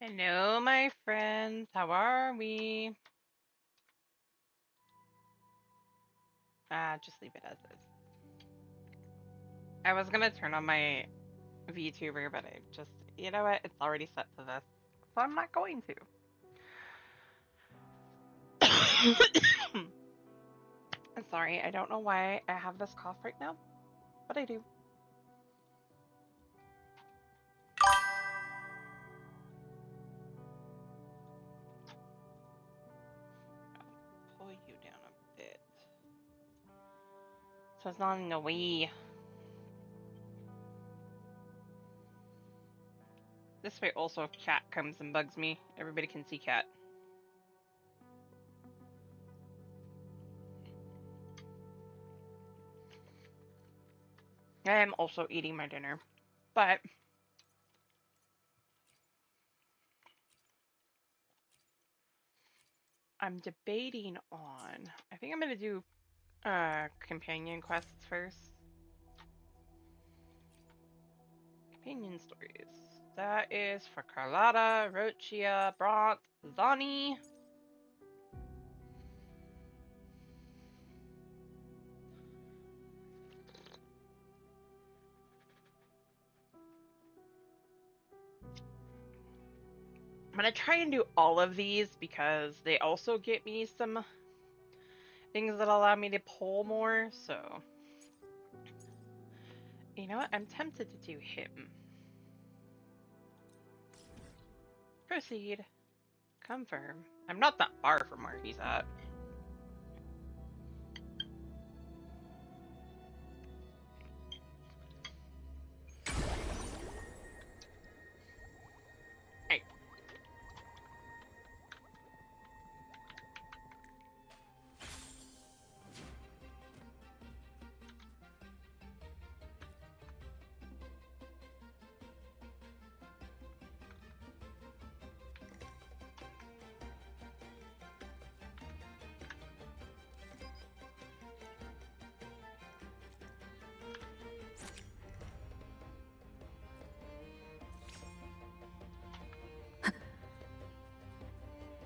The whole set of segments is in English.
Hello, my friends. How are we? Just leave it as is. I was gonna turn on my VTuber, but I just, you know what? It's already set to this, so I'm not going to. I'm sorry. I don't know why I have this cough right now, but I do. I'll pull you down a bit so it's not in the way. This way, also, if cat comes and bugs me, everybody can see cat. I am also eating my dinner, but I'm debating on. I think I'm gonna do companion quests first. Companion stories. That is for Carlotta, Rochia, Brant, Zani. I'm gonna try and do all of these because they also get me some things that allow me to pull more, so. You know what? I'm tempted to do him. Proceed. Confirm. I'm not that far from where he's at. Hey.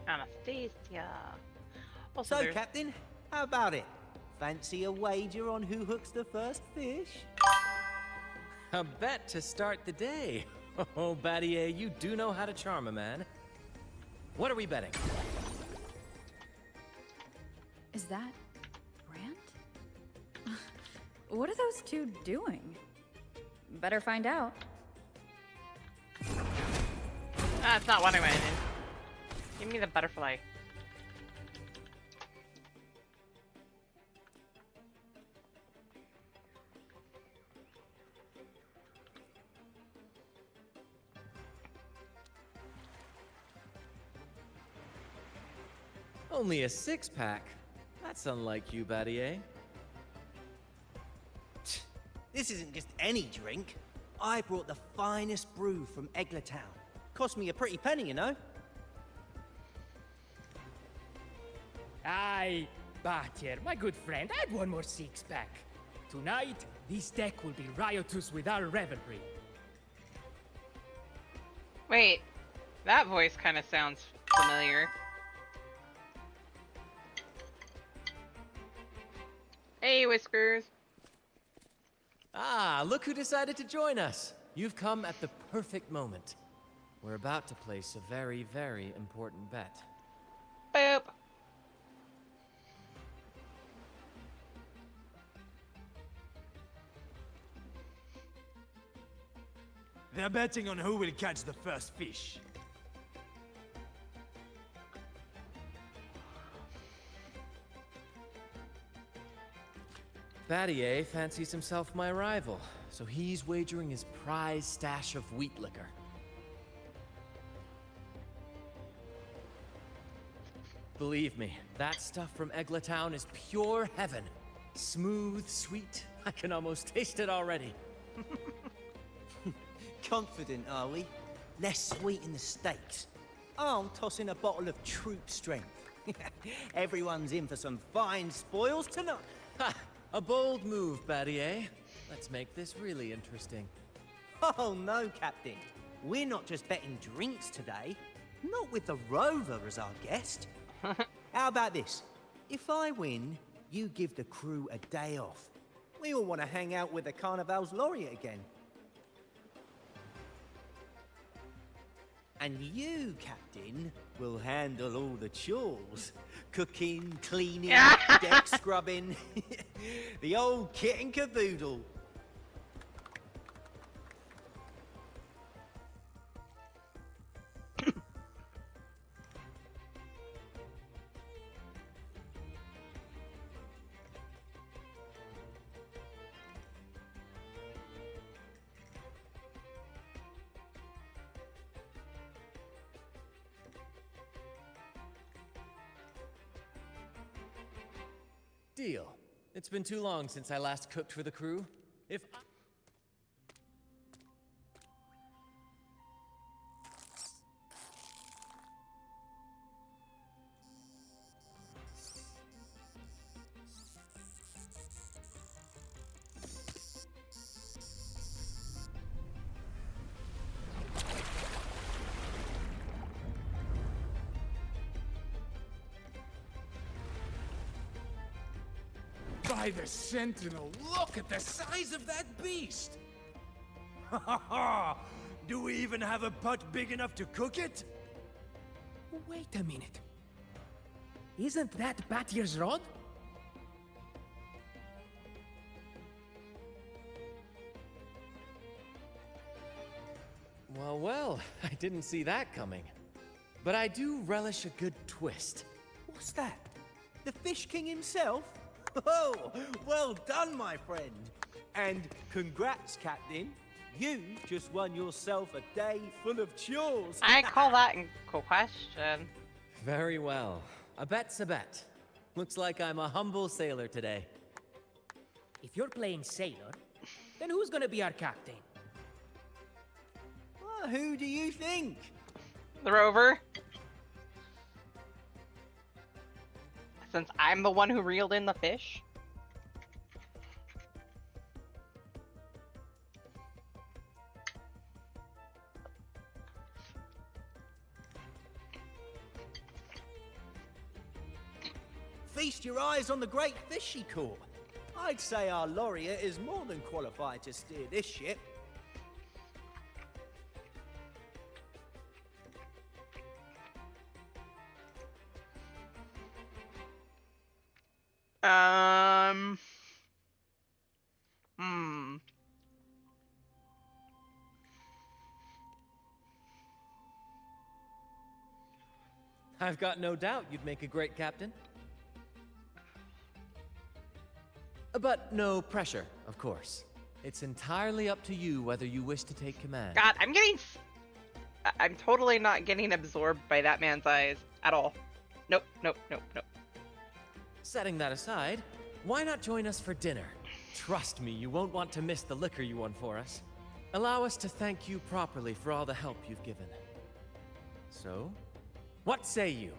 Anastasia. Also, So, there's. Captain, how about it? Fancy a wager on who hooks the first fish? A bet to start the day. Oh, Battier, you do know how to charm a man. What are we betting? Is that Brant? What are those two doing? Better find out. That's not what I wanted. Give me the butterfly. Only a six-pack. That's unlike you, Battier. This isn't just any drink. I brought the finest brew from Eglertown. Cost me a pretty penny, you know? Aye, Batier, my good friend, add one more six-pack. Tonight, this deck will be riotous with our revelry. Wait, that voice kind of sounds familiar. Hey, Whiskers. Ah, look who decided to join us. You've come at the perfect moment. We're about to place a very, very important bet. Boop. They're betting on who will catch the first fish. Battier fancies himself my rival, so he's wagering his prize stash of wheat liquor. Believe me, that stuff from Eglertown is pure heaven. Smooth, sweet. I can almost taste it already. Confident, are we? Less sweet in the steaks. I'll toss in a bottle of troop strength. Everyone's in for some fine spoils tonight. Ha! A bold move, Battier. Let's make this really interesting. Oh no, Captain. we're not just betting drinks today. Not with the Rover as our guest. How about this? If I win, you give the crew a day off. We all want to hang out with the Carnival's laureate again. And you, Captain, will handle all the chores. Cooking, cleaning, deck scrubbing. The old kit and caboodle. Deal. It's been too long since I last cooked for the crew. If I... By the Sentinel, look at the size of that beast! Ha ha ha! Do we even have a pot big enough to cook it? Wait a minute. Isn't that Batier's rod? Well, well, I didn't see that coming. But I do relish a good twist. What's that? The Fish King himself? Oh, well done, my friend. And congrats, Captain. You just won yourself a day full of chores. I call that in question. Very well. A bet's a bet. Looks like I'm a humble sailor today. If you're playing sailor, then who's gonna be our captain? Well, who do you think? The Rover. Since I'm the one who reeled in the fish. Feast your eyes on the great fish she caught. I'd say our laureate is more than qualified to steer this ship. Hmm. I've got no doubt you'd make a great captain. But no pressure, of course. It's entirely up to you whether you wish to take command. God, I'm totally not getting absorbed by that man's eyes at all. Nope, nope, nope, nope. Setting that aside, why not join us for dinner? Trust me, you won't want to miss the liquor you won for us. Allow us to thank you properly for all the help you've given. So, what say you?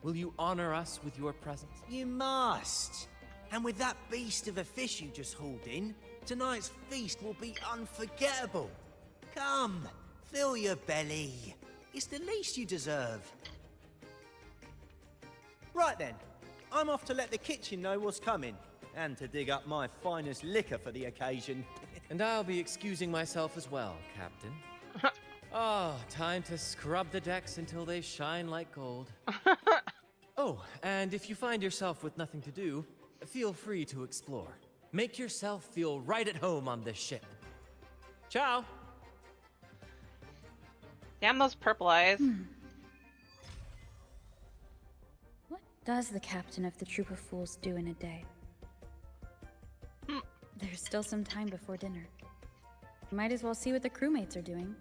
Will you honor us with your presence? You must. And with that beast of a fish you just hauled in, tonight's feast will be unforgettable. Come, fill your belly. It's the least you deserve. Right then, I'm off to let the kitchen know what's coming, and to dig up my finest liquor for the occasion. And I'll be excusing myself as well, Captain. Oh, time to scrub the decks until they shine like gold. Oh, and if you find yourself with nothing to do, feel free to explore. Make yourself feel right at home on this ship. Ciao! Damn those purple eyes. What does the captain of the Troop of Fools do in a day? There's still some time before dinner. Might as well see what the crewmates are doing.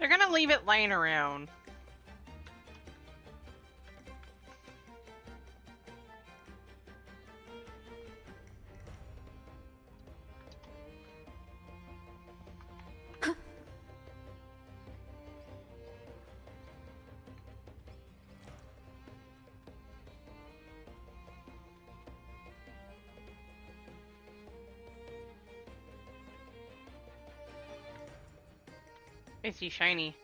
They're gonna leave it laying around. I see shiny.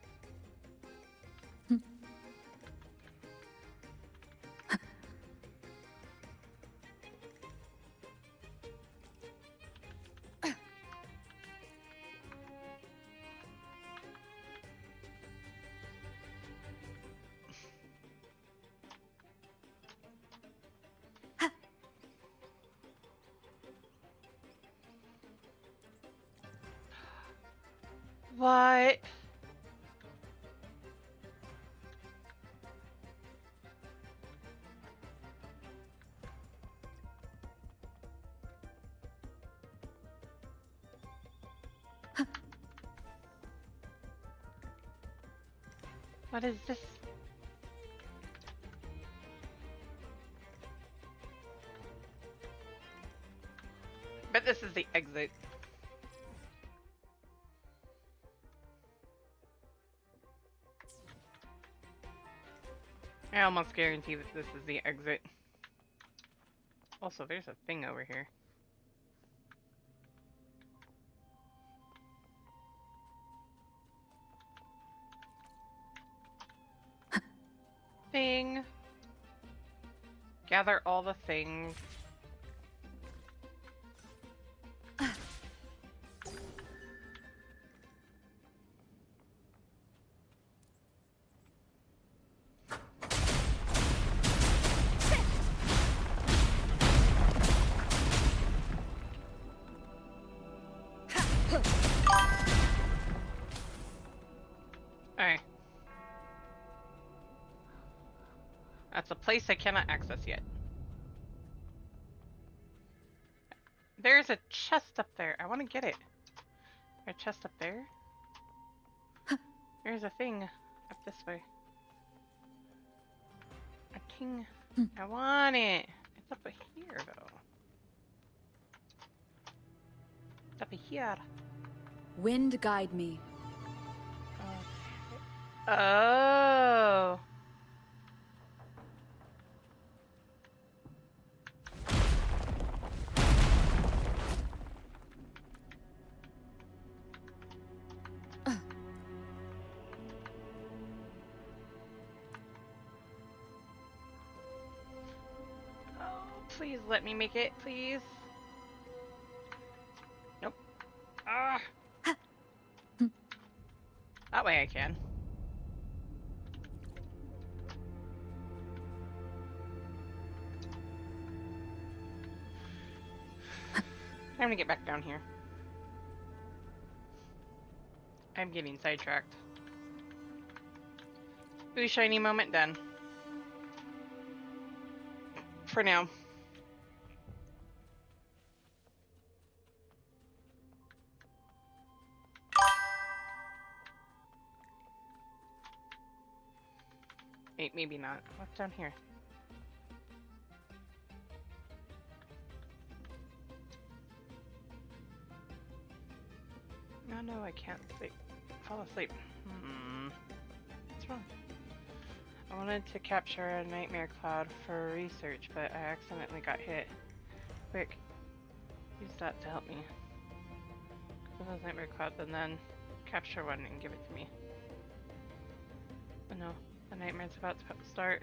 What? What is this? But this is the exit. I almost guarantee that this is the exit. Also, there's a thing over here. Thing. Gather all the things. Alright. That's a place I cannot access yet. There's a chest up there. I want to get it. A chest up there? There's a thing up this way. A king. I want it. It's up here, though. It's up here. Wind guide me. Oh. Please let me make it, please. Nope. Ah. That way I can. Time to get back down here. I'm getting sidetracked. Ooh, shiny moment done. For now. Wait, maybe not. What's down here? No, I can't sleep. Fall asleep. What's wrong? I wanted to capture a nightmare cloud for research, but I accidentally got hit. Quick, use that to help me. Kill those nightmare clouds and then capture one and give it to me. Oh no, the nightmare's about to start.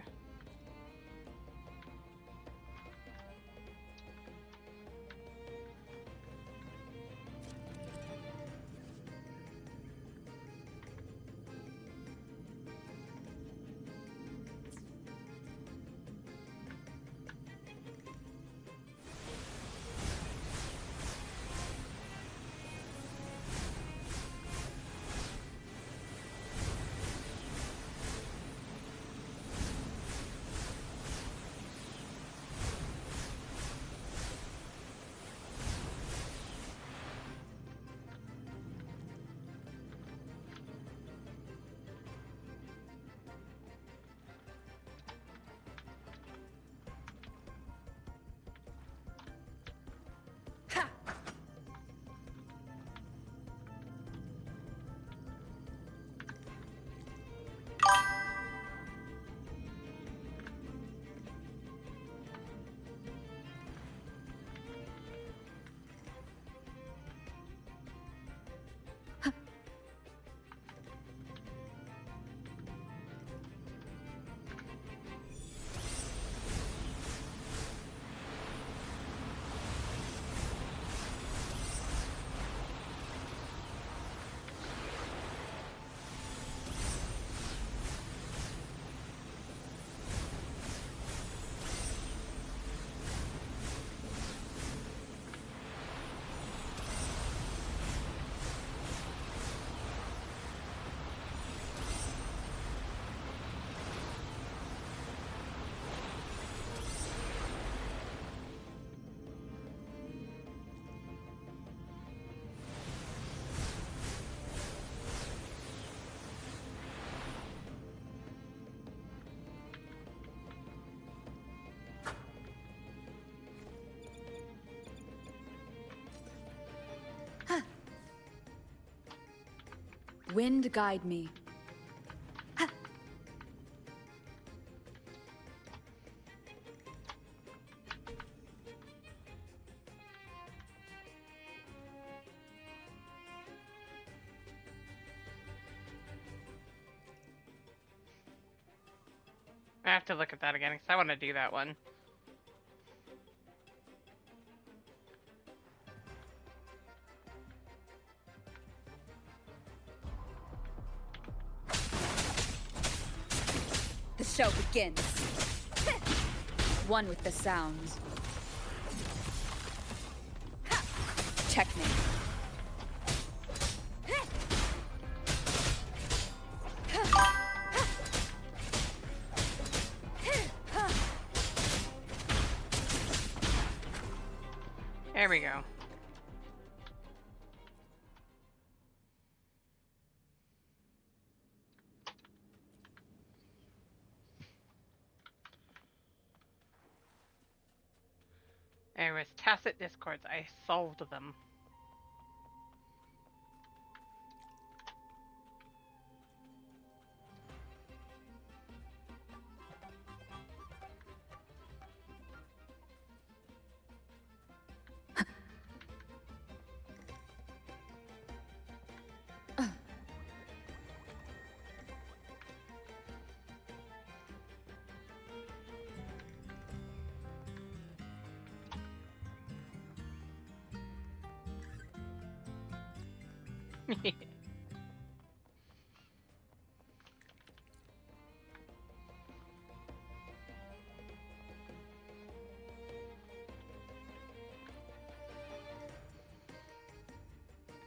Wind guide me. I have to look at that again because I want to do that one. The show begins. One with the sounds. Checkmate. There we go. There was tacit discords. I solved them.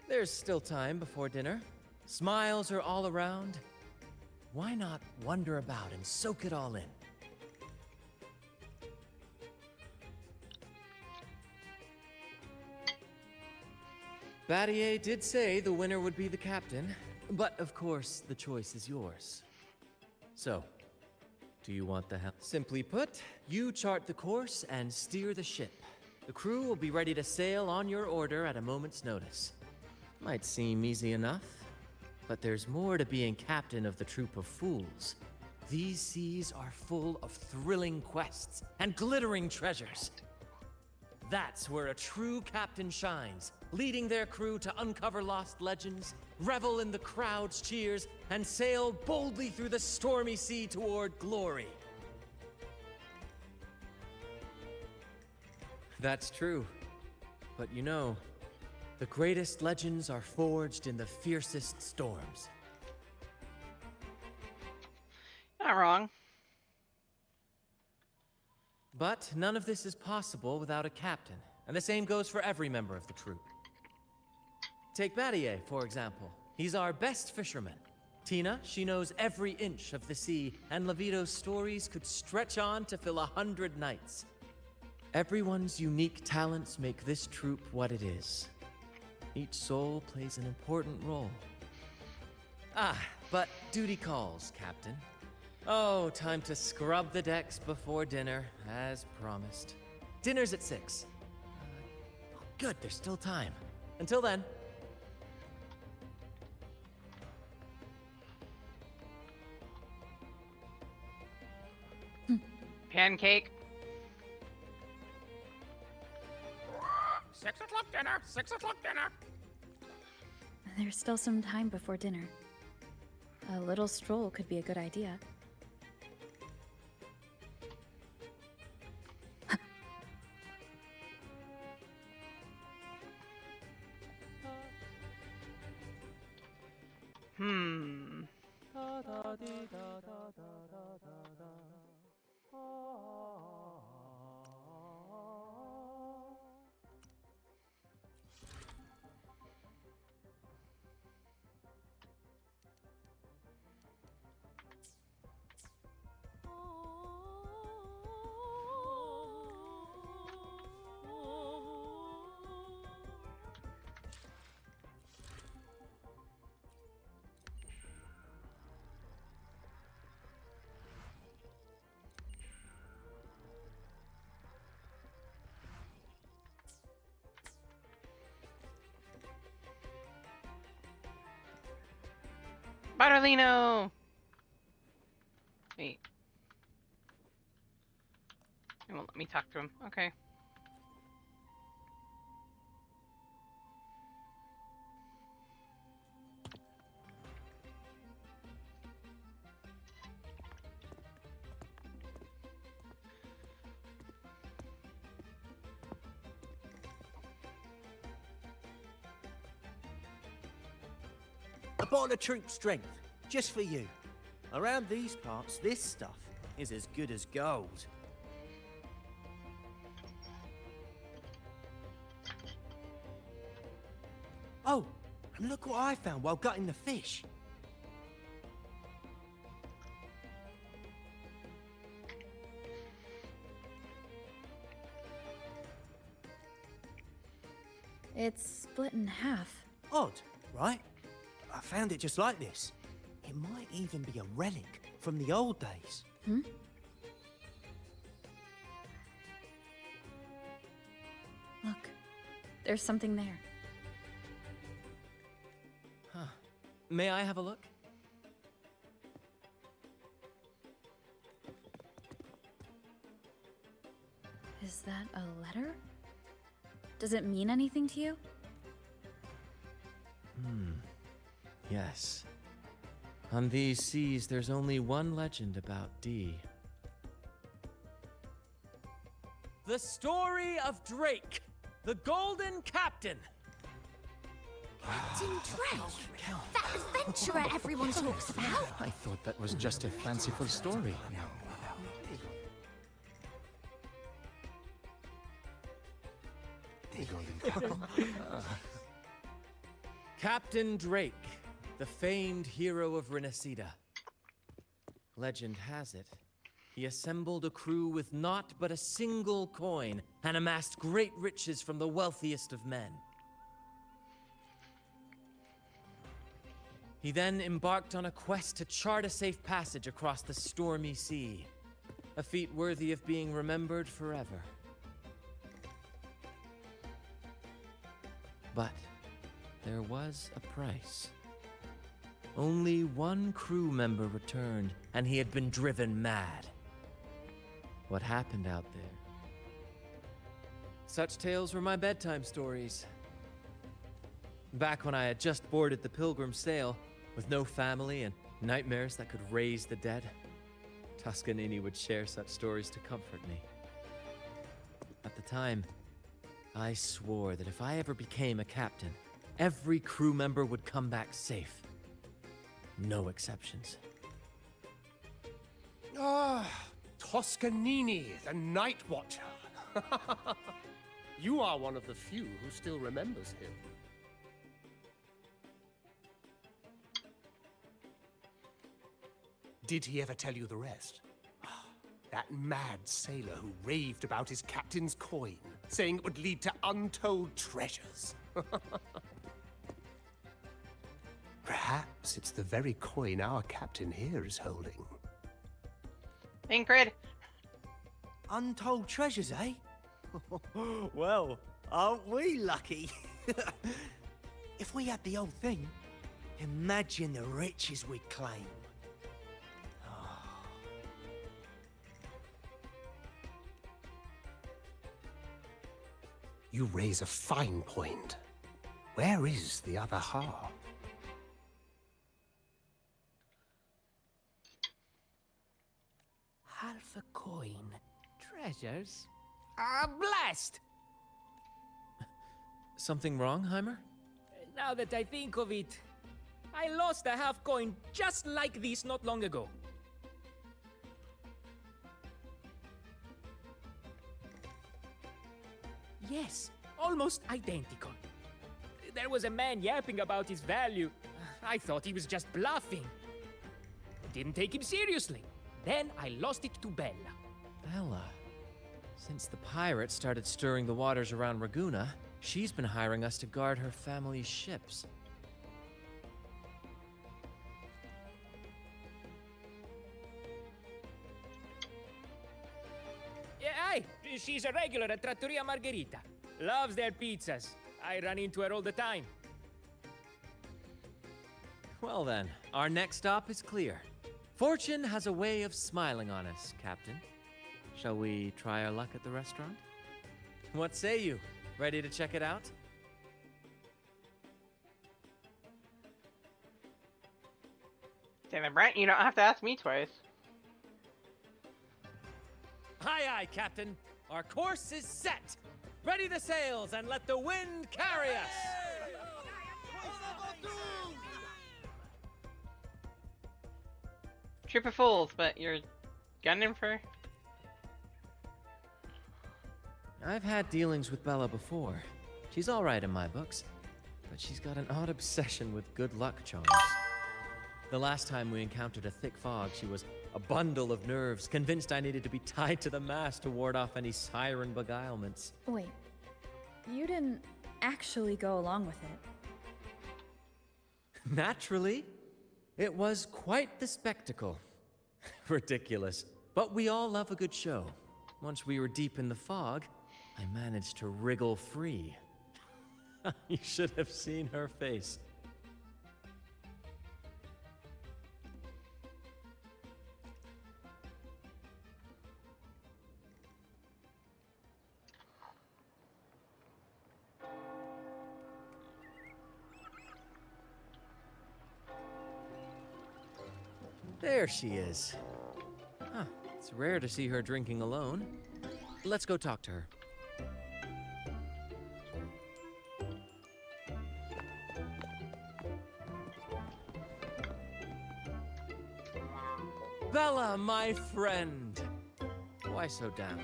There's still time before dinner. Smiles are all around. Why not wander about and soak it all in? Battier did say the winner would be the captain, but of course the choice is yours. So, do you want the helm? Simply put, you chart the course and steer the ship. The crew will be ready to sail on your order at a moment's notice. Might seem easy enough, but there's more to being captain of the troop of fools. These seas are full of thrilling quests and glittering treasures. That's where a true captain shines, leading their crew to uncover lost legends, revel in the crowd's cheers, and sail boldly through the stormy sea toward glory. That's true. But you know, the greatest legends are forged in the fiercest storms. Not wrong. But none of this is possible without a captain, and the same goes for every member of the troop. Take Battier, for example. He's our best fisherman. Tina, she knows every inch of the sea, and Levito's stories could stretch on to fill 100 nights. Everyone's unique talents make this troop what it is. Each soul plays an important role. Ah, but duty calls, Captain. Oh, time to scrub the decks before dinner, as promised. Dinner's at 6. Good, there's still time. Until then. Pancake. 6 o'clock dinner! 6 o'clock dinner! There's still some time before dinner. A little stroll could be a good idea. Bartolino! Wait. It won't let me talk to him. Okay. A bottle of troop strength, just for you. Around these parts, this stuff is as good as gold. Oh, and look what I found while gutting the fish. It's split in half. Odd, right? I found it just like this. It might even be a relic from the old days. Hmm? Look, there's something there. Huh. May I have a look? Is that a letter? Does it mean anything to you? Yes. On these seas, there's only one legend about Dee. The story of Drake, the Golden Captain. Captain Drake? That adventurer everyone talks about? I thought that was just a fanciful story. Captain Drake, the famed hero of Renacida. Legend has it, he assembled a crew with naught but a single coin and amassed great riches from the wealthiest of men. He then embarked on a quest to chart a safe passage across the stormy sea, a feat worthy of being remembered forever. But there was a price. Only one crew member returned, and he had been driven mad. What happened out there? Such tales were my bedtime stories. Back when I had just boarded the Pilgrim sail, with no family and nightmares that could raise the dead, Toscanini would share such stories to comfort me. At the time, I swore that if I ever became a captain, every crew member would come back safe. No exceptions. Ah, Toscanini, the Night Watcher. You are one of the few who still remembers him. Did he ever tell you the rest? That mad sailor who raved about his captain's coin, saying it would lead to untold treasures. Perhaps it's the very coin our captain here is holding. Ingrid! Untold treasures, eh? Well, aren't we lucky? If we had the old thing, imagine the riches we'd claim. You raise a fine point. Where is the other half? Half a coin. Treasures? Ah, blast! Something wrong, Heimer? Now that I think of it, I lost a half coin just like this not long ago. Yes, almost identical. There was a man yapping about his value. I thought he was just bluffing. Didn't take him seriously. Then I lost it to Bella. Bella. Since the pirates started stirring the waters around Raguna, she's been hiring us to guard her family's ships. Yeah, aye, she's a regular at Trattoria Margherita. Loves their pizzas. I run into her all the time. Well then, our next stop is clear. Fortune has a way of smiling on us, Captain. Shall we try our luck at the restaurant? What say you? Ready to check it out? Damn it, Brent, you don't have to ask me twice. Aye, aye, Captain. Our course is set. Ready the sails and let the wind carry us. Troop of fools, but you're gunning for... I've had dealings with Bella before. She's all right in my books, but she's got an odd obsession with good luck charms. The last time we encountered a thick fog, she was a bundle of nerves, convinced I needed to be tied to the mast to ward off any siren beguilements. Wait, you didn't actually go along with it? Naturally. It was quite the spectacle. Ridiculous. But we all love a good show. Once we were deep in the fog, I managed to wriggle free. You should have seen her face. There she is. Huh, it's rare to see her drinking alone. Let's go talk to her. Bella, my friend! Why so down?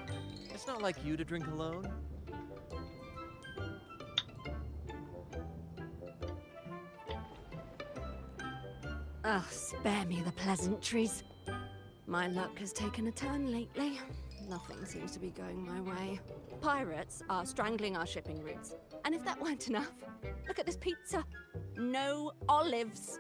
It's not like you to drink alone. Oh, spare me the pleasantries. My luck has taken a turn lately. Nothing seems to be going my way. Pirates are strangling our shipping routes. And if that weren't enough, look at this pizza. No olives.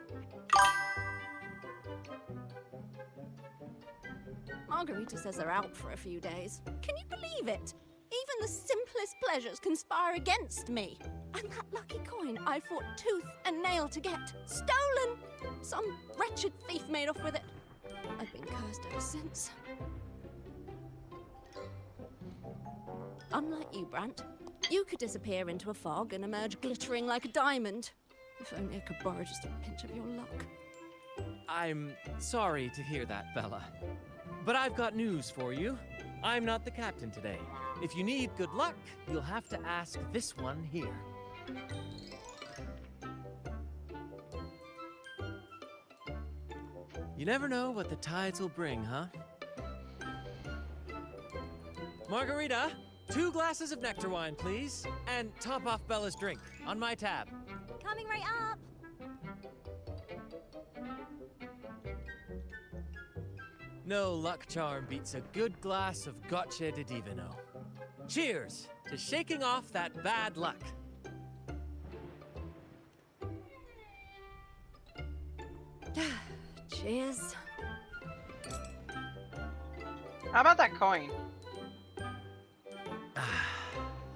Margarita says they're out for a few days. Can you believe it? Even the simplest pleasures conspire against me. And that lucky coin I fought tooth and nail to get. Stolen! Some wretched thief made off with it. I've been cursed ever since. Unlike you, Brant, you could disappear into a fog and emerge glittering like a diamond. If only I could borrow just a pinch of your luck. I'm sorry to hear that, Bella. But I've got news for you. I'm not the captain today. If you need good luck, you'll have to ask this one here. You never know what the tides will bring, huh? Margarita, 2 glasses of nectar wine, please. And top off Bella's drink, on my tab. Coming right up! No luck charm beats a good glass of gocce di divino. Cheers to shaking off that bad luck. Cheers. How about that coin?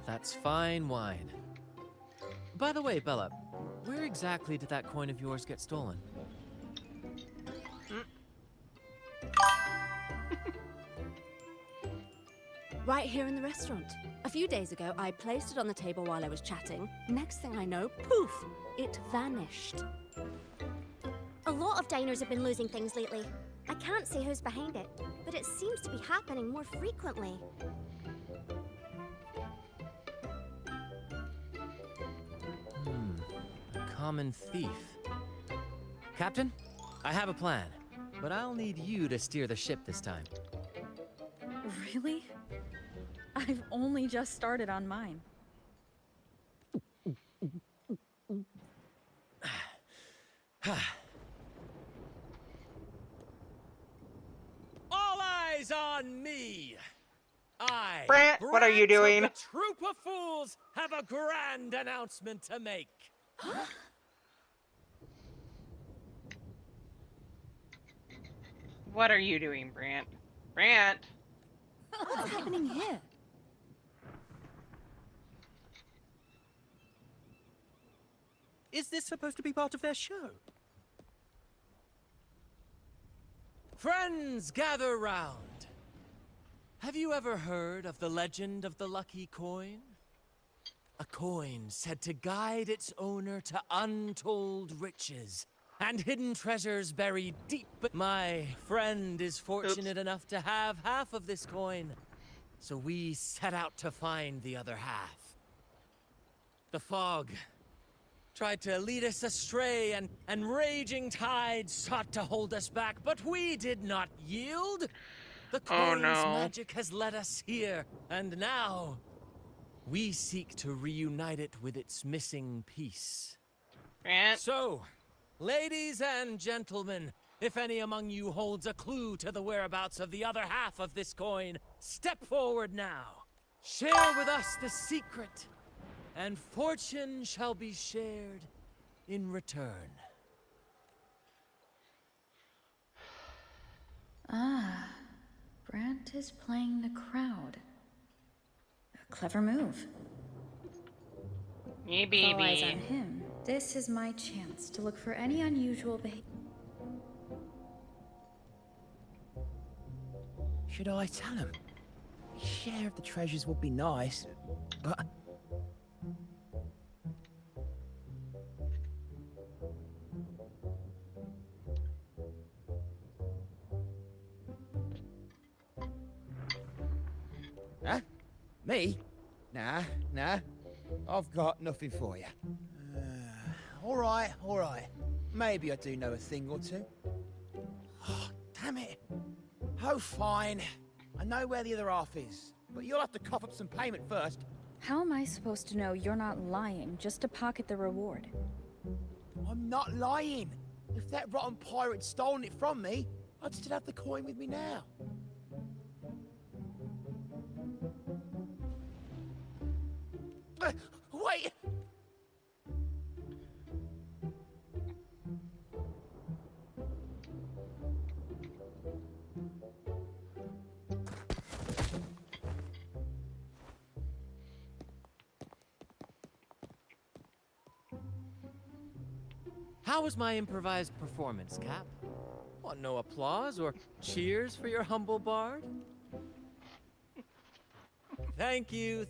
That's fine wine. By the way, Bella, where exactly did that coin of yours get stolen? Right here in the restaurant. A few days ago, I placed it on the table while I was chatting. Next thing I know, poof, it vanished. A lot of diners have been losing things lately. I can't say who's behind it, but it seems to be happening more frequently. A common thief. Captain, I have a plan, but I'll need you to steer the ship this time. Really? I've only just started on mine. All eyes on me! I, Brant, what are you Brant of doing? the Troop of Fools, have a grand announcement to make. What are you doing, Brant? Brant! What's happening here? Is this supposed to be part of their show? Friends, gather round. Have you ever heard of the legend of the lucky coin? A coin said to guide its owner to untold riches and hidden treasures buried deep. My friend is fortunate enough to have half of this coin, so we set out to find the other half. The fog tried to lead us astray, and raging tides sought to hold us back, but we did not yield. The coin's magic has led us here, and now we seek to reunite it with its missing piece. Brant. So, ladies and gentlemen, if any among you holds a clue to the whereabouts of the other half of this coin, step forward now. Share with us the secret, and fortune shall be shared in return. Ah, Brant is playing the crowd. A clever move. Yeah, With all eyes on baby. him, this is my chance to look for any unusual behavior. Should I tell him? A share of the treasures would be nice, but... Huh? Me? Nah. I've got nothing for you. All right. Maybe I do know a thing or two. Oh, damn it. Oh, fine. I know where the other half is, but you'll have to cough up some payment first. How am I supposed to know you're not lying just to pocket the reward? I'm not lying. If that rotten pirate'd stolen it from me, I'd still have the coin with me now. Wait! How was my improvised performance, Cap? Want no applause or cheers for your humble bard? Thank you.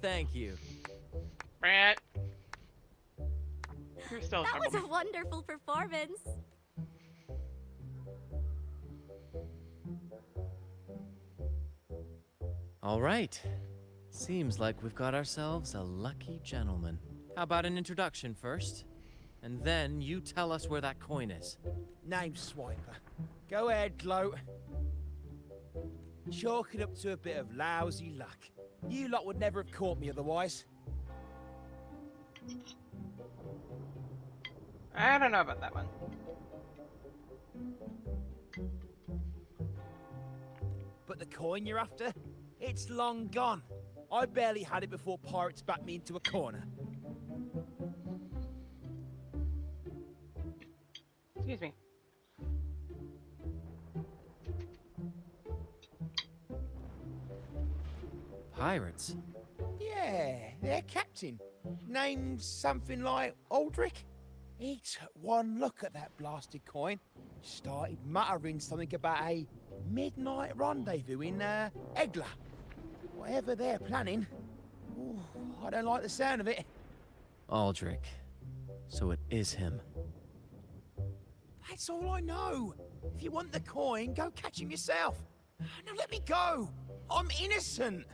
Brant. You're still That was trouble. a wonderful performance. All right. Seems like we've got ourselves a lucky gentleman. How about an introduction first? And then you tell us where that coin is. Name's Swiper. Go ahead, gloat. Chalk it up to a bit of lousy luck. You lot would never have caught me otherwise. I don't know about that one. But the coin you're after? It's long gone. I barely had it before pirates backed me into a corner. Excuse me. Pirates? Yeah, their captain. Named something like Aldrich. He took one look at that blasted coin, started muttering something about a midnight rendezvous in Egla. Whatever they're planning. Ooh, I don't like the sound of it. Aldrich. So it is him. That's all I know. If you want the coin, go catch him yourself. Now let me go. I'm innocent.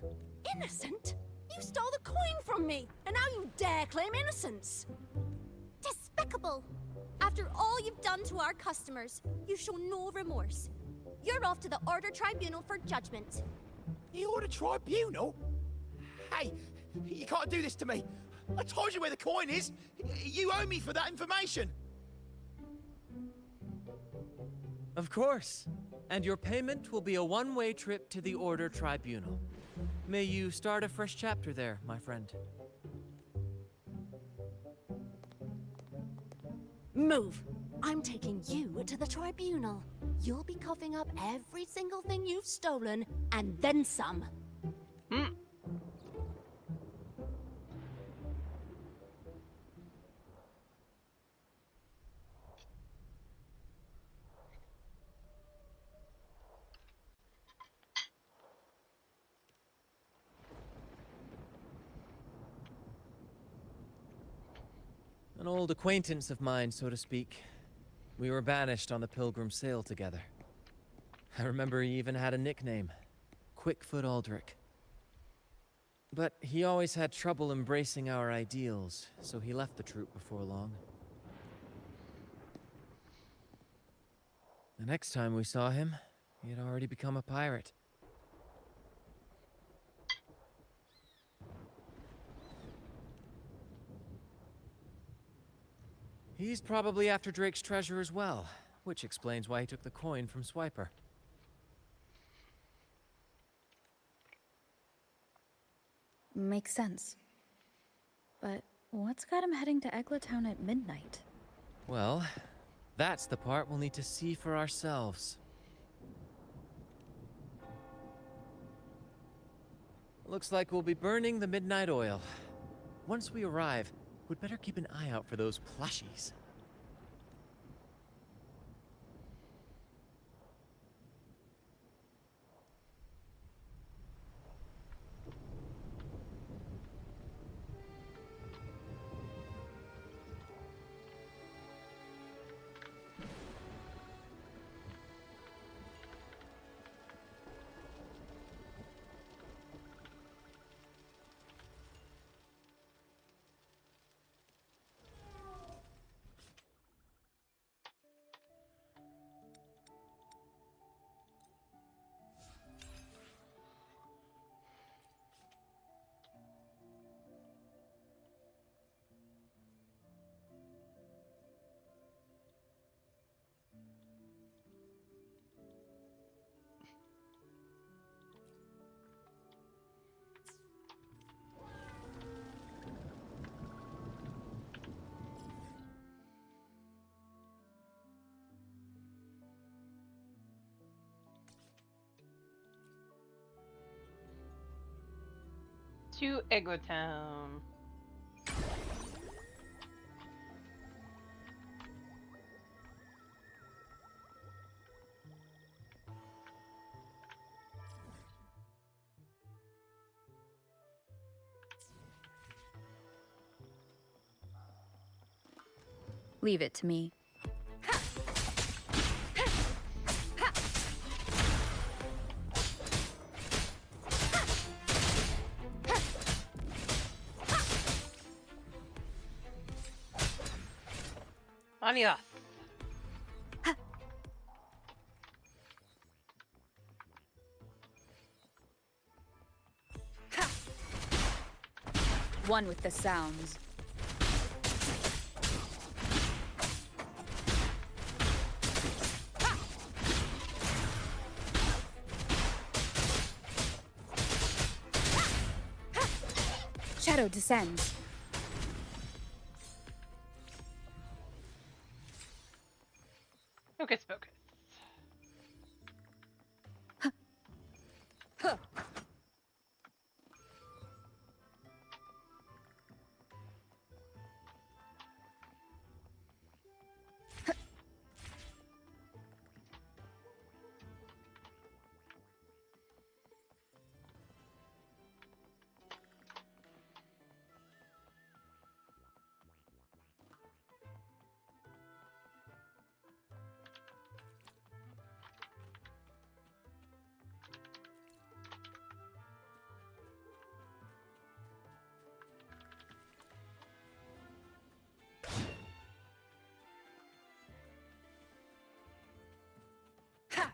Innocent? You stole the coin from me, and now you dare claim innocence. Despicable! After all you've done to our customers, you show no remorse. You're off to the Order Tribunal for judgment. The Order Tribunal? Hey, you can't do this to me. I told you where the coin is. You owe me for that information. Of course. And your payment will be a one-way trip to the Order Tribunal. May you start a fresh chapter there, my friend. Move. I'm taking you to the tribunal. You'll be coughing up every single thing you've stolen, and then some. An old acquaintance of mine, so to speak. We were banished on the Pilgrim Sail together. I remember he even had a nickname, Quickfoot Aldrich. But he always had trouble embracing our ideals, so he left the troop before long. The next time we saw him, he had already become a pirate. He's probably after Drake's treasure as well, which explains why he took the coin from Swiper. Makes sense. But what's got him heading to Eglatown at midnight? Well, that's the part we'll need to see for ourselves. Looks like we'll be burning the midnight oil. Once we arrive, we'd better keep an eye out for those plushies. To Eglatown. Leave it to me. Anya. One with the sounds. Shadow descends. Focus, focus.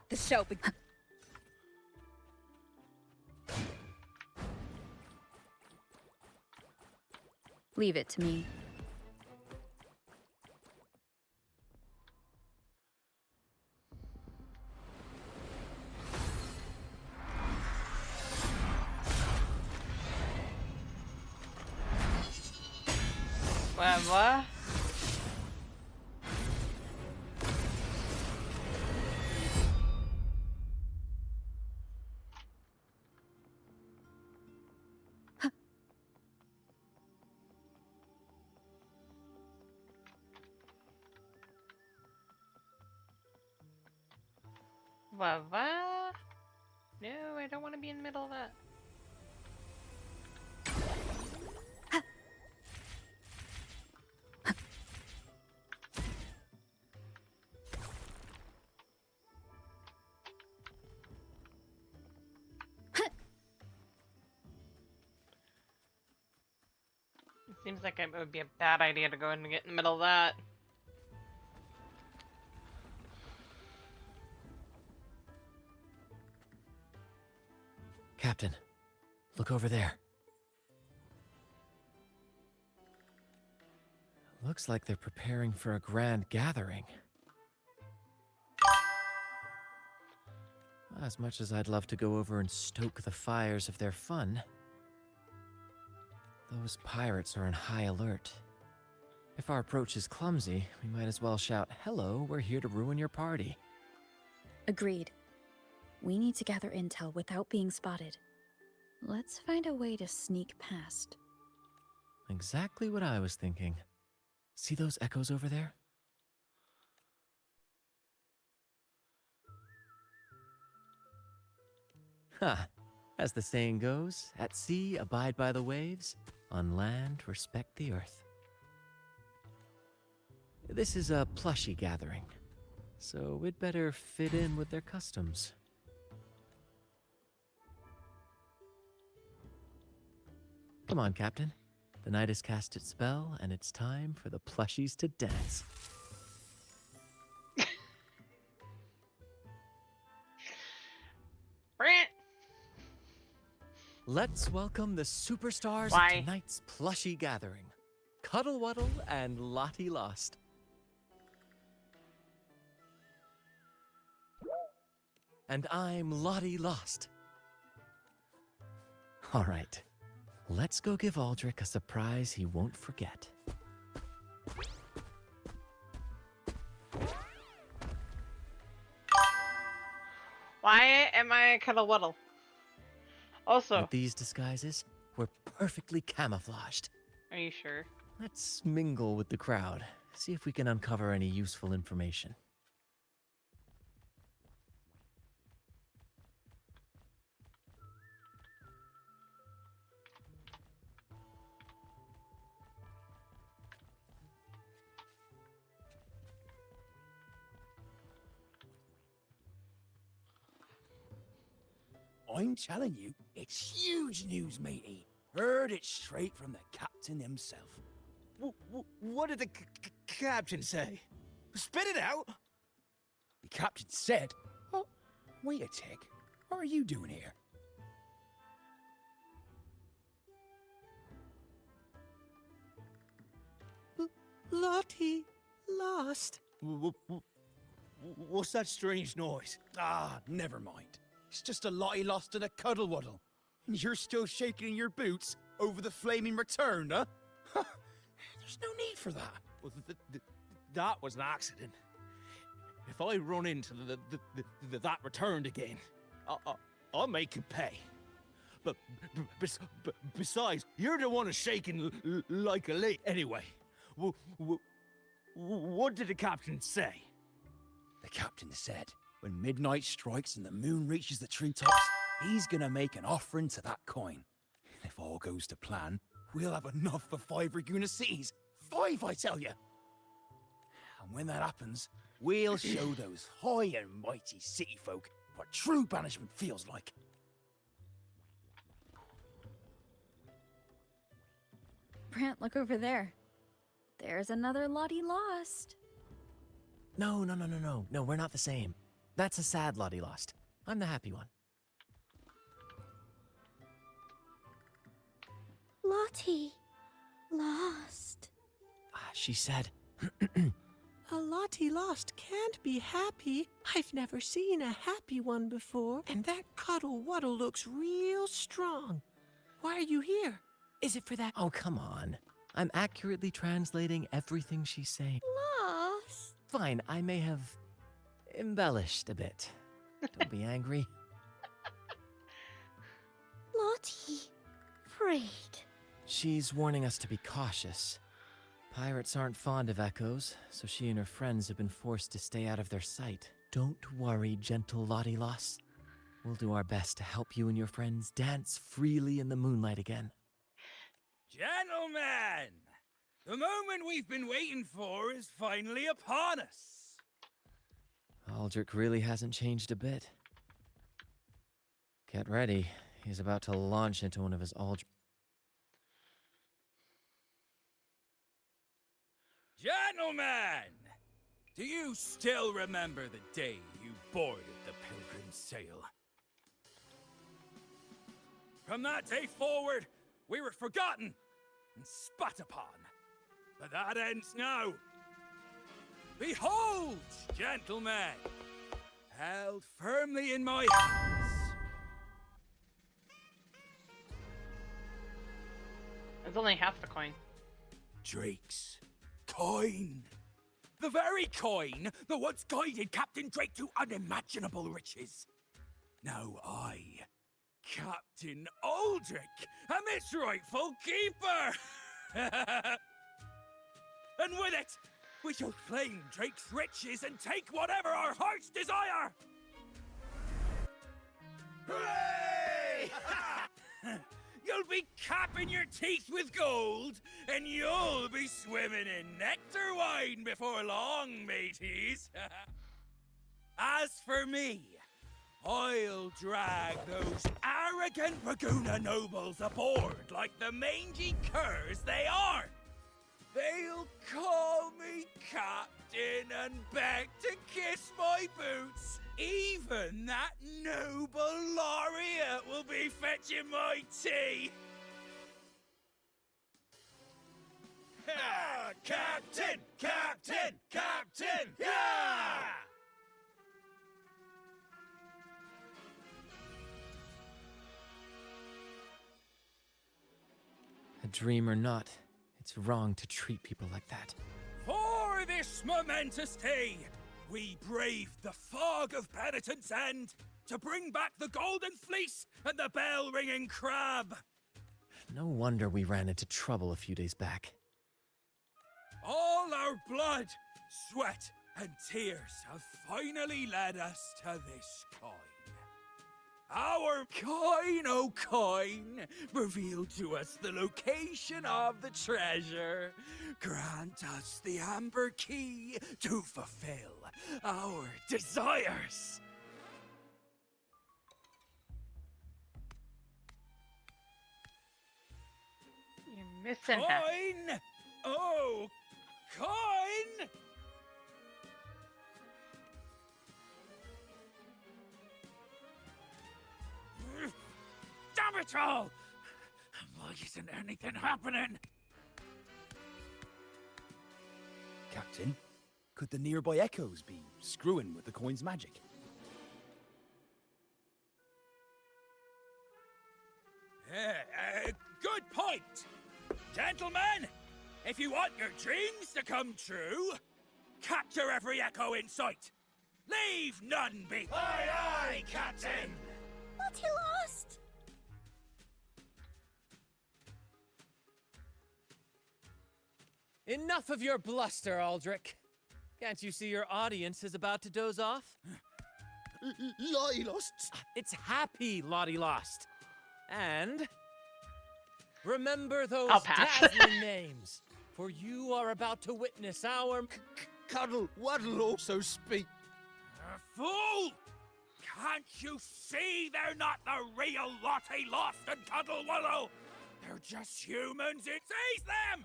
The show begins. Leave it to me. What? What? No, I don't want to be in the middle of that. Seems like it would be a bad idea to go in and get in the middle of that. Captain, look over there. Looks like they're preparing for a grand gathering. As much as I'd love to go over and stoke the fires of their fun, those pirates are on high alert. If our approach is clumsy, we might as well shout, "Hello, we're here to ruin your party." Agreed. We need to gather intel without being spotted. Let's find a way to sneak past. Exactly what I was thinking. See those echoes over there? Ha! As the saying goes, at sea, abide by the waves. On land, respect the earth. This is a plushy gathering, so we'd better fit in with their customs. Come on, Captain. The night has cast its spell, and it's time for the plushies to dance. Brant! Let's welcome the superstars Why? of tonight's plushie gathering. Cuddle Wuddle and Lottie Lost. And I'm Lottie Lost. All right, let's go give Aldrich a surprise he won't forget. Why am I Cuddle Wuddle? Also, With these disguises, we're perfectly camouflaged. are you sure? Let's mingle with the crowd, see if we can uncover any useful information. I'm telling you, it's huge news, matey. Heard it straight from the captain himself. What did the captain say? Spit it out! The captain said, "Oh, wait a tick. What are you doing here?" Lottie Lost. What's that strange noise? Ah, never mind. It's just a Lottie Lost and a Cuddle Wuddle. And you're still shaking in your boots over the flaming return, huh? There's no need for that. Well, that was an accident. If I run into that returned again, I'll make you pay. But besides, you're the one who's shaking like a lake. Anyway, what did the captain say? The captain said, when midnight strikes and the moon reaches the treetops, he's gonna make an offering to that coin. And if all goes to plan, we'll have enough for 5 Raguna cities. 5, I tell you! And when that happens, we'll show those high and mighty city folk what true banishment feels like. Brant, look over there. There's another Lottie Lost. No, we're not the same. That's a sad Lottie Lost. I'm the happy one. Lottie. Lost. She said, A Lottie Lost can't be happy. I've never seen a happy one before, and that Cuddle Wuddle looks real strong. Why are you here? Is it for that? oh, come on. I'm accurately translating everything she's saying. Lost. Fine, I may have embellished a bit. Don't be angry. Lottie. Afraid. She's warning us to be cautious. Pirates aren't fond of echoes, so she and her friends have been forced to stay out of their sight. Don't worry, gentle Lottie Lost. We'll do our best to help you and your friends dance freely in the moonlight again. Gentlemen, the moment we've been waiting for is finally upon us. Aldrich really hasn't changed a bit. Get ready. He's about to launch into one of his Aldrich. Gentlemen! Do you still remember the day you boarded the Pilgrim's Sail? From that day forward, we were forgotten and spat upon. But that ends now. Behold, gentlemen, held firmly in my hands. It's only half the coin. Drake's coin. The very coin that once guided Captain Drake to unimaginable riches. Now I, Captain Aldrich, am its rightful keeper. And with it, we shall claim Drake's riches and take whatever our hearts desire. Hooray! You'll be capping your teeth with gold, and you'll be swimming in nectar wine before long, mateys. As for me, I'll drag those arrogant Raguna nobles aboard like the mangy curs they are. They'll call me captain and beg to kiss my boots. Even that noble laureate will be fetching my tea. Captain! Captain! Captain! Yeah! A dream or not, it's wrong to treat people like that. For this momentous day, we braved the fog of penitence and to bring back the golden fleece and the bell-ringing crab. No wonder we ran into trouble a few days back. All our blood, sweat, and tears have finally led us to this coin. Our coin, oh coin, revealed to us the location of the treasure. Grant us the amber key to fulfill our desires. You're missing half. Coin! Oh, coin! Damn it all! Why isn't anything happening? Captain, could the nearby echoes be screwing with the coin's magic? Good point! Gentlemen, if you want your dreams to come true, capture every echo in sight. Leave none be. Aye, aye, Captain! But he lost! Enough of your bluster, Aldrich. Can't you see your audience is about to doze off? Lottie lost. It's happy Lottie lost. And remember those I'll pass. dazzling names, for you are about to witness our... Cuddle Waddle also speak. Fool! Can't you see they're not the real Lottie Lost and Cuddle Waddle? They're just humans. Seize them!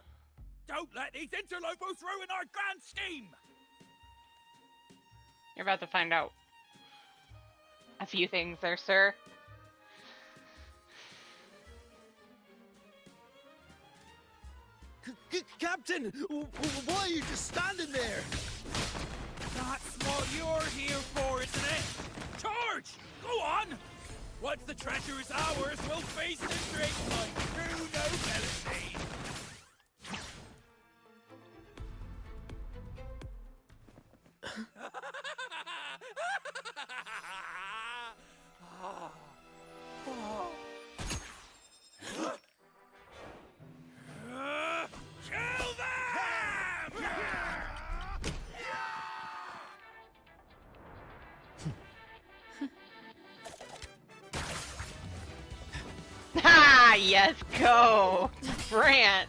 Don't let these interlopers ruin our grand scheme! You're about to find out a few things there, sir. Captain, why are you just standing there? That's what you're here for, isn't it? Charge! Go on! Once the treasure is ours, we'll face the Drake like true nobility. Kill them! Ah, yes, go! Brant!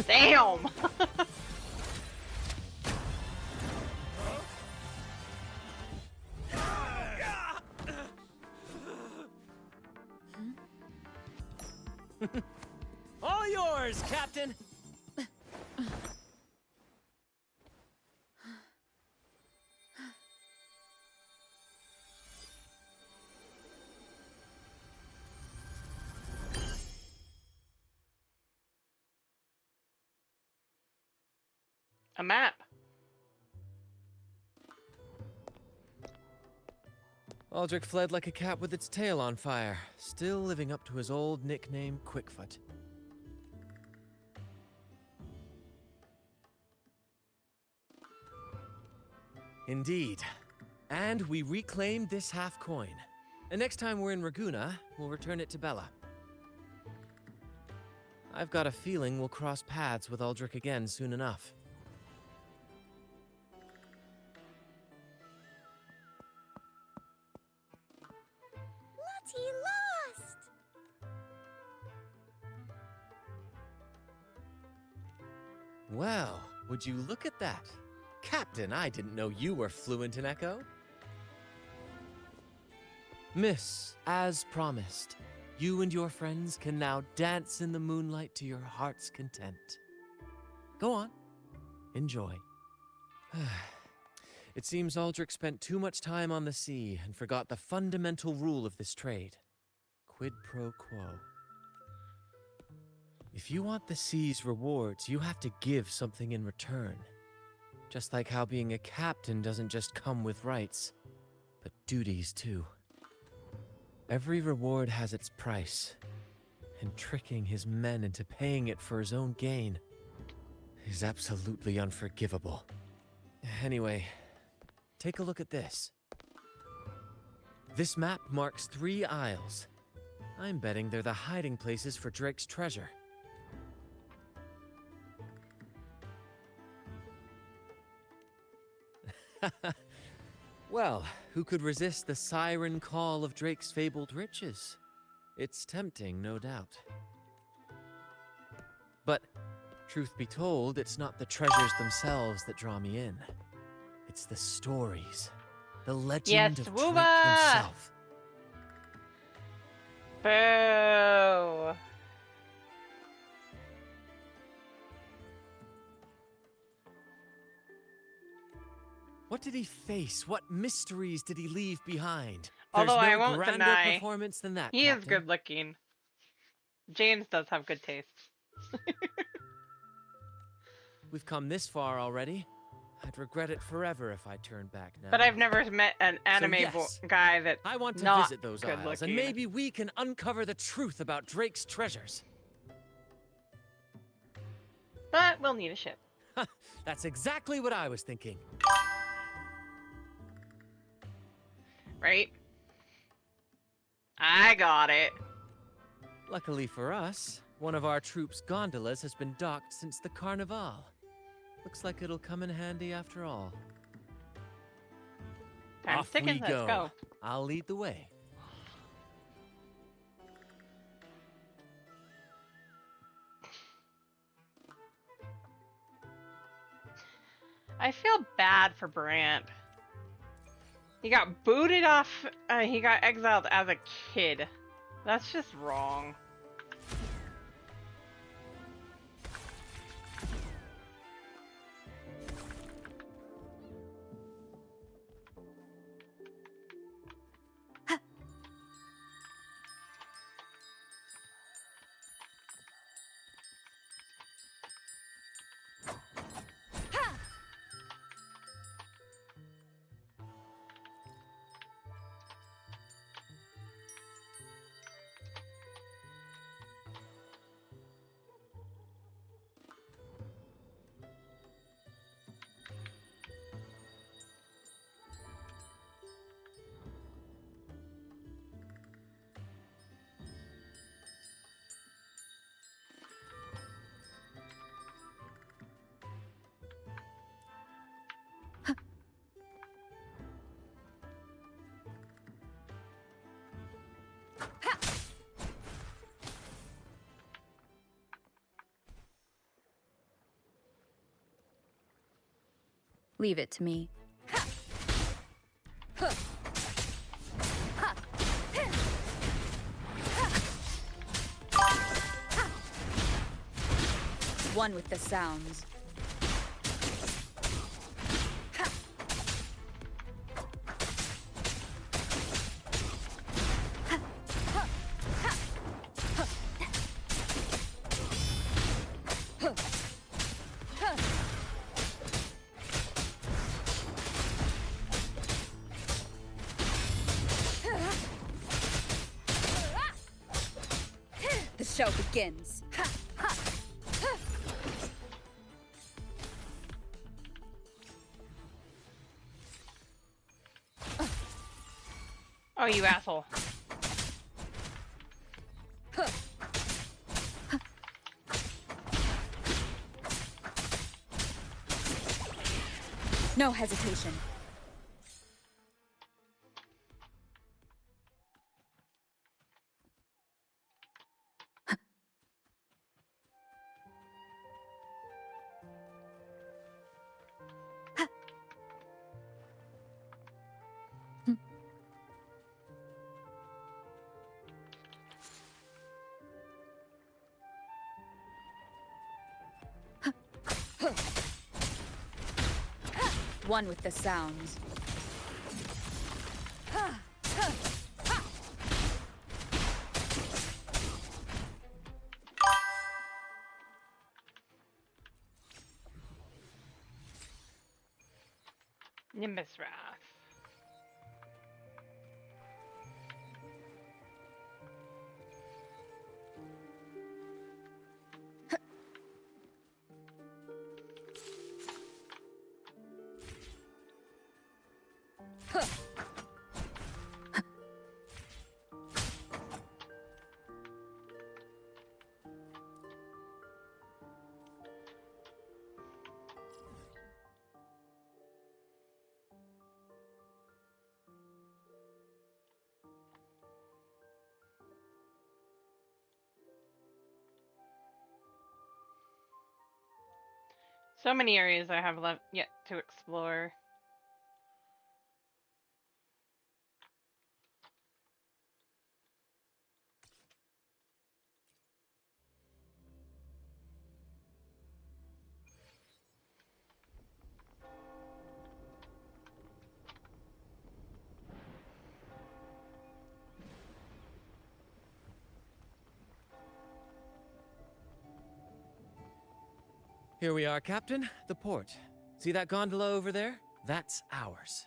Damn! All yours, Captain! A map. Aldrich fled like a cat with its tail on fire, still living up to his old nickname, Quickfoot. Indeed. And we reclaimed this half coin. And next time we're in Raguna, we'll return it to Bella. I've got a feeling we'll cross paths with Aldrich again soon enough. Lottie lost! Well, would you look at that? Captain, I didn't know you were fluent in Echo. Miss, as promised, you and your friends can now dance in the moonlight to your heart's content. Go on. Enjoy. It seems Aldrich spent too much time on the sea and forgot the fundamental rule of this trade. Quid pro quo. If you want the sea's rewards, you have to give something in return. Just like how being a captain doesn't just come with rights, but duties too. Every reward has its price, and tricking his men into paying it for his own gain is absolutely unforgivable. Anyway, take a look at this. This map marks 3 isles. I'm betting they're the hiding places for Drake's treasure. Well, who could resist the siren call of Drake's fabled riches? It's tempting, no doubt. But, truth be told, it's not the treasures themselves that draw me in. It's the stories. The legend of Drake himself. Boo! What did he face? What mysteries did he leave behind? Although There's I no won't grander deny, performance than that, he is Captain. good looking. James does have good taste. We've come this far already. I'd regret it forever if I turned back now. But I've never met an anime yes, guy that's I want to not visit those good isles, looking. and maybe we can uncover the truth about Drake's treasures. But we'll need a ship. That's exactly what I was thinking. Right? I got it. Luckily for us, one of our troops' gondolas has been docked since the Carnival. Looks like it'll come in handy after all. Time's Off ticking, we let's go. I'll lead the way. I feel bad for Brant. He got booted off, he got exiled as a kid. That's just wrong. Leave it to me. One with the sounds. The show begins. Oh, you asshole. No hesitation. One with the sounds. Nimbus Wrath. So many areas I have left yet to explore. Here we are, Captain. The port. See that gondola over there? That's ours.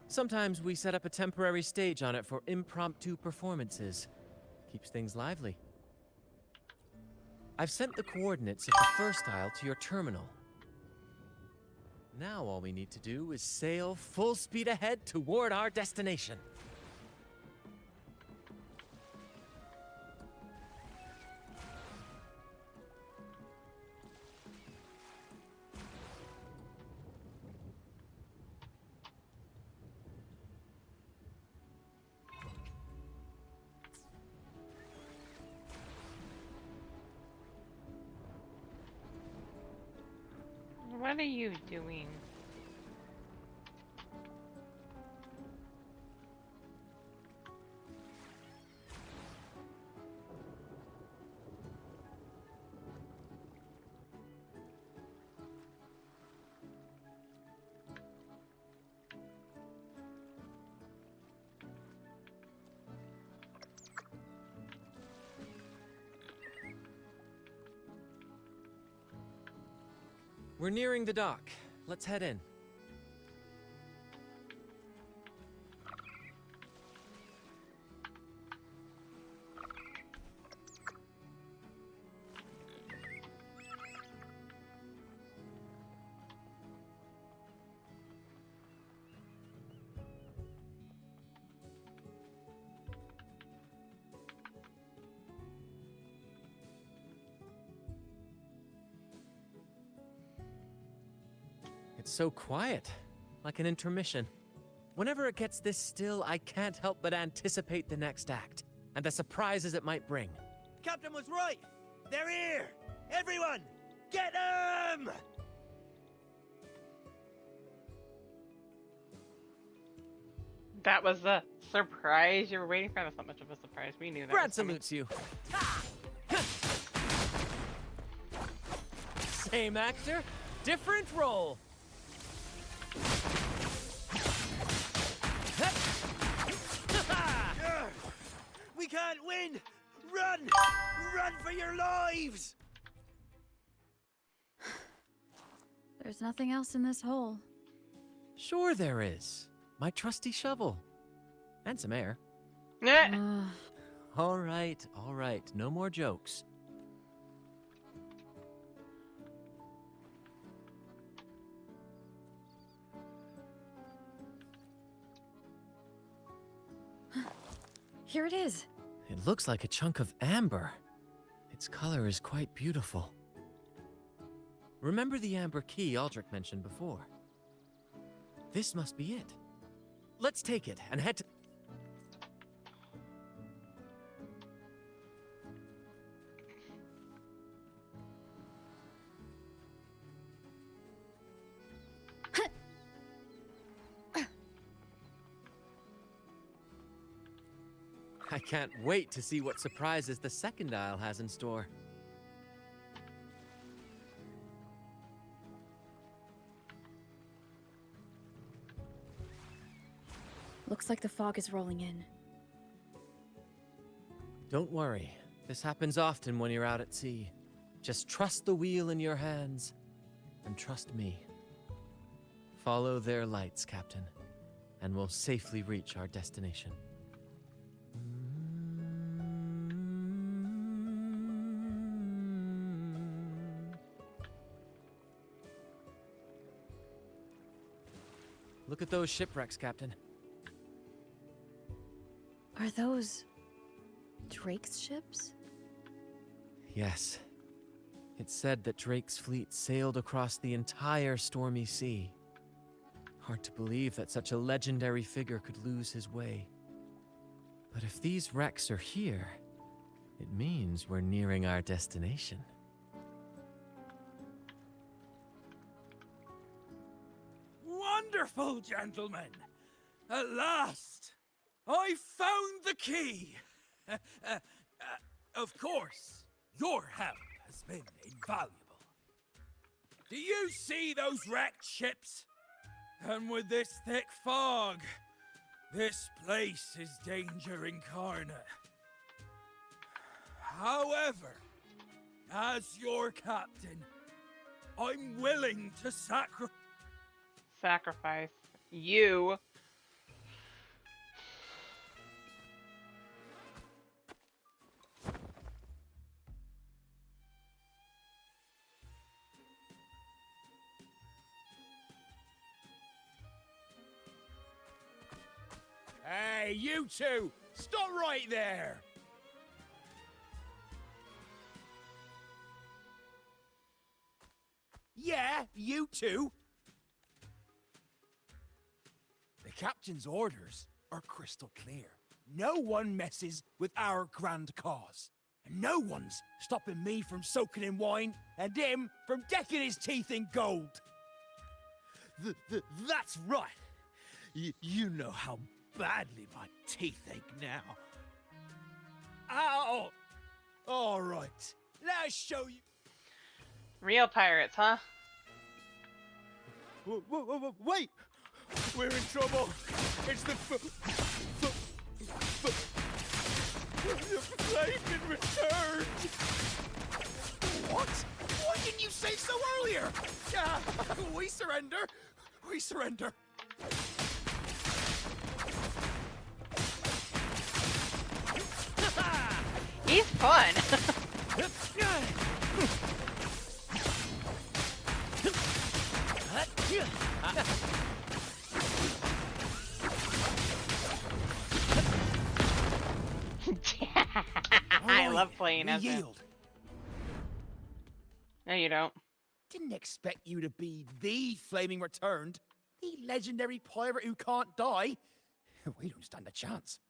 Sometimes we set up a temporary stage on it for impromptu performances. Keeps things lively. I've sent the coordinates of the first aisle to your terminal. Now all we need to do is sail full speed ahead toward our destination. What are you doing? We're nearing the dock. Let's head in. It's so quiet, like an intermission. Whenever it gets this still, I can't help but anticipate the next act, and the surprises it might bring. Captain was right! They're here! Everyone, get them! That was the surprise you were waiting for. That's not much of a surprise. We knew that. Brant was coming. salutes you. Same actor, different role. We can't win! Run! Run for your lives! There's nothing else in this hole. Sure there is. My trusty shovel. And some air. All right. No more jokes. Here it is. It looks like a chunk of amber. Its color is quite beautiful. Remember the amber key Aldrich mentioned before? This must be it. Let's take it and head to... I can't wait to see what surprises the second aisle has in store. Looks like the fog is rolling in. Don't worry. This happens often when you're out at sea. Just trust the wheel in your hands, and trust me. Follow their lights, Captain, and we'll safely reach our destination. Look at those shipwrecks, Captain. Are those Drake's ships? Yes. It's said that Drake's fleet sailed across the entire stormy sea. Hard to believe that such a legendary figure could lose his way. But if these wrecks are here, it means we're nearing our destination. Wonderful, gentlemen! At last, I found the key! Of course, your help has been invaluable. Do you see those wrecked ships? And with this thick fog, this place is danger incarnate. However, as your captain, I'm willing to sacrifice you. Hey, you two! Stop right there! Yeah, you two! The captain's orders are crystal clear. No one messes with our grand cause. And no one's stopping me from soaking in wine and him from decking his teeth in gold. That's right. You know how badly my teeth ache now. Ow! All right, let's show you. Real pirates, huh? Wait! We're in trouble. It's the flame been returned. What? Why didn't you say so earlier? We surrender. We surrender. He's fun. I love playing as him. No, you don't. Didn't expect you to be the flaming returned, the legendary pirate who can't die. We don't stand a chance.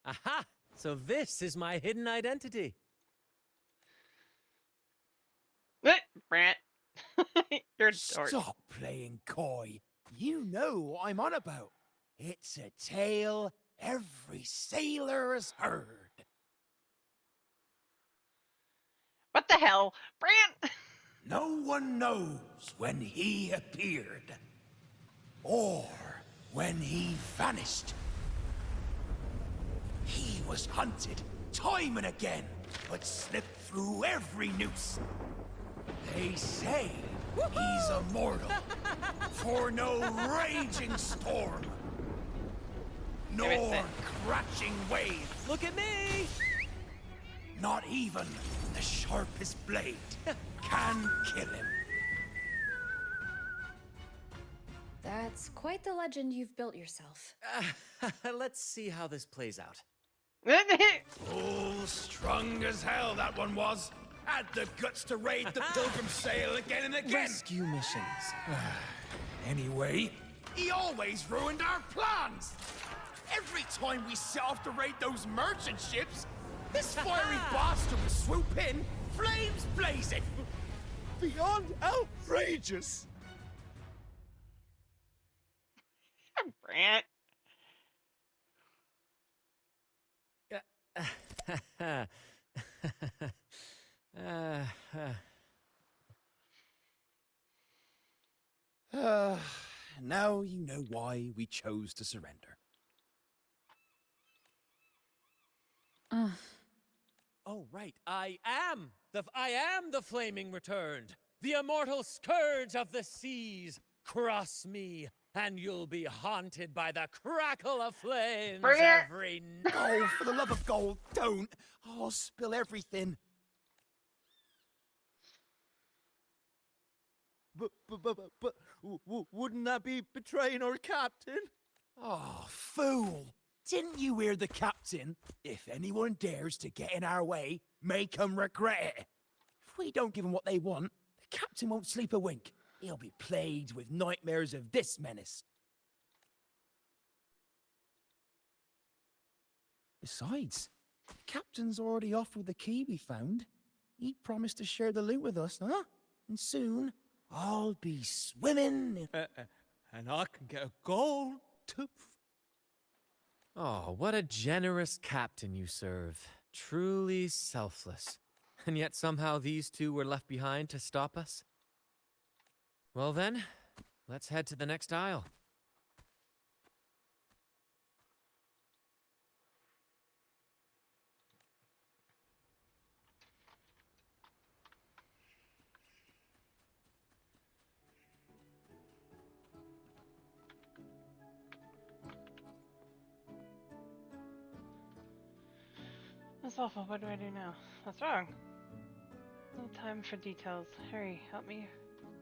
Aha! So this is my hidden identity. Brant. You're a dork. Stop playing coy. You know what I'm on about. It's a tale every sailor has heard. What the hell? Brant! No one knows when he appeared, or when he vanished. He was hunted time and again, but slipped through every noose. They say he's immortal, for no raging storm, nor crashing wave. Look at me! Not even the sharpest blade can kill him. That's quite the legend you've built yourself. Let's see how this plays out. Oh, strong as hell that one was. Had the guts to raid the Pilgrim Sail again and again. Rescue missions. Anyway, he always ruined our plans. Every time we set off to raid those merchant ships, this fiery bastard would swoop in, flames blazing. Beyond outrageous. Brant. Now you know why we chose to surrender. Oh, right. I am the flaming returned. The immortal scourge of the seas. Cross me, and you'll be haunted by the crackle of flames every night. Oh, for the love of gold, don't. I'll spill everything. But wouldn't that be betraying our captain? Oh, fool. Didn't you hear the captain? If anyone dares to get in our way, make 'em regret it. If we don't give 'em what they want, the captain won't sleep a wink. He'll be plagued with nightmares of this menace. Besides, the captain's already offered the key we found. He promised to share the loot with us, huh? And soon, I'll be swimming in... And I can get a gold tooth. Oh, what a generous captain you serve. Truly selfless. And yet somehow these two were left behind to stop us? Well then, let's head to the next aisle. That's awful. What do I do now? What's wrong? No time for details. Hurry, help me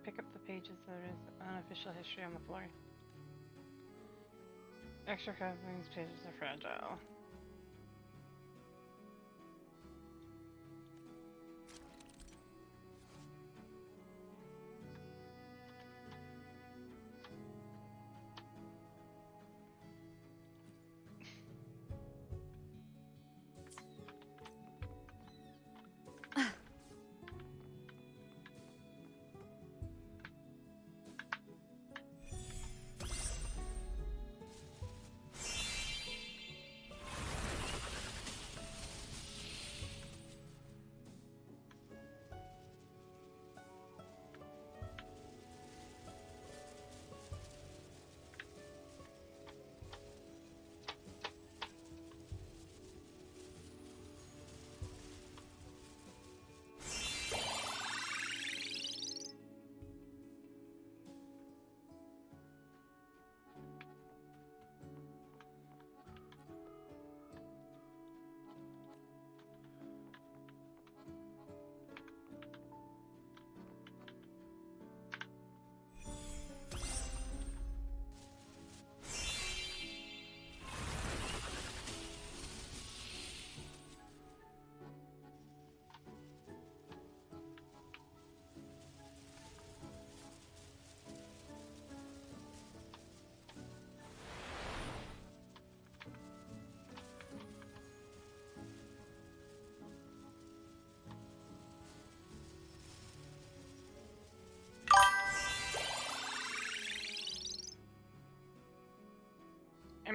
pick up the pages. There is unofficial history on the floor. Extra copies, pages are fragile.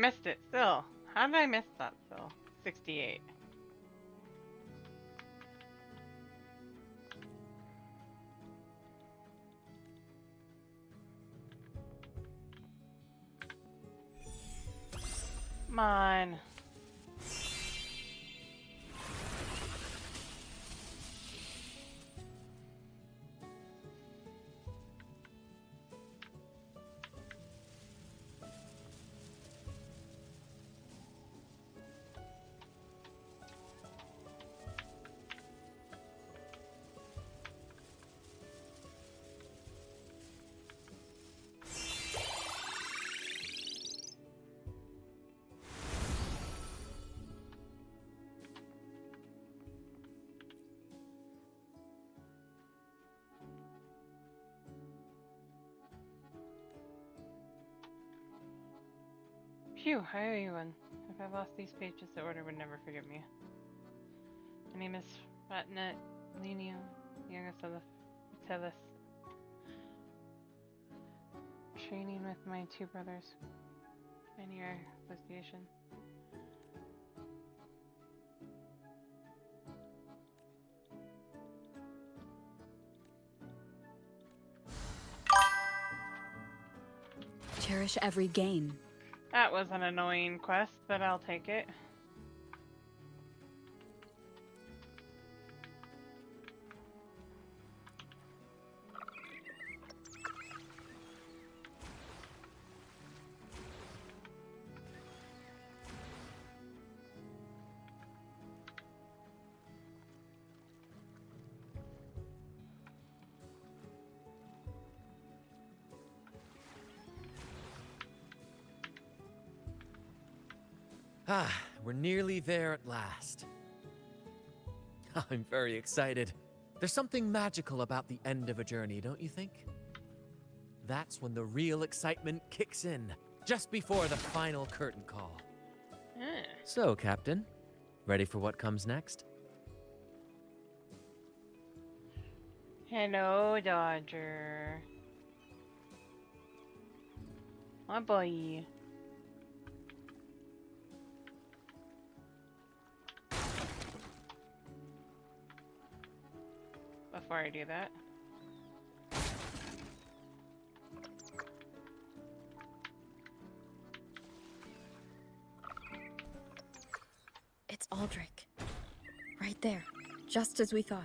missed it still. How did I miss that still? 68. Come on. Phew, I owe you one. If I lost these pages, the order would never forgive me. My name is Ratnet Lenio, youngest of the Tellus. Training with my two brothers. 9-year association. Cherish every gain. That was an annoying quest, but I'll take it. Ah, we're nearly there at last. I'm very excited. There's something magical about the end of a journey, don't you think? That's when the real excitement kicks in, just before the final curtain call. So, Captain, ready for what comes next? Hello, Dodger. My boy. Before I do that. It's Aldrich. Right there, just as we thought.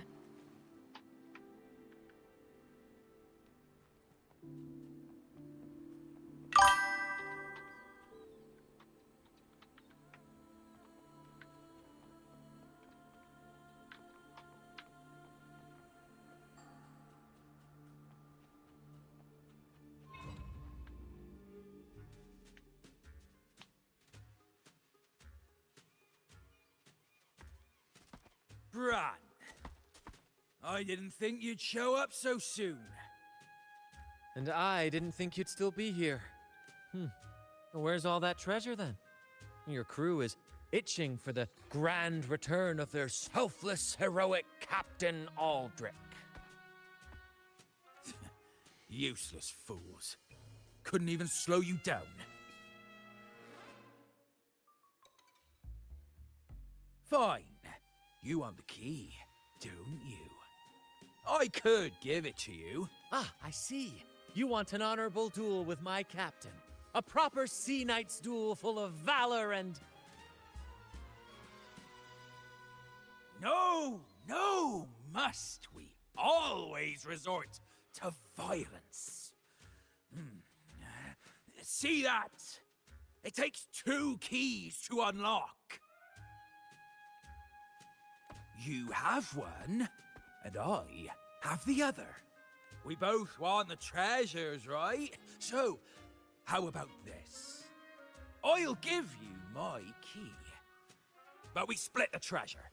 Brant, I didn't think you'd show up so soon. And I didn't think you'd still be here. Where's all that treasure then? Your crew is itching for the grand return of their selfless, heroic Captain Aldrich. Useless fools. Couldn't even slow you down. Fine. You want the key, don't you? I could give it to you. Ah, I see. You want an honorable duel with my captain. A proper Sea Knight's duel full of valor and... No, no, must we always resort to violence? See that? It takes 2 keys to unlock. You have one, and I have the other. We both want the treasures, right? So, how about this? I'll give you my key, but we split the treasure.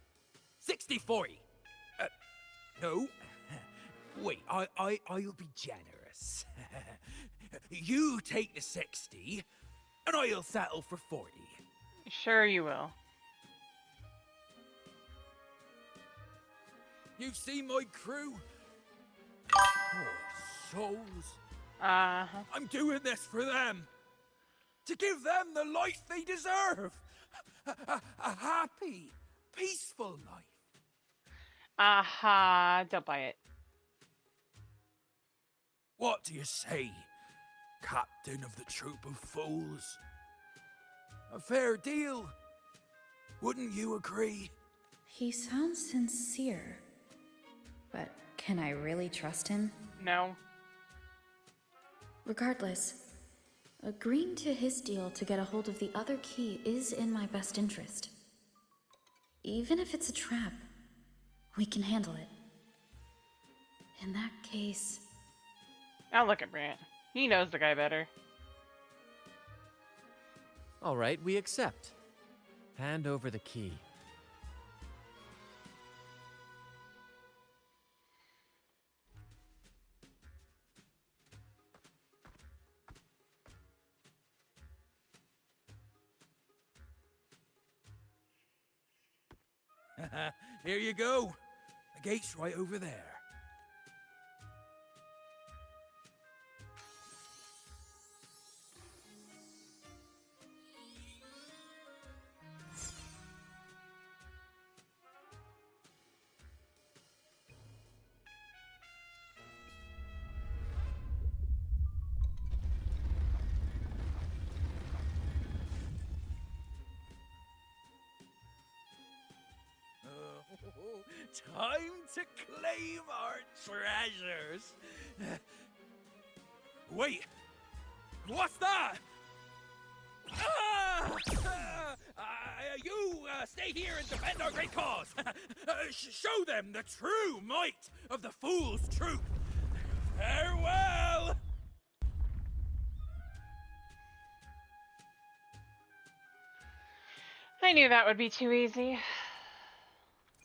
60-40. No. Wait, I'll be generous. You take the 60, and I'll settle for 40. Sure you will. You've seen my crew? Poor souls. Uh-huh. I'm doing this for them. To give them the life they deserve. A happy, peaceful life. Aha, don't buy it. What do you say, Captain of the Troop of Fools? A fair deal, wouldn't you agree? He sounds sincere. But can I really trust him? No. Regardless, agreeing to his deal to get a hold of the other key is in my best interest. Even if it's a trap, we can handle it. In that case... Now look at Brant. He knows the guy better. All right, we accept. Hand over the key. Here you go. The gate's right over there. Time to claim our treasures. Wait, what's that? You stay here and defend our great cause. Show them the true might of the Fool's Troop. Farewell. I knew that would be too easy.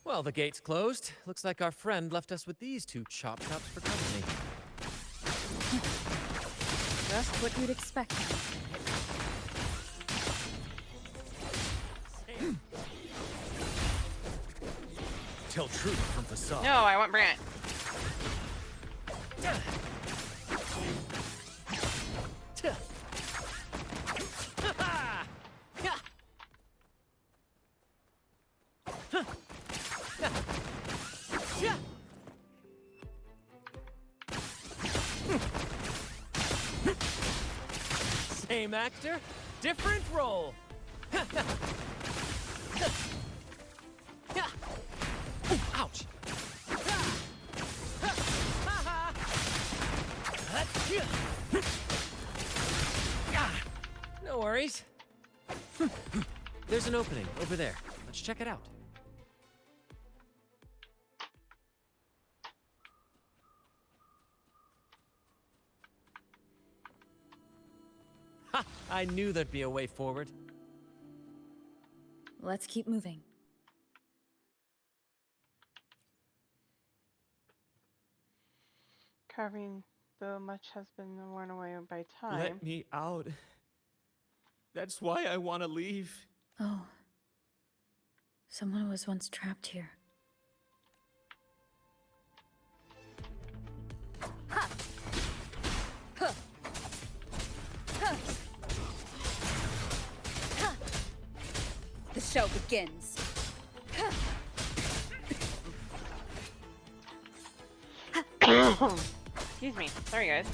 Well, the gate's closed. Looks like our friend left us with these two chop chops for company. Just what you'd expect. Tell truth from facade. No, I want Brant. Same actor, different role. Ouch. No worries. There's an opening over there. Let's check it out. Ha! I knew there'd be a way forward. Let's keep moving. Carving, though much has been worn away by time. Let me out. That's why I want to leave. Oh. Someone was once trapped here. The show begins. Excuse me. Sorry, guys.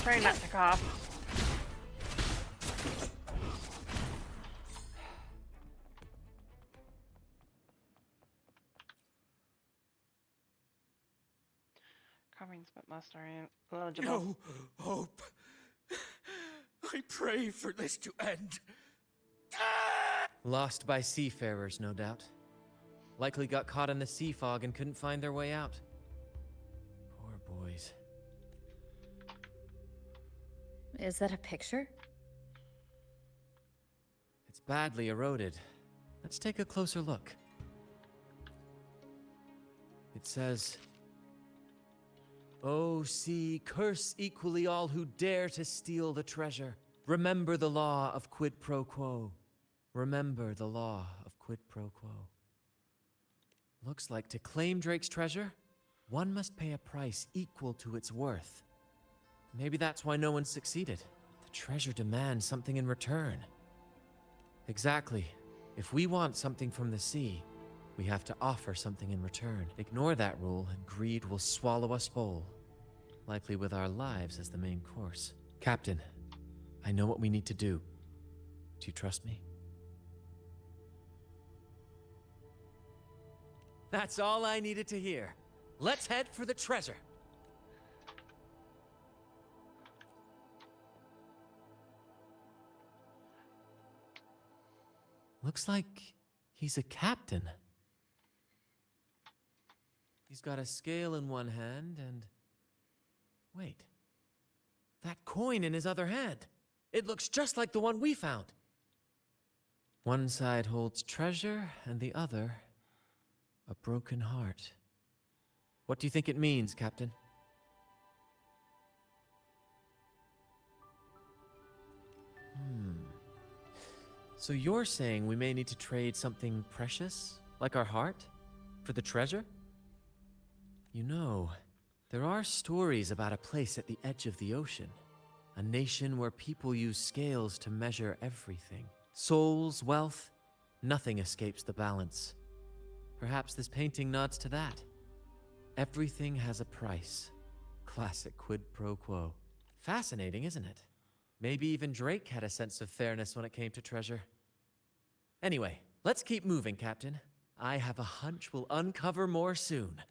Try not to cough. Carvings but must are eligible. No hope. I pray for this to end. Lost by seafarers, no doubt. Likely got caught in the sea fog and couldn't find their way out. Poor boys. Is that a picture? It's badly eroded. Let's take a closer look. It says, "O sea, curse equally all who dare to steal the treasure. Remember the law of quid pro quo. Remember the law of quid pro quo." Looks like to claim Drake's treasure, one must pay a price equal to its worth. Maybe that's why no one succeeded. The treasure demands something in return. Exactly. If we want something from the sea, we have to offer something in return. Ignore that rule, and greed will swallow us whole. Likely with our lives as the main course. Captain, I know what we need to do. Do you trust me? That's all I needed to hear. Let's head for the treasure. Looks like he's a captain. He's got a scale in one hand and... Wait. That coin in his other hand. It looks just like the one we found. One side holds treasure and the other... a broken heart. What do you think it means, Captain? So you're saying we may need to trade something precious, like our heart, for the treasure? You know, there are stories about a place at the edge of the ocean. A nation where people use scales to measure everything. Souls, wealth, nothing escapes the balance. Perhaps this painting nods to that. Everything has a price. Classic quid pro quo. Fascinating, isn't it? Maybe even Drake had a sense of fairness when it came to treasure. Anyway, let's keep moving, Captain. I have a hunch we'll uncover more soon.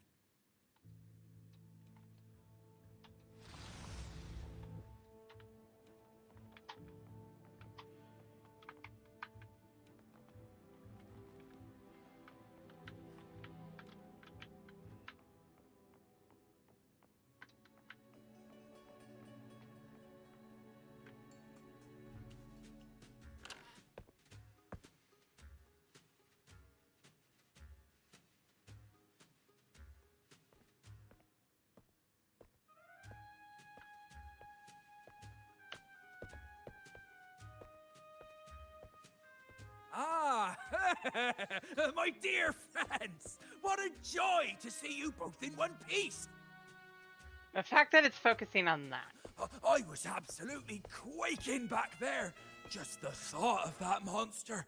Ah, my dear friends! What a joy to see you both in one piece! The fact that it's focusing on that. I was absolutely quaking back there. Just the thought of that monster.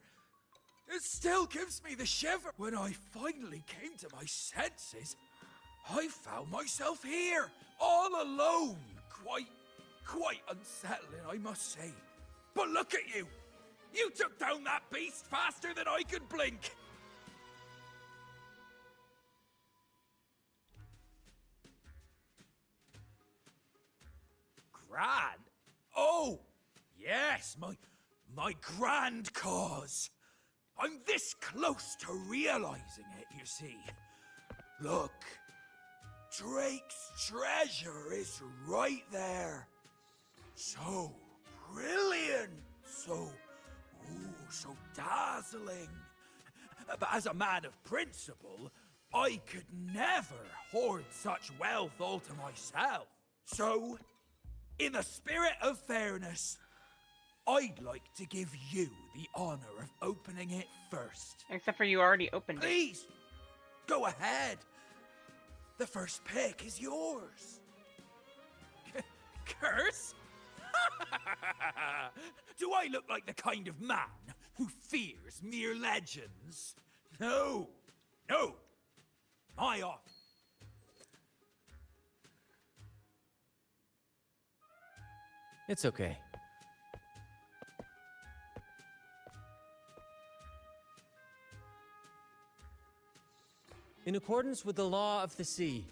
It still gives me the shiver. When I finally came to my senses, I found myself here, all alone. Quite unsettling, I must say. But look at you! You took down that beast faster than I could blink! Grand? Oh! Yes, my grand cause. I'm this close to realizing it, you see. Look, Drake's treasure is right there. So brilliant, so dazzling. But as a man of principle, I could never hoard such wealth all to myself. So, in the spirit of fairness, I'd like to give you the honor of opening it first. Except for you already opened it. Please, go ahead. The first pick is yours. Curse? Do I look like the kind of man who fears mere legends? No. My off. It's okay. In accordance with the law of the sea,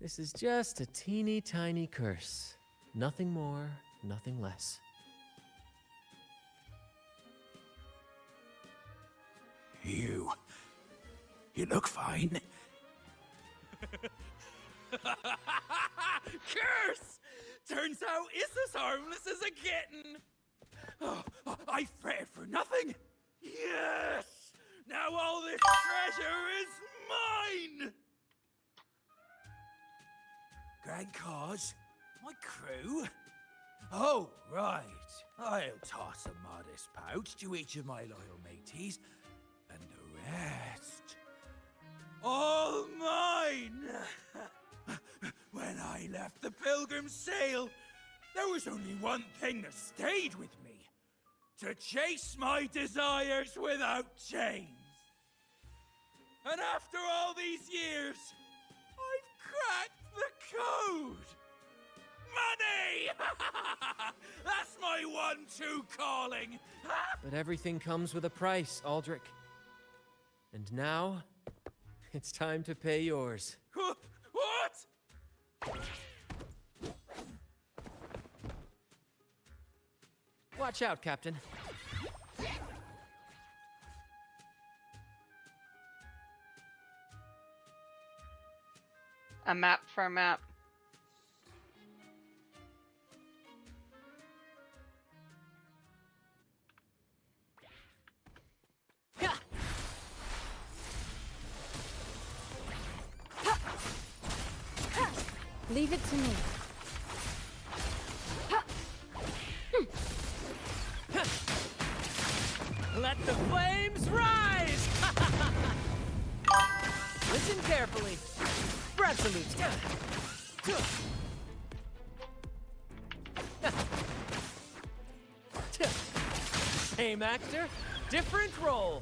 this is just a teeny tiny curse. Nothing more, nothing less. You look fine. Curse! Turns out it's as harmless as a kitten. Oh, I fretted for nothing. Yes! Now all this treasure is mine! Grand Cause? My crew? Oh, right. I'll toss a modest pouch to each of my loyal mateys, and the rest, all mine! When I left the Pilgrim's Sail, there was only one thing that stayed with me. To chase my desires without chains. And after all these years, I've cracked the code! Money! That's my one-two calling! But everything comes with a price, Aldrich. And now, it's time to pay yours. What? Watch out, Captain. A map for a map. Leave it to me. Let the flames rise! Listen carefully. Brant salutes. Same actor, different role.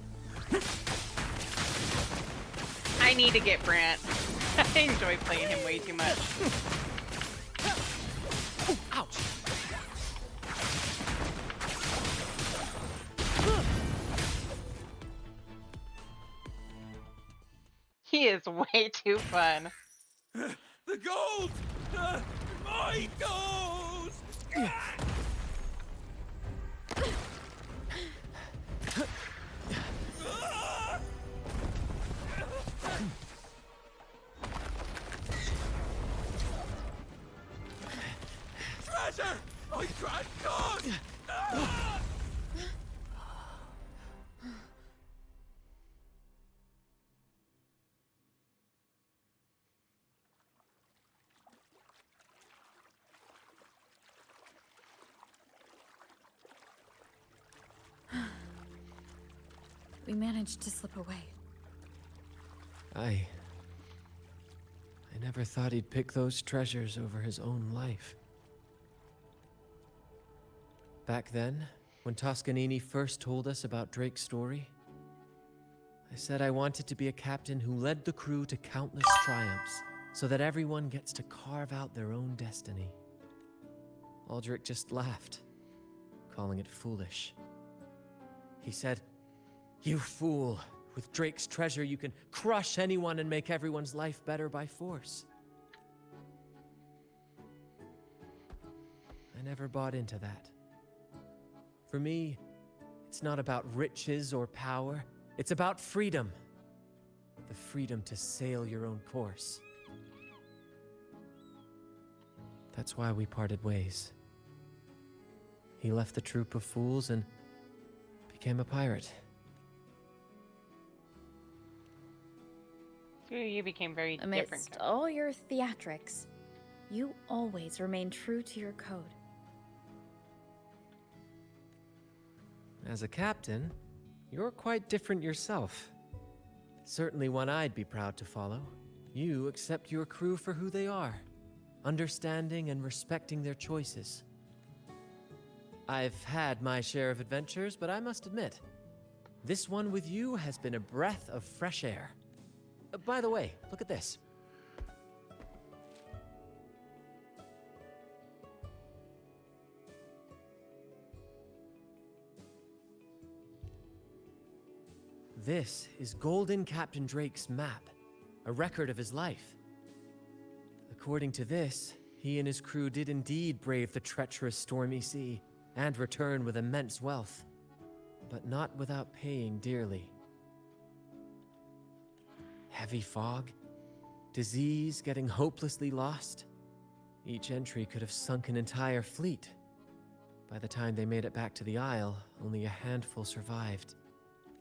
I need to get Brant. I enjoy playing him way too much. Ouch! He is way too fun. The gold! My gold! Treasure! My grand god! We managed to slip away. I never thought he'd pick those treasures over his own life. Back then, when Toscanini first told us about Drake's story, I said I wanted to be a captain who led the crew to countless triumphs, so that everyone gets to carve out their own destiny. Aldrich just laughed, calling it foolish. He said, "You fool! With Drake's treasure, you can crush anyone and make everyone's life better by force." I never bought into that. For me, it's not about riches or power. It's about freedom. The freedom to sail your own course. That's why we parted ways. He left the troop of fools and became a pirate. You became very different. Amidst all your theatrics, you always remained true to your code. As a captain, you're quite different yourself. Certainly one I'd be proud to follow. You accept your crew for who they are, understanding and respecting their choices. I've had my share of adventures, but I must admit, this one with you has been a breath of fresh air. By the way, look at this. This is Golden Captain Drake's map, a record of his life. According to this, he and his crew did indeed brave the treacherous stormy sea and return with immense wealth, but not without paying dearly. Heavy fog, disease, getting hopelessly lost. Each entry could have sunk an entire fleet. By the time they made it back to the Isle, only a handful survived.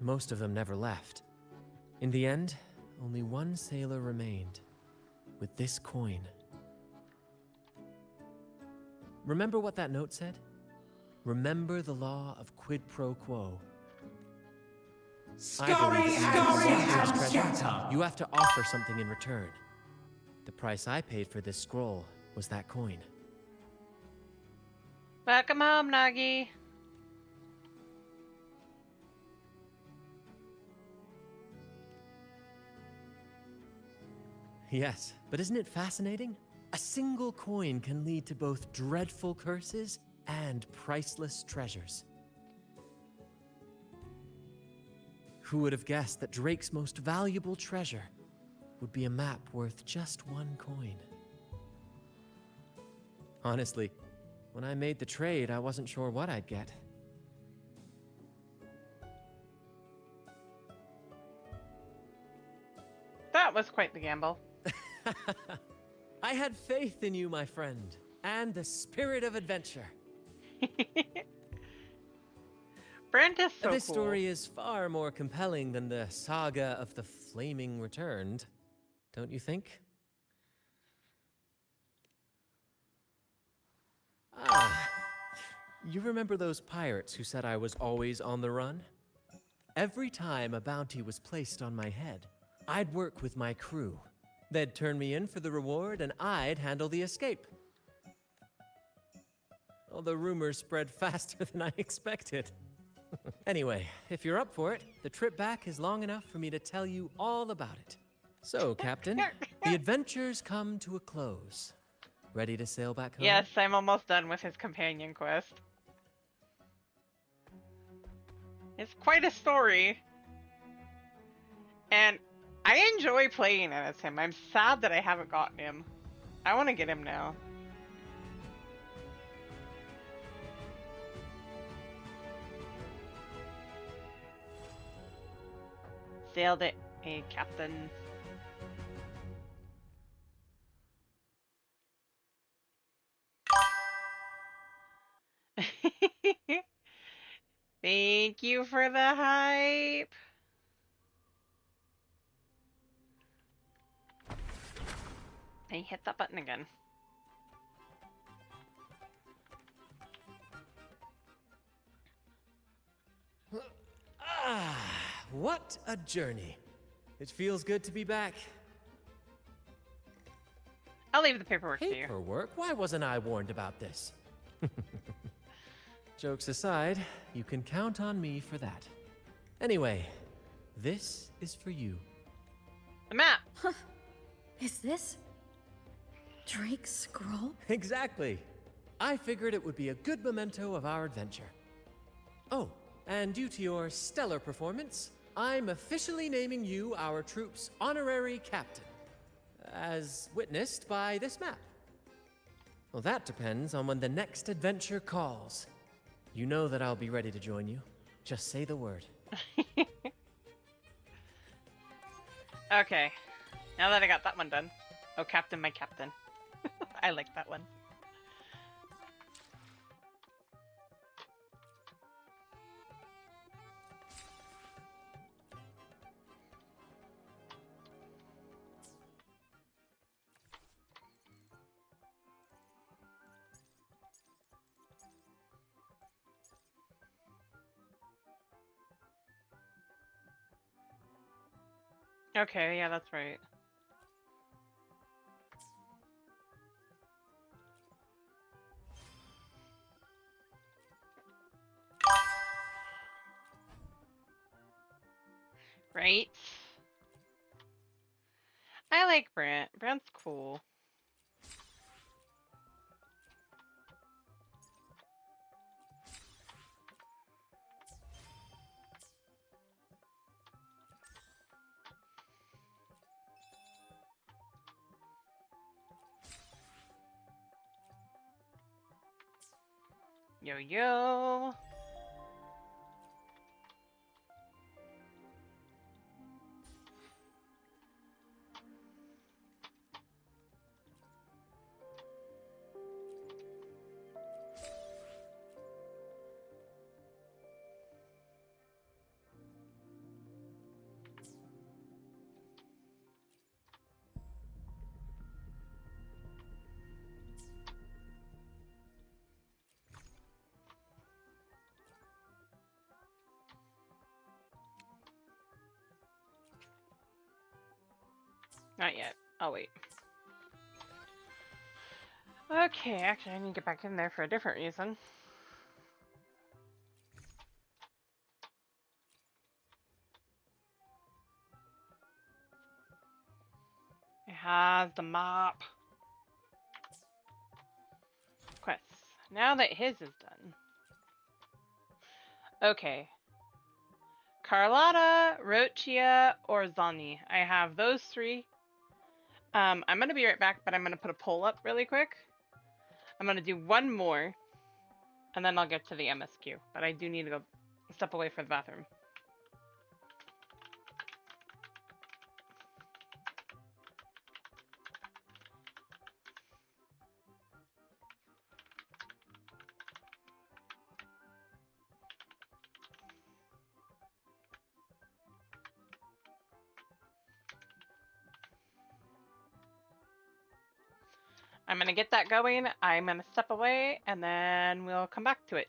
Most of them never left. In the end, only one sailor remained, with this coin. Remember what that note said? Remember the law of quid pro quo. You have to offer something in return. The price I paid for this scroll was that coin. Welcome home, Nagi. Yes, but isn't it fascinating? A single coin can lead to both dreadful curses and priceless treasures. Who would have guessed that Drake's most valuable treasure would be a map worth just one coin? Honestly, when I made the trade, I wasn't sure what I'd get. That was quite the gamble. I had faith in you, my friend, and the spirit of adventure. Brant is so This cool. story is far more compelling than the saga of the Flaming Returned, don't you think? Ah, you remember those pirates who said I was always on the run? Every time a bounty was placed on my head, I'd work with my crew. They'd turn me in for the reward, and I'd handle the escape. Well, the rumors spread faster than I expected. Anyway, if you're up for it, the trip back is long enough for me to tell you all about it. So, Captain, the adventures come to a close. Ready to sail back home? Yes, I'm almost done with his companion quest. It's quite a story. And I enjoy playing as him. I'm sad that I haven't gotten him. I want to get him now. Sailed it, hey Captain. Thank you for the hype. I hit that button again. Ah, what a journey. It feels good to be back. I'll leave the paperwork to you. Paperwork? Why wasn't I warned about this? Jokes aside, you can count on me for that. Anyway, this is for you. The map! Is this Drake's scroll? Exactly. I figured it would be a good memento of our adventure. Oh, and due to your stellar performance, I'm officially naming you our troop's honorary captain, as witnessed by this map. Well, that depends on when the next adventure calls. You know that I'll be ready to join you. Just say the word. Okay, now that I got that one done. Oh, Captain, my Captain. I like that one. Okay, yeah, that's right. Right? I like Brant. Brant's cool. Yo, yo. Not yet. I'll wait. Okay, actually I need to get back in there for a different reason. It has the mop. Quests. Now that his is done. Okay. Carlotta, Rochia, or Zani. I have those three. I'm gonna be right back, but I'm gonna put a poll up really quick. I'm gonna do one more, and then I'll get to the MSQ. But I do need to go step away for the bathroom. I'm gonna get that going. I'm gonna step away, and then we'll come back to it.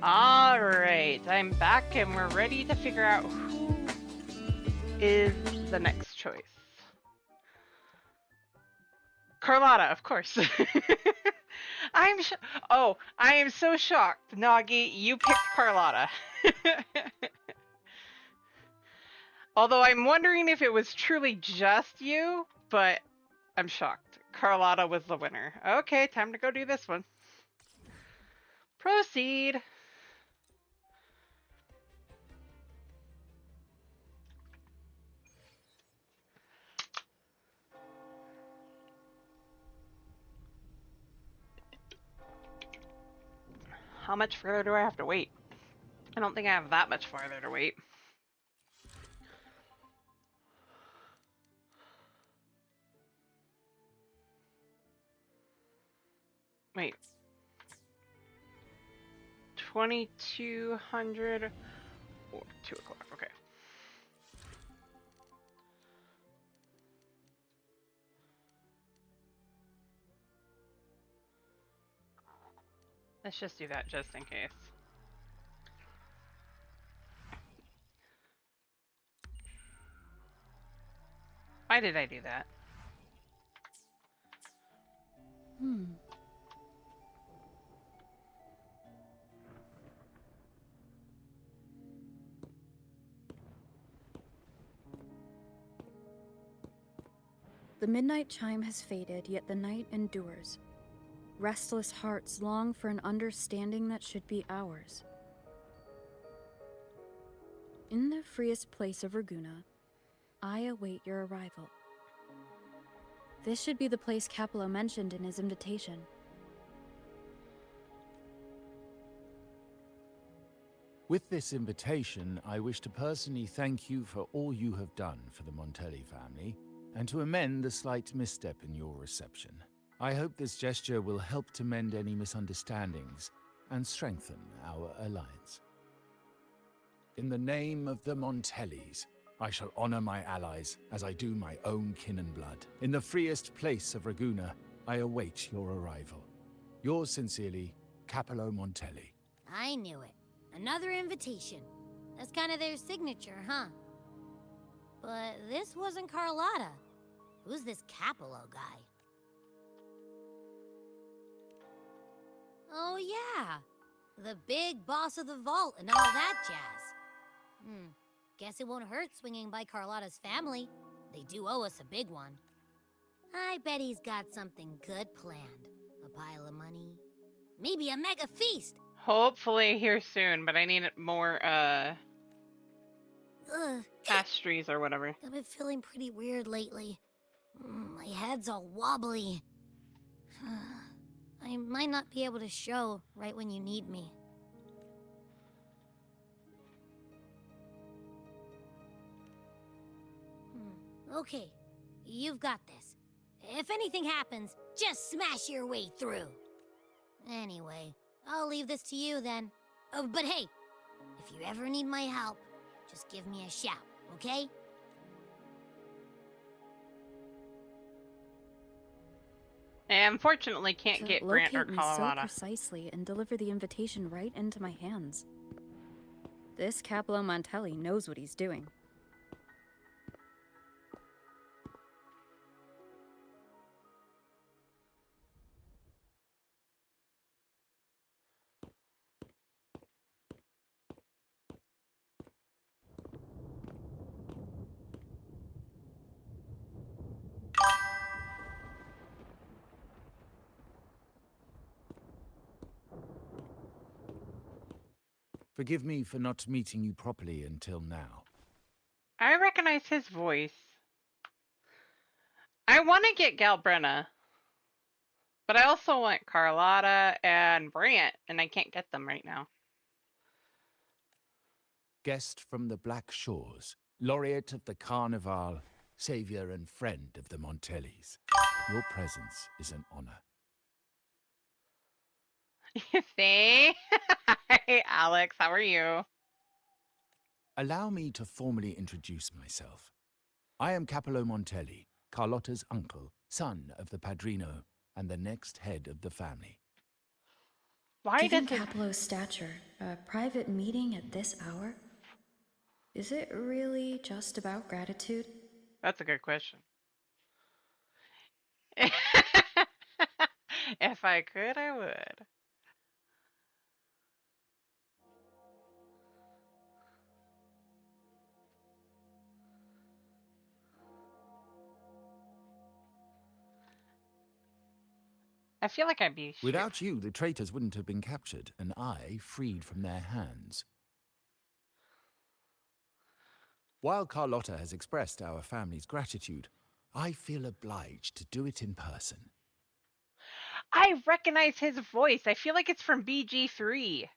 Alright, I'm back and we're ready to figure out who is the next choice. Carlotta, of course. I am so shocked, Nagi, you picked Carlotta. Although I'm wondering if it was truly just you, but I'm shocked. Carlotta was the winner. Okay, time to go do this one. Proceed. How much further do I have to wait? I don't think I have that much farther to wait. Wait. 2200 or 2 o'clock, okay. Let's just do that just in case. Why did I do that? The midnight chime has faded, yet the night endures. Restless hearts long for an understanding that should be ours. In the freest place of Raguna, I await your arrival. This should be the place Capello mentioned in his invitation. With this invitation, I wish to personally thank you for all you have done for the Montelli family, and to amend the slight misstep in your reception. I hope this gesture will help to mend any misunderstandings and strengthen our alliance. In the name of the Montellis, I shall honor my allies as I do my own kin and blood. In the freest place of Raguna, I await your arrival. Yours sincerely, Capello Montelli. I knew it. Another invitation. That's kind of their signature, huh? But this wasn't Carlotta. Who's this Capello guy? Oh yeah, the big boss of the vault and all that jazz. Guess it won't hurt swinging by Carlotta's family. They do owe us a big one. I bet he's got something good planned. A pile of money. Maybe a mega feast. Hopefully here soon, but I need more, pastries or whatever. I've been feeling pretty weird lately. My head's all wobbly. I might not be able to show right when you need me. Okay, you've got this. If anything happens, just smash your way through. Anyway, I'll leave this to you then. Oh, but hey, if you ever need my help, just give me a shout, okay? I unfortunately can't get Brant or Locate me so Carlotta. precisely and deliver the invitation right into my hands. This Capello Montelli knows what he's doing. Forgive me for not meeting you properly until now. I recognize his voice. I want to get Galbrenna, but I also want Carlotta and Brant, and I can't get them right now. Guest from the Black Shores, laureate of the Carnival, savior and friend of the Montellis. Your presence is an honor. See? Hi, Alex. How are you? Allow me to formally introduce myself. I am Capello Montelli, Carlotta's uncle, son of the Padrino, and the next head of the family. Why Given does it... Capello's stature, a private meeting at this hour? Is it really just about gratitude? That's a good question. If I could, I would. I feel like I'd be Without you, the traitors wouldn't have been captured, and I freed from their hands. While Carlotta has expressed our family's gratitude, I feel obliged to do it in person. I recognize his voice. I feel like it's from BG3.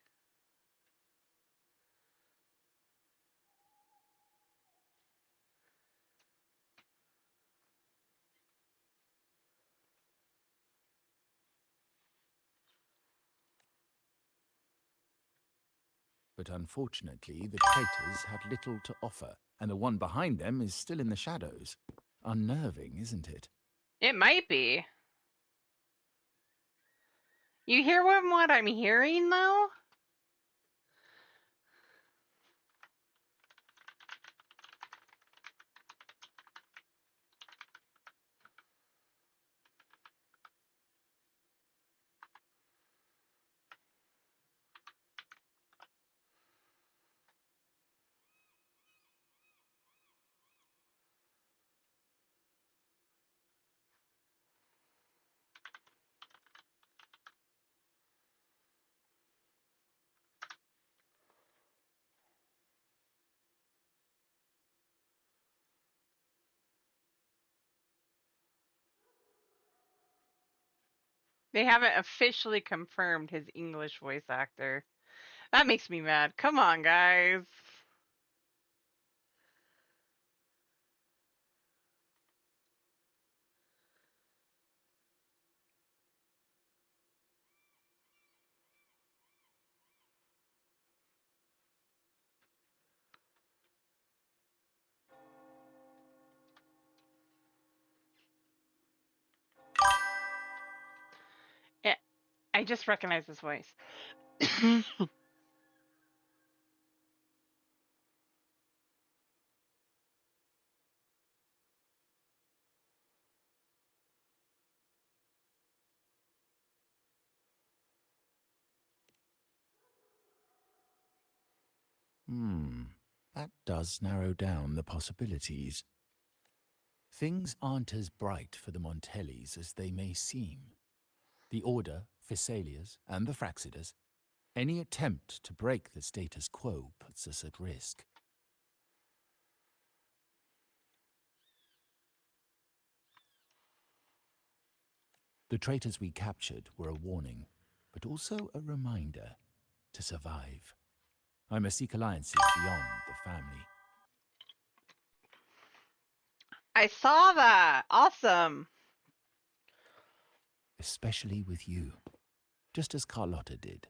But unfortunately, the traitors had little to offer, and the one behind them is still in the shadows. Unnerving, isn't it? It might be. You hear what I'm hearing, though? They haven't officially confirmed his English voice actor. That makes me mad. Come on, guys. Yeah, I just recognize his voice. That does narrow down the possibilities. Things aren't as bright for the Montellis as they may seem. The Order, Physaelias, and the Fraxidas. Any attempt to break the status quo puts us at risk. The traitors we captured were a warning, but also a reminder to survive. I must seek alliances beyond the family. I saw that. Awesome. Especially with you, just as Carlotta did.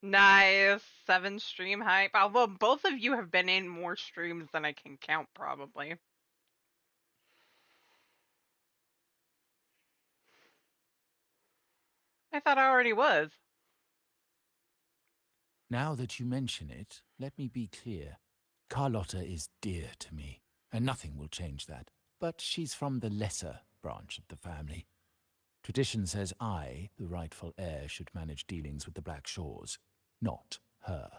Nice. 7 stream hype. Although both of you have been in more streams than I can count, probably. I thought I already was. Now that you mention it, let me be clear. Carlotta is dear to me, and nothing will change that. But she's from the lesser branch of the family. Tradition says I, the rightful heir, should manage dealings with the Black Shores, not her.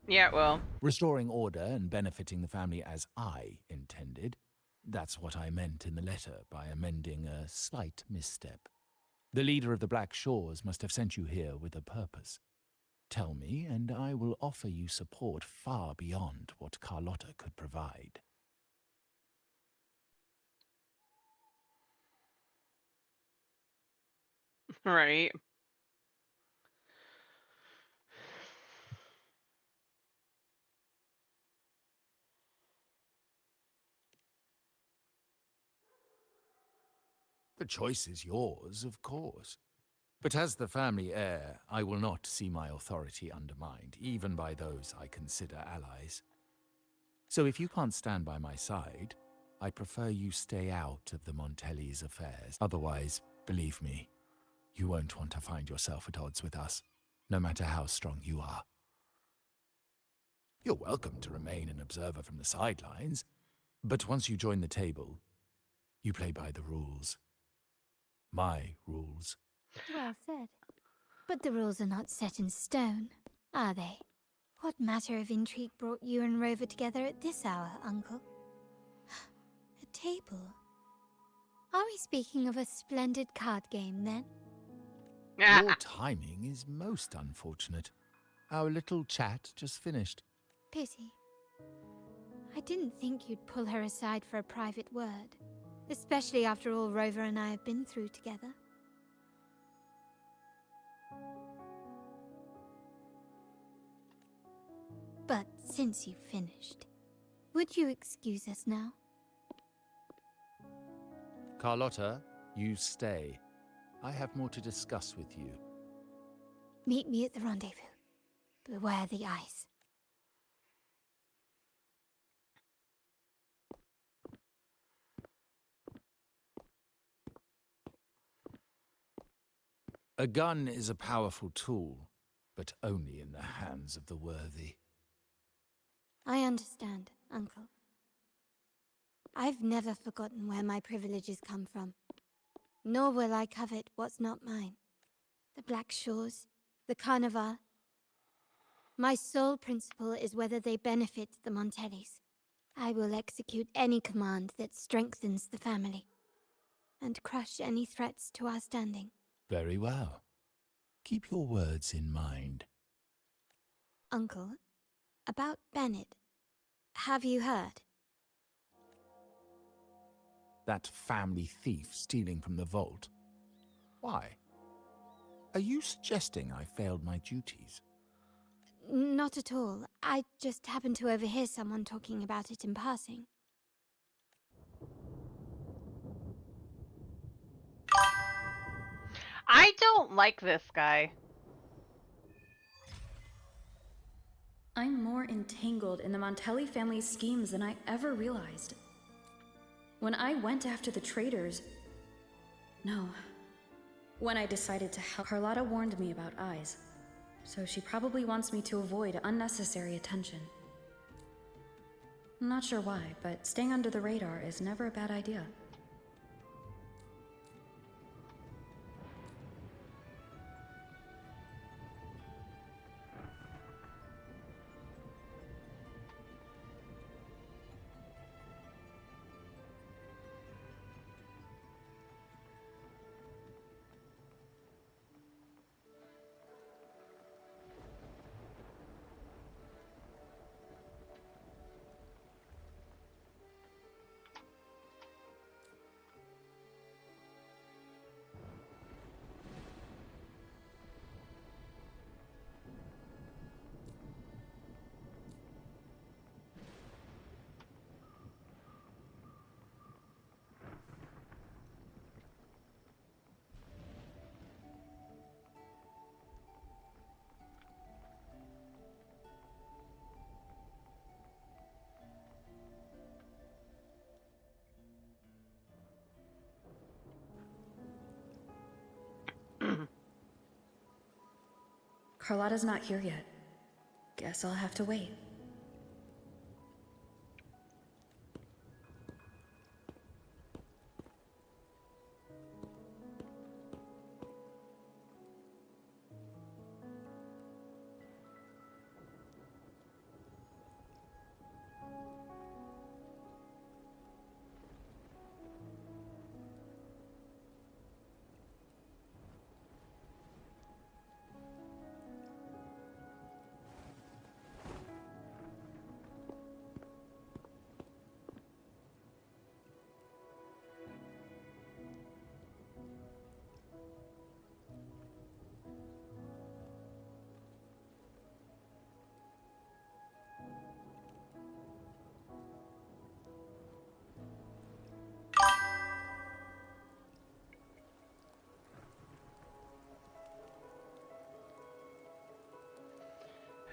Yeah, well. Restoring order and benefiting the family as I intended. That's what I meant in the letter by amending a slight misstep. The leader of the Black Shores must have sent you here with a purpose. Tell me, and I will offer you support far beyond what Carlotta could provide. Right. The choice is yours, of course. But as the family heir, I will not see my authority undermined, even by those I consider allies. So if you can't stand by my side, I prefer you stay out of the Montelli's affairs. Otherwise, believe me, you won't want to find yourself at odds with us, no matter how strong you are. You're welcome to remain an observer from the sidelines, but once you join the table, you play by the rules. My rules. Well said. But the rules are not set in stone, are they? What matter of intrigue brought you and Rover together at this hour, Uncle? A table? Are we speaking of a splendid card game, then? Your timing is most unfortunate. Our little chat just finished. Pity. I didn't think you'd pull her aside for a private word, especially after all Rover and I have been through together. But since you've finished, would you excuse us now? Carlotta, you stay. I have more to discuss with you. Meet me at the rendezvous. Beware the ice. A gun is a powerful tool, but only in the hands of the worthy. I understand, Uncle. I've never forgotten where my privileges come from. Nor will I covet what's not mine. The Black Shores, the Carnival. My sole principle is whether they benefit the Montellis. I will execute any command that strengthens the family, and crush any threats to our standing. Very well. Keep your words in mind. Uncle, about Bennett, have you heard? That family thief stealing from the vault. Why? Are you suggesting I failed my duties? Not at all. I just happened to overhear someone talking about it in passing. I don't like this guy. I'm more entangled in the Montelli family's schemes than I ever realized. When I went after the traitors... No. When I decided to help, Carlotta warned me about eyes. So she probably wants me to avoid unnecessary attention. I'm not sure why, but staying under the radar is never a bad idea. Carlotta's not here yet. Guess I'll have to wait.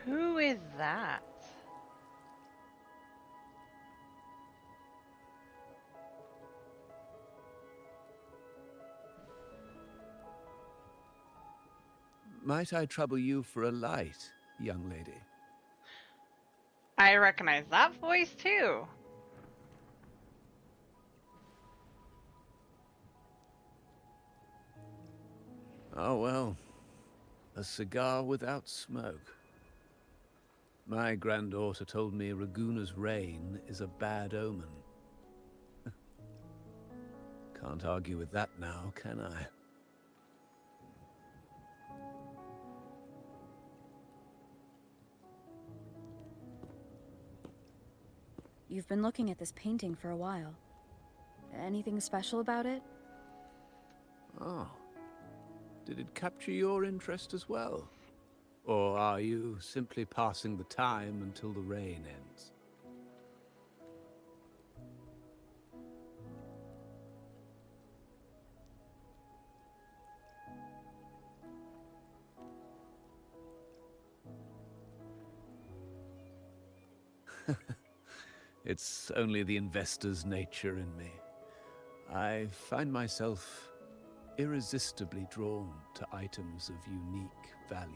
Who is that? Might I trouble you for a light, young lady? I recognize that voice too. Oh, well. A cigar without smoke. My granddaughter told me Raguna's rain is a bad omen. Can't argue with that now, can I? You've been looking at this painting for a while. Anything special about it? Oh. Did it capture your interest as well? Or are you simply passing the time until the rain ends? It's only the investor's nature in me. I find myself irresistibly drawn to items of unique value.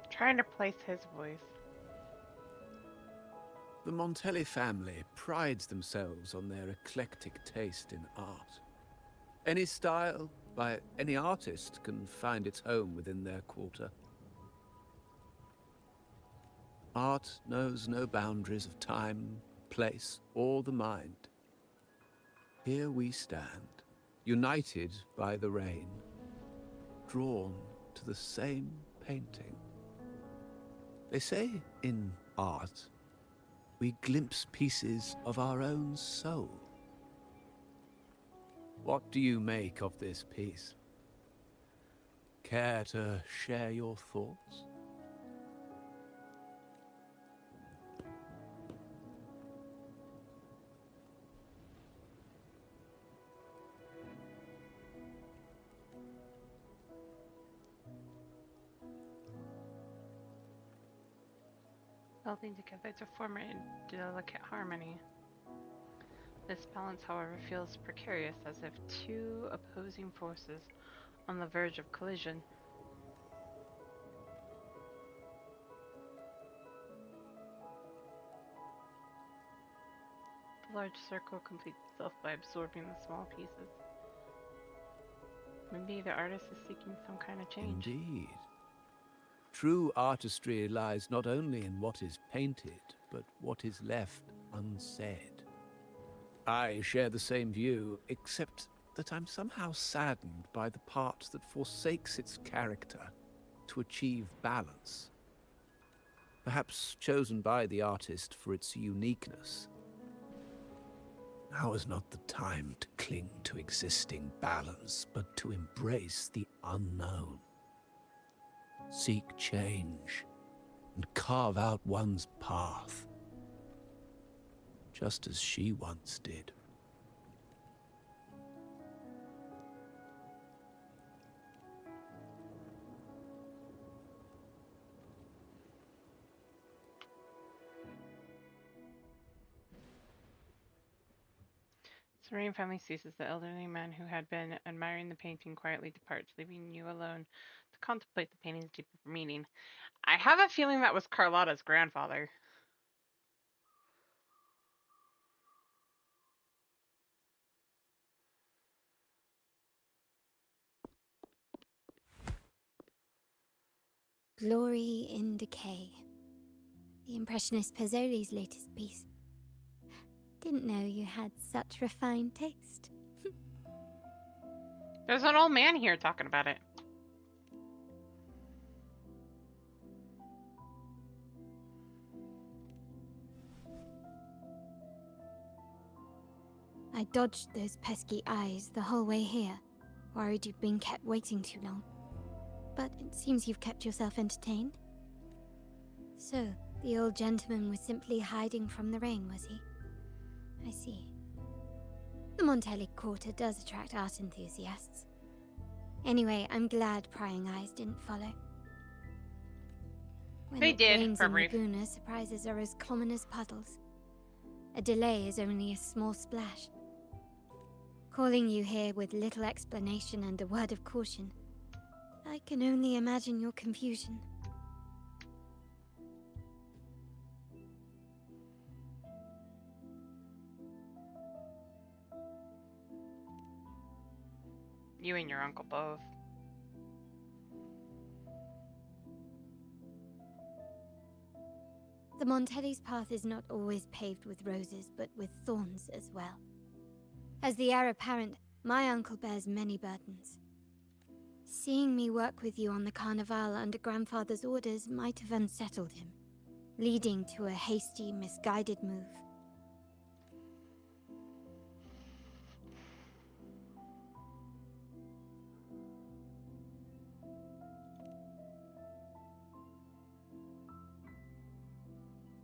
Trying to place his voice. The Montelli family prides themselves on their eclectic taste in art. Any style, by any artist, can find its home within their quarter. Art knows no boundaries of time, place, or the mind. Here we stand, united by the rain, drawn to the same painting. They say in art, we glimpse pieces of our own soul. What do you make of this piece? Care to share your thoughts? Melding together to form a delicate harmony. This balance, however, feels precarious, as if two opposing forces on the verge of collision. The large circle completes itself by absorbing the small pieces. Maybe the artist is seeking some kind of change. Indeed. True artistry lies not only in what is painted, but what is left unsaid. I share the same view, except that I'm somehow saddened by the part that forsakes its character to achieve balance. Perhaps chosen by the artist for its uniqueness. Now is not the time to cling to existing balance, but to embrace the unknown. Seek change, and carve out one's path, just as she once did. Serene family seizes the elderly man who had been admiring the painting quietly departs, leaving you alone to contemplate the painting's deeper meaning. I have a feeling that was Carlotta's grandfather. Glory in Decay. The Impressionist Pazzoli's latest piece. Didn't know you had such refined taste. There's an old man here talking about it. I dodged those pesky eyes the whole way here, worried you'd been kept waiting too long. But it seems you've kept yourself entertained. So, the old gentleman was simply hiding from the rain, was he? I see. The Montelli Quarter does attract art enthusiasts. Anyway, I'm glad prying eyes didn't follow. When They it did, rains for in brief. Laguna, surprises are as common as puddles. A delay is only a small splash. Calling you here with little explanation and a word of caution, I can only imagine your confusion. You and your uncle both. The Montelli's path is not always paved with roses, but with thorns as well. As the heir apparent, my uncle bears many burdens. Seeing me work with you on the Carnival under grandfather's orders might have unsettled him, leading to a hasty, misguided move.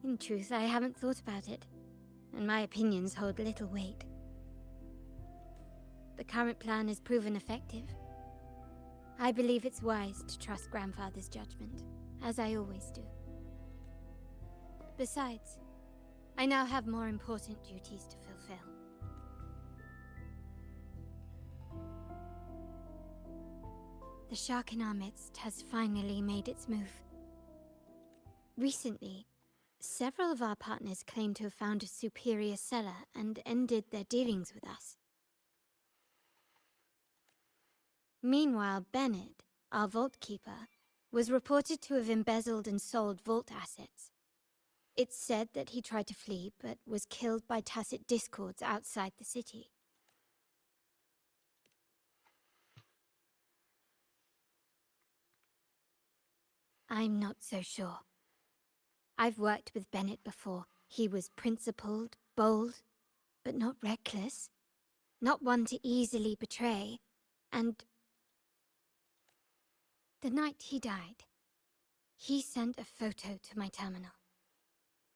In truth, I haven't thought about it, and my opinions hold little weight. The current plan has proven effective. I believe it's wise to trust grandfather's judgment, as I always do. Besides, I now have more important duties to fulfill. The shark in our midst has finally made its move. Recently, several of our partners claim to have found a superior cellar and ended their dealings with us. Meanwhile, Bennett, our vault keeper, was reported to have embezzled and sold vault assets. It's said that he tried to flee, but was killed by tacit discords outside the city. I'm not so sure. I've worked with Bennett before. He was principled, bold, but not reckless. Not one to easily betray. And the night he died, he sent a photo to my terminal.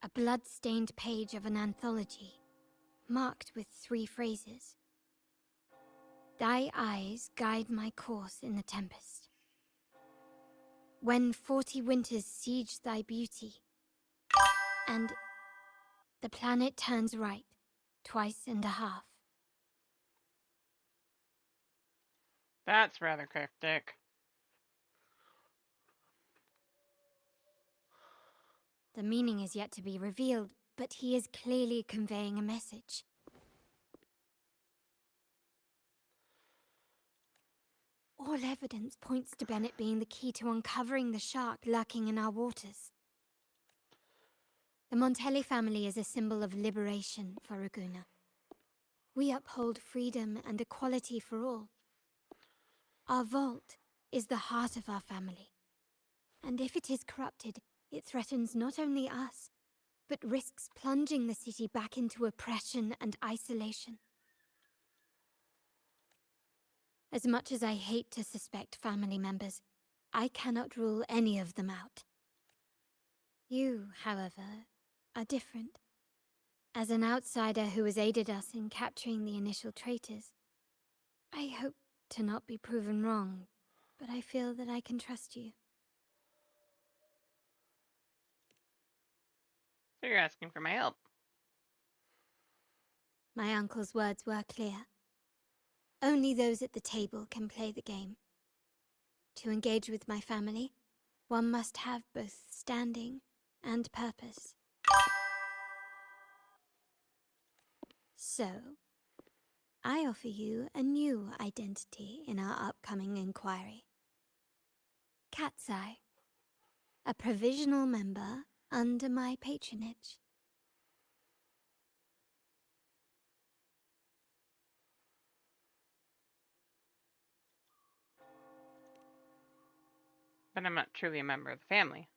A blood-stained page of an anthology, marked with 3 phrases. Thy eyes guide my course in the tempest. When 40 winters siege thy beauty, and the planet turns right, 2.5 times. That's rather cryptic. The meaning is yet to be revealed, but he is clearly conveying a message. All evidence points to Bennett being the key to uncovering the shark lurking in our waters. The Montelli family is a symbol of liberation for Raguna. We uphold freedom and equality for all. Our vault is the heart of our family. And if it is corrupted, it threatens not only us, but risks plunging the city back into oppression and isolation. As much as I hate to suspect family members, I cannot rule any of them out. You, however, are different. As an outsider who has aided us in capturing the initial traitors, I hope to not be proven wrong, but I feel that I can trust you. So you're asking for my help. My uncle's words were clear. Only those at the table can play the game. To engage with my family, one must have both standing and purpose. So, I offer you a new identity in our upcoming inquiry. Cat's Eye, a provisional member under my patronage. But I'm not truly a member of the family.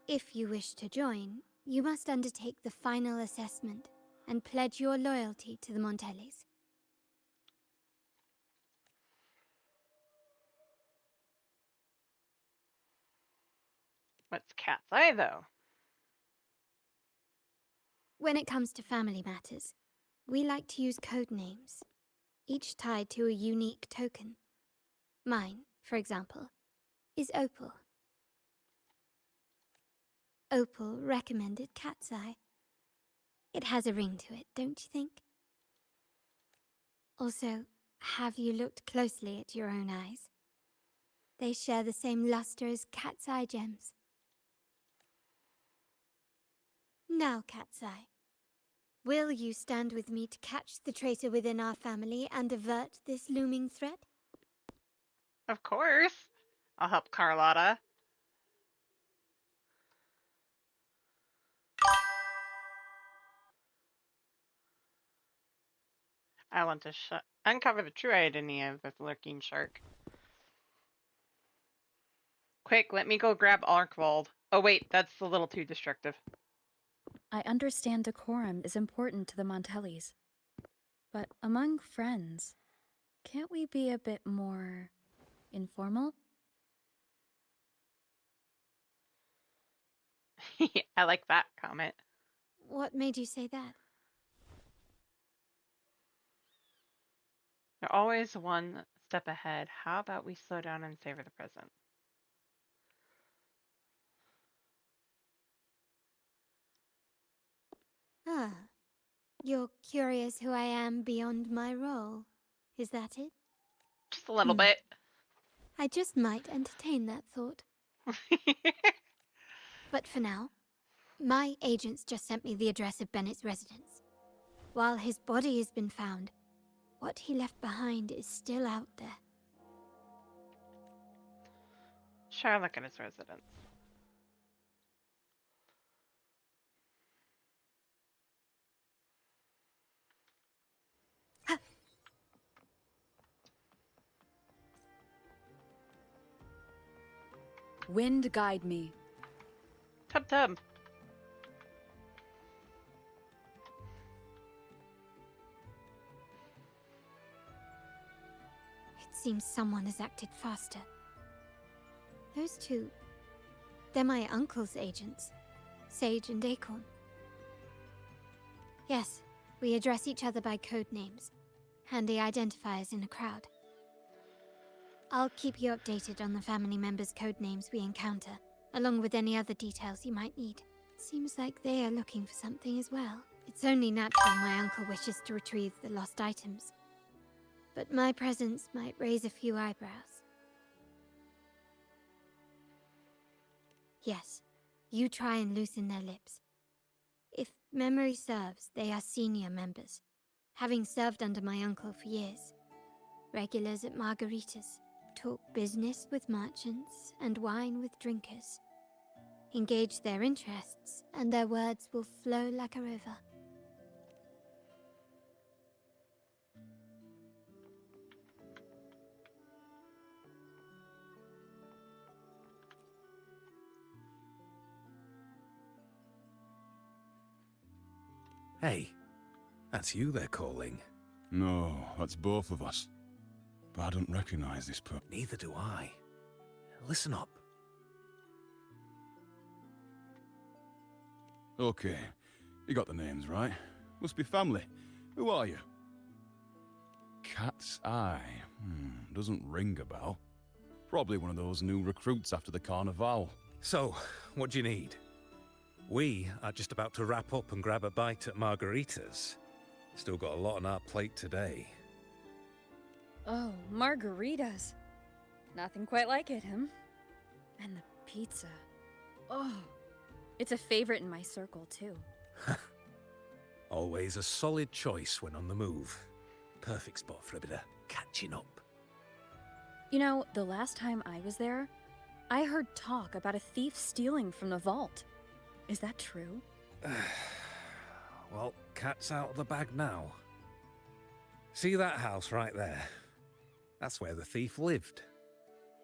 If you wish to join, you must undertake the final assessment and pledge your loyalty to the Montellis. What's Cat's Eye, though? When it comes to family matters, we like to use code names, each tied to a unique token. Mine, for example, is Opal. Opal recommended Cat's Eye. It has a ring to it, don't you think? Also, have you looked closely at your own eyes? They share the same luster as cat's eye gems. Now, Cat's Eye, will you stand with me to catch the traitor within our family and avert this looming threat? Of course. I'll help Carlotta. I want to uncover the true identity of this lurking shark. Quick, let me go grab Arkvold. Oh wait, that's a little too destructive. I understand decorum is important to the Montellis. But among friends, can't we be a bit more informal? I like that comment. What made you say that? You're always one step ahead. How about we slow down and savor the present? Ah, you're curious who I am beyond my role. Is that it? Just a little bit. I just might entertain that thought. But for now, my agents just sent me the address of Bennett's residence. While his body has been found, what he left behind is still out there. Sure, look at his residence. Wind guide me. Tub tub. It seems someone has acted faster. Those two, they're my uncle's agents, Sage and Acorn. Yes, we address each other by code names, handy identifiers in a crowd. I'll keep you updated on the family members' code names we encounter, along with any other details you might need. It seems like they are looking for something as well. It's only natural my uncle wishes to retrieve the lost items. But my presence might raise a few eyebrows. Yes, you try and loosen their lips. If memory serves, they are senior members, having served under my uncle for years. Regulars at margaritas, talk business with merchants and wine with drinkers. Engage their interests, and their words will flow like a river. Hey, that's you they're calling. No, that's both of us. But I don't recognize this person. Neither do I. Listen up. Okay, you got the names right. Must be family. Who are you? Cat's Eye. Doesn't ring a bell. Probably one of those new recruits after the Carnival. So, what do you need? We are just about to wrap up and grab a bite at margaritas. Still got a lot on our plate today. Oh, margaritas. Nothing quite like it, huh? And the pizza. Oh, it's a favorite in my circle, too. Always a solid choice when on the move. Perfect spot for a bit of catching up. You know, the last time I was there, I heard talk about a thief stealing from the vault. Is that true? Well, cat's out of the bag now. See that house right there? That's where the thief lived.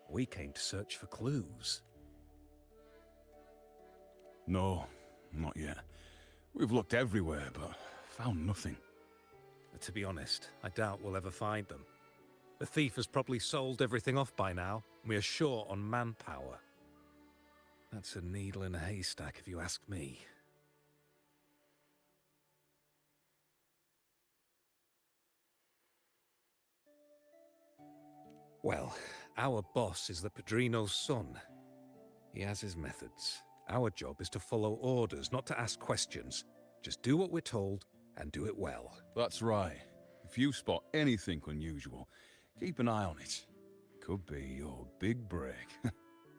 We came to search for clues. No, not yet. We've looked everywhere, but found nothing. To be honest, I doubt we'll ever find them. The thief has probably sold everything off by now. We are short on manpower. That's a needle in a haystack, if you ask me. Well, our boss is the Padrino's son. He has his methods. Our job is to follow orders, not to ask questions. Just do what we're told, and do it well. That's right. If you spot anything unusual, keep an eye on it. could be your big break.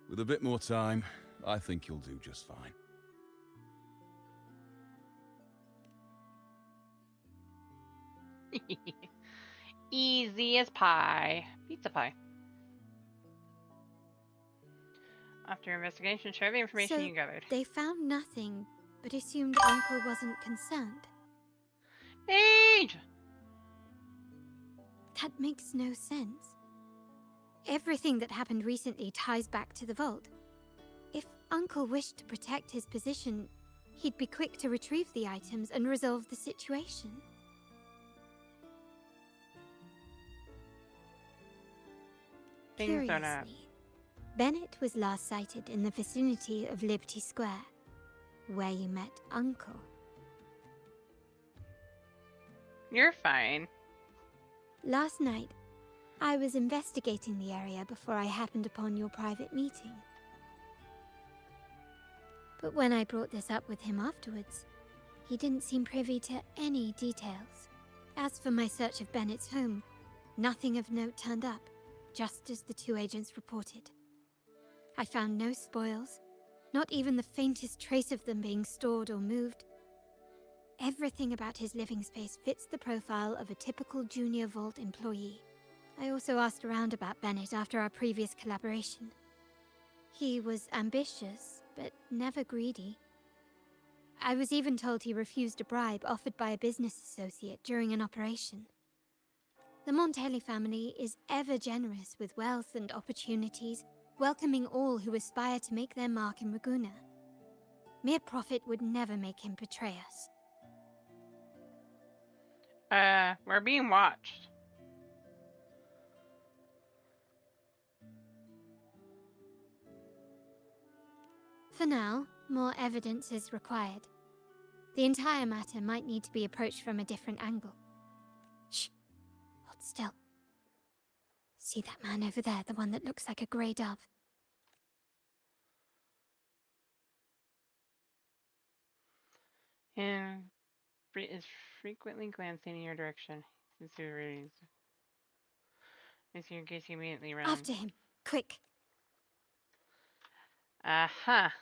With a bit more time, I think you'll do just fine. Easy as pie. Pizza pie. After investigation, share the information So you gathered. they found nothing, but assumed Uncle wasn't concerned. Age! That makes no sense. Everything that happened recently ties back to the vault. If Uncle wished to protect his position, he'd be quick to retrieve the items and resolve the situation. Things don't add. Curiously, Bennett was last sighted in the vicinity of Liberty Square, where you met Uncle. You're fine. Last night, I was investigating the area before I happened upon your private meeting. But when I brought this up with him afterwards, he didn't seem privy to any details. As for my search of Bennett's home, nothing of note turned up, just as the two agents reported. I found no spoils, not even the faintest trace of them being stored or moved. Everything about his living space fits the profile of a typical junior vault employee. I also asked around about Bennett after our previous collaboration. He was ambitious, but never greedy. I was even told he refused a bribe offered by a business associate during an operation. The Montelli family is ever generous with wealth and opportunities, welcoming all who aspire to make their mark in Ragunna. Mere profit would never make him betray us. We're being watched. For now, more evidence is required. The entire matter might need to be approached from a different angle. Shh! Hold still. See that man over there, the one that looks like a grey dove? And is frequently glancing in your direction. Is your gaze immediately around? After him, quick! Aha!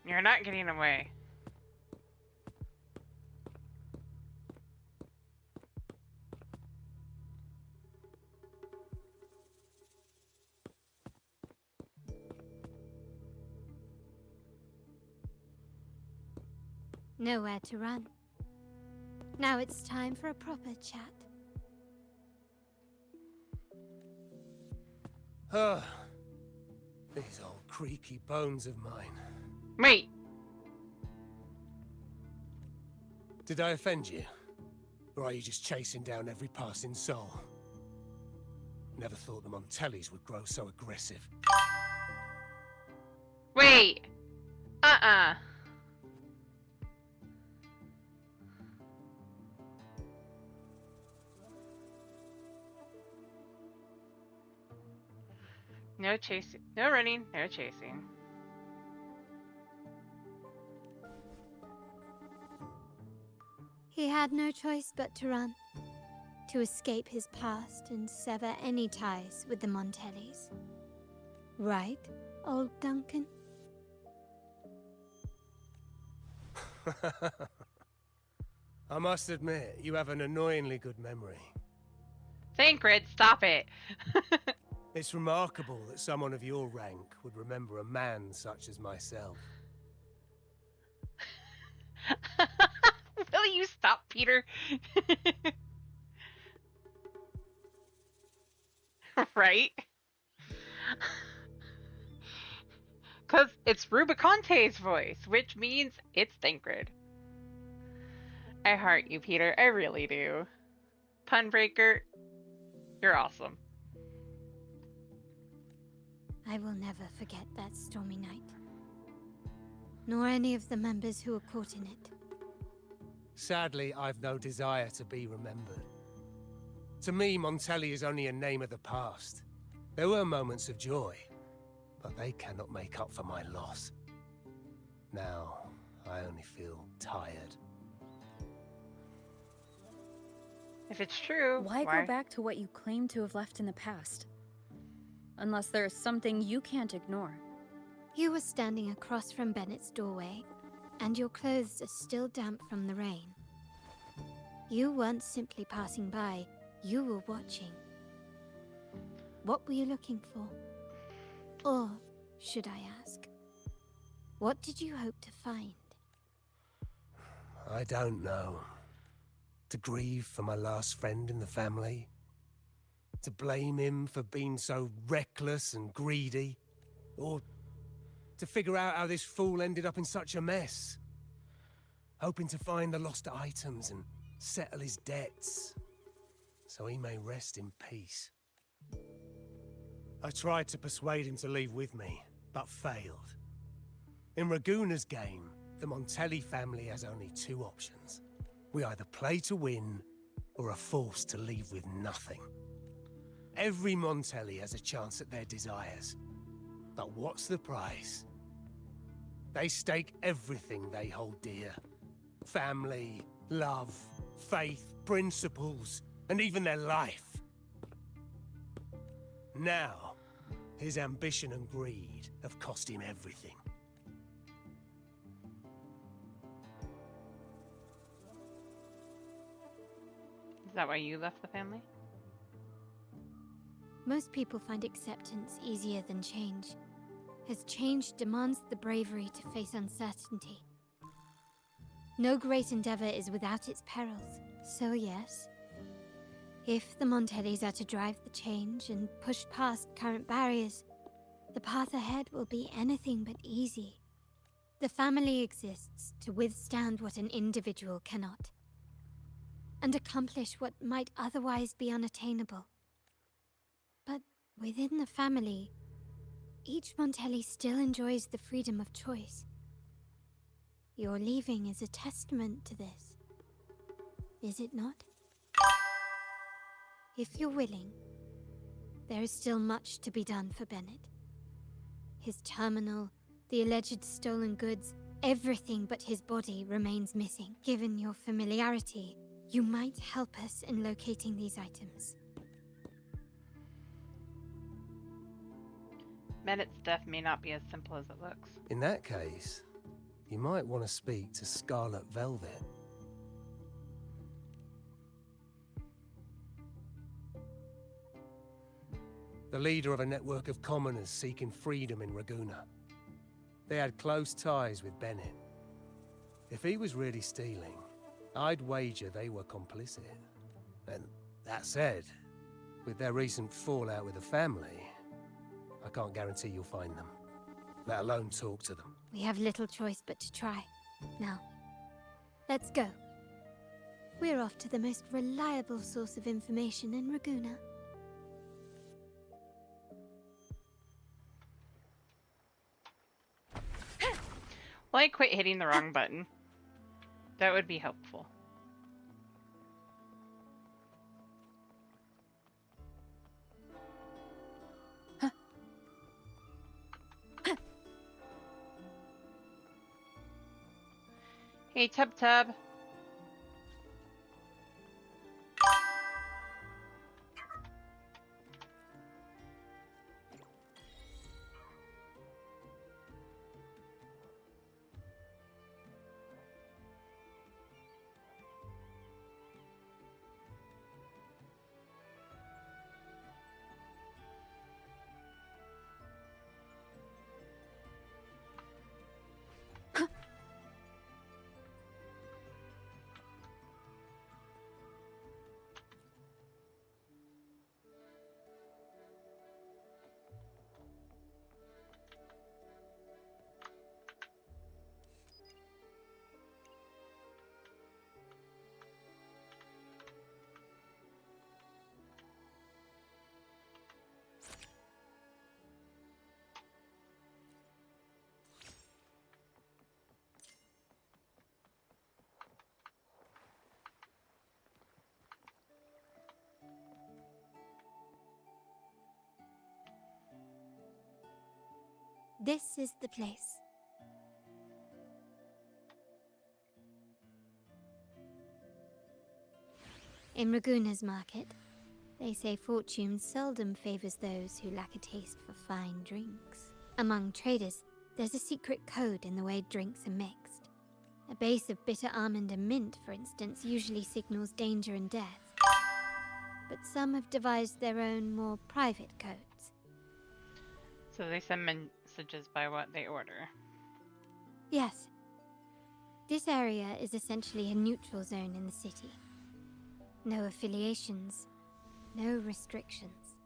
You're not getting away. Nowhere to run. Now it's time for a proper chat. These old creaky bones of mine. Wait! Did I offend you? Or are you just chasing down every passing soul? Never thought the Montellis would grow so aggressive. Wait! No chasing. No running. No chasing. He had no choice but to run. To escape his past and sever any ties with the Montellis. Right, old Duncan? I must admit, you have an annoyingly good memory. Thancred, stop it! It's remarkable that someone of your rank would remember a man such as myself. Will you stop, Peter? Right? Because it's Rubiconte's voice, which means it's Thancred. I heart you, Peter. I really do. Punbreaker, you're awesome. I will never forget that stormy night. Nor any of the members who were caught in it. Sadly, I've no desire to be remembered. To me, Montelli is only a name of the past. There were moments of joy, but they cannot make up for my loss. Now, I only feel tired. If it's true, Why go back to what you claim to have left in the past? Unless there's something you can't ignore. You were standing across from Bennett's doorway, and your clothes are still damp from the rain. You weren't simply passing by, you were watching. What were you looking for? Or, should I ask, what did you hope to find? I don't know. To grieve for my last friend in the family? To blame him for being so reckless and greedy? Or to figure out how this fool ended up in such a mess? Hoping to find the lost items and settle his debts, so he may rest in peace. I tried to persuade him to leave with me, but failed. In Raguna's game, the Montelli family has only two options. We either play to win, or are forced to leave with nothing. Every Montelli has a chance at their desires. But what's the price? They stake everything they hold dear. Family, love, faith, principles, and even their life. Now, his ambition and greed have cost him everything. Is that why you left the family? Most people find acceptance easier than change, as change demands the bravery to face uncertainty. No great endeavor is without its perils, so yes. If the Montellis are to drive the change and push past current barriers, the path ahead will be anything but easy. The family exists to withstand what an individual cannot, and accomplish what might otherwise be unattainable. But within the family, each Montelli still enjoys the freedom of choice. Your leaving is a testament to this, is it not? If you're willing, there is still much to be done for Bennett. His terminal, the alleged stolen goods, everything but his body remains missing. Given your familiarity, you might help us in locating these items. Bennett's death may not be as simple as it looks. In that case, you might want to speak to Scarlet Velvet. The leader of a network of commoners seeking freedom in Raguna. They had close ties with Bennett. If he was really stealing, I'd wager they were complicit. And that said, with their recent fallout with the family, I can't guarantee you'll find them, let alone talk to them. We have little choice but to try. Now, let's go. We're off to the most reliable source of information in Raguna. Will I quit hitting the wrong button? That would be helpful. Hey, Tub Tub. This is the place. In Raguna's market, they say fortune seldom favors those who lack a taste for fine drinks. Among traders, there's a secret code in the way drinks are mixed. A base of bitter almond and mint, for instance, usually signals danger and death. But some have devised their own, more private codes. So they send messages by what they order. Yes. This area is essentially a neutral zone in the city. No affiliations, no restrictions.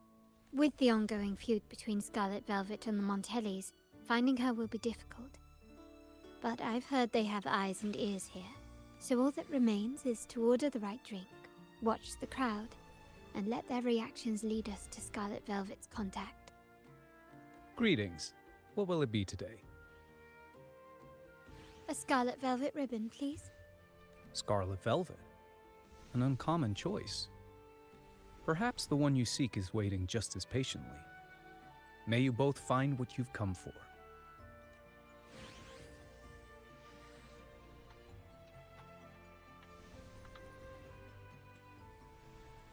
With the ongoing feud between Scarlet Velvet and the Montellis, finding her will be difficult. But I've heard they have eyes and ears here, so all that remains is to order the right drink, watch the crowd, and let their reactions lead us to Scarlet Velvet's contact. Greetings. What will it be today? A Scarlet Velvet ribbon, please. Scarlet Velvet. An uncommon choice. Perhaps the one you seek is waiting just as patiently. May you both find what you've come for.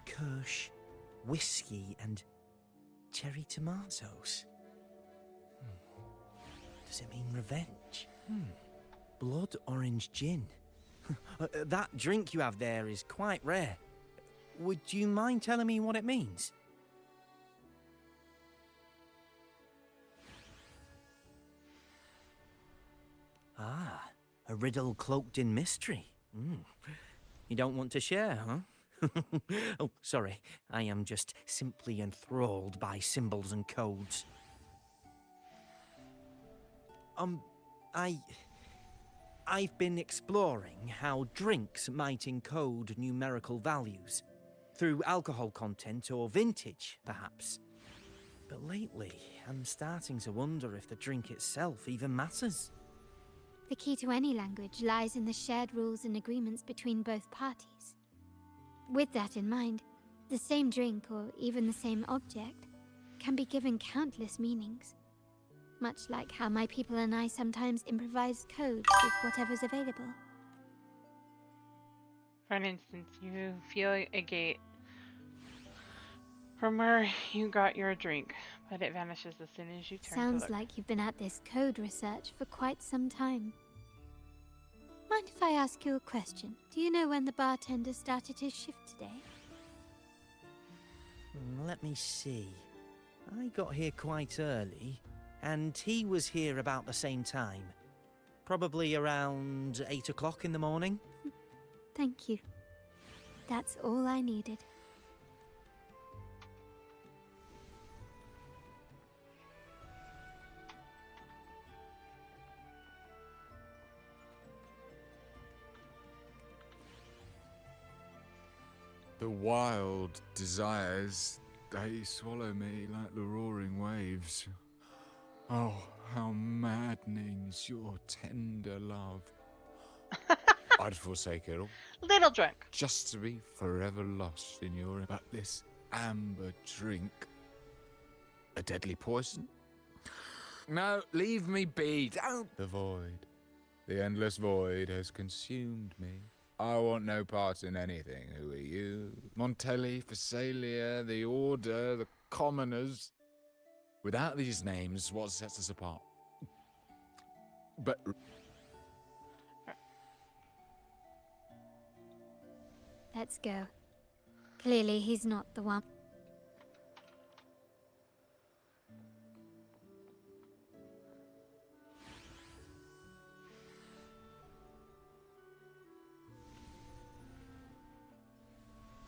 Kirsch, whiskey, and cherry tomatoes. Does it mean revenge? Blood orange gin. That drink you have there is quite rare. Would you mind telling me what it means? Ah, a riddle cloaked in mystery. You don't want to share, huh? Oh, sorry. I am just simply enthralled by symbols and codes. I've been exploring how drinks might encode numerical values. Through alcohol content or vintage, perhaps. But lately, I'm starting to wonder if the drink itself even matters. The key to any language lies in the shared rules and agreements between both parties. With that in mind, the same drink, or even the same object, can be given countless meanings. Much like how my people and I sometimes improvise codes with whatever's available. For instance, you feel a gate from where you got your drink, but it vanishes as soon as you turn to Sounds look. like you've been at this code research for quite some time. Mind if I ask you a question? Do you know when the bartender started his shift today? Let me see. I got here quite early, and he was here about the same time. Probably around 8 o'clock in the morning. Thank you. That's all I needed. The wild desires, they swallow me like the roaring waves. Oh, how maddening is your tender love. I'd forsake it all. Little drunk. Just to be forever lost in your... But this amber drink... A deadly poison? No, leave me be, don't... The void. The endless void has consumed me. I want no part in anything. Who are you? Montelli, Phasalia, the Order, the Commoners. Without these names, what sets us apart? But... Let's go. Clearly, he's not the one.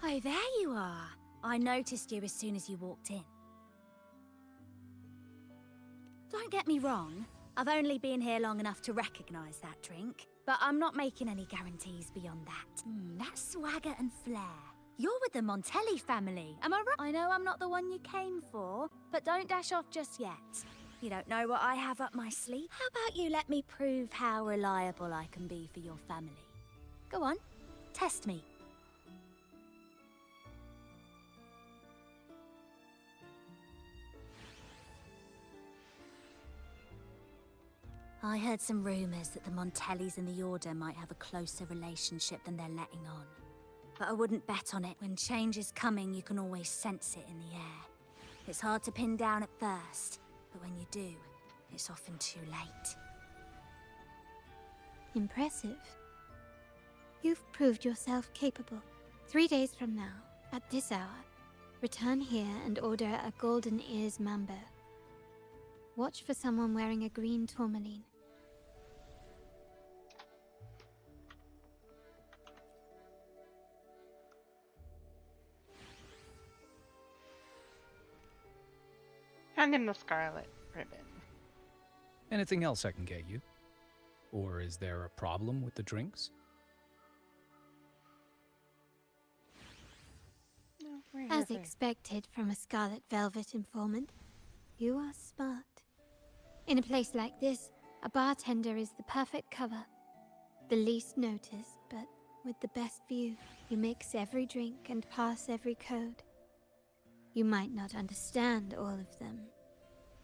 Oh, there you are. I noticed you as soon as you walked in. Don't get me wrong, I've only been here long enough to recognize that drink, but I'm not making any guarantees beyond that. That swagger and flair. You're with the Montelli family, am I right? I know I'm not the one you came for, but don't dash off just yet. You don't know what I have up my sleeve. How about you let me prove how reliable I can be for your family? Go on, test me. I heard some rumors that the Montellis and the Order might have a closer relationship than they're letting on. But I wouldn't bet on it. When change is coming, you can always sense it in the air. It's hard to pin down at first, but when you do, it's often too late. Impressive. You've proved yourself capable. 3 days from now, at this hour, return here and order a golden ears mambo. Watch for someone wearing a green tourmaline. Hand him the scarlet ribbon. Anything else I can get you? Or is there a problem with the drinks? No, we're here As for- expected from a Scarlet Velvet informant, you are smart. In a place like this, a bartender is the perfect cover. The least noticed, but with the best view. You mix every drink and pass every code. You might not understand all of them,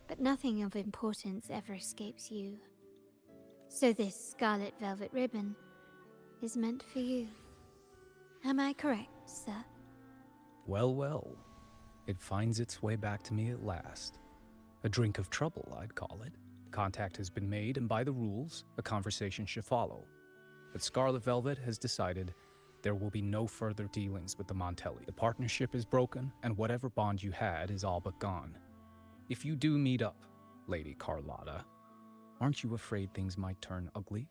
but nothing of importance ever escapes you. So this Scarlet Velvet ribbon is meant for you. Am I correct, sir? Well, well. It finds its way back to me at last. A drink of trouble, I'd call it. Contact has been made, and by the rules, a conversation should follow. But Scarlet Velvet has decided there will be no further dealings with the Montelli. The partnership is broken, and whatever bond you had is all but gone. If you do meet up, Lady Carlotta, aren't you afraid things might turn ugly?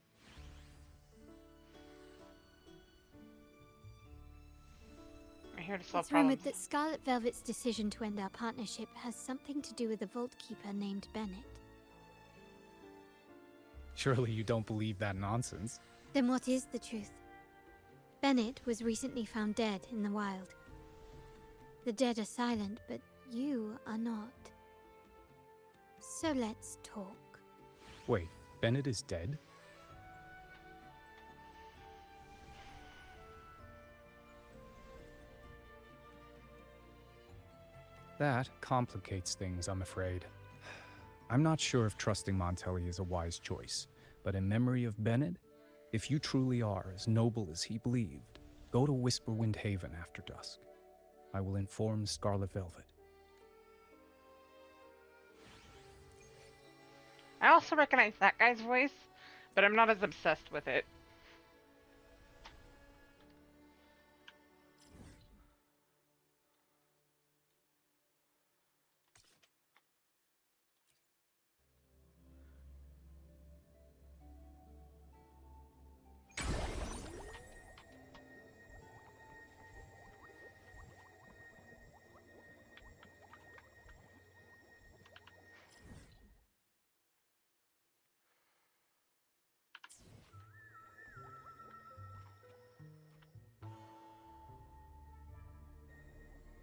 We're here to solve It's rumored problems. that Scarlet Velvet's decision to end our partnership has something to do with a vault keeper named Bennett. Surely you don't believe that nonsense. Then what is the truth? Bennett was recently found dead in the wild. The dead are silent, but you are not. So let's talk. Wait, Bennett is dead? That complicates things, I'm afraid. I'm not sure if trusting Montelli is a wise choice, but in memory of Bennett, if you truly are as noble as he believed, go to Whisperwind Haven after dusk. I will inform Scarlet Velvet. I also recognize that guy's voice, but I'm not as obsessed with it.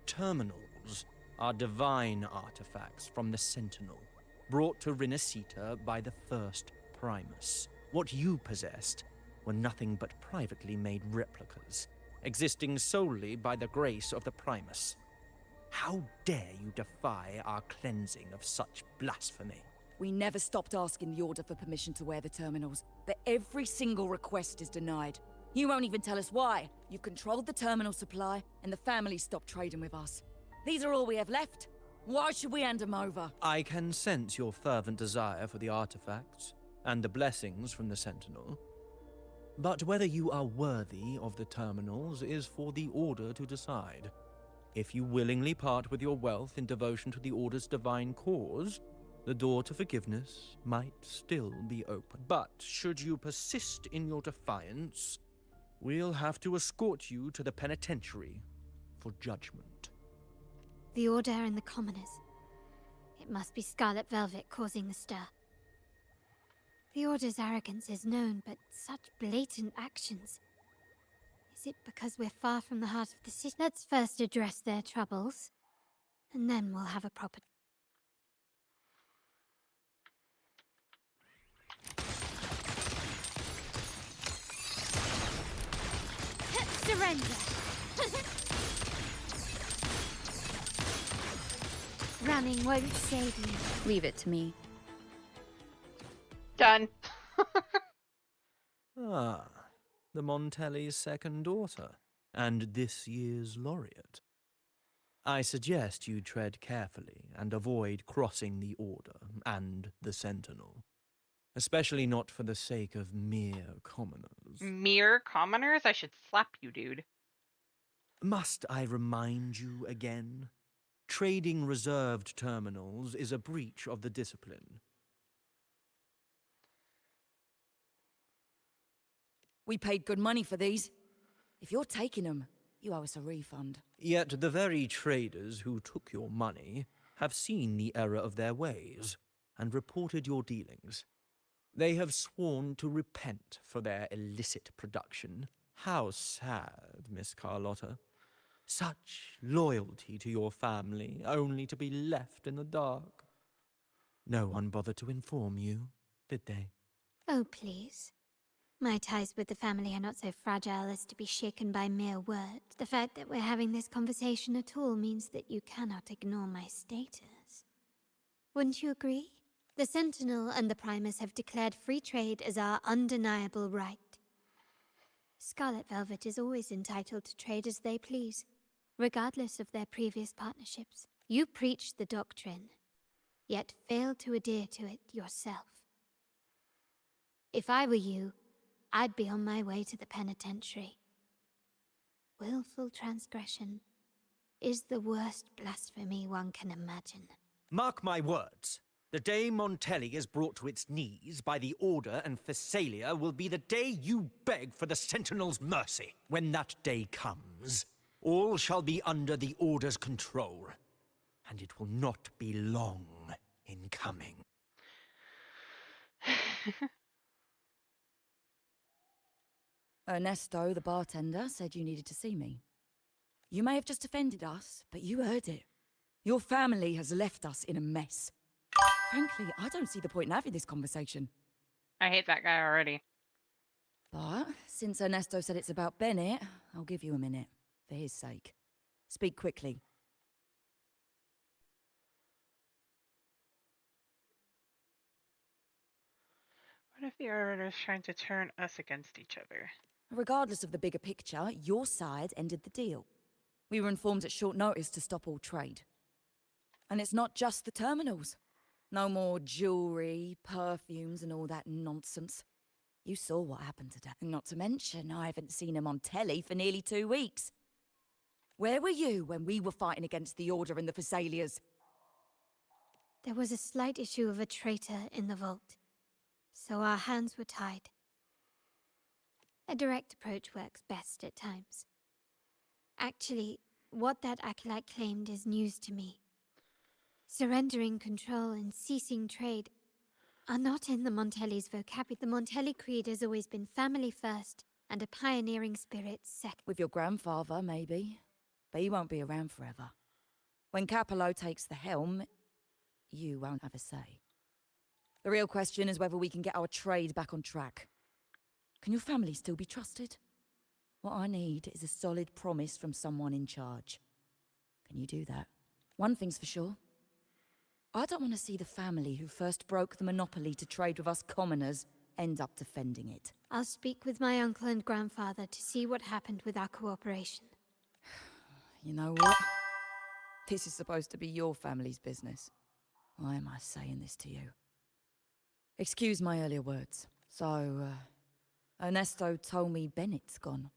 Terminals are divine artifacts from the Sentinel, brought to Renacita by the first Primus. What you possessed were nothing but privately made replicas, existing solely by the grace of the Primus. How dare you defy our cleansing of such blasphemy? We never stopped asking the Order for permission to wear the terminals, but every single request is denied. You won't even tell us why. You've controlled the terminal supply, and the family stopped trading with us. These are all we have left. Why should we hand them over? I can sense your fervent desire for the artifacts and the blessings from the Sentinel. But whether you are worthy of the terminals is for the Order to decide. If you willingly part with your wealth in devotion to the Order's divine cause, the door to forgiveness might still be open. But should you persist in your defiance, we'll have to escort you to the penitentiary for judgment. The Order and the commoners. It must be Scarlet Velvet causing the stir. The Order's arrogance is known, but such blatant actions. Is it because we're far from the heart of the city? Let's first address their troubles, and then we'll have a proper... Surrender! Running won't save you. Leave it to me. Done. Ah, the Montelli's second daughter, and this year's laureate. I suggest you tread carefully and avoid crossing the Order and the Sentinel. Especially not for the sake of mere commoners. Mere commoners? I should slap you, dude. Must I remind you again? Trading reserved terminals is a breach of the discipline. We paid good money for these. If you're taking them, you owe us a refund. Yet the very traders who took your money have seen the error of their ways and reported your dealings. They have sworn to repent for their illicit production. How sad, Miss Carlotta. Such loyalty to your family, only to be left in the dark. No one bothered to inform you, did they? Oh, please. My ties with the family are not so fragile as to be shaken by mere words. The fact that we're having this conversation at all means that you cannot ignore my status. Wouldn't you agree? The Sentinel and the Primus have declared free trade as our undeniable right. Scarlet Velvet is always entitled to trade as they please, regardless of their previous partnerships. You preach the doctrine, yet fail to adhere to it yourself. If I were you, I'd be on my way to the penitentiary. Willful transgression is the worst blasphemy one can imagine. Mark my words. The day Montelli is brought to its knees by the Order and Phasalia will be the day you beg for the Sentinel's mercy. When that day comes, all shall be under the Order's control, and it will not be long in coming. Ernesto, the bartender, said you needed to see me. You may have just offended us, but you heard it. Your family has left us in a mess. Frankly, I don't see the point in having this conversation. I hate that guy already. But since Ernesto said it's about Bennett, I'll give you a minute, for his sake. Speak quickly. What if the Order is trying to turn us against each other? Regardless of the bigger picture, your side ended the deal. We were informed at short notice to stop all trade. And it's not just the terminals. No more jewelry, perfumes, and all that nonsense. You saw what happened today. And not to mention, I haven't seen him on telly for nearly 2 weeks. Where were you when we were fighting against the Order and the Phasalias? There was a slight issue of a traitor in the vault, so our hands were tied. A direct approach works best at times. Actually, what that acolyte claimed is news to me. Surrendering control and ceasing trade are not in the Montelli's vocabulary. The Montelli creed has always been family first and a pioneering spirit second. With your grandfather, maybe. But he won't be around forever. When Capello takes the helm, you won't have a say. The real question is whether we can get our trade back on track. Can your family still be trusted? What I need is a solid promise from someone in charge. Can you do that? One thing's for sure. I don't want to see the family who first broke the monopoly to trade with us commoners end up defending it. I'll speak with my uncle and grandfather to see what happened with our cooperation. You know what? This is supposed to be your family's business. Why am I saying this to you? Excuse my earlier words. So, Ernesto told me Bennett's gone.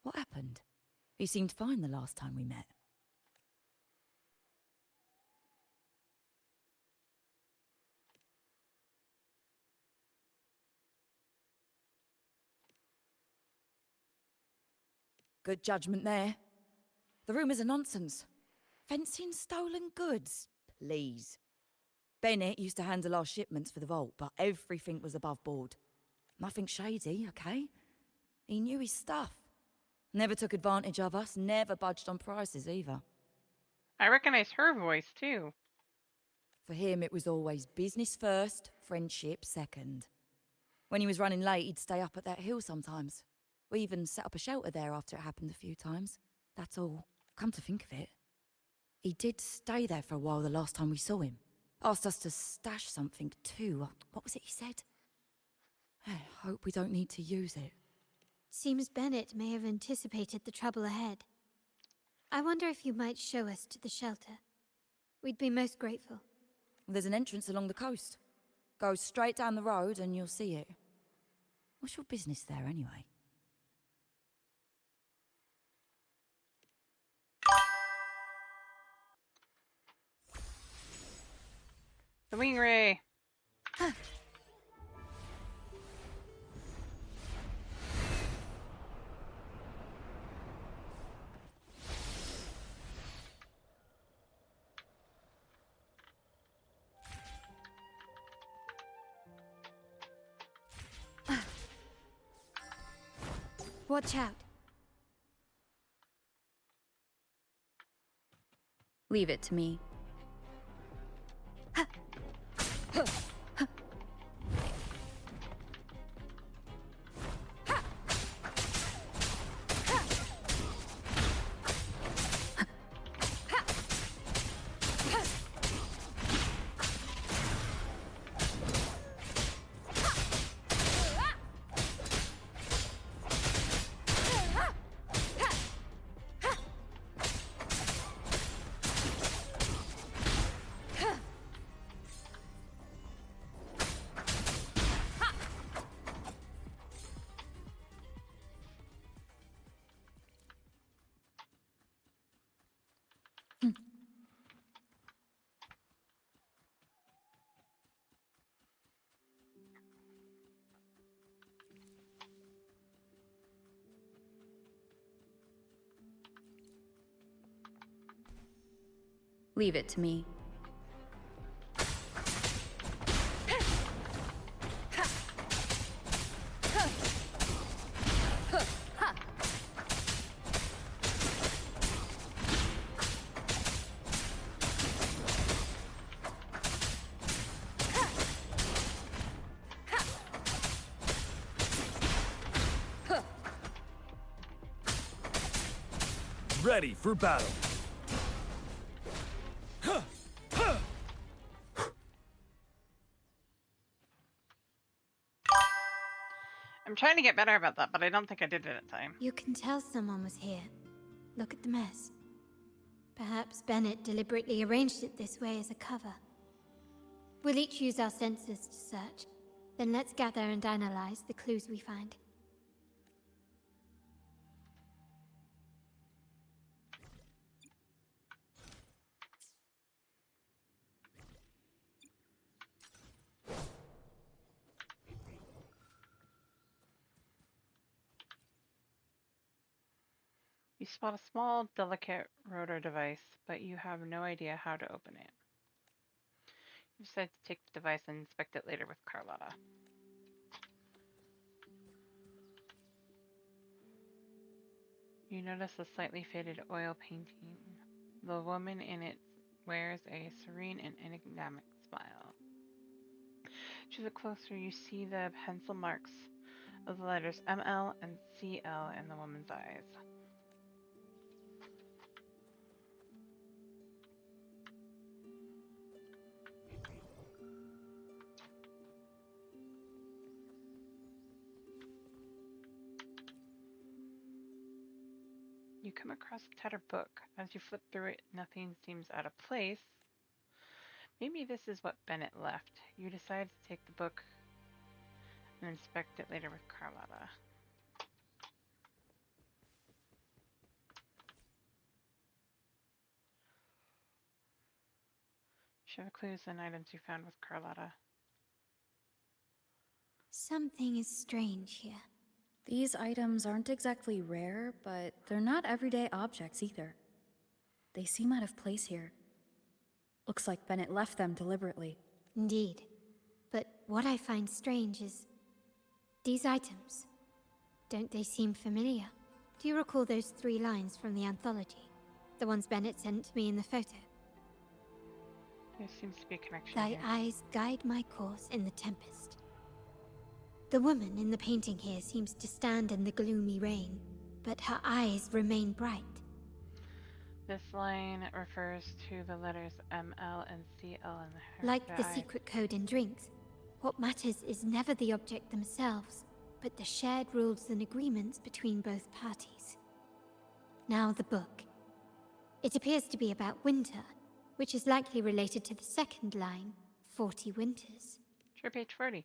What happened? He seemed fine the last time we met. Good judgment there. The rumours are nonsense. Fencing stolen goods, please. Bennett used to handle our shipments for the vault, but everything was above board. Nothing shady, okay? He knew his stuff. Never took advantage of us, never budged on prices either. I recognize her voice, too. For him, it was always business first, friendship second. When he was running late, he'd stay up at that hill sometimes. We even set up a shelter there after it happened a few times. That's all. Come to think of it, he did stay there for a while the last time we saw him. Asked us to stash something too. What was it he said? I hope we don't need to use it. Seems Bennett may have anticipated the trouble ahead. I wonder if you might show us to the shelter. We'd be most grateful. There's an entrance along the coast. Go straight down the road and you'll see it. What's your business there anyway? The wing ray. Watch out. Leave it to me. Leave it to me. Ready for battle. I'm trying to get better about that, but I don't think I did it in time. You can tell someone was here. Look at the mess. Perhaps Bennett deliberately arranged it this way as a cover. We'll each use our senses to search. Then let's gather and analyze the clues we find. You spot a small, delicate rotor device, but you have no idea how to open it. You decide to take the device and inspect it later with Carlotta. You notice a slightly faded oil painting. The woman in it wears a serene and enigmatic smile. As you look closer, you see the pencil marks of the letters ML and CL in the woman's eyes. You come across a tattered book. As you flip through it, nothing seems out of place. Maybe this is what Bennett left. You decide to take the book and inspect it later with Carlotta. Show the clues and items you found with Carlotta. Something is strange here. These items aren't exactly rare, but they're not everyday objects either. They seem out of place here. Looks like Bennett left them deliberately. Indeed. But what I find strange is these items. Don't they seem familiar? Do you recall those 3 lines from the anthology? The ones Bennett sent me in the photo? There seems to be a connection Thy here. eyes guide my course in the tempest. The woman in the painting here seems to stand in the gloomy rain, but her eyes remain bright. This line refers to the letters M, L, and CL in the Like the I. secret code in drinks, what matters is never the object themselves, but the shared rules and agreements between both parties. Now the book. It appears to be about winter, which is likely related to the second line, 40 winters. Sure, page 40.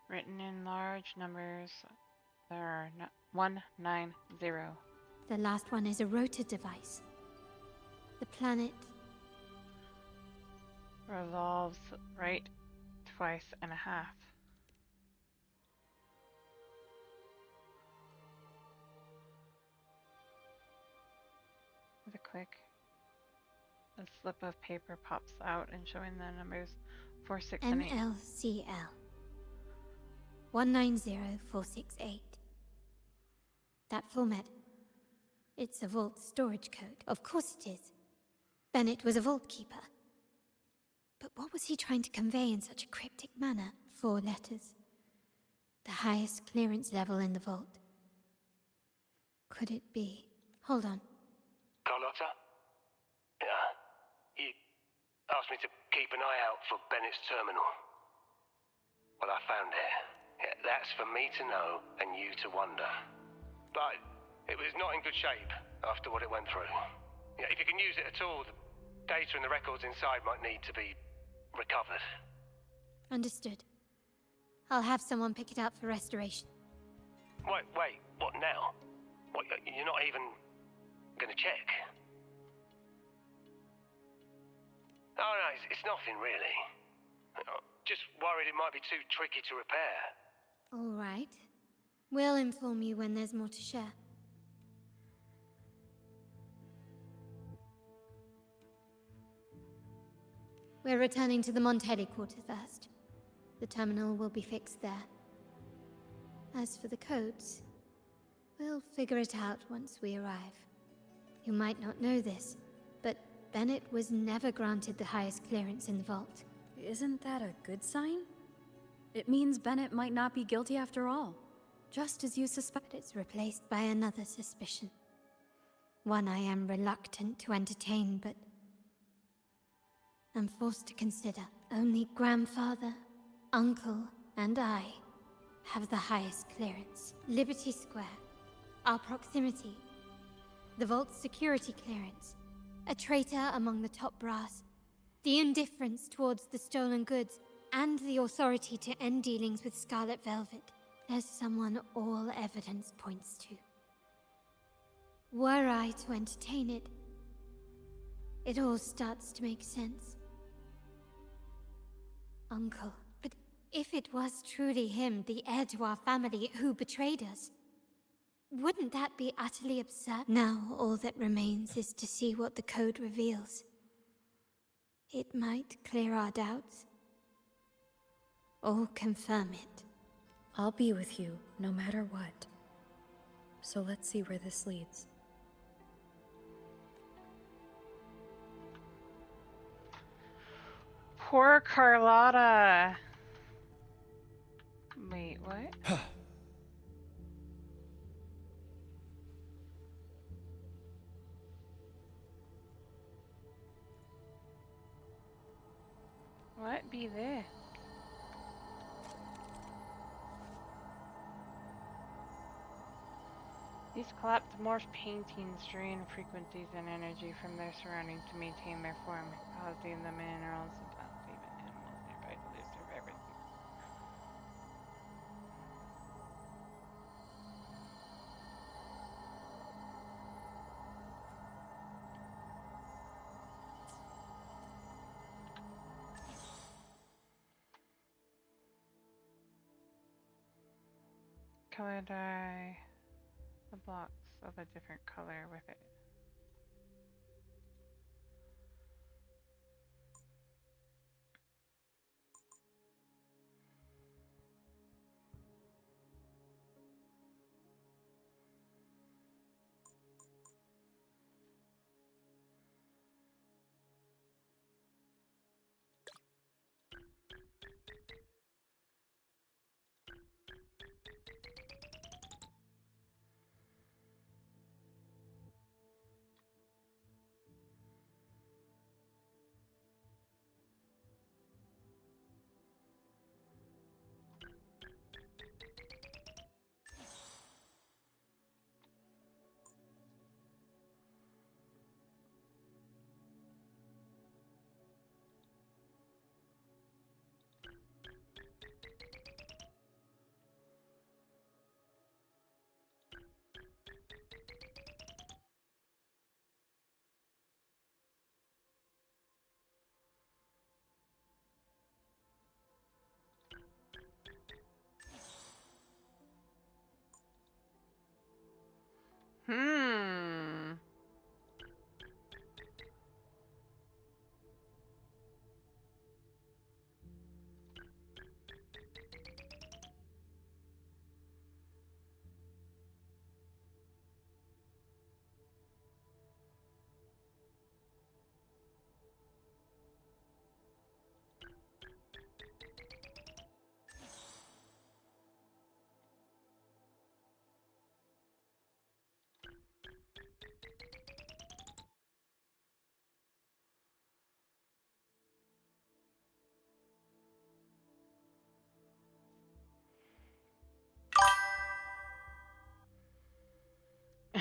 Written in large numbers, there are 190. The last one is a rotor device. The planet revolves right twice and a half. With a click, a slip of paper pops out and showing the numbers 4, 6, and 8. MLCL 190468. That format. It's a vault storage code. Of course it is. Bennett was a vault keeper. But what was he trying to convey in such a cryptic manner? 4 letters. The highest clearance level in the vault. Could it be? Hold on. Carlotta? Yeah. You asked me to keep an eye out for Bennett's terminal. Well, I found it. Yeah, that's for me to know and you to wonder. But it was not in good shape after what it went through. Yeah, if you can use it at all, the data and the records inside might need to be recovered. Understood. I'll have someone pick it up for restoration. Wait, what now? What, you're not even gonna check? Oh no, it's nothing really. Just worried it might be too tricky to repair. All right. We'll inform you when there's more to share. We're returning to the Montelli quarter first. The terminal will be fixed there. As for the codes, we'll figure it out once we arrive. You might not know this, but Bennett was never granted the highest clearance in the vault. Isn't that a good sign? It means Bennett might not be guilty after all, just as you suspect. It's replaced by another suspicion. One I am reluctant to entertain, but I'm forced to consider. Only grandfather, uncle, and I have the highest clearance. Liberty Square, our proximity, the vault's security clearance, a traitor among the top brass, the indifference towards the stolen goods, and the authority to end dealings with Scarlet Velvet. There's someone all evidence points to. Were I to entertain it, it all starts to make sense. Uncle, but if it was truly him, the heir to our family, who betrayed us, wouldn't that be utterly absurd? Now all that remains is to see what the code reveals. It might clear our doubts, or confirm it. I'll be with you, no matter what. So let's see where this leads. Poor Carlotta. Wait, what? What be this? These collapsed morph paintings drain frequencies and energy from their surroundings to maintain their form, causing the minerals and plants, even animals nearby to lose their vibrancy. Color dye the blocks of a different color with it.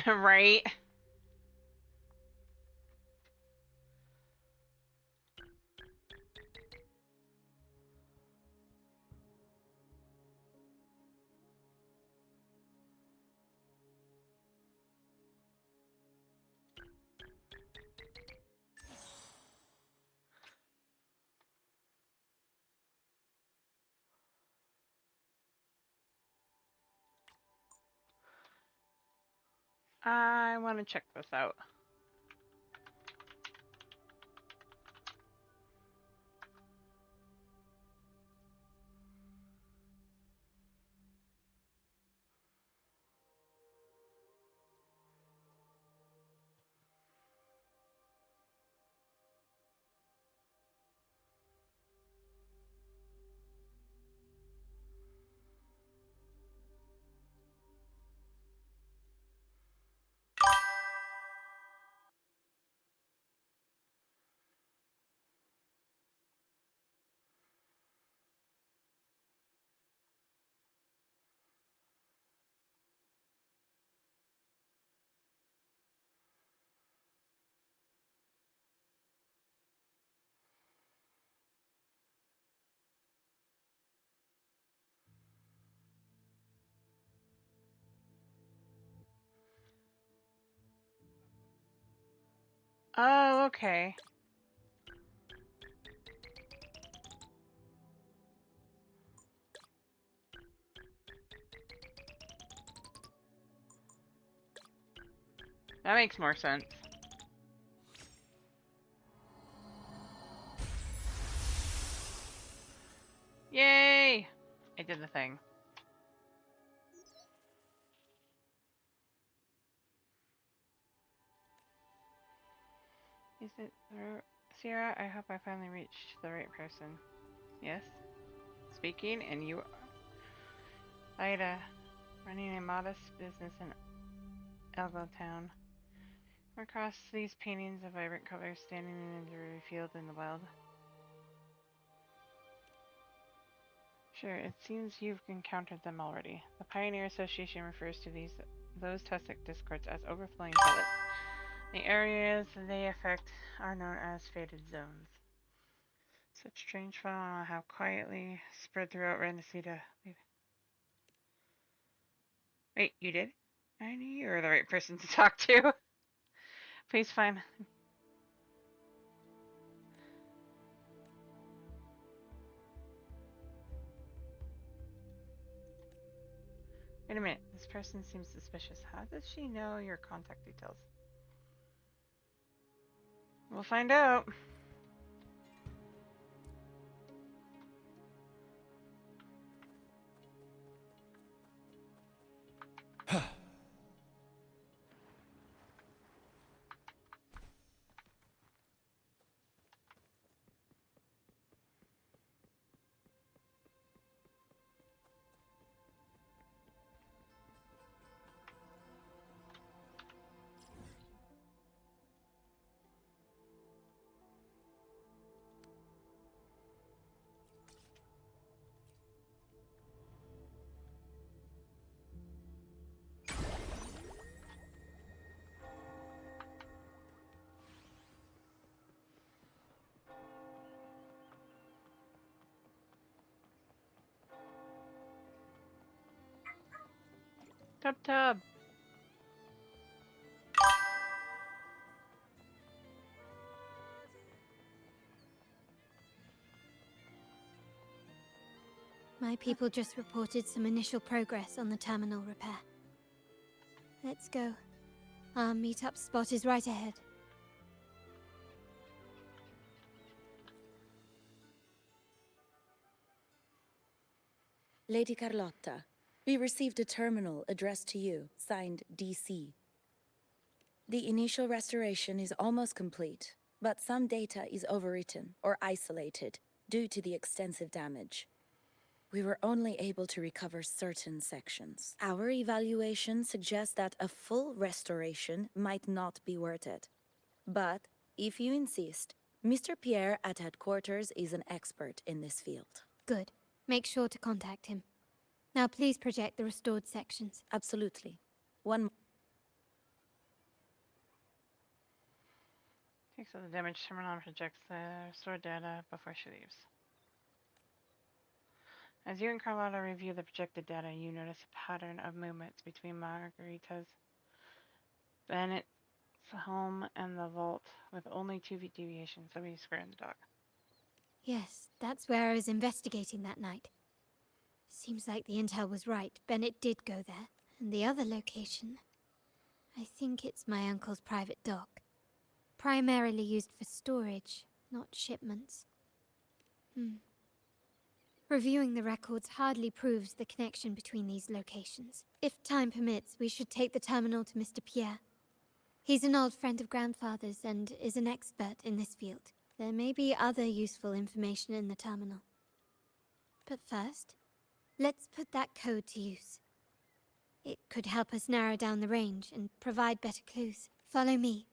Right? I want to check this out. Oh, okay. That makes more sense. Yay! I did the thing. Is it Sierra? I hope I finally reached the right person. Yes? Speaking, and you are Ida, running a modest business in Elgo Town. Across these paintings of vibrant colors standing in a dreary field in the wild. Sure, it seems you've encountered them already. The Pioneer Association refers to those Tussock discords as overflowing pellets. The areas they affect are known as faded zones. Such strange phenomena have quietly spread throughout Rendicida. Wait, you did? I knew you were the right person to talk to. Please find... Wait a minute, this person seems suspicious. How does she know your contact details? We'll find out. Tub. My people just reported some initial progress on the terminal repair. Let's go. Our meetup spot is right ahead. Lady Carlotta, we received a terminal addressed to you, signed DC. The initial restoration is almost complete, but some data is overwritten or isolated due to the extensive damage. We were only able to recover certain sections. Our evaluation suggests that a full restoration might not be worth it. But, if you insist, Mr. Pierre at headquarters is an expert in this field. Good. Make sure to contact him. Now please project the restored sections. Absolutely. One Takes out the damage terminal and projects the stored data before she leaves. As you and Carlotta review the projected data, you notice a pattern of movements between Margarita's, Bennett's home, and the vault, with only 2 deviations. Somebody square in the dock. Yes, that's where I was investigating that night. Seems like the intel was right. Bennett did go there. And the other location, I think it's my uncle's private dock. Primarily used for storage, not shipments. Reviewing the records hardly proves the connection between these locations. If time permits, we should take the terminal to Mr. Pierre. He's an old friend of Grandfather's and is an expert in this field. There may be other useful information in the terminal. But first, let's put that code to use. It could help us narrow down the range and provide better clues. Follow me.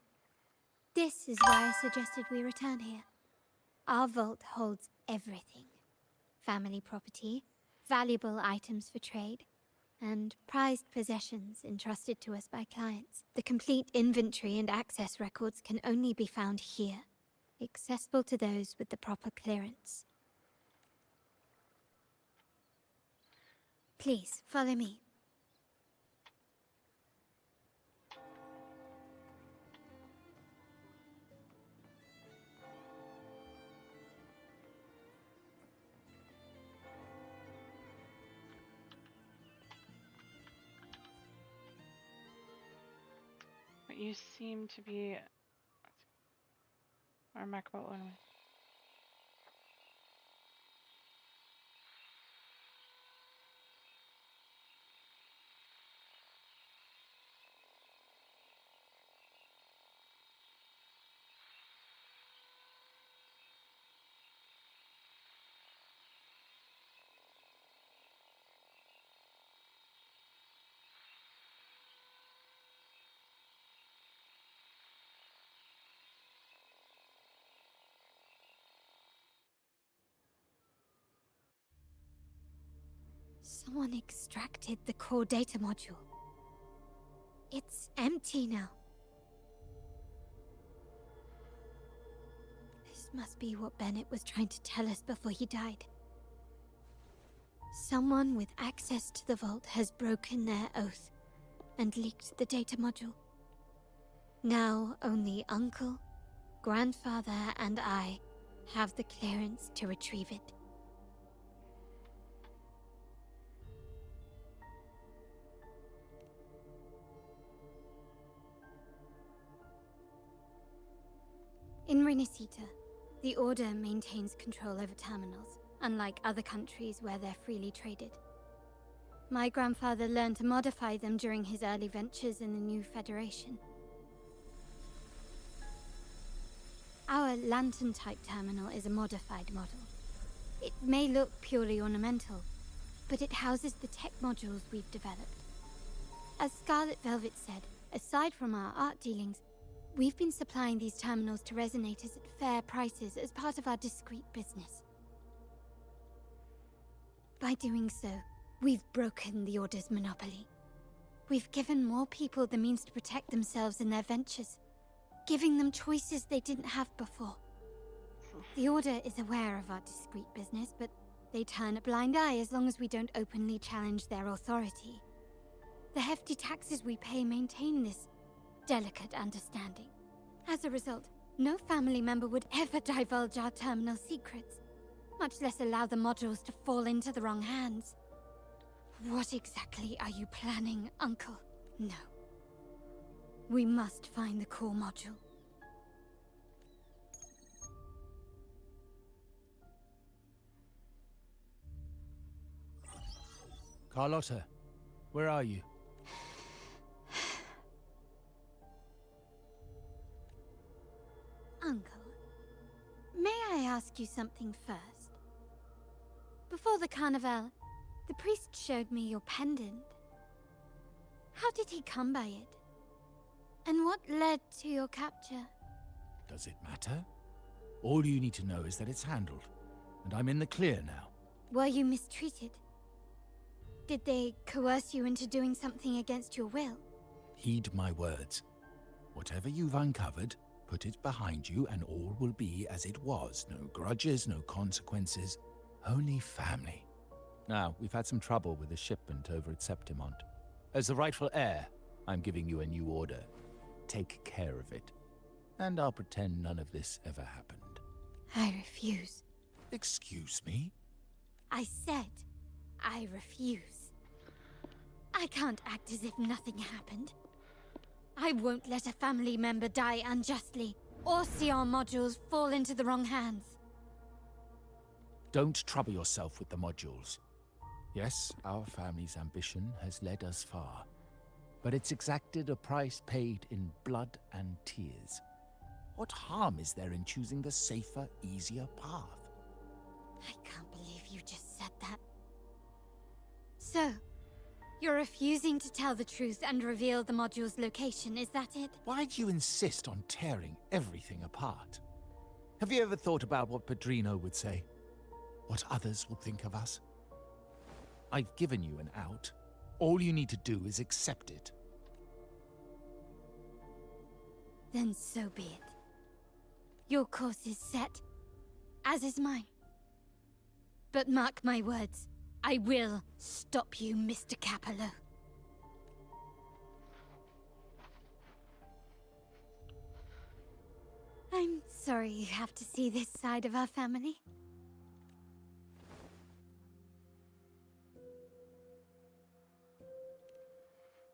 This is why I suggested we return here. Our vault holds everything. Family property, valuable items for trade, and prized possessions entrusted to us by clients. The complete inventory and access records can only be found here, accessible to those with the proper clearance. Please, follow me. But you seem to be... Or Mac about one. Someone extracted the core data module. It's empty now. This must be what Bennett was trying to tell us before he died. Someone with access to the vault has broken their oath and leaked the data module. Now only Uncle, Grandfather, and I have the clearance to retrieve it. In Renisita, the Order maintains control over terminals, unlike other countries where they're freely traded. My grandfather learned to modify them during his early ventures in the new Federation. Our lantern-type terminal is a modified model. It may look purely ornamental, but it houses the tech modules we've developed. As Scarlet Velvet said, aside from our art dealings, we've been supplying these terminals to resonators at fair prices as part of our discreet business. By doing so, we've broken the Order's monopoly. We've given more people the means to protect themselves in their ventures, giving them choices they didn't have before. The Order is aware of our discreet business, but they turn a blind eye as long as we don't openly challenge their authority. The hefty taxes we pay maintain this delicate understanding. As a result, no family member would ever divulge our terminal secrets, much less allow the modules to fall into the wrong hands. What exactly are you planning, Uncle? No. We must find the core module. Carlotta, where are you? Uncle, may I ask you something first? Before the carnival, the priest showed me your pendant. How did he come by it? And what led to your capture? Does it matter? All you need to know is that it's handled, and I'm in the clear now. Were you mistreated? Did they coerce you into doing something against your will? Heed my words. Whatever you've uncovered, Put it behind you and all will be as it was. No grudges, no consequences, only family. Now, we've had some trouble with the shipment over at Septimont. As the rightful heir, I'm giving you a new order. Take care of it. And I'll pretend none of this ever happened. I refuse. Excuse me? I said I refuse. I can't act as if nothing happened. I won't let a family member die unjustly, or see our modules fall into the wrong hands. Don't trouble yourself with the modules. Yes, our family's ambition has led us far, but it's exacted a price paid in blood and tears. What harm is there in choosing the safer, easier path? I can't believe you just said that. So, you're refusing to tell the truth and reveal the module's location, is that it? Why do you insist on tearing everything apart? Have you ever thought about what Padrino would say? What others will think of us? I've given you an out. All you need to do is accept it. Then so be it. Your course is set, as is mine. But mark my words, I will stop you, Mr. Capello. I'm sorry you have to see this side of our family.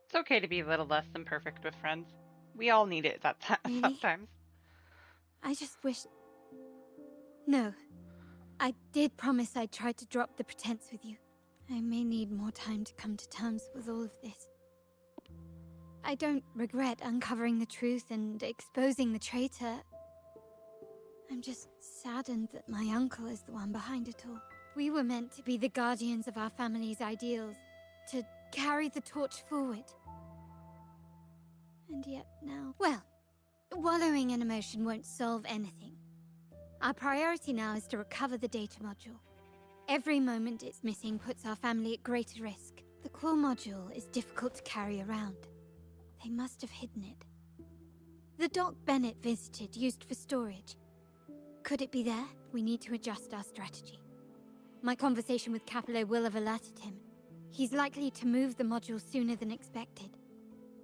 It's okay to be a little less than perfect with friends. We all need it Really? sometimes. I just wish... No. I did promise I'd try to drop the pretense with you. I may need more time to come to terms with all of this. I don't regret uncovering the truth and exposing the traitor. I'm just saddened that my uncle is the one behind it all. We were meant to be the guardians of our family's ideals, to carry the torch forward. And yet now... Well, wallowing in emotion won't solve anything. Our priority now is to recover the data module. Every moment it's missing puts our family at greater risk. The core module is difficult to carry around. They must have hidden it. The dock Bennett visited, used for storage. Could it be there? We need to adjust our strategy. My conversation with Capello will have alerted him. He's likely to move the module sooner than expected.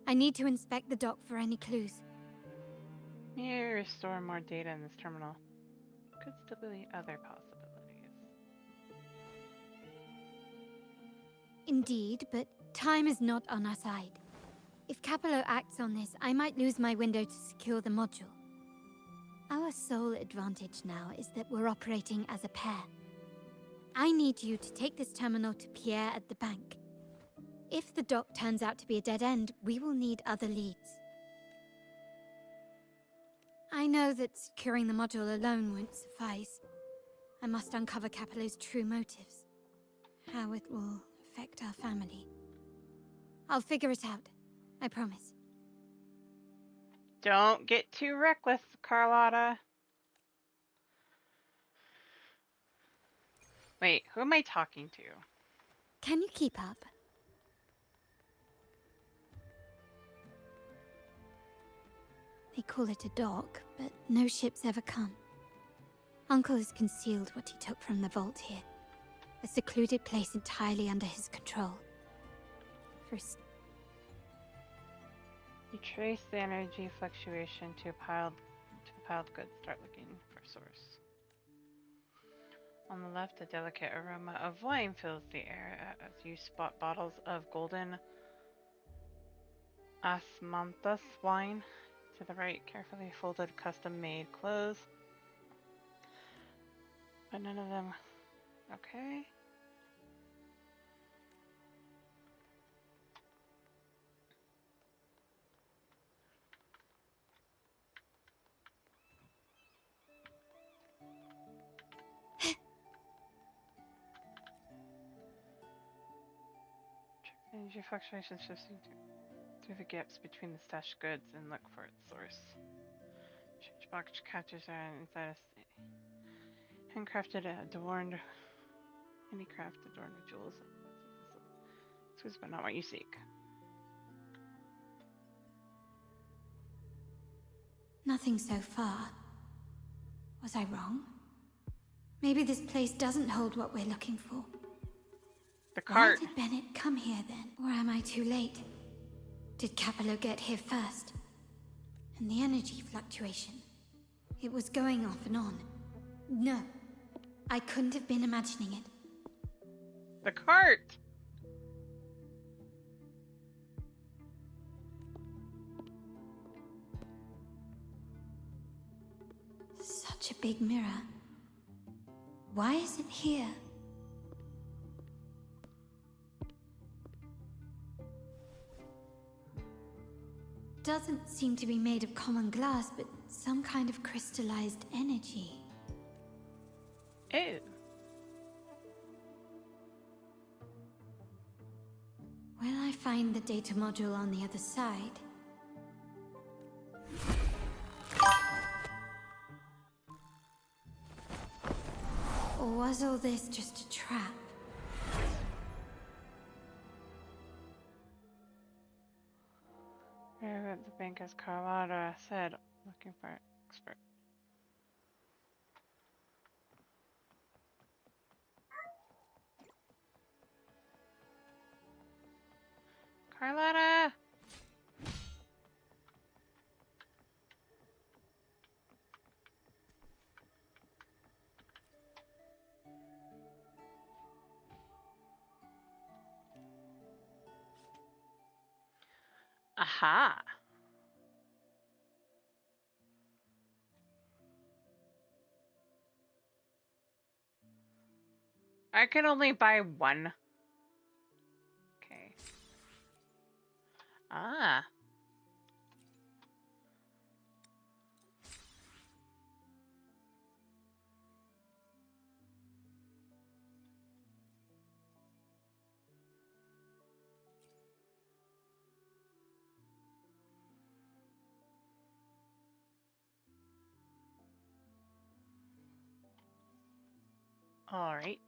I need to inspect the dock for any clues. May restore more data in this terminal. Could still be other possibilities. Indeed, but time is not on our side. If Capello acts on this, I might lose my window to secure the module. Our sole advantage now is that we're operating as a pair. I need you to take this terminal to Pierre at the bank. If the dock turns out to be a dead end, we will need other leads. I know that securing the module alone won't suffice. I must uncover Capello's true motives. How it will affect our family. I'll figure it out. I promise. Don't get too reckless, Carlotta. Wait, who am I talking to? Can you keep up? They call it a dock, but no ships ever come. Uncle has concealed what he took from the vault here. A secluded place entirely under his control. First, You trace the energy fluctuation to piled goods. Start looking for source. On the left, a delicate aroma of wine fills the air as you spot bottles of golden osmanthus wine. To the right, carefully folded custom-made clothes. But none of them... Okay. Check the energy fluctuations shifting through the gaps between the stashed goods and look for its source. Change box catchers are inside a handcrafted, adorned, handicraft adorned with jewels. This but not what you seek. Nothing so far. Was I wrong? Maybe this place doesn't hold what we're looking for. The cart. Why did Bennett come here then? Or am I too late? Did Capello get here first? And the energy fluctuation. It was going off and on. No. I couldn't have been imagining it. The cart! Such a big mirror. Why is it here? Doesn't seem to be made of common glass, but some kind of crystallized energy. Ew. Will I find the data module on the other side? Or was all this just a trap? Where at the bank is Carlotta said, looking for an expert. Carlotta! Aha! I can only buy one. Okay. Ah. All right.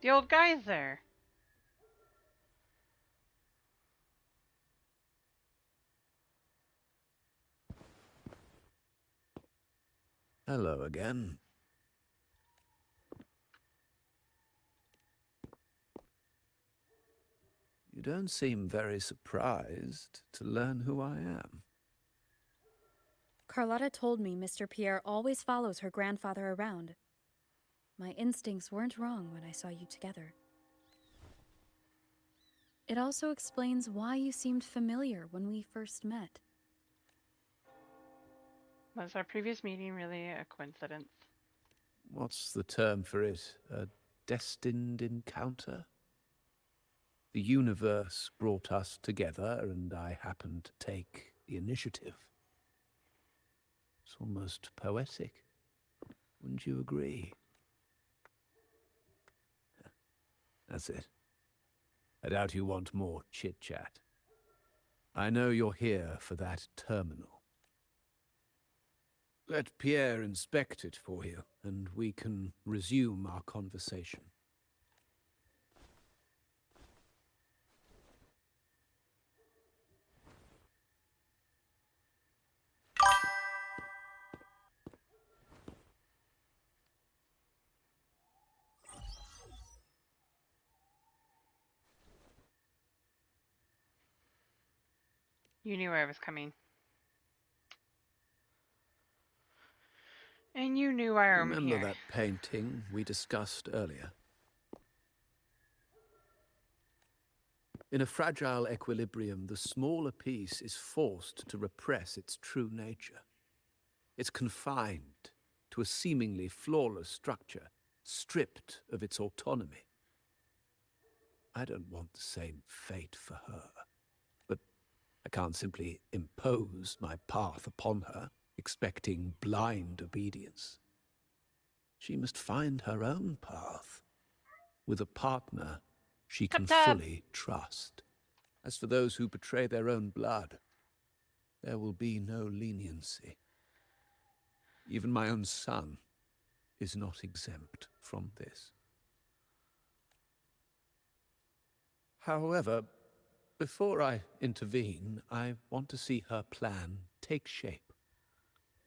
The old guy's there. Hello again. You don't seem very surprised to learn who I am. Carlotta told me Mr. Pierre always follows her grandfather around. My instincts weren't wrong when I saw you together. It also explains why you seemed familiar when we first met. Was our previous meeting really a coincidence? What's the term for it? A destined encounter? The universe brought us together, and I happened to take the initiative. It's almost poetic. Wouldn't you agree? That's it. I doubt you want more chit-chat. I know you're here for that terminal. Let Pierre inspect it for you, and we can resume our conversation. You knew I was coming. And you knew I am Remember here. that painting we discussed earlier? In a fragile equilibrium, the smaller piece is forced to repress its true nature. It's confined to a seemingly flawless structure, stripped of its autonomy. I don't want the same fate for her, but I can't simply impose my path upon her, expecting blind obedience. She must find her own path, with a partner she can fully trust. As for those who betray their own blood, there will be no leniency. Even my own son is not exempt from this. However, before I intervene, I want to see her plan take shape.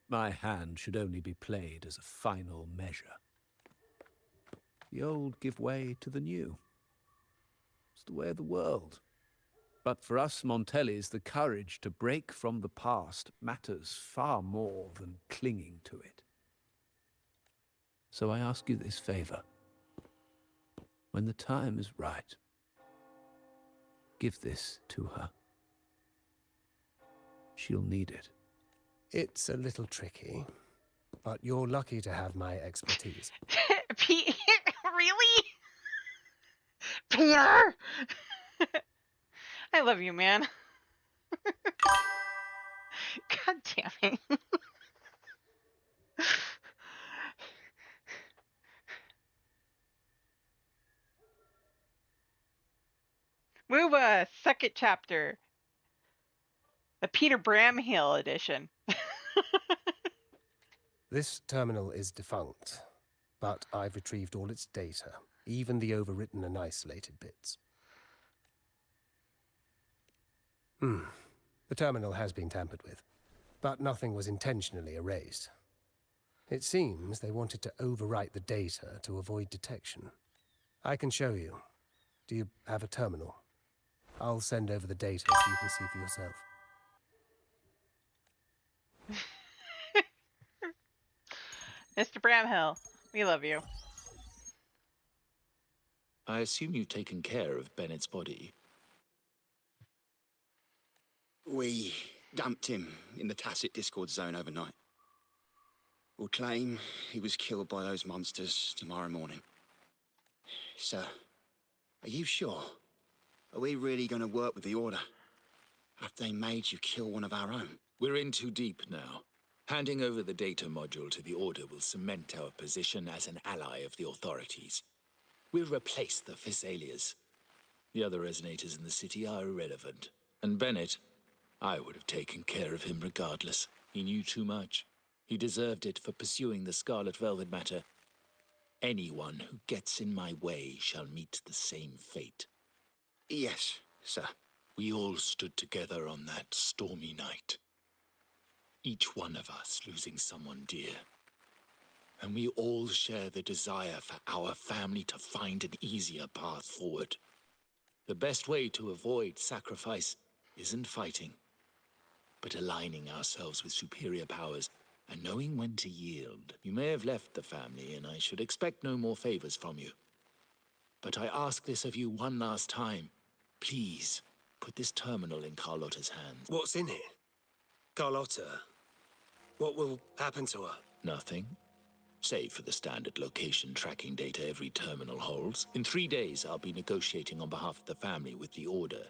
My hand should only be played as a final measure. The old give way to the new. It's the way of the world. But for us Montellis, the courage to break from the past matters far more than clinging to it. So I ask you this favor. When the time is right, give this to her. She'll need it. It's a little tricky, but you're lucky to have my expertise. Pete, really? Peter! I love you, man. God damn it. Wooba, second chapter. The Peter Bramhill edition. This terminal is defunct, but I've retrieved all its data, even the overwritten and isolated bits. The terminal has been tampered with, but nothing was intentionally erased. It seems they wanted to overwrite the data to avoid detection. I can show you. Do you have a terminal? I'll send over the data so you can see for yourself. Mr. Bramhill, we love you. I assume you've taken care of Bennett's body. We dumped him in the tacit Discord zone overnight. We'll claim he was killed by those monsters tomorrow morning. Sir, are you sure? Are we really going to work with the Order? Have they made you kill one of our own? We're in too deep now. Handing over the data module to the Order will cement our position as an ally of the authorities. We'll replace the Physaelias. The other resonators in the city are irrelevant. And Bennett, I would have taken care of him regardless. He knew too much. He deserved it for pursuing the Scarlet Velvet matter. Anyone who gets in my way shall meet the same fate. Yes, sir. We all stood together on that stormy night. Each one of us losing someone dear. And we all share the desire for our family to find an easier path forward. The best way to avoid sacrifice isn't fighting, but aligning ourselves with superior powers and knowing when to yield. You may have left the family, and I should expect no more favors from you. But I ask this of you one last time. Please, put this terminal in Carlotta's hands. What's in it? Carlotta? What will happen to her? Nothing. Save for the standard location tracking data every terminal holds. In 3 days, I'll be negotiating on behalf of the family with the Order.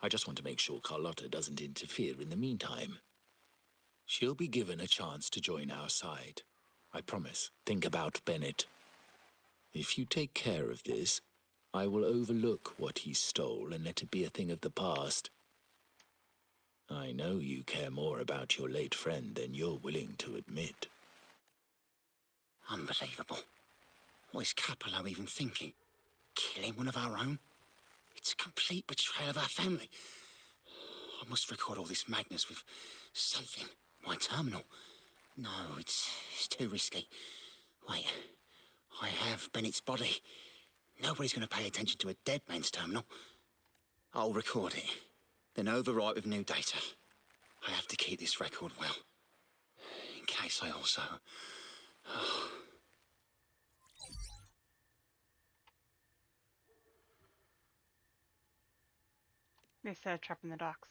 I just want to make sure Carlotta doesn't interfere in the meantime. She'll be given a chance to join our side. I promise. Think about Bennett. If you take care of this, I will overlook what he stole and let it be a thing of the past. I know you care more about your late friend than you're willing to admit. Unbelievable. What is Capello even thinking? Killing one of our own? It's a complete betrayal of our family. I must record all this madness with something. My terminal. No, it's too risky. Wait, I have Bennett's body. Nobody's going to pay attention to a dead man's terminal. I'll record it, then overwrite with new data. I have to keep this record well, in case I also... They set a trap in the docks.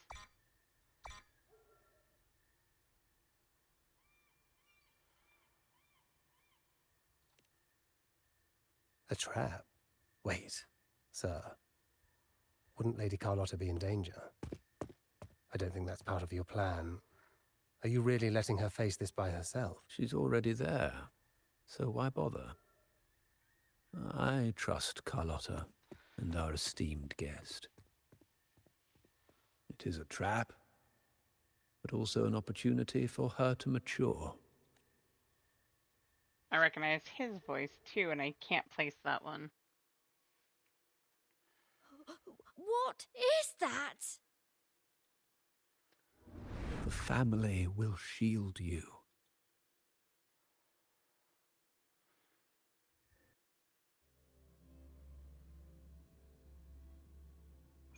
A trap? Wait, sir. Wouldn't Lady Carlotta be in danger? I don't think that's part of your plan. Are you really letting her face this by herself? She's already there, so why bother? I trust Carlotta and our esteemed guest. It is a trap, but also an opportunity for her to mature. I recognize his voice too, and I can't place that one. What is that? The family will shield you.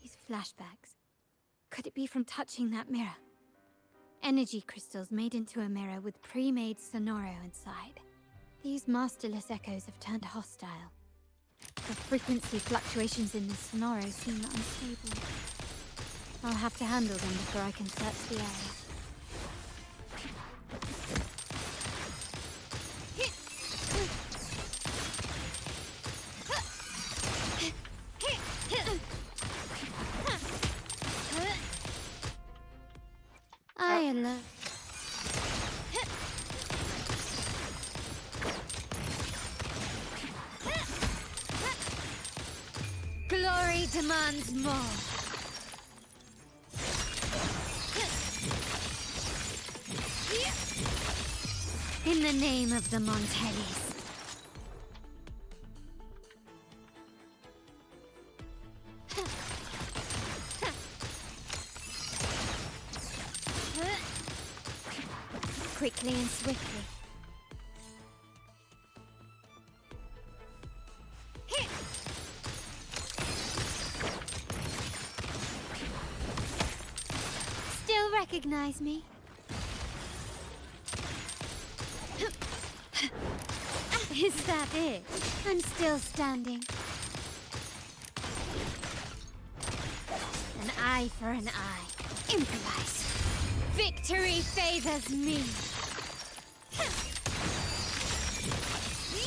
These flashbacks. Could it be from touching that mirror? Energy crystals made into a mirror with pre-made sonoro inside. These masterless echoes have turned hostile. The frequency fluctuations in the sonoro seem unstable. I'll have to handle them before I can search the area. I alert. Glory demands more. In the name of the Montellis. Quickly and swiftly. Still recognize me? Is that it? I'm still standing. An eye for an eye. Improvise. Victory favors me.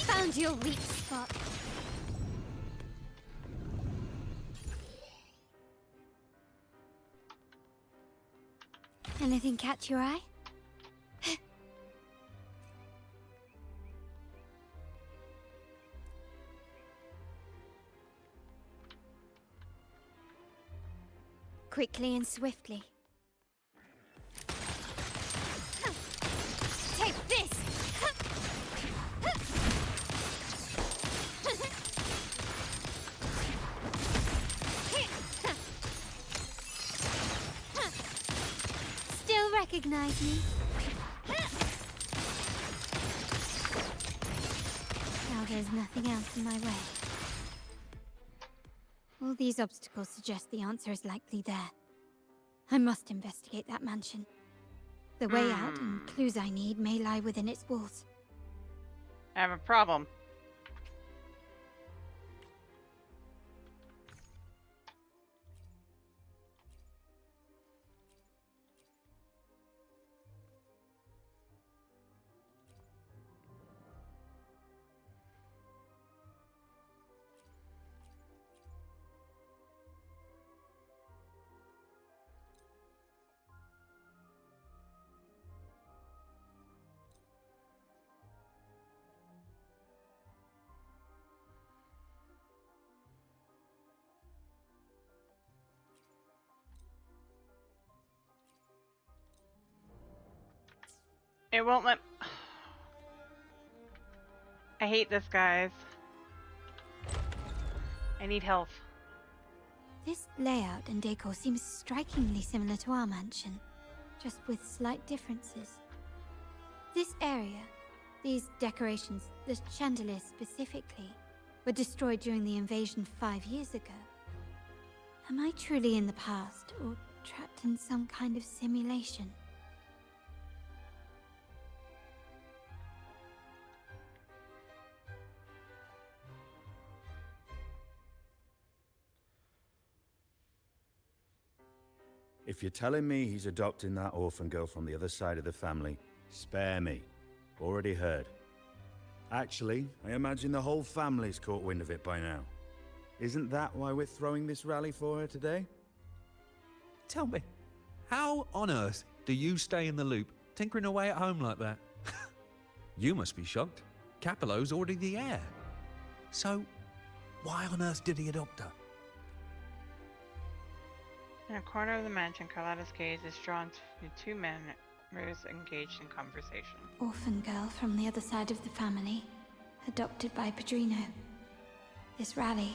Found your weak spot. Anything catch your eye? Quickly and swiftly. Take this! Still recognize me? Now there's nothing else in my way. All these obstacles suggest the answer is likely there. I must investigate that mansion. The way out and clues I need may lie within its walls. I have a problem. It won't let... I hate this, guys. I need health. This layout and decor seems strikingly similar to our mansion, just with slight differences. This area, these decorations, the chandeliers specifically, were destroyed during the invasion 5 years ago. Am I truly in the past, or trapped in some kind of simulation? If you're telling me he's adopting that orphan girl from the other side of the family, spare me. Already heard. Actually, I imagine the whole family's caught wind of it by now. Isn't that why we're throwing this rally for her today? Tell me, how on earth do you stay in the loop, tinkering away at home like that? You must be shocked. Capello's already the heir. So, why on earth did he adopt her? In a corner of the mansion, Carlotta's gaze is drawn to two men members engaged in conversation. Orphan girl from the other side of the family, adopted by Padrino. This rally,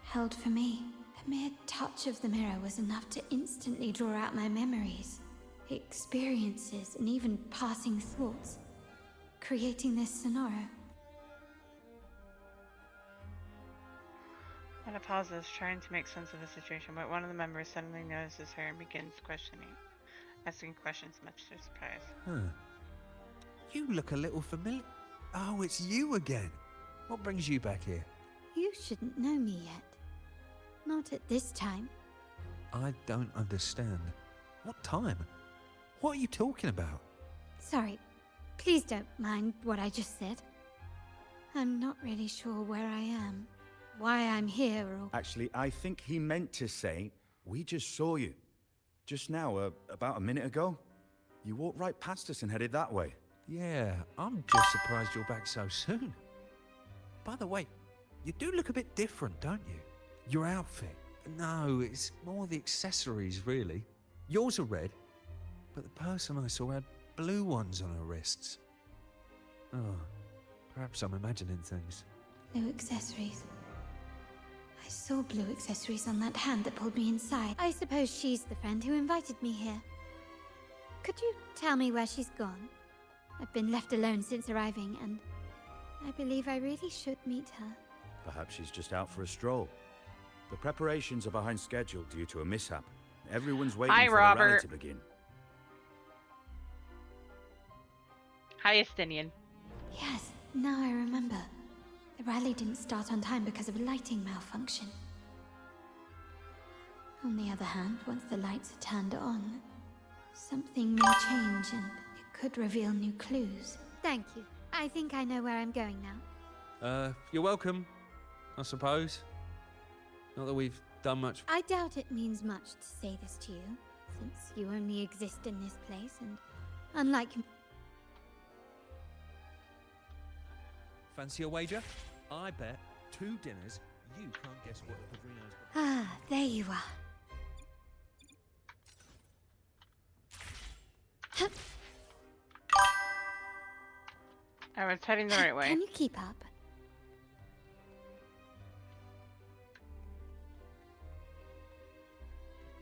held for me. The mere touch of the mirror was enough to instantly draw out my memories, experiences, and even passing thoughts, creating this scenario. Anna pauses, trying to make sense of the situation, but one of the members suddenly notices her and begins asking questions much to her surprise. Huh. You look a little familiar. Oh, it's you again. What brings you back here? You shouldn't know me yet. Not at this time. I don't understand. What time? What are you talking about? Sorry. Please don't mind what I just said. I'm not really sure where I am, why I'm here, or... Actually, I think he meant to say, we just saw you. Just now, about a minute ago. You walked right past us and headed that way. Yeah, I'm just surprised you're back so soon. By the way, you do look a bit different, don't you? Your outfit. No, it's more the accessories, really. Yours are red, but the person I saw had blue ones on her wrists. Oh, perhaps I'm imagining things. Blue accessories. I saw blue accessories on that hand that pulled me inside. I suppose she's the friend who invited me here. Could you tell me where she's gone? I've been left alone since arriving, and I believe I really should meet her. Perhaps she's just out for a stroll. The preparations are behind schedule due to a mishap. Everyone's waiting Hi, for the rally Robert. to begin. Hi, Estinian. Yes, now I remember. The rally didn't start on time because of a lighting malfunction. On the other hand, once the lights are turned on, something may change and it could reveal new clues. Thank you. I think I know where I'm going now. You're welcome, I suppose. Not that we've done much. I doubt it means much to say this to you, since you only exist in this place, and unlike... Fancy a wager? I bet 2 dinners you can't guess what the Padrino's got. Ah, there you are. I was heading the right way. Can you keep up?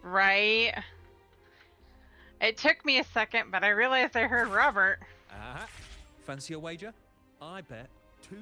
Right. It took me a second, but I realized I heard Robert. Fancy a wager? I bet 2.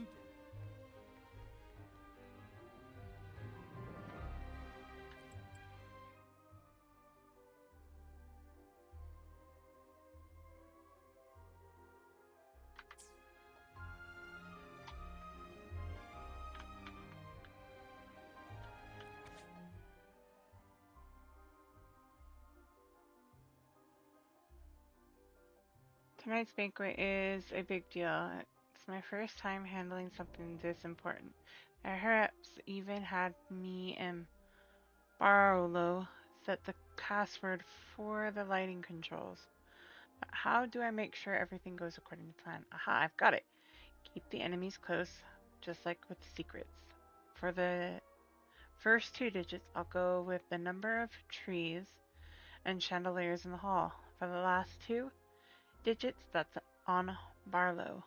Tonight's banquet is a big deal. It's my first time handling something this important. I perhaps even had me and Barolo set the password for the lighting controls. But how do I make sure everything goes according to plan? Aha, I've got it. Keep the enemies close, just like with secrets. For the first 2 digits, I'll go with the number of trees and chandeliers in the hall. For the last 2 digits, that's on Barlow.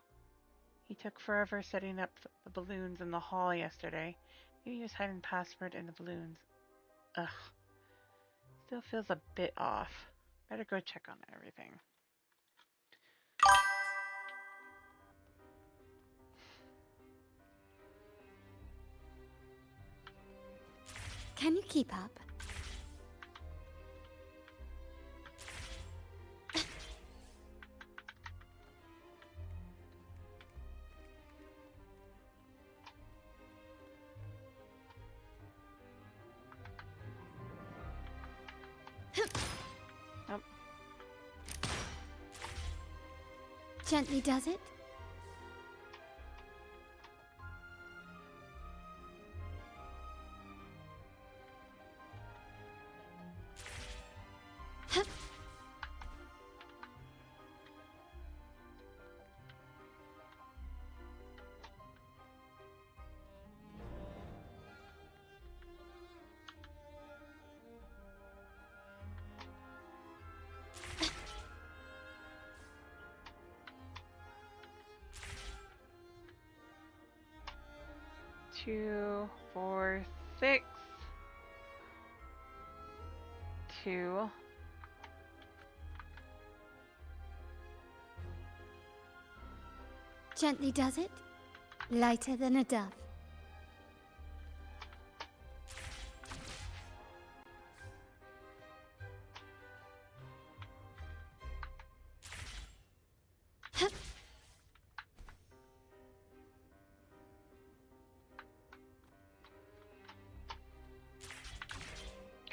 He took forever setting up the balloons in the hall yesterday. Maybe he was hiding the password in the balloons. Ugh. Still feels a bit off. Better go check on everything. Can you keep up? Nope. Gently does it? 2, 4, 6, 2. Gently does it, lighter than a dove.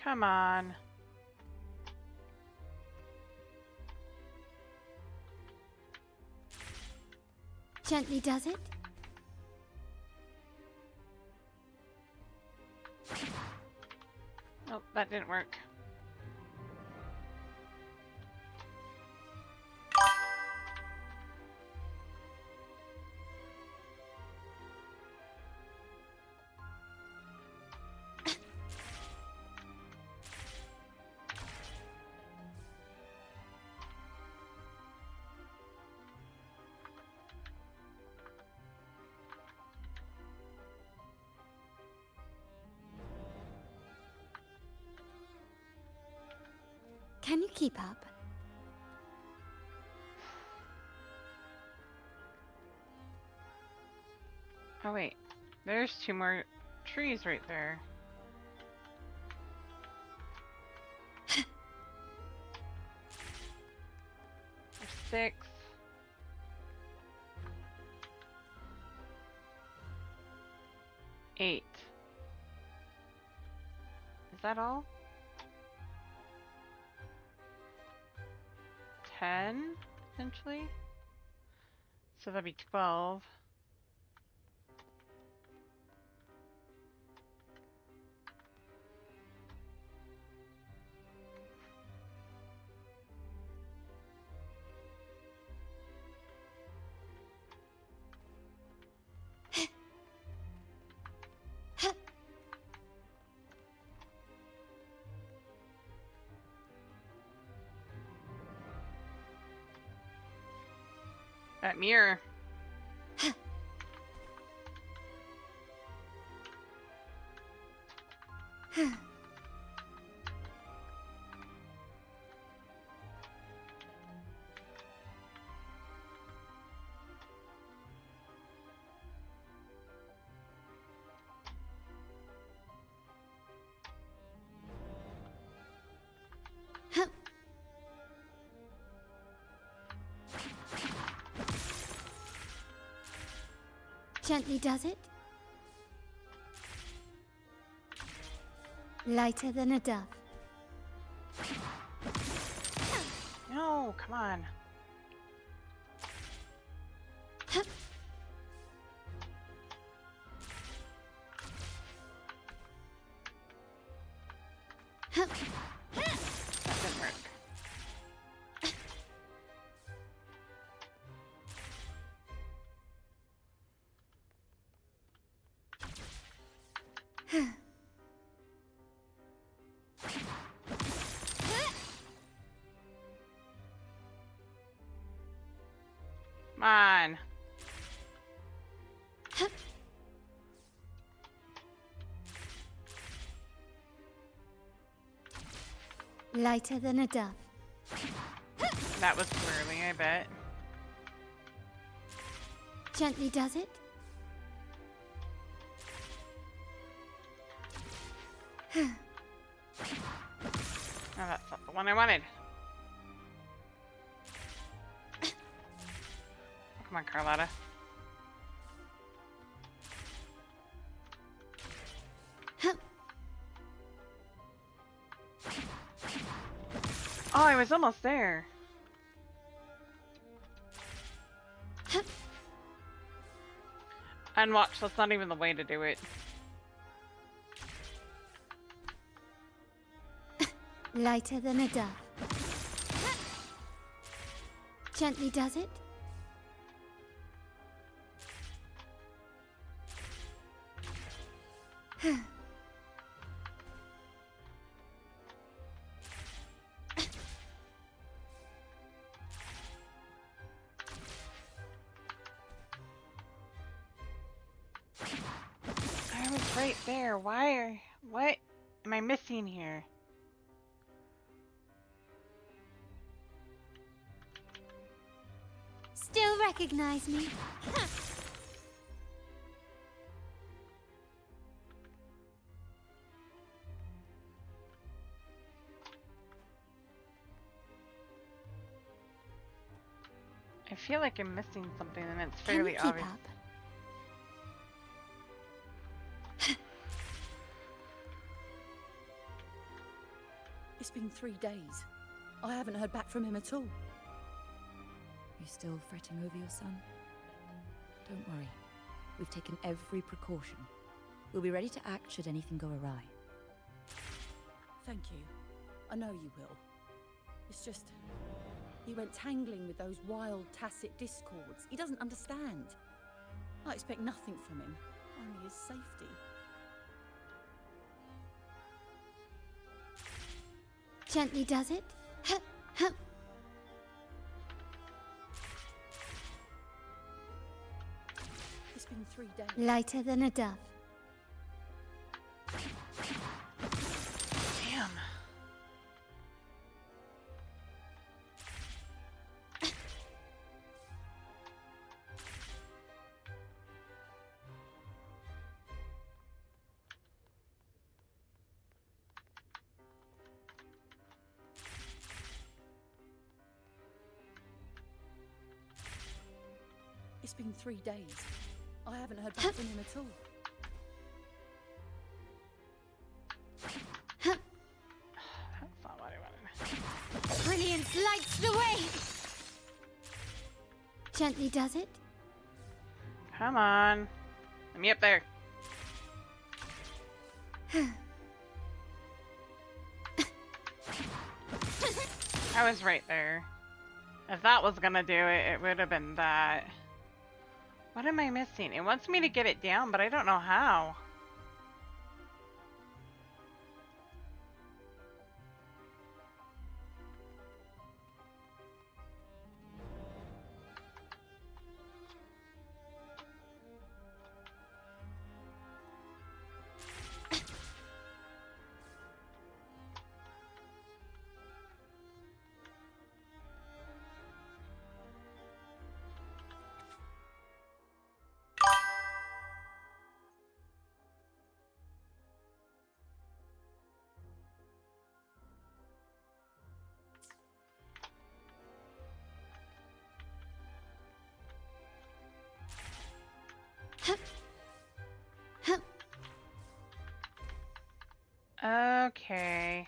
Come on. Gently does it. Nope, that didn't work. Can you keep up? Oh wait, there's 2 more trees right there. There's 6. 8. Is that all? 10, potentially? So that'd be 12. That mirror. Gently does it. Lighter than a dove. No, come on. That didn't work. Come on. Lighter than a dove. That was too early, I bet. Gently does it. Oh, that's not the one I wanted. Come on, Carlotta. Oh, I was almost there. And watch, that's not even the way to do it. Lighter than a dove. Gently does it. here? What am I missing here? Still recognize me? I feel like I'm missing something and it's Can you fairly keep obvious. up? It's been 3 days. I haven't heard back from him at all. You still fretting over your son? Don't worry. We've taken every precaution. We'll be ready to act should anything go awry. Thank you. I know you will. It's just... he went tangling with those wild tacit discords. He doesn't understand. I expect nothing from him, only his safety. Gently does it? Huh, huh. It's been 3 days. Lighter than a dove. Damn. It's been 3 days. I haven't heard back from him at all. That's not what I wanted. Brilliance lights the way! Gently does it? Come on. Let me up there. I was right there. If that was gonna do it, it would have been that. What am I missing? It wants me to get it down, but I don't know how. Okay.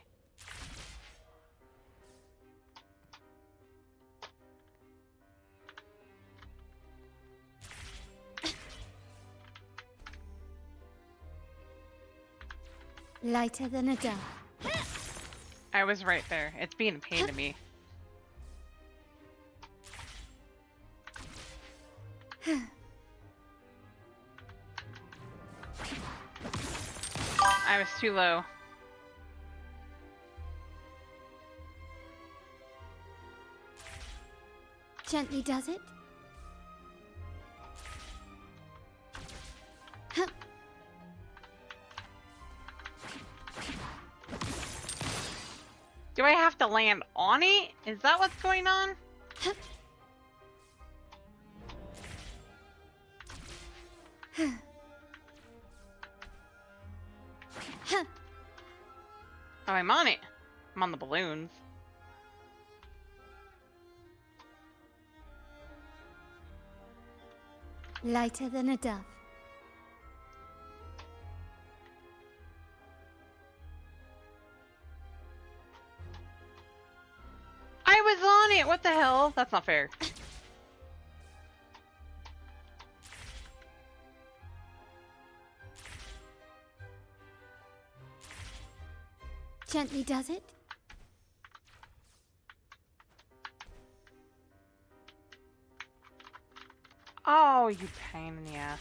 Lighter than a dove. I was right there. It's being a pain to me. I was too low. Gently does it? Do I have to land on it? Is that what's going on? Oh, I'm on it. I'm on the balloons. Lighter than a dove. I was on it! What the hell? That's not fair. Gently does it? Oh, you pain in the ass.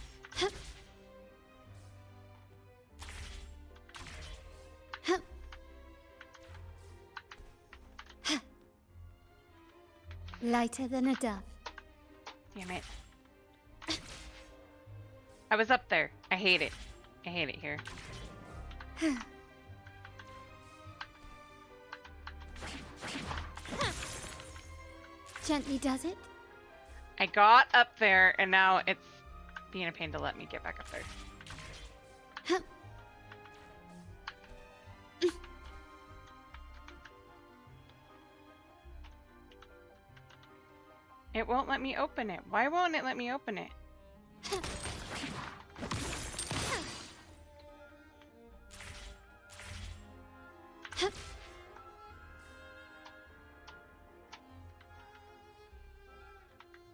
Lighter than a dove. Damn it. I was up there. I hate it. I hate it here. Gently does it? I got up there, and now it's being a pain to let me get back up there. It won't let me open it. Why won't it let me open it?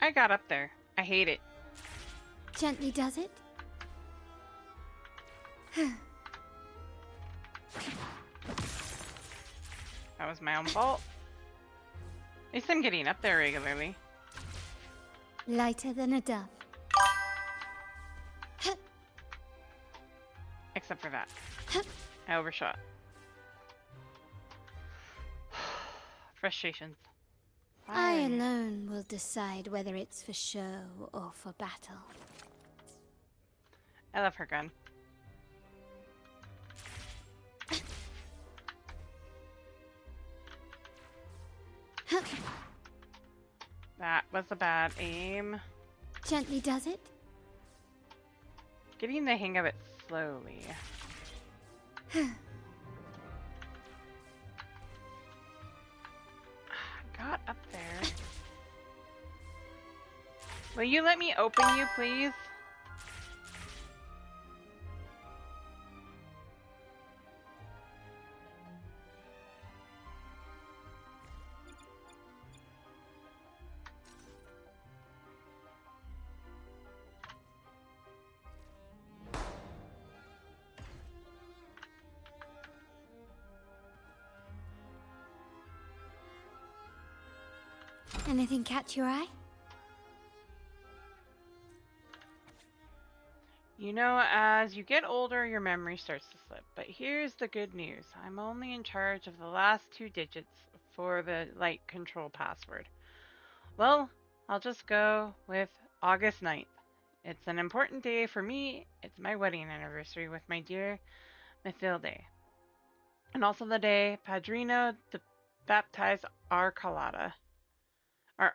I got up there. I hate it. Gently does it? That was my own fault. At least I'm getting up there regularly. Lighter than a dove. Except for that. I overshot. Frustrations. I alone will decide whether it's for show or for battle. I love her gun. That was a bad aim. Gently does it? Getting the hang of it slowly. Got up there. Will you let me open you, please? Anything catch your eye? You know, as you get older, your memory starts to slip. But here's the good news. I'm only in charge of the last 2 digits for the light control password. Well, I'll just go with August 9th. It's an important day for me. It's my wedding anniversary with my dear Mathilde. And also the day Padrino baptized our Carlotta.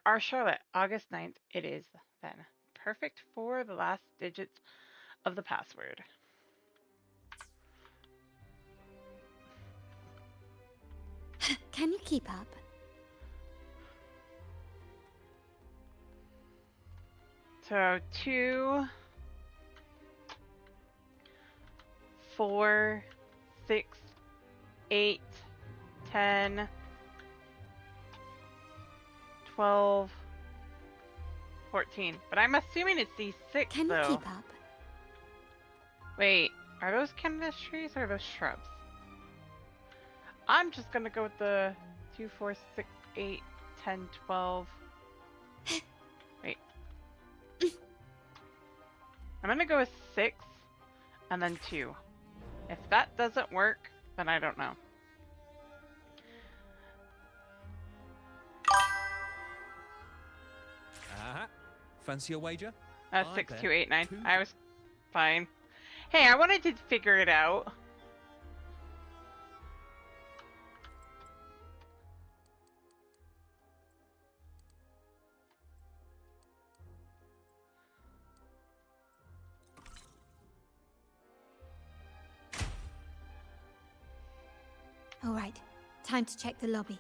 Our Charlotte, August 9th, it is then. Perfect for the last digits of the password. Can you keep up? So 2, 4, 6, 8, 10, 12, 14. But I'm assuming it's these 6 Can though. you keep up? Wait, are those cannabis trees or are those shrubs? I'm just gonna go with the 2, 4, 6, 8, 10, 12. Wait. I'm gonna go with 6 and then 2. If that doesn't work, then I don't know. Fancy a wager? 6, 2, 8, 9. I was fine. Hey, I wanted to figure it out. All right, time to check the lobby.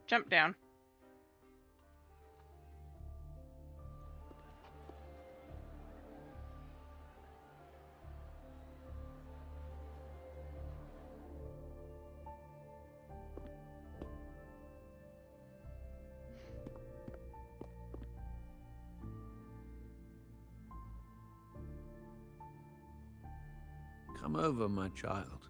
Jump down. Come over, my child.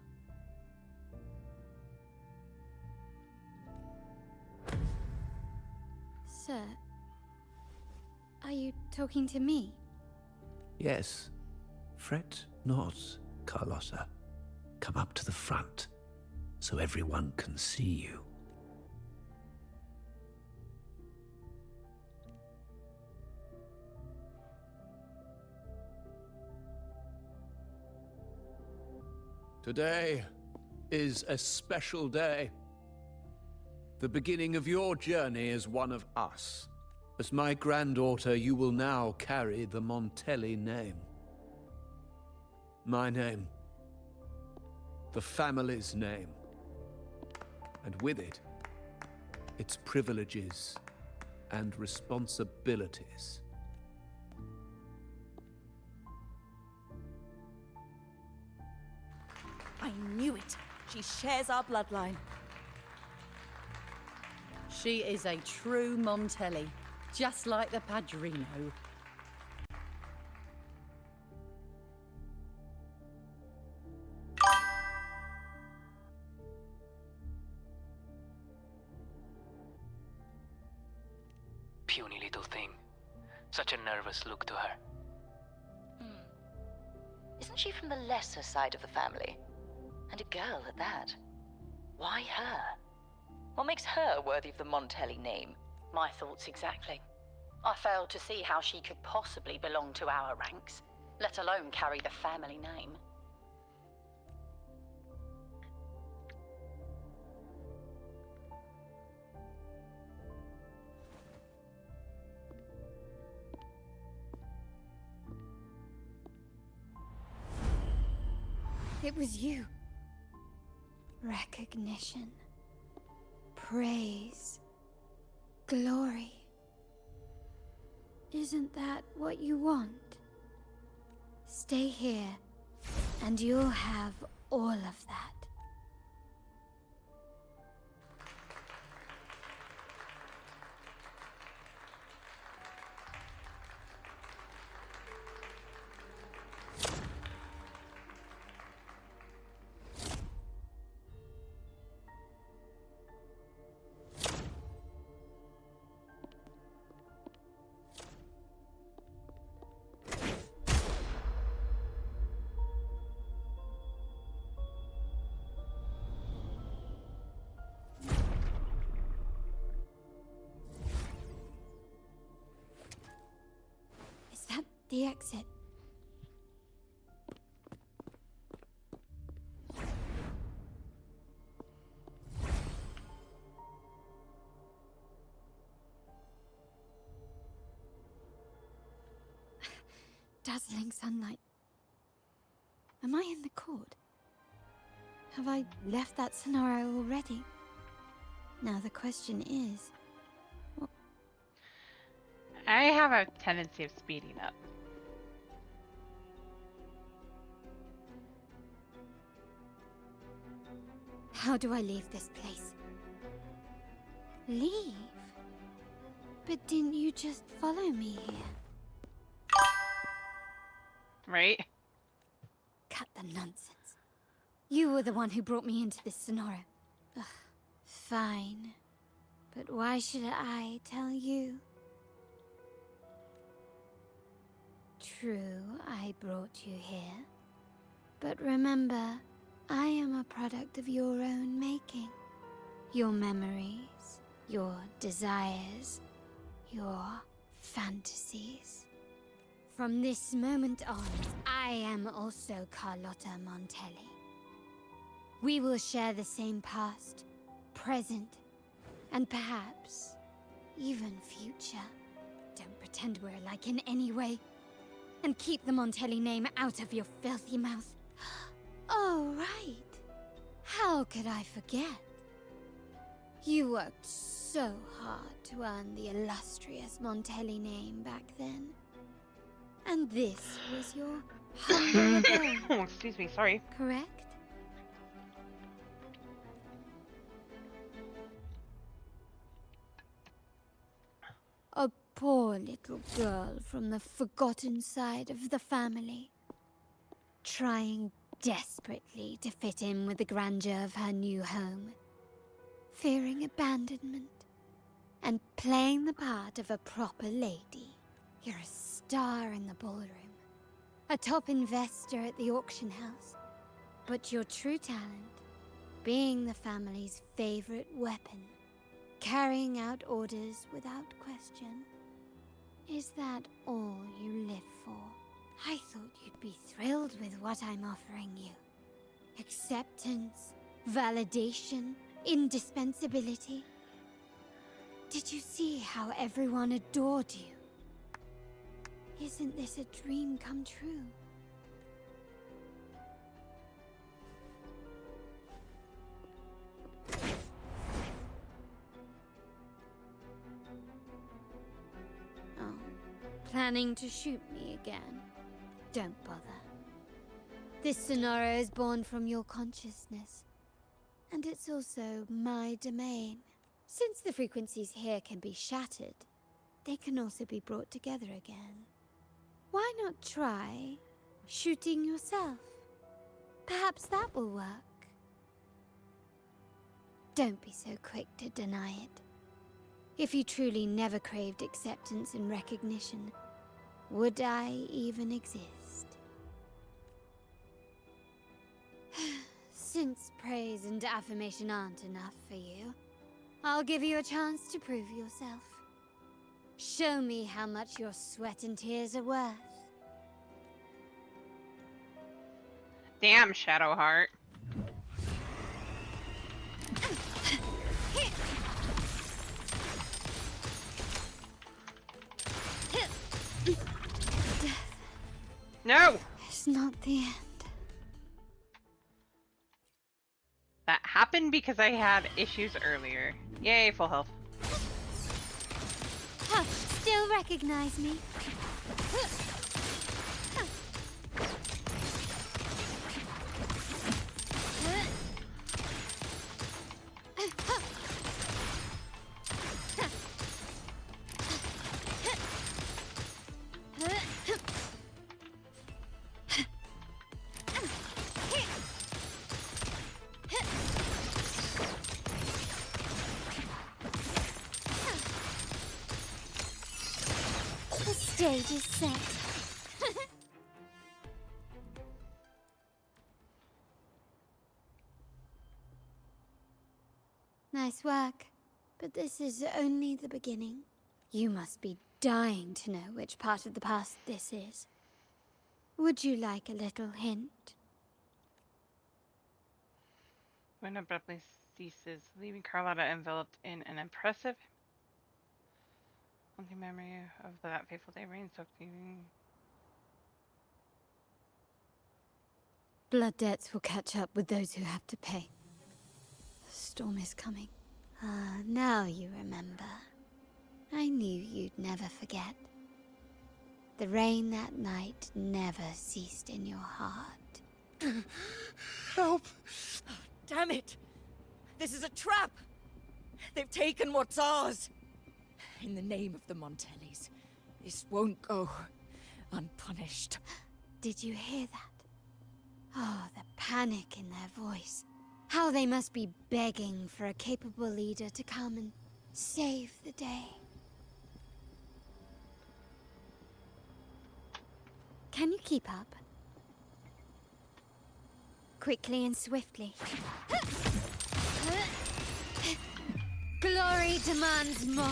Sir, are you talking to me? Yes. Fret not, Carlotta. Come up to the front, so everyone can see you. Today is a special day. The beginning of your journey as one of us. As my granddaughter, you will now carry the Montelli name. My name. The family's name. And with it, its privileges and responsibilities. I knew it. She shares our bloodline. She is a true Montelli, just like the Padrino. Puny little thing. Such a nervous look to her. Isn't she from the lesser side of the family? And a girl at that. Why her? What makes her worthy of the Montelli name? My thoughts exactly. I failed to see how she could possibly belong to our ranks, let alone carry the family name. It was you. Recognition. Praise. Glory. Isn't that what you want? Stay here, and you'll have all of that. Is that the exit? Dazzling sunlight. Am I in the court? Have I left that scenario already? Now the question is... I have a tendency of speeding up. How do I leave this place? Leave? But didn't you just follow me here? Right? Cut the nonsense. You were the one who brought me into this scenario. Ugh, fine. But why should I tell you? True, I brought you here. But remember, I am a product of your own making. Your memories, your desires, your fantasies. From this moment on, I am also Carlotta Montelli. We will share the same past, present, and perhaps even future. Don't pretend we're alike in any way. And keep the Montelli name out of your filthy mouth. Oh, right. How could I forget? You worked so hard to earn the illustrious Montelli name back then. And this was your humble abode. Excuse me, sorry. Correct? A poor little girl from the forgotten side of the family, trying desperately to fit in with the grandeur of her new home, fearing abandonment, and playing the part of a proper lady. You're a star in the ballroom, a top investor at the auction house, but your true talent, being the family's favorite weapon, carrying out orders without question. Is that all you live for? I thought you'd be thrilled with what I'm offering you. Acceptance, validation, indispensability. Did you see how everyone adored you? Isn't this a dream come true? Oh, planning to shoot me again? Don't bother. This scenario is born from your consciousness, and it's also my domain. Since the frequencies here can be shattered, they can also be brought together again. Why not try shooting yourself? Perhaps that will work. Don't be so quick to deny it. If you truly never craved acceptance and recognition, would I even exist? Since praise and affirmation aren't enough for you, I'll give you a chance to prove yourself. Show me how much your sweat and tears are worth. Damn, Shadowheart. No! It's not the end. That happened because I had issues earlier. Yay, full health. Huh, still recognize me? The stage is set. Nice work, but this is only the beginning. You must be dying to know which part of the past this is. Would you like a little hint? When abruptly ceases, leaving Carlotta enveloped in an impressive only memory of that fateful day rain-soaked evening. Blood debts will catch up with those who have to pay. The storm is coming. Ah, now you remember. I knew you'd never forget. The rain that night never ceased in your heart. Help! Damn it! This is a trap! They've taken what's ours! In the name of the Montellis, this won't go unpunished. Did you hear that? Oh, the panic in their voice. How they must be begging for a capable leader to come and save the day. Can you keep up? Quickly and swiftly. Glory demands more.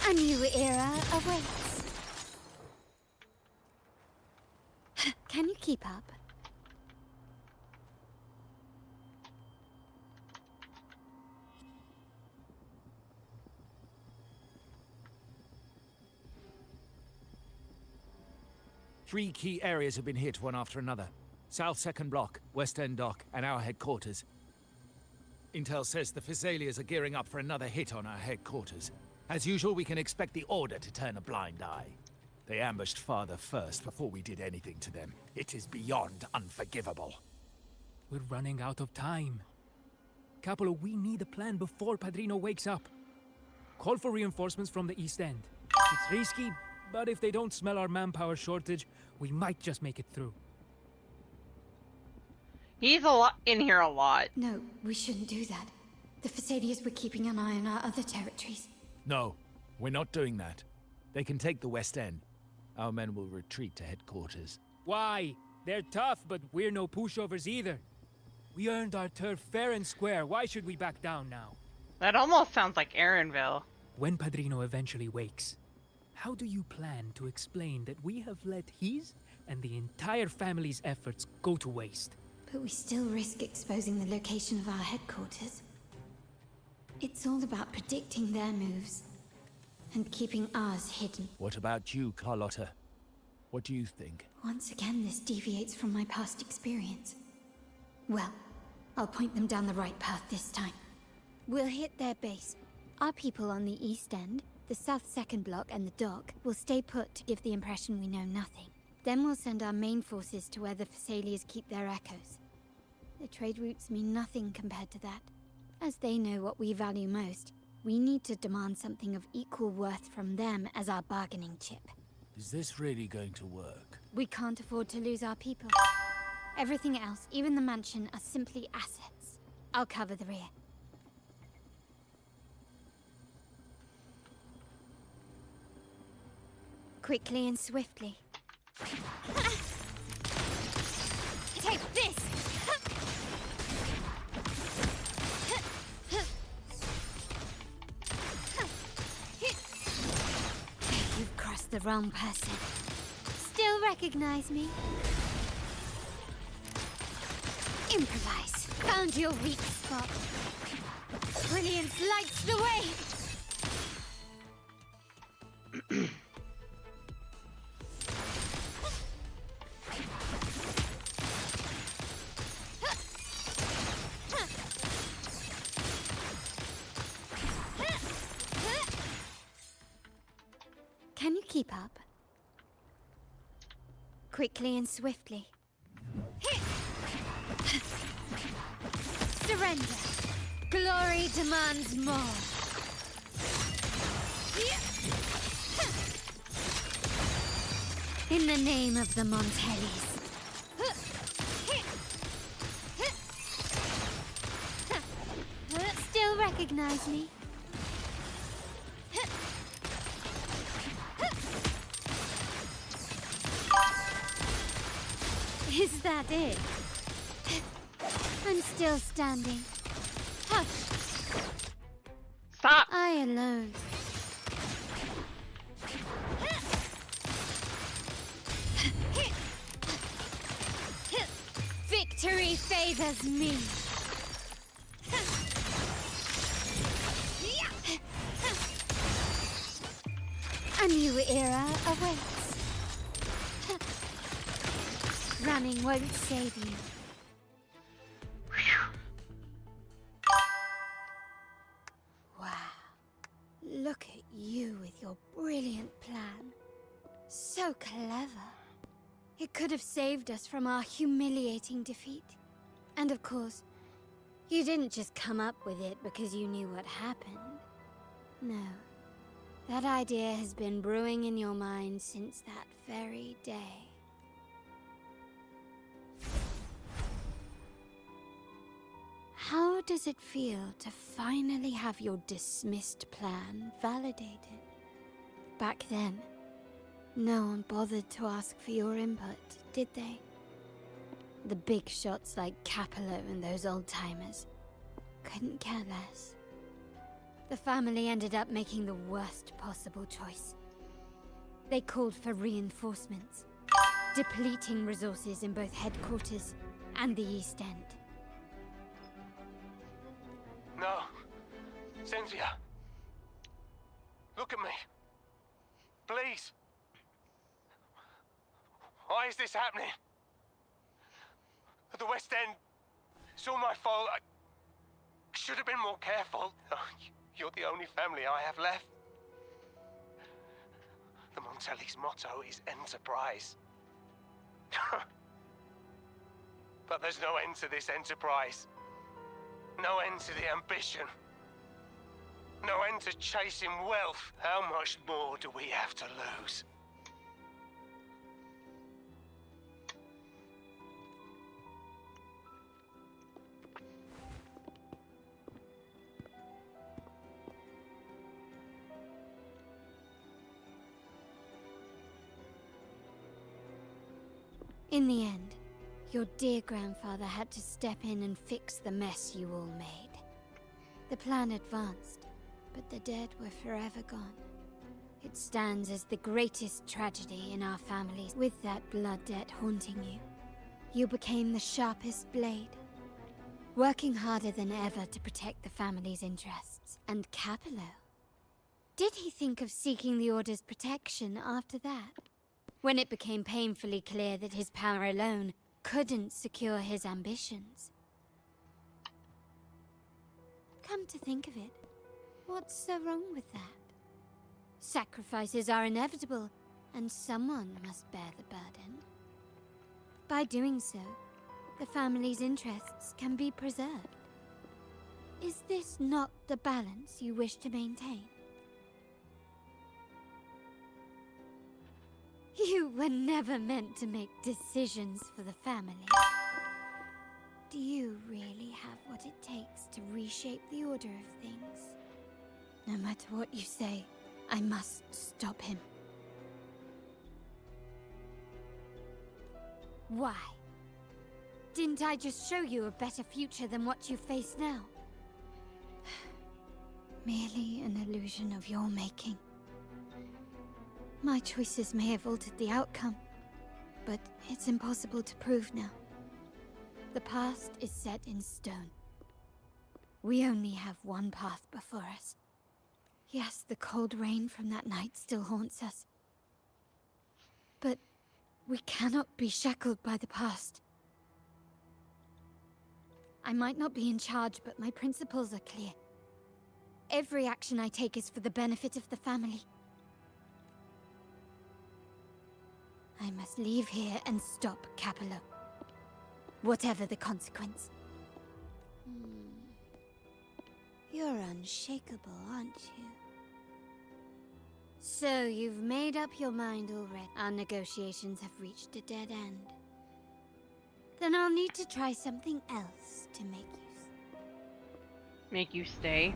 A new era awaits. Can you keep up? Three key areas have been hit one after another. South Second Block, West End Dock, and our headquarters. Intel says the Physalias are gearing up for another hit on our headquarters. As usual, we can expect the Order to turn a blind eye. They ambushed Father first before we did anything to them. It is beyond unforgivable. We're running out of time. Capolo, we need a plan before Padrino wakes up. Call for reinforcements from the East End. It's risky, but if they don't smell our manpower shortage, we might just make it through. He's in here a lot. No, we shouldn't do that. The Physalias were keeping an eye on our other territories. No, we're not doing that. They can take the West End. Our men will retreat to headquarters. Why? They're tough, but we're no pushovers either. We earned our turf fair and square. Why should we back down now? That almost sounds like Aaronville. When Padrino eventually wakes, How do you plan to explain that we have let his and the entire family's efforts go to waste? But we still risk exposing the location of our headquarters. It's all about predicting their moves and keeping ours hidden. What about you, Carlotta? What do you think? Once again, this deviates from my past experience. Well, I'll point them down the right path this time. We'll hit their base. Our people on the east end, the south second block and the dock will stay put to give the impression we know nothing. Then we'll send our main forces to where the Thessalians keep their echoes. The trade routes mean nothing compared to that. As they know what we value most, we need to demand something of equal worth from them as our bargaining chip. Is this really going to work? We can't afford to lose our people. Everything else, even the mansion, are simply assets. I'll cover the rear. Quickly and swiftly. Take this! You've crossed the wrong person. Still recognize me? Improvise. Found your weak spot. Brilliance lights the way! Can you keep up? Quickly and swiftly. Surrender. Glory demands more. In the name of the Montellis. Still recognize me? Is that it? I'm still standing. Hush! Stop! I alone. Victory favors me. A new era awaits. Running won't save you. Wow. Look at you with your brilliant plan. So clever. It could have saved us from our humiliating defeat. And of course, you didn't just come up with it because you knew what happened. No. That idea has been brewing in your mind since that very day. How does it feel to finally have your dismissed plan validated? Back then, no one bothered to ask for your input, did they? The big shots like Capello and those old-timers couldn't care less. The family ended up making the worst possible choice. They called for reinforcements, depleting resources in both headquarters and the East End. No. Cynthia. Look at me. Please. Why is this happening? At the West End, it's all my fault. I should have been more careful. Oh, you're the only family I have left. The Montelli's motto is enterprise. But there's no end to this enterprise. No end to the ambition. No end to chasing wealth. How much more do we have to lose? In the end, your dear grandfather had to step in and fix the mess you all made. The plan advanced, but the dead were forever gone. It stands as the greatest tragedy in our families, with that blood debt haunting you. You became the sharpest blade, working harder than ever to protect the family's interests. And Capello? Did he think of seeking the Order's protection after that? When it became painfully clear that his power alone couldn't secure his ambitions. Come to think of it, what's so wrong with that? Sacrifices are inevitable, and someone must bear the burden. By doing so, the family's interests can be preserved. Is this not the balance you wish to maintain? You were never meant to make decisions for the family. Do you really have what it takes to reshape the order of things? No matter what you say, I must stop him. Why? Didn't I just show you a better future than what you face now? Merely an illusion of your making. My choices may have altered the outcome, but it's impossible to prove now. The past is set in stone. We only have one path before us. Yes, the cold rain from that night still haunts us. But we cannot be shackled by the past. I might not be in charge, but my principles are clear. Every action I take is for the benefit of the family. I must leave here and stop Capello. Whatever the consequence. You're unshakable, aren't you? So you've made up your mind already. Our negotiations have reached a dead end. Then I'll need to try something else to Make you stay?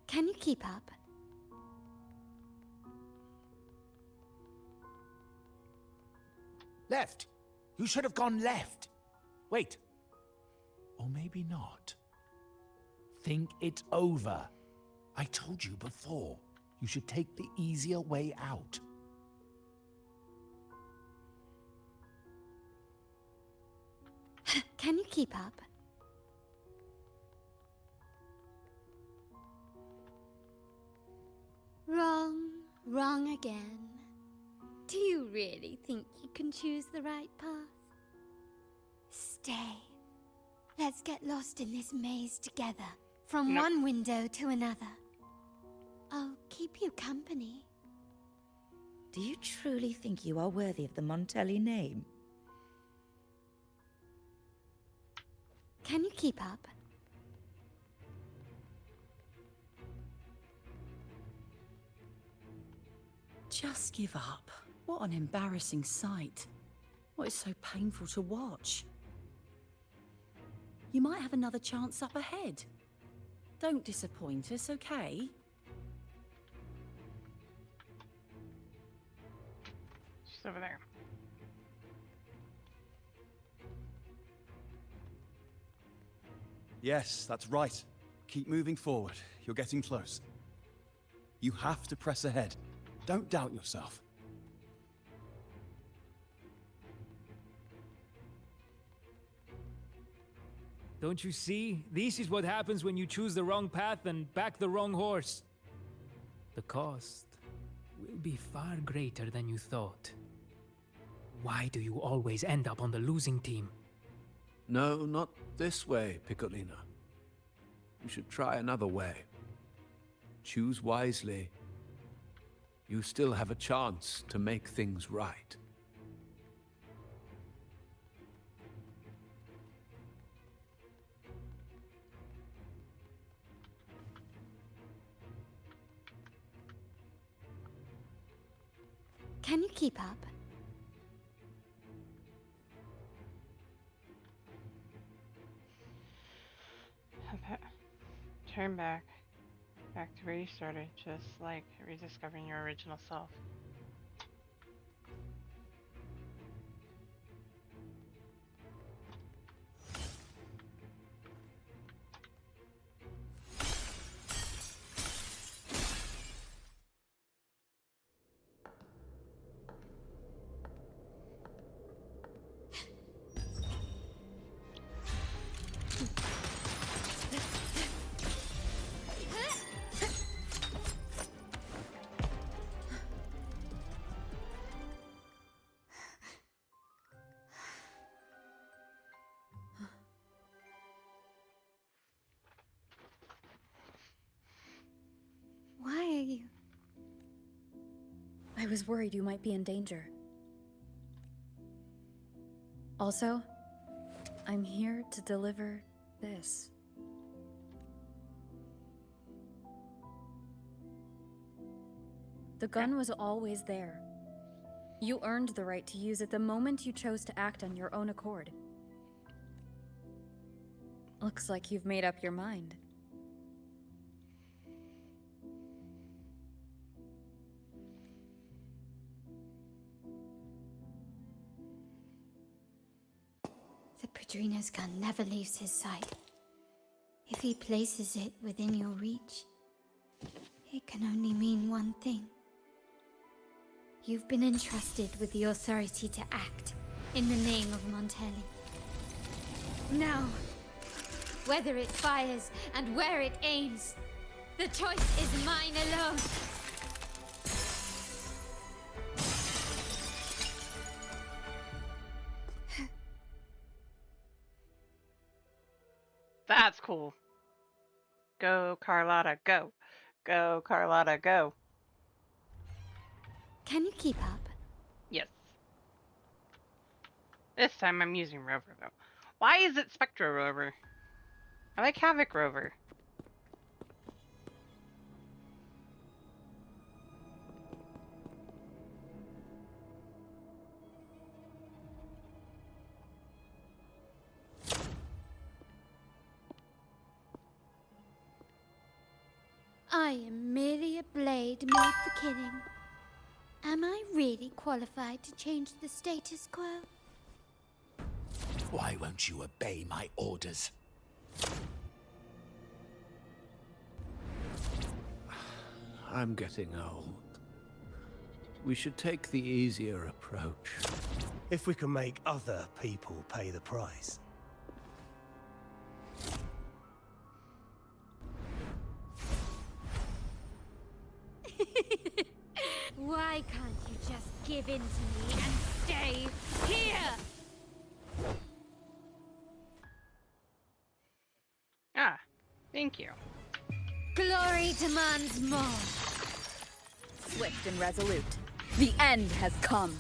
Can you keep up? Left! You should have gone left! Wait. Or maybe not. Think it over. I told you before. You should take the easier way out. Can you keep up? Wrong again. Do you really think you can choose the right path? Stay. Let's get lost in this maze together, from one window to another. I'll keep you company. Do you truly think you are worthy of the Montelli name? Can you keep up? Just give up. What an embarrassing sight. What is so painful to watch? You might have another chance up ahead. Don't disappoint us, okay? She's over there. Yes, that's right. Keep moving forward. You're getting close. You have to press ahead. Don't doubt yourself. Don't you see? This is what happens when you choose the wrong path and back the wrong horse. The cost will be far greater than you thought. Why do you always end up on the losing team? No, not this way, Piccolina. You should try another way. Choose wisely. You still have a chance to make things right. Can you keep up? Turn back to where you started, just like rediscovering your original self. Why are you? I was worried you might be in danger. Also, I'm here to deliver this. The gun was always there. You earned the right to use it the moment you chose to act on your own accord. Looks like you've made up your mind. The Padrino's gun never leaves his side. If he places it within your reach, it can only mean one thing. You've been entrusted with the authority to act in the name of Montelli. Now, whether it fires and where it aims, the choice is mine alone. That's cool. Go, Carlotta, go. Go, Carlotta, go. Can you keep up? Yes. This time I'm using Rover, though. Why is it Spectro Rover? I like Havoc Rover. I am merely a blade made for killing. Am I really qualified to change the status quo? Why won't you obey my orders? I'm getting old. We should take the easier approach. If we can make other people pay the price. Why can't you just give in to me and stay here? Ah, thank you. Glory demands more. Swift and resolute. The end has come.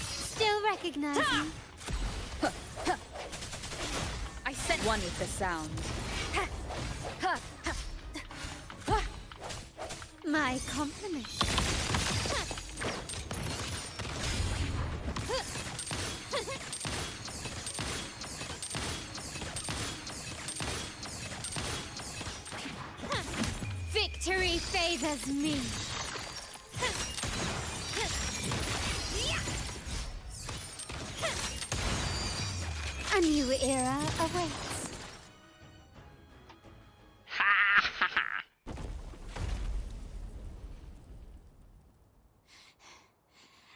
Still recognize me? I sent one with the sound. My compliments. Victory favors me. A new era awaits.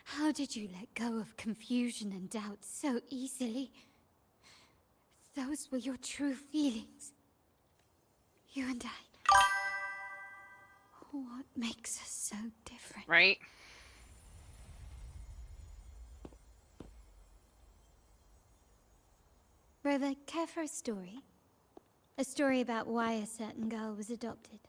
How did you let go of confusion and doubt so easily? Those were your true feelings. You and I. What makes us so different? Right? Rover, care for a story? A story about why a certain girl was adopted.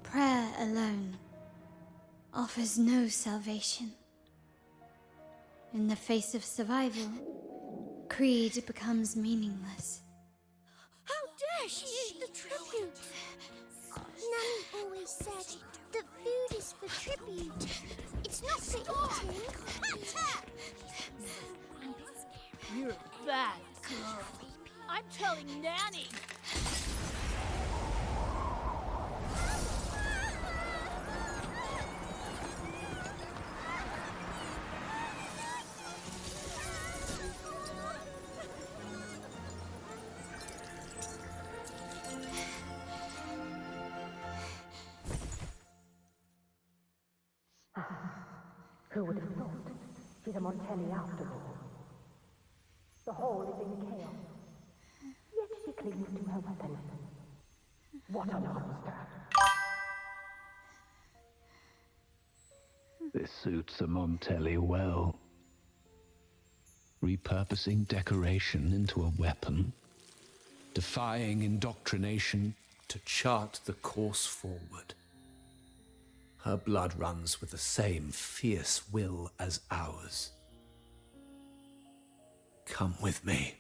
Prayer alone offers no salvation. In the face of survival, creed becomes meaningless. How dare she eat the tribute? Nanny always said that food is for tribute. It's not for eating. You're a bad girl. I'm telling Nanny. Who would have thought? She's a Montelli after all. The hall is in chaos. Yet she clings to her weapon. What a monster! This suits a Montelli well. Repurposing decoration into a weapon, defying indoctrination to chart the course forward. Her blood runs with the same fierce will as ours. Come with me.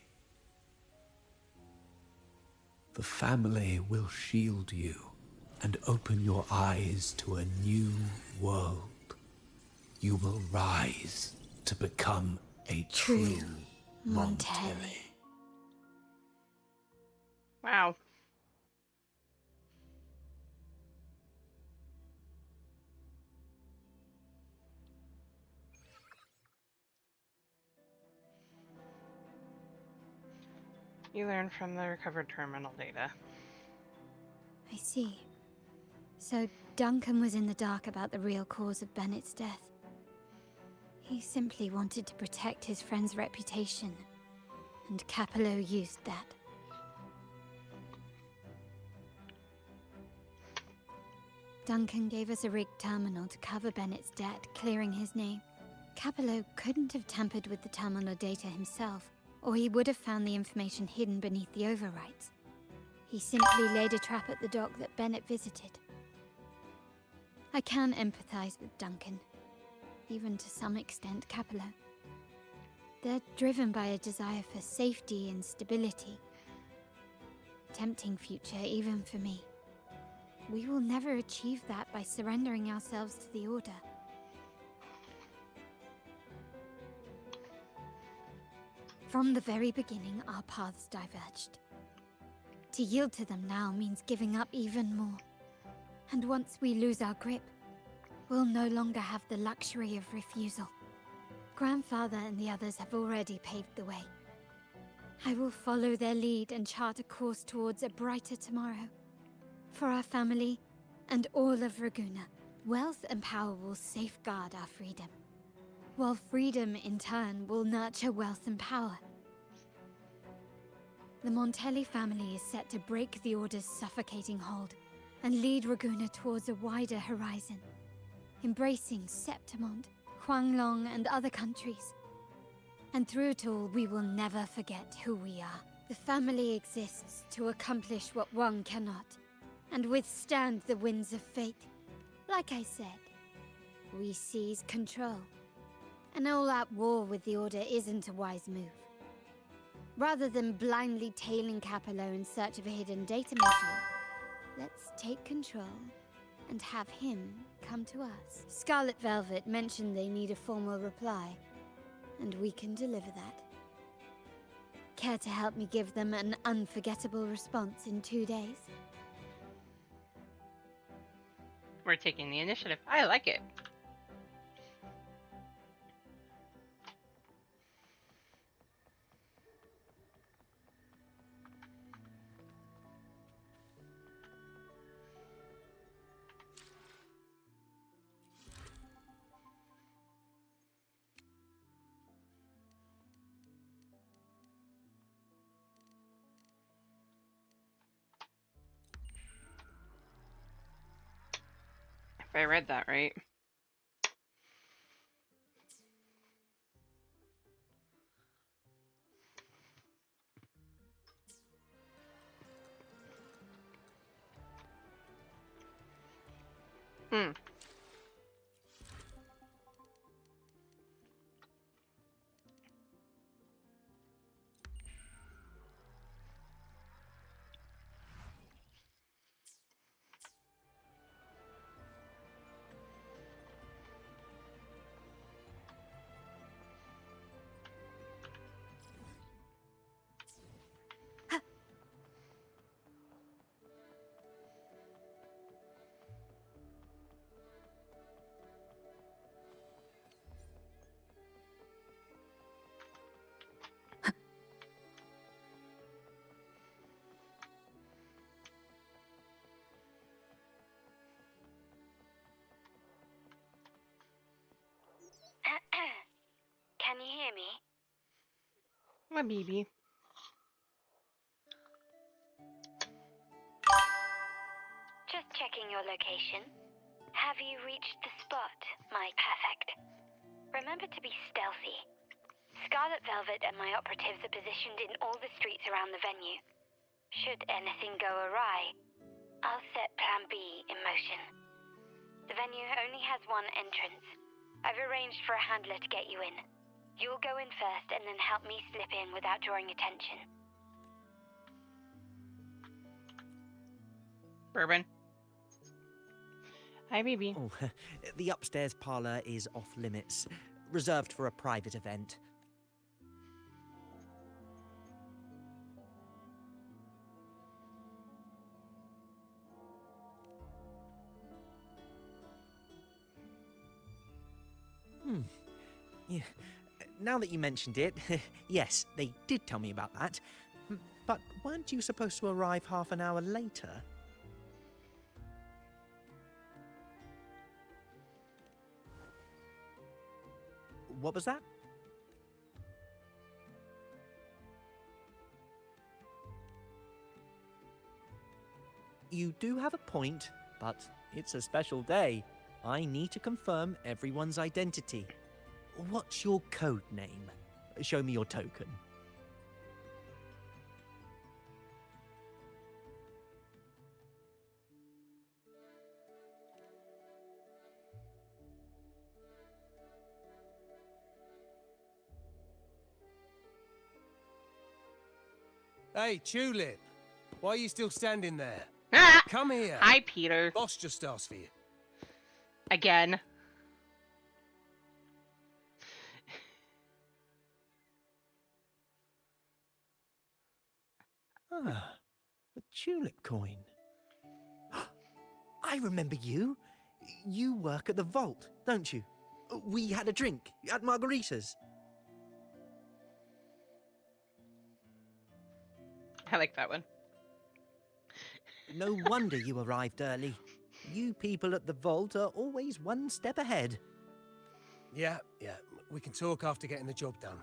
The family will shield you and open your eyes to a new world. You will rise to become a true Montelli. Wow. You learn from the recovered terminal data. I see. So Duncan was in the dark about the real cause of Bennett's death. He simply wanted to protect his friend's reputation, and Capello used that. Duncan gave us a rigged terminal to cover Bennett's debt, clearing his name. Capello couldn't have tampered with the terminal data himself, or he would have found the information hidden beneath the overwrites. He simply laid a trap at the dock that Bennett visited. I can empathize with Duncan, even to some extent Capello. They're driven by a desire for safety and stability. Tempting future even for me. We will never achieve that by surrendering ourselves to the Order. From the very beginning, our paths diverged. To yield to them now means giving up even more. And once we lose our grip, we'll no longer have the luxury of refusal. Grandfather and the others have already paved the way. I will follow their lead and chart a course towards a brighter tomorrow. For our family and all of Raguna, wealth and power will safeguard our freedom, while freedom in turn will nurture wealth and power. The Montelli family is set to break the Order's suffocating hold and lead Raguna towards a wider horizon, embracing Septimont, Huanglong, and other countries. And through it all, we will never forget who we are. The family exists to accomplish what one cannot, and withstand the winds of fate. Like I said, we seize control. An all-out war with the Order isn't a wise move. Rather than blindly tailing Capello in search of a hidden data module, let's take control and have him come to us. Scarlet Velvet mentioned they need a formal reply, and we can deliver that. Care to help me give them an unforgettable response in 2 days? We're taking the initiative. I like it. If I read that right. Hmm. hear me? My baby. Just checking your location. Have you reached the spot, my perfect? Remember to be stealthy. Scarlet Velvet and my operatives are positioned in all the streets around the venue. Should anything go awry, I'll set Plan B in motion. The venue only has one entrance. I've arranged for a handler to get you in. You'll go in first and then help me slip in without drawing attention. Bourbon. Hi, baby. Oh, the upstairs parlor is off limits, reserved for a private event. Yeah. Now that you mentioned it, yes, they did tell me about that. But weren't you supposed to arrive half an hour later? What was that? You do have a point, but it's a special day. I need to confirm everyone's identity. What's your code name? Show me your token. Hey, Tulip! Why are you still standing there? Come here! Hi, Peter. Boss just asked for you. Again. Ah, a tulip coin. I remember you. You work at the vault, don't you? We had a drink at Margarita's. I like that one. No wonder you arrived early. You people at the vault are always one step ahead. Yeah. We can talk after getting the job done.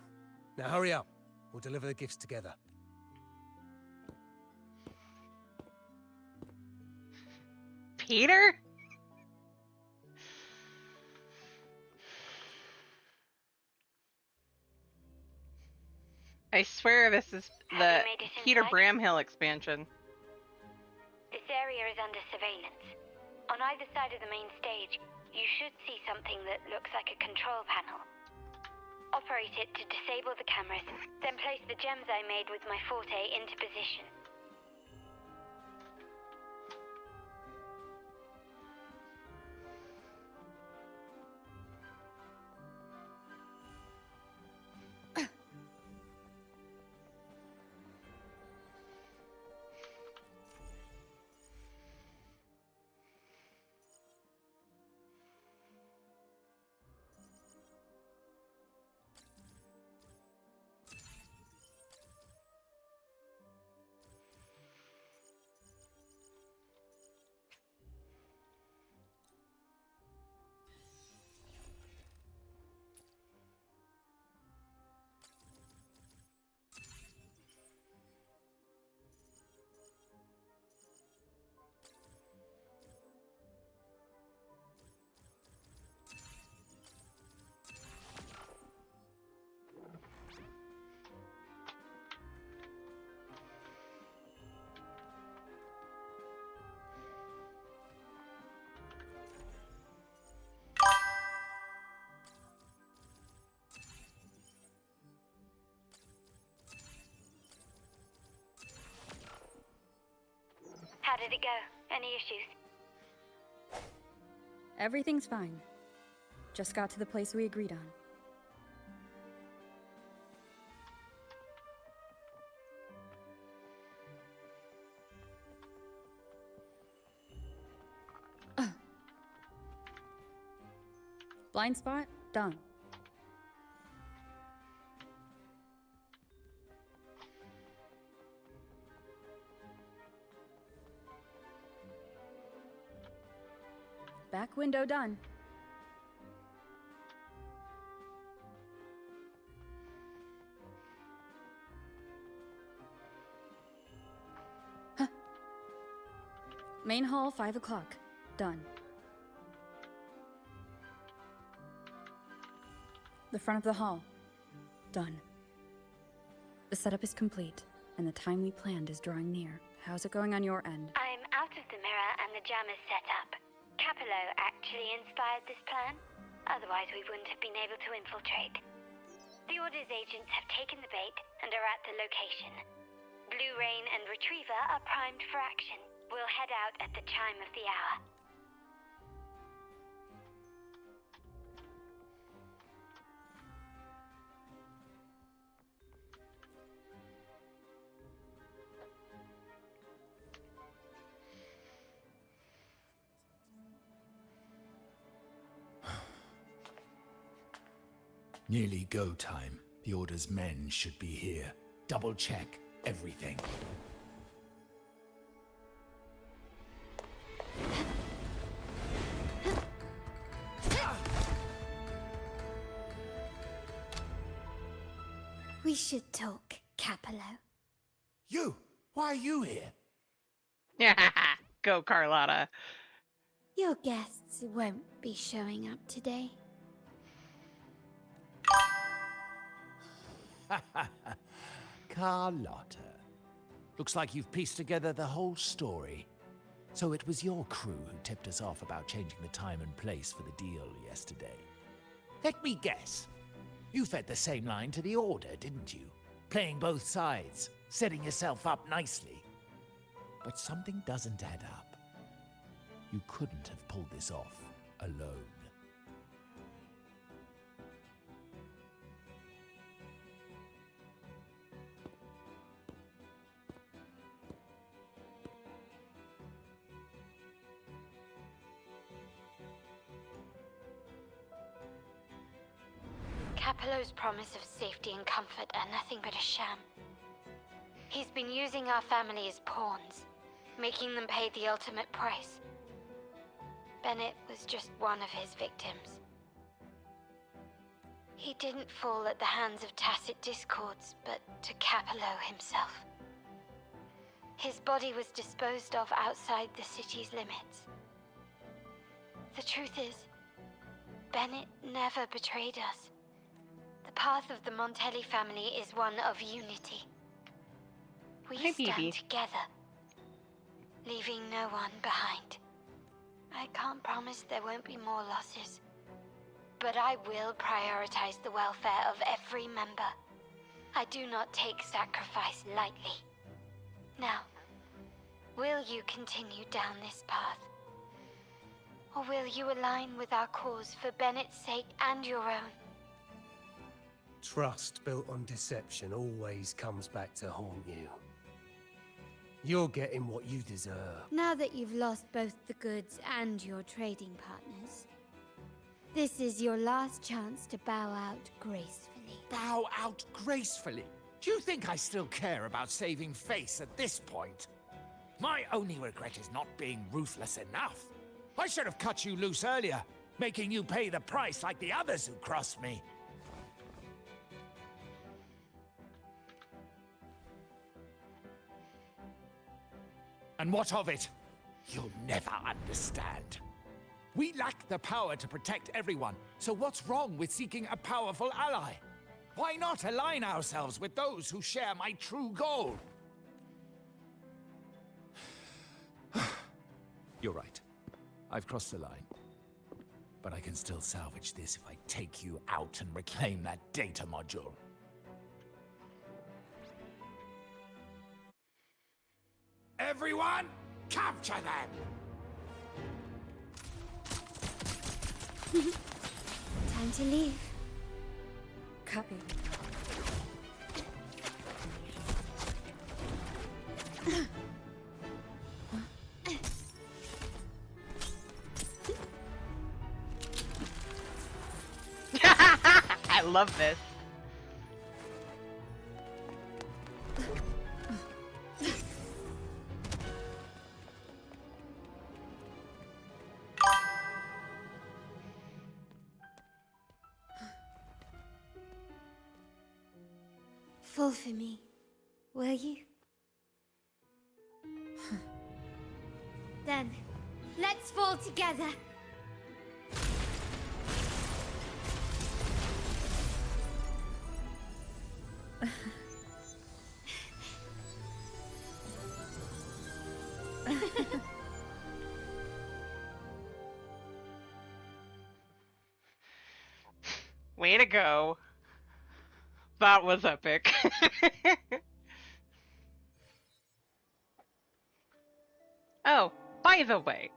Now hurry up. We'll deliver the gifts together. Peter? I swear this is the Peter Bramhill expansion. This area is under surveillance. On either side of the main stage, you should see something that looks like a control panel. Operate it to disable the cameras, then place the gems I made with my forte into position. How did it go? Any issues? Everything's fine. Just got to the place we agreed on. Blind spot? Done. Back window done. Main hall, 5 o'clock. Done. The front of the hall. Done. The setup is complete, and the time we planned is drawing near. How's it going on your end? I'm out of the mirror and the jam is set up. Capello actually inspired this plan. Otherwise, we wouldn't have been able to infiltrate. The Order's agents have taken the bait and are at the location. Blue Rain and Retriever are primed for action. We'll head out at the chime of the hour. Nearly go time. The Order's men should be here. Double check everything. We should talk, Capello. You! Why are you here? Go, Carlotta. Your guests won't be showing up today. Carlotta. Looks like you've pieced together the whole story. So it was your crew who tipped us off about changing the time and place for the deal yesterday. Let me guess. You fed the same line to the Order, didn't you? Playing both sides, setting yourself up nicely. But something doesn't add up. You couldn't have pulled this off alone. Capello's promise of safety and comfort are nothing but a sham. He's been using our family as pawns, making them pay the ultimate price. Bennett was just one of his victims. He didn't fall at the hands of tacit discords, but to Capello himself. His body was disposed of outside the city's limits. The truth is, Bennett never betrayed us. The path of the Montelli family is one of unity. We stand together, leaving no one behind. I can't promise there won't be more losses, but I will prioritize the welfare of every member. I do not take sacrifice lightly. Now, will you continue down this path? Or will you align with our cause for Bennett's sake and your own? Trust built on deception always comes back to haunt you. You're getting what you deserve. Now that you've lost both the goods and your trading partners, this is your last chance to bow out gracefully. Bow out gracefully? Do you think I still care about saving face at this point? My only regret is not being ruthless enough. I should have cut you loose earlier, making you pay the price like the others who crossed me. And what of it? You'll never understand. We lack the power to protect everyone, so what's wrong with seeking a powerful ally? Why not align ourselves with those who share my true goal? You're right. I've crossed the line. But I can still salvage this if I take you out and reclaim that data module. Everyone, capture them! Time to leave. Copy. I love this. Fall for me, will you? Then, let's fall together. Way to go. That was epic. Oh, by the way.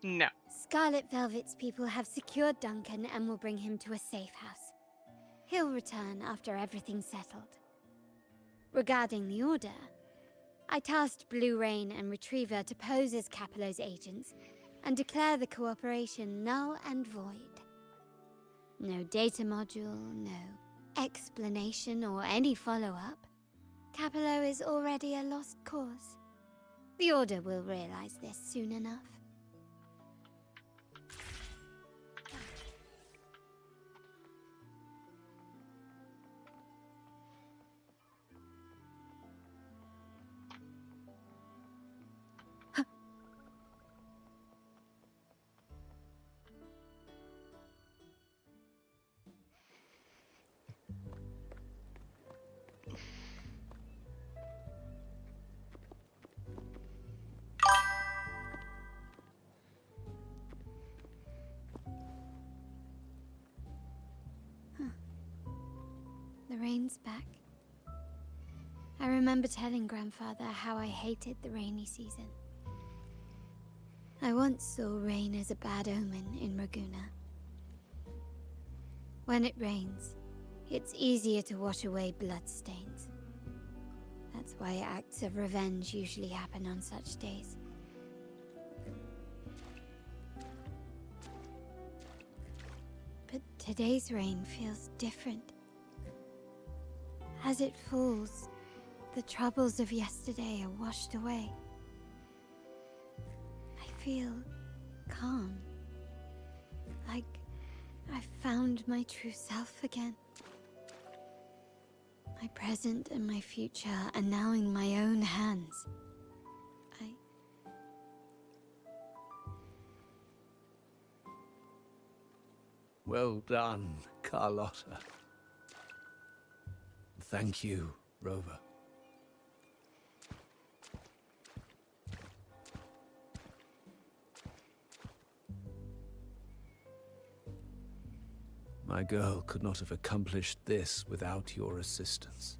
No. Scarlet Velvet's people have secured Duncan and will bring him to a safe house. He'll return after everything's settled. Regarding the Order, I tasked Blue Rain and Retriever to pose as Capello's agents and declare the cooperation null and void. No data module, no explanation or any follow-up. Capello is already a lost cause. The Order will realize this soon enough. The rain's back. I remember telling Grandfather how I hated the rainy season. I once saw rain as a bad omen in Raguna. When it rains, it's easier to wash away bloodstains. That's why acts of revenge usually happen on such days. But today's rain feels different. As it falls, the troubles of yesterday are washed away. I feel calm. Like I've found my true self again. My present and my future are now in my own hands. Well done, Carlotta. Thank you, Rover. My girl could not have accomplished this without your assistance.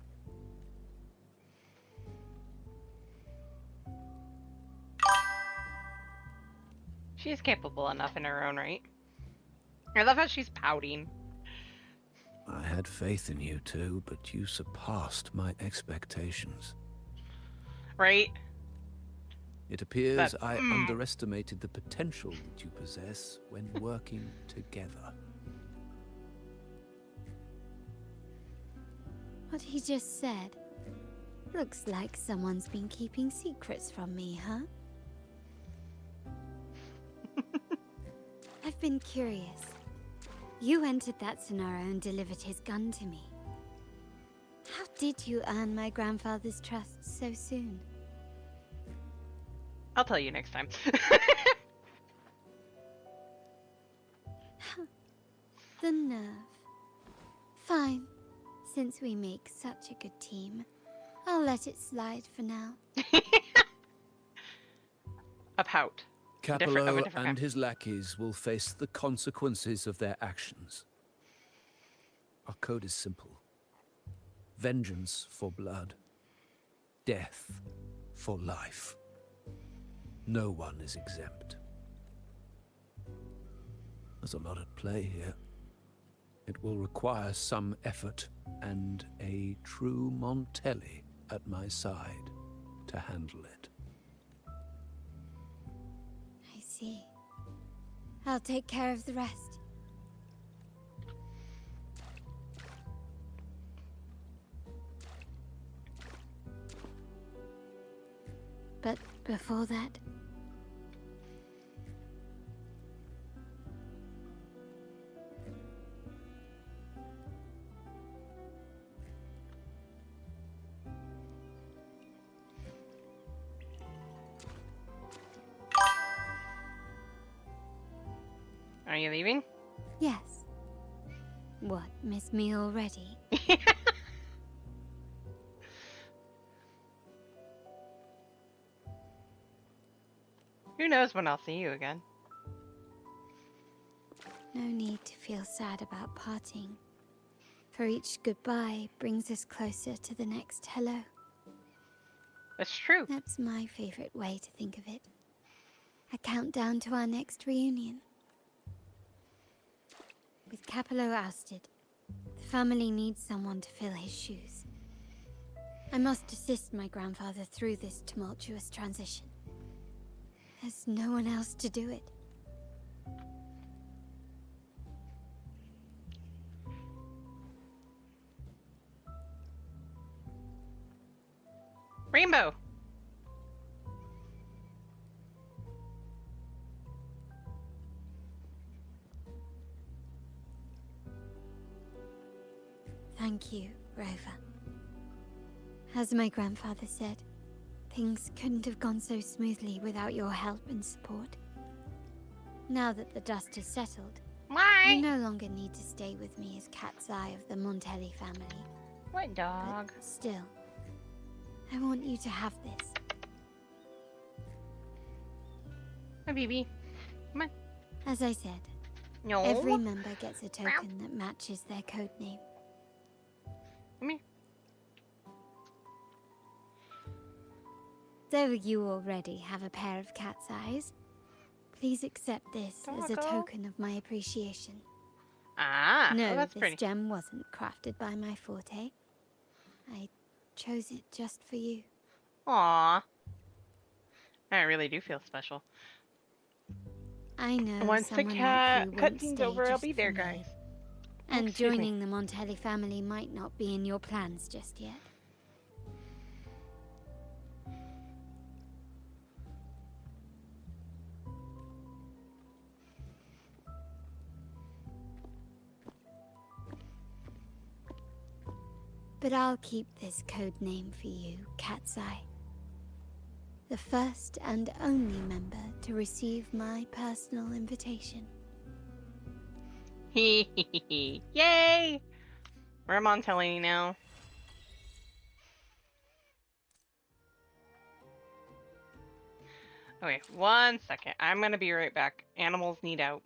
She's capable enough in her own right. I love how she's pouting. I had faith in you too, but you surpassed my expectations. Right? It appears I underestimated the potential that you possess when working together. What he just said. Looks like someone's been keeping secrets from me, huh? I've been curious. You entered that scenario and delivered his gun to me. How did you earn my grandfather's trust so soon? I'll tell you next time. The nerve. Fine. Since we make such a good team, I'll let it slide for now. A pout. Capello and his lackeys will face the consequences of their actions. Our code is simple. Vengeance for blood. Death for life. No one is exempt. There's a lot at play here. It will require some effort and a true Montelli at my side to handle it. I see. I'll take care of the rest. But before that... Are you leaving? Yes. What, miss me already? Who knows when I'll see you again? No need to feel sad about parting. For each goodbye brings us closer to the next hello. That's true. That's my favorite way to think of it. A countdown to our next reunion. With Capello ousted, the family needs someone to fill his shoes. I must assist my grandfather through this tumultuous transition. There's no one else to do it. Rainbow! Thank you, Rover. As my grandfather said, things couldn't have gone so smoothly without your help and support. Now that the dust is settled, you no longer need to stay with me as Cat's Eye of the Montelli family. What dog? But still, I want you to have this. Hi, baby. Come on. As I said, No. every member gets a token that matches their code name. Come here. Though you already have a pair of cat's eyes, please accept this as a token of my appreciation. Ah, no, oh, that's this pretty. gem wasn't crafted by my forte. I chose it just for you. Aww. I really do feel special. I know Once the someone cat like you won't cutscene's stay over, I'll just be there, for me. guys. And Excuse me. joining the Montelli family might not be in your plans just yet. But I'll keep this code name for you, Cat's Eye. The first and only member to receive my personal invitation. Yay! We're Montelli now. Okay, 1 second. I'm gonna be right back. Animals need out.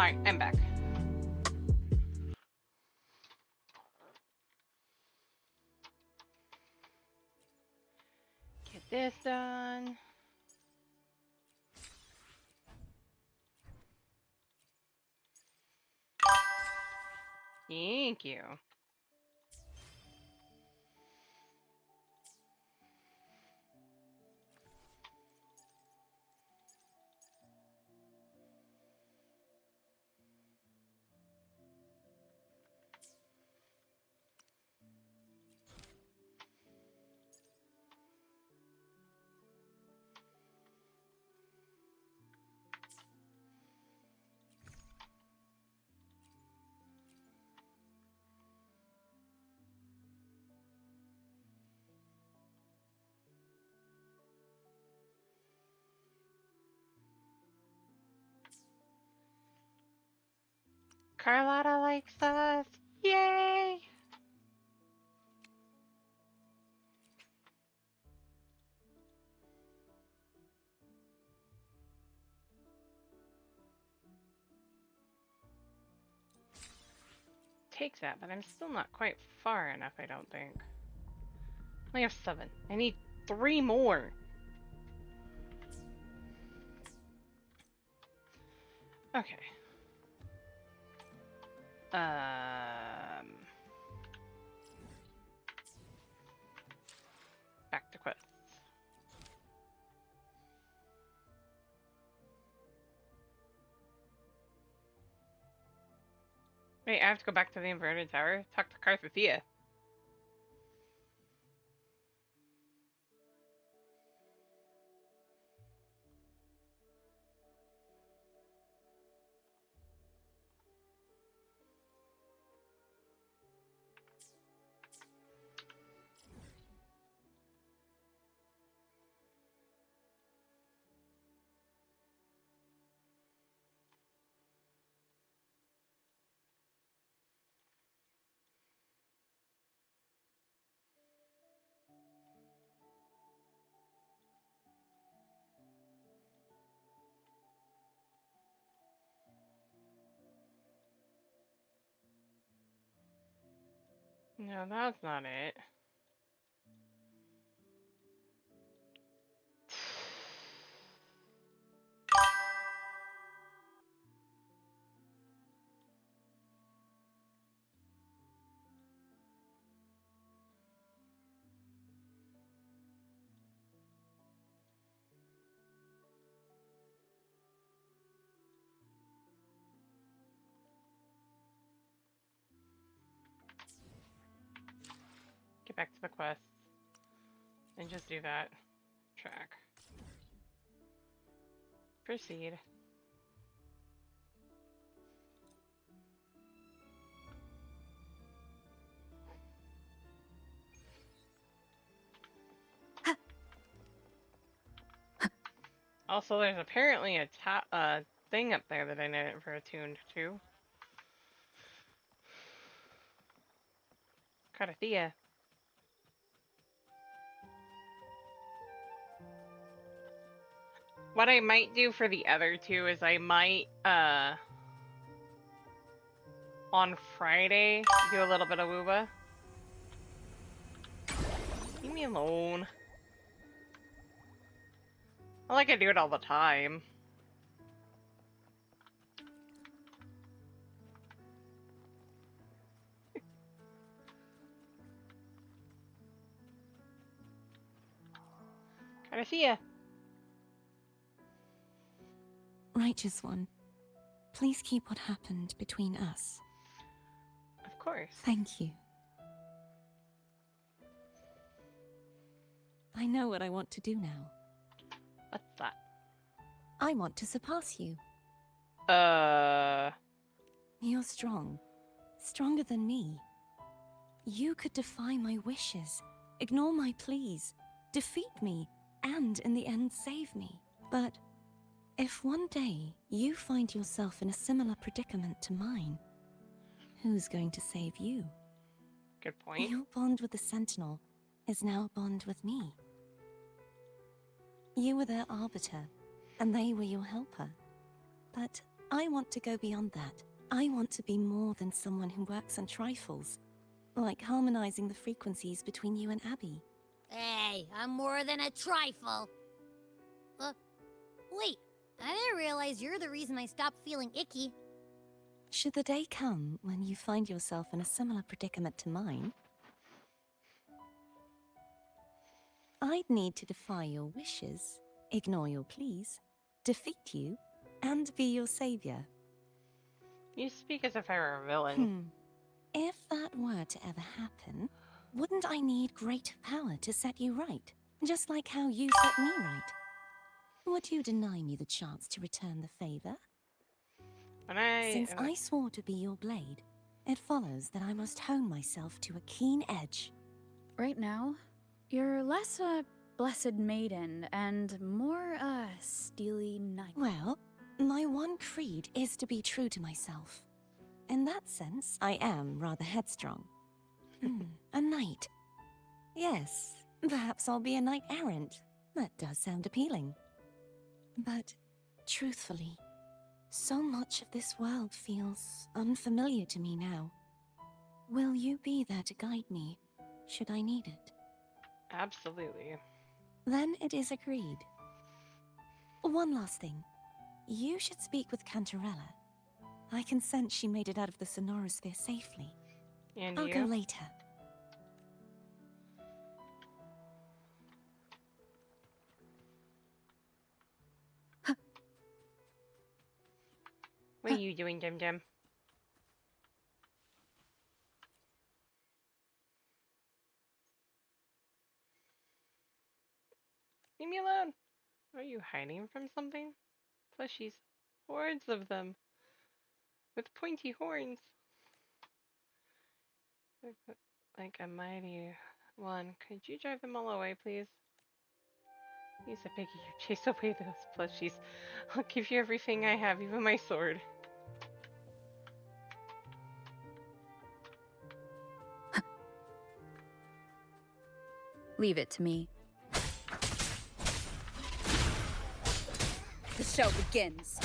Alright, I'm back. Get this done. Thank you. Carlotta likes us. Yay! Takes that, but I'm still not quite far enough, I don't think. I only have 7. I need 3 more. Okay. Back to quests. Wait, I have to go back to the inverted tower? Talk to Carthathia. No, that's not it. Get back to the quest. And just do that. Track. Proceed. Also, there's apparently a thing up there that I never attuned to. Carthathia. What I might do for the other 2 is I might, on Friday, do a little bit of wooba. Leave me alone. Not like I do it all the time. Carthathia. Righteous One, please keep what happened between us. Of course. Thank you. I know what I want to do now. What's that? I want to surpass you. You're strong. Stronger than me. You could defy my wishes, ignore my pleas, defeat me, and in the end save me. But if one day you find yourself in a similar predicament to mine, who's going to save you? Good point. Your bond with the Sentinel is now a bond with me. You were their arbiter, and they were your helper. But I want to go beyond that. I want to be more than someone who works on trifles, like harmonizing the frequencies between you and Abby. Hey, I'm more than a trifle. Wait, I didn't realize you're the reason I stopped feeling icky. Should the day come when you find yourself in a similar predicament to mine, I'd need to defy your wishes, ignore your pleas, defeat you, and be your savior. You speak as if I were a villain. If that were to ever happen, wouldn't I need great power to set you right? Just like how you set me right. Would you deny me the chance to return the favor? Since I swore to be your blade, it follows that I must hone myself to a keen edge. Right now, you're less a blessed maiden and more a steely knight. Well, my one creed is to be true to myself. In that sense, I am rather headstrong. A knight. Yes, perhaps I'll be a knight errant. That does sound appealing. But, truthfully, so much of this world feels unfamiliar to me now. Will you be there to guide me, should I need it? Absolutely. Then it is agreed. One last thing. You should speak with Cantarella. I can sense she made it out of the Sonorosphere safely. And I'll go later. What are you doing, Dim Dim? Leave me alone. Are you hiding from something? Plushies. Hordes of them. With pointy horns. Like a mighty one. Could you drive them all away, please? Use a piggy. Chase away those plushies. I'll give you everything I have, even my sword. Leave it to me. The show begins.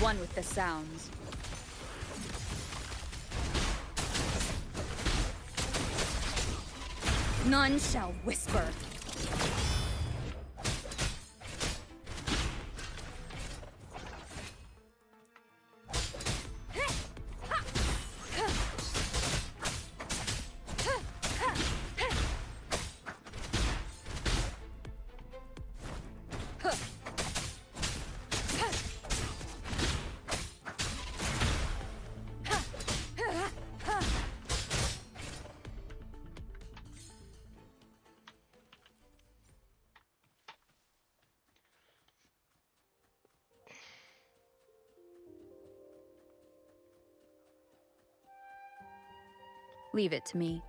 One with the sounds. None shall whisper. Leave it to me.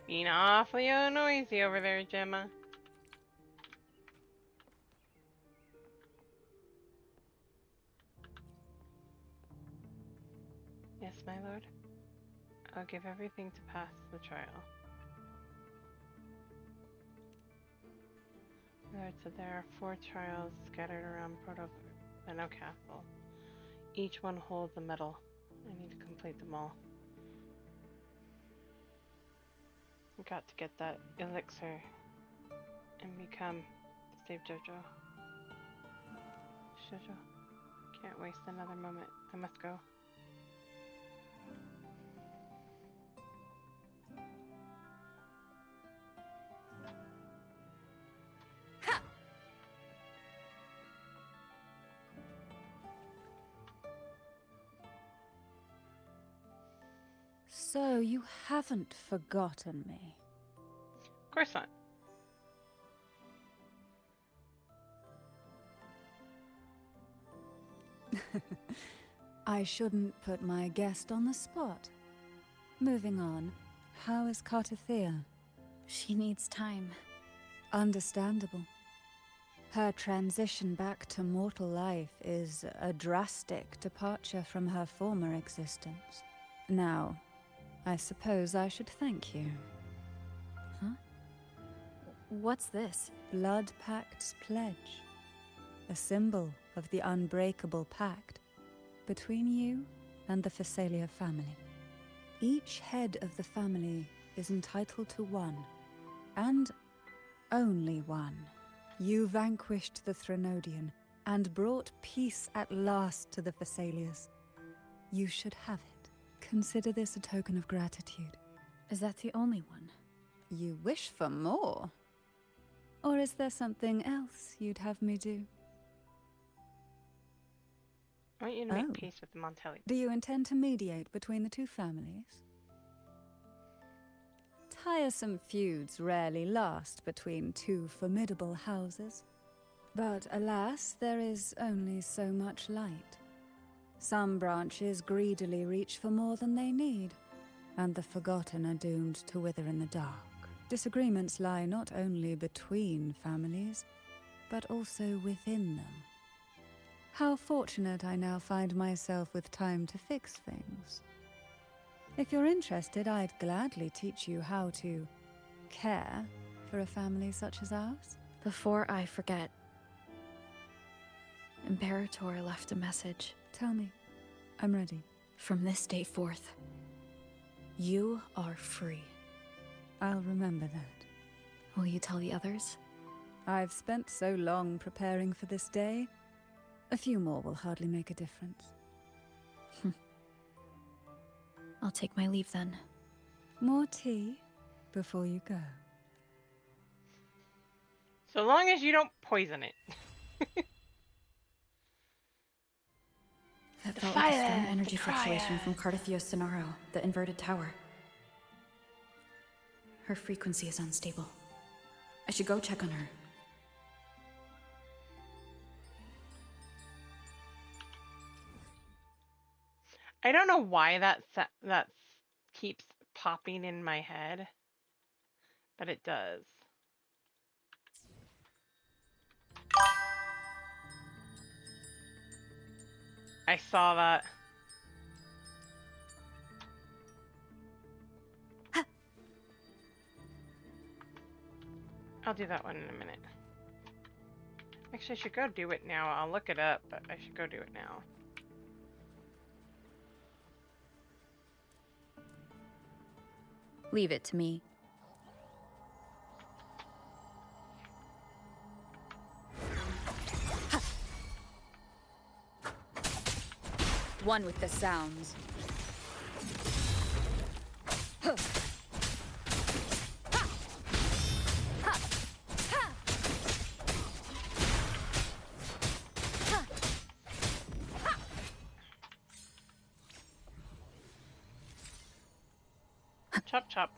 Being awfully noisy over there, Gemma. Yes, my lord. I'll give everything to pass the trial. Lord, so there are 4 trials scattered around Portofino Castle. Each one holds a medal. I need to complete them all. I've got to get that elixir and become save Jojo. Jojo, can't waste another moment. I must go. So you haven't forgotten me. Of course not. I shouldn't put my guest on the spot. Moving on, how is Carlotta? She needs time. Understandable. Her transition back to mortal life is a drastic departure from her former existence. Now, I suppose I should thank you. Huh? What's this? Blood Pact's pledge. A symbol of the unbreakable pact between you and the Phasalia family. Each head of the family is entitled to one, and only one. You vanquished the Threnodian and brought peace at last to the Phasalias. You should have it. Consider this a token of gratitude. Is that the only one? You wish for more? Or is there something else you'd have me do? I want you to make peace with the Montelli. Do you intend to mediate between the two families? Tiresome feuds rarely last between two formidable houses. But alas, there is only so much light. Some branches greedily reach for more than they need, and the forgotten are doomed to wither in the dark. Disagreements lie not only between families, but also within them. How fortunate I now find myself with time to fix things. If you're interested, I'd gladly teach you how to care for a family such as ours. Before I forget, Imperator left a message. Tell me. I'm ready. From this day forth, you are free. I'll remember that. Will you tell the others? I've spent so long preparing for this day. A few more will hardly make a difference. I'll take my leave then. More tea before you go. So long as you don't poison it. That felt like a strong energy fluctuation from Carlotta Sonaro, the inverted tower. Her frequency is unstable. I should go check on her. I don't know why that keeps popping in my head, but it does. I saw that. I'll do that one in a minute. Actually, I should go do it now. I'll look it up, but I should go do it now. Leave it to me. One with the sounds. Chop chop.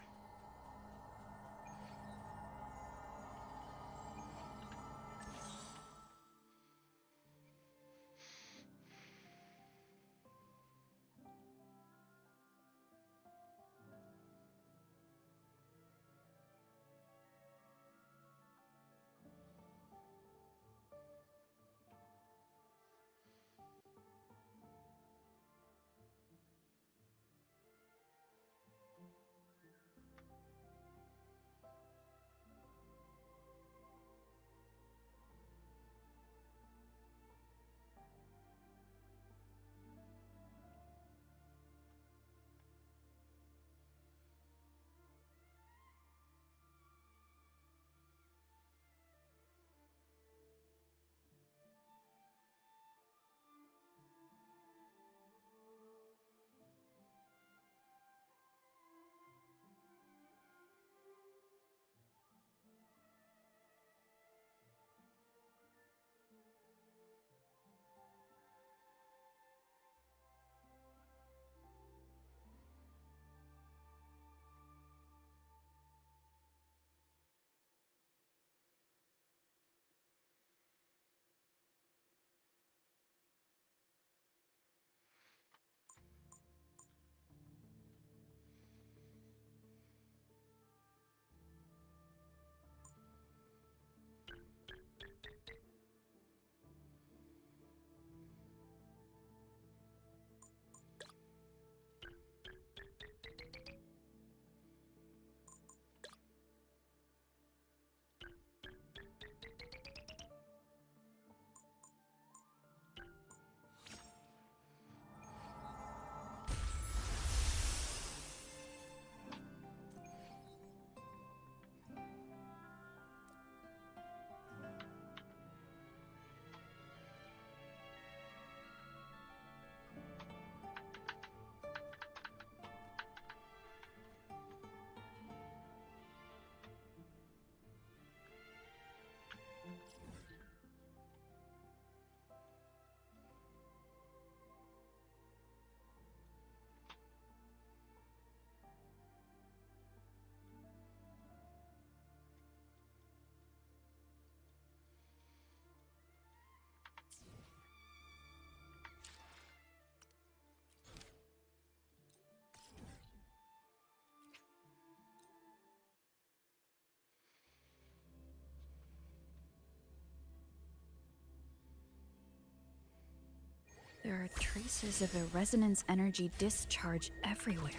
traces of a resonance energy discharge everywhere.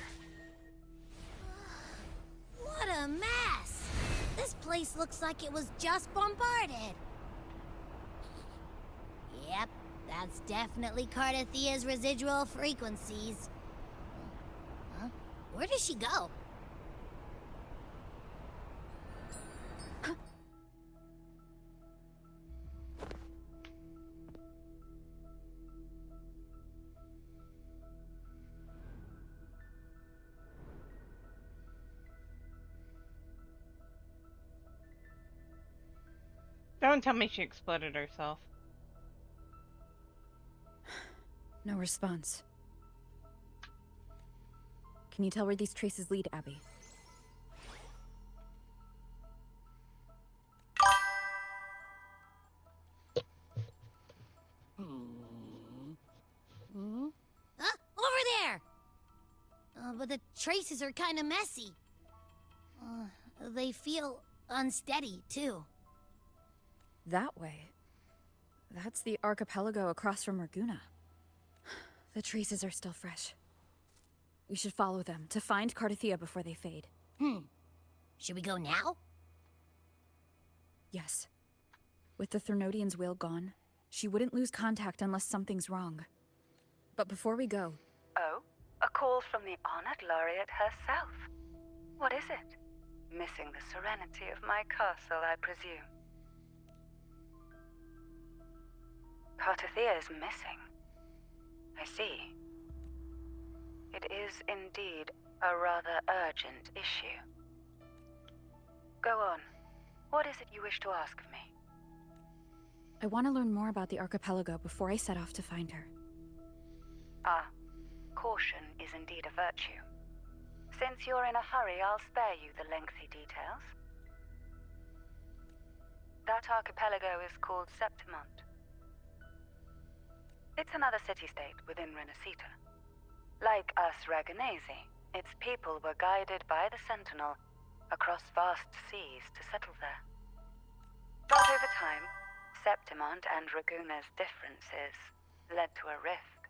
What a mess! This place looks like it was just bombarded. Yep, that's definitely Carlotha's residual frequencies. Huh? Where does she go? Don't tell me she exploded herself. No response. Can you tell where these traces lead, Abby? Over there! But the traces are kind of messy. They feel unsteady, too. That way. That's the archipelago across from Raguna. The traces are still fresh. We should follow them to find Carlotta before they fade. Should we go now? Yes. With the Thernodian's will gone, she wouldn't lose contact unless something's wrong. But before we go... Oh? A call from the honored laureate herself. What is it? Missing the serenity of my castle, I presume. Carlotta is missing. I see. It is indeed a rather urgent issue. Go on. What is it you wish to ask of me? I want to learn more about the archipelago before I set off to find her. Ah, caution is indeed a virtue. Since you're in a hurry, I'll spare you the lengthy details. That archipelago is called Septimont. It's another city-state within Renacita. Like us Raganesi, its people were guided by the Sentinel across vast seas to settle there. But over time, Septimont and Raguna's differences led to a rift.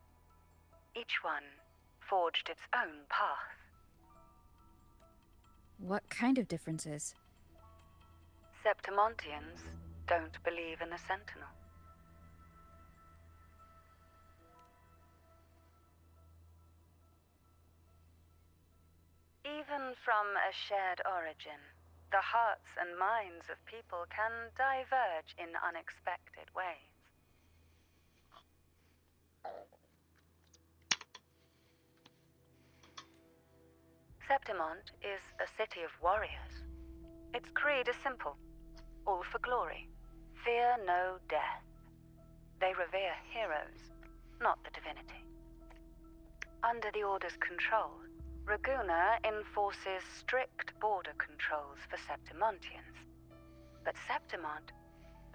Each one forged its own path. What kind of differences? Septimontians don't believe in the Sentinel. Even from a shared origin, the hearts and minds of people can diverge in unexpected ways. Septimont is a city of warriors. Its creed is simple, all for glory. Fear no death. They revere heroes, not the divinity. Under the Order's control, Raguna enforces strict border controls for Septimontians. But Septimont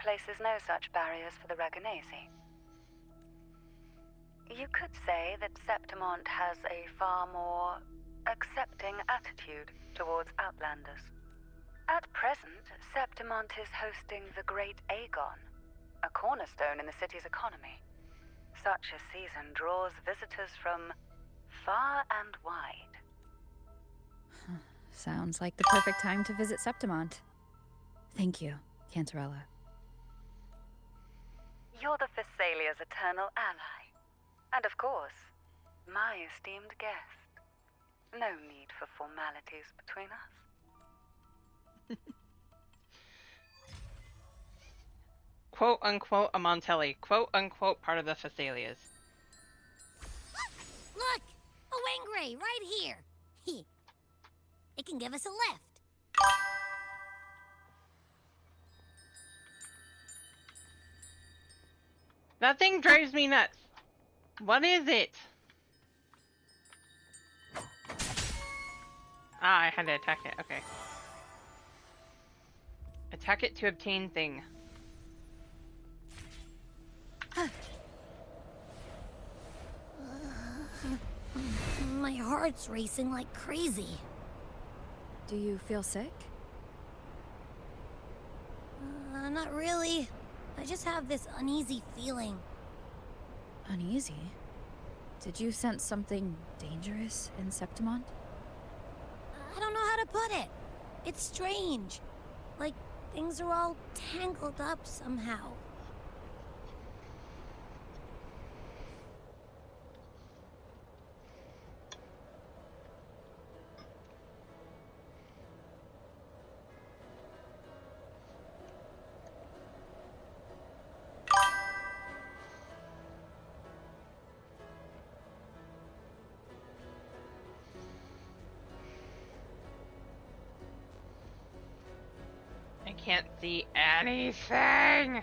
places no such barriers for the Raganesi. You could say that Septimont has a far more accepting attitude towards Outlanders. At present, Septimont is hosting the Great Aegon, a cornerstone in the city's economy. Such a season draws visitors from far and wide. Sounds like the perfect time to visit Septimont. Thank you, Cantarella. You're the Thessalia's eternal ally. And of course, my esteemed guest. No need for formalities between us. Quote unquote a Montelli, quote unquote part of the Thessalias. Look! A Wangray right here! It can give us a lift. That thing drives me nuts. What is it? Ah, I had to attack it. Okay. Attack it to obtain thing. My heart's racing like crazy. Do you feel sick? Not really. I just have this uneasy feeling. Uneasy? Did you sense something dangerous in Septimont? I don't know how to put it. It's strange. Like, things are all tangled up somehow. I can't see anything!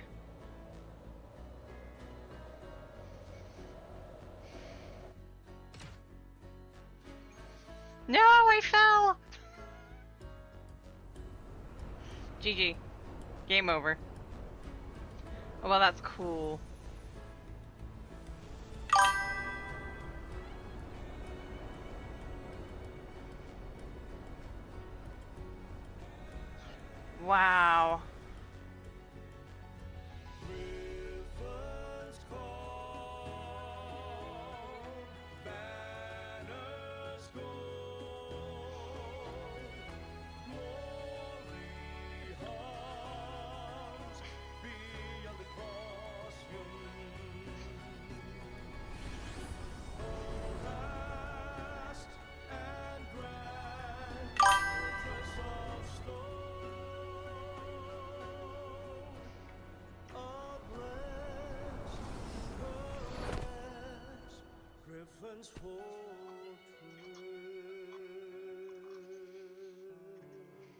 No, I fell! GG. Game over. Oh, well, that's cool. Wow.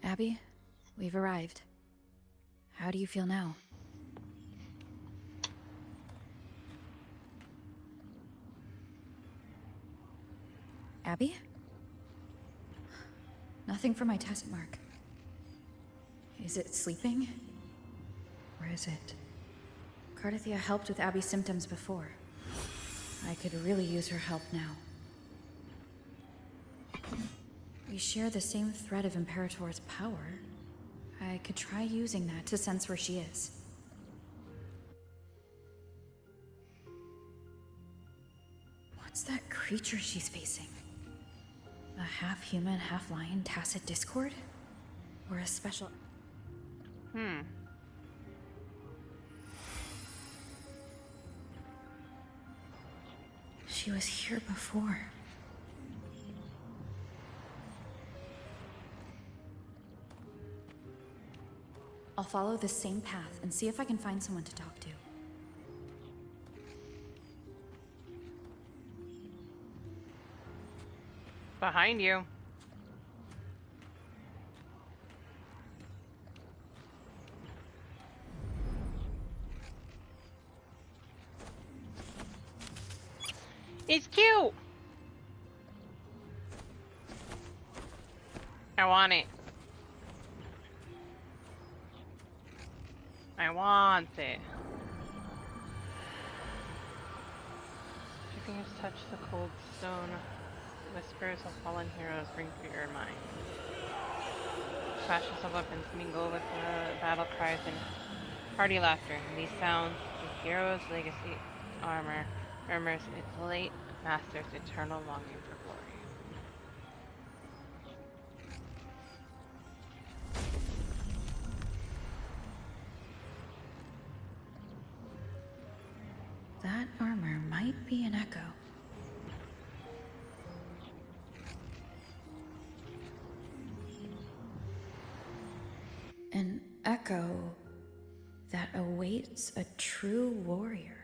Abby, we've arrived. How do you feel now? Abby? Nothing for my tacit mark. Is it sleeping? Or is it? Carlotta helped with Abby's symptoms before. I could really use her help now. We share the same thread of Imperator's power. I could try using that to sense where she is. What's that creature she's facing? A half-human, half-lion tacit discord? Or a special... She was here before. I'll follow this same path and see if I can find someone to talk to. Behind you. He's cute! I want it. I want it. Your fingers touch the cold stone. Whispers of fallen heroes ring through your mind. Flashes of weapons mingle with the battle cries and hearty laughter. These sounds, the hero's legacy armor, murmurs its late master's eternal longing for glory. That armor might be an echo. An echo that awaits a true warrior.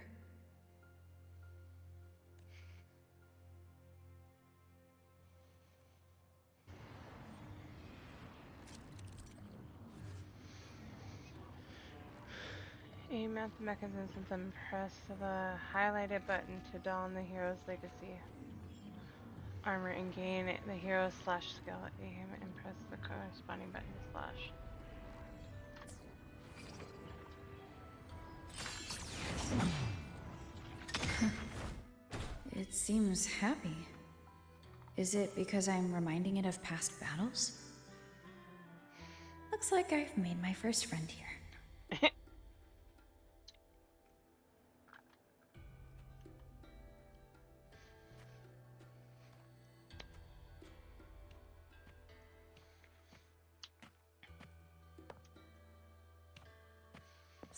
Aim at the mechanisms and press the highlighted button to don the hero's legacy armor and gain the hero's slash skill. Aim and press the corresponding button to slash. It seems happy. Is it because I'm reminding it of past battles? Looks like I've made my first friend here.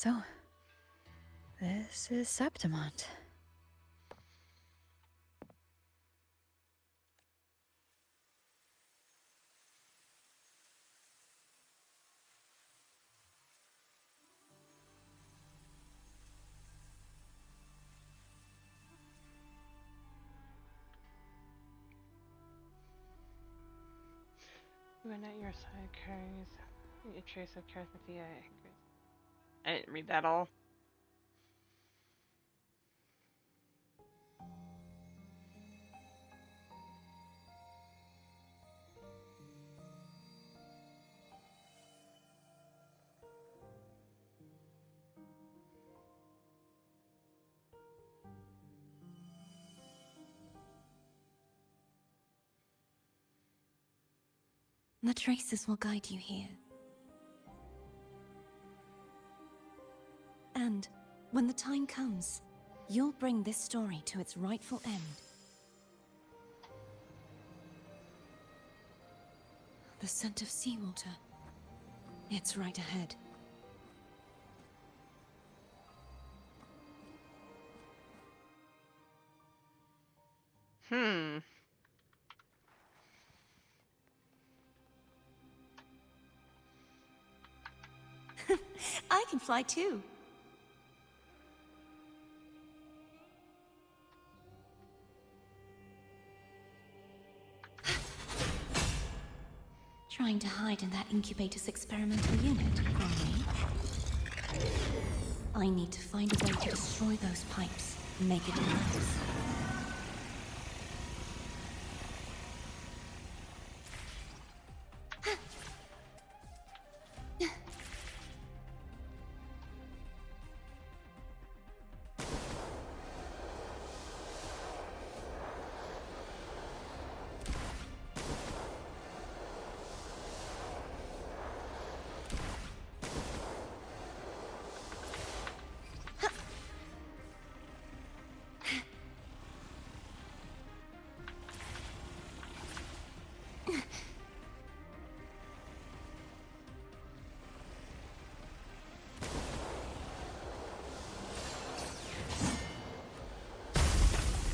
So, this is Septimont. When at your side carries a trace of Carlotta. I didn't read that all. The traces will guide you here. And when the time comes, you'll bring this story to its rightful end. The scent of seawater. It's right ahead. I can fly too. Trying to hide in that incubator's experimental unit, are we? I need to find a way to destroy those pipes and make it collapse.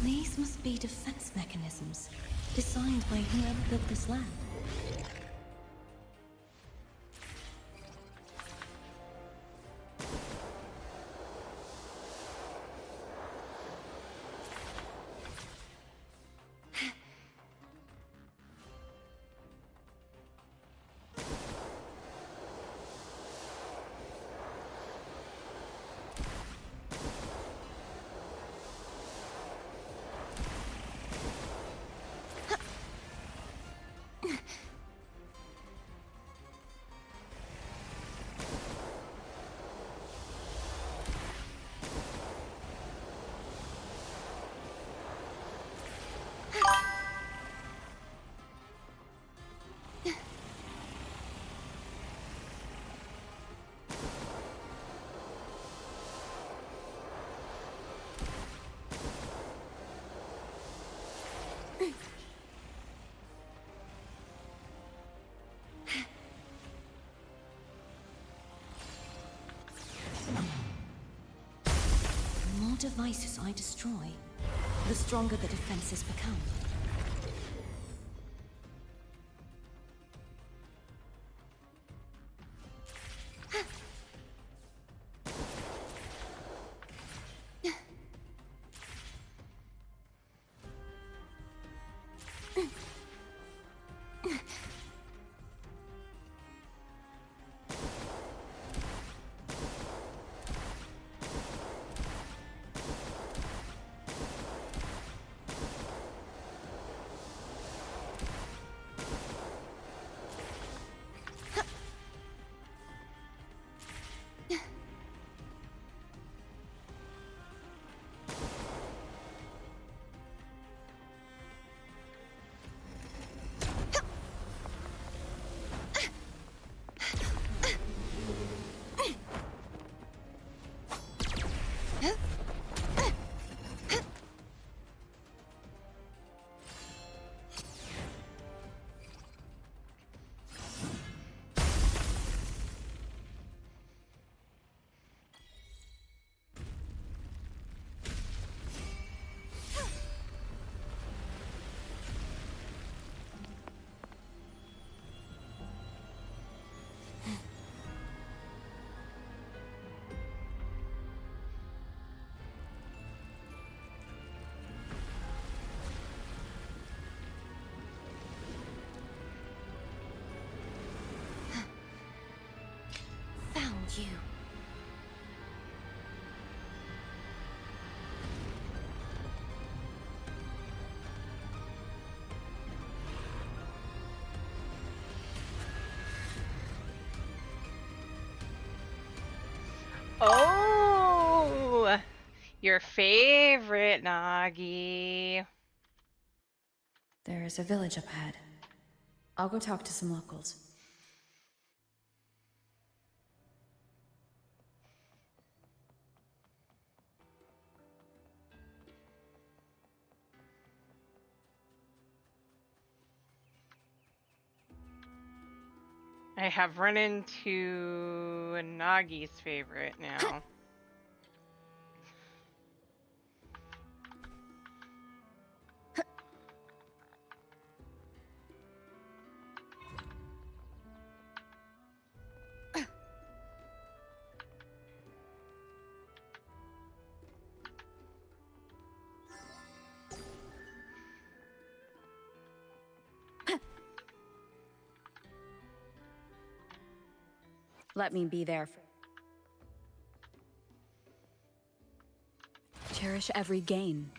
These must be defense mechanisms, designed by whoever built this lab. The more devices I destroy, the stronger the defenses become. you. Oh, your favorite Nagi. There is a village up ahead. I'll go talk to some locals. I have run into Nagi's favorite now. Let me be there. Cherish every gain.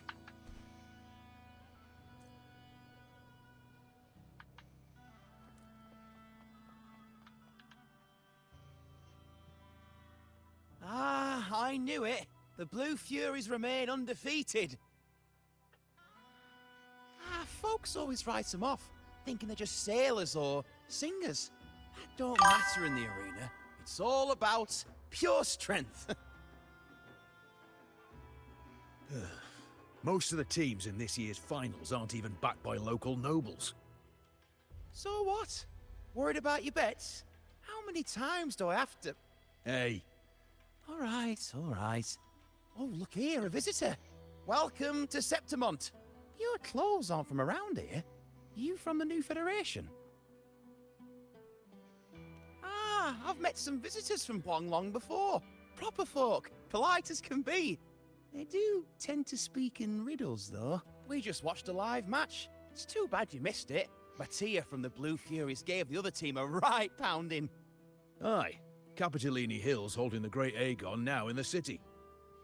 Ah, I knew it. The Blue Furies remain undefeated. Folks always write them off, thinking they're just sailors or singers. That don't matter in the arena. It's all about pure strength. Most of the teams in this year's finals aren't even backed by local nobles. So what? Worried about your bets? How many times do I have to... Hey. All right, all right. Oh, look here, a visitor. Welcome to Septimont. Your clothes aren't from around here. You from the New Federation? Ah, I've met some visitors from Huanglong before. Proper folk, polite as can be. They do tend to speak in riddles, though. We just watched a live match. It's too bad you missed it. Mattia from the Blue Furies gave the other team a right pounding. Aye. Capitolini Hill's holding the Great Aegon now in the city.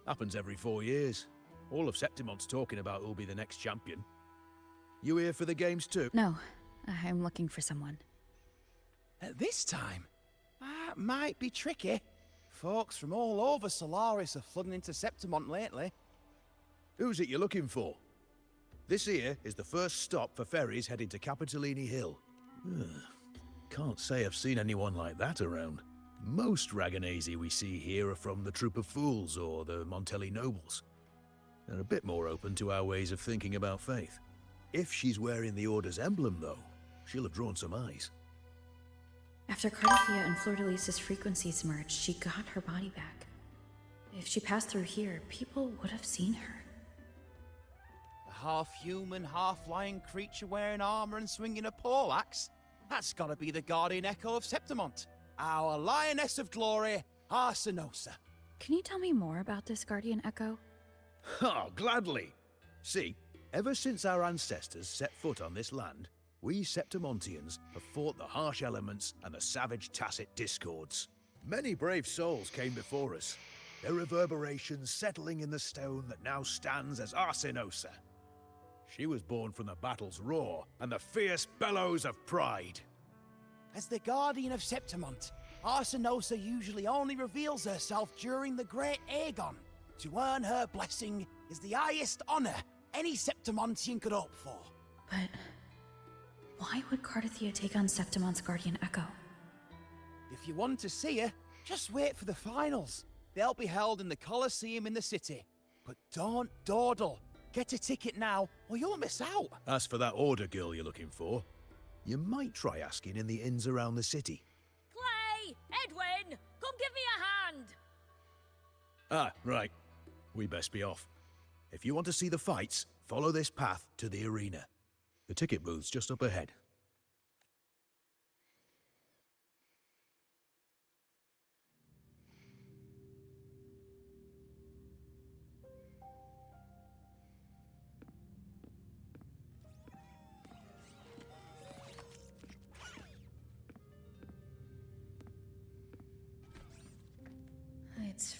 Happens every 4 years. All of Septimont's talking about who'll be the next champion. You here for the games too? No, I'm looking for someone. At this time? That might be tricky. Folks from all over Solaris are flooding into Septimont lately. Who's it you're looking for? This here is the first stop for ferries heading to Capitolini Hill. Can't say I've seen anyone like that around. Most Raganazi we see here are from the Troop of Fools or the Montelli Nobles. They're a bit more open to our ways of thinking about faith. If she's wearing the Order's emblem, though, she'll have drawn some eyes. After Carlotta and Fleur-de-Lis's frequencies merged, she got her body back. If she passed through here, people would have seen her. A half-human, half-lion creature wearing armor and swinging a poleaxe? That's gotta be the Guardian Echo of Septimont. Our Lioness of Glory, Arsinosa. Can you tell me more about this Guardian Echo? Oh, gladly. See, ever since our ancestors set foot on this land, we Septimontians have fought the harsh elements and the savage tacit discords. Many brave souls came before us, their reverberations settling in the stone that now stands as Arsinosa. She was born from the battle's roar and the fierce bellows of pride. As the Guardian of Septimont, Arsinosa usually only reveals herself during the Great Aegon. To earn her blessing is the highest honor any Septimontian could hope for. But why would Carlotta take on Septimont's Guardian Echo? If you want to see her, just wait for the finals. They'll be held in the Colosseum in the city. But don't dawdle. Get a ticket now, or you'll miss out. As for that Order girl you're looking for, you might try asking in the inns around the city. Clay! Edwin! Come give me a hand! Ah, right. We best be off. If you want to see the fights, follow this path to the arena. The ticket booth's just up ahead.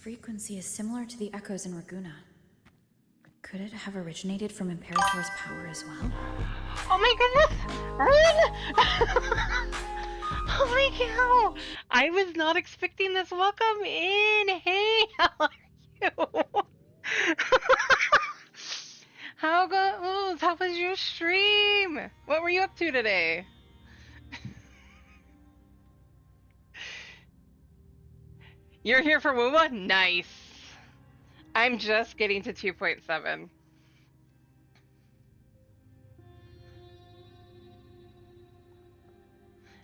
frequency is similar to the echoes in Raguna. Could it have originated from Imperator's power as well? Oh my goodness! Run! Holy cow! I was not expecting this. Welcome in! Hey, how are you? How was your stream? What were you up to today? You're here for Wuma? Nice. I'm just getting to 2.7.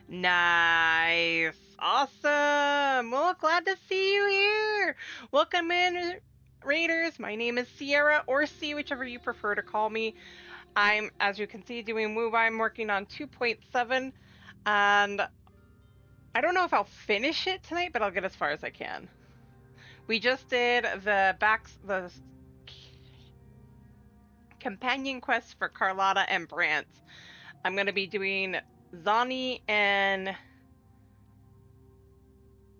Nice. Awesome. Well, glad to see you here. Welcome in, Raiders. My name is Sierra, or C, whichever you prefer to call me. I'm, as you can see, doing Woo. I'm working on 2.7, and I don't know if I'll finish it tonight, but I'll get as far as I can. We just did the companion quest for Carlotta and Brant. I'm going to be doing Zani and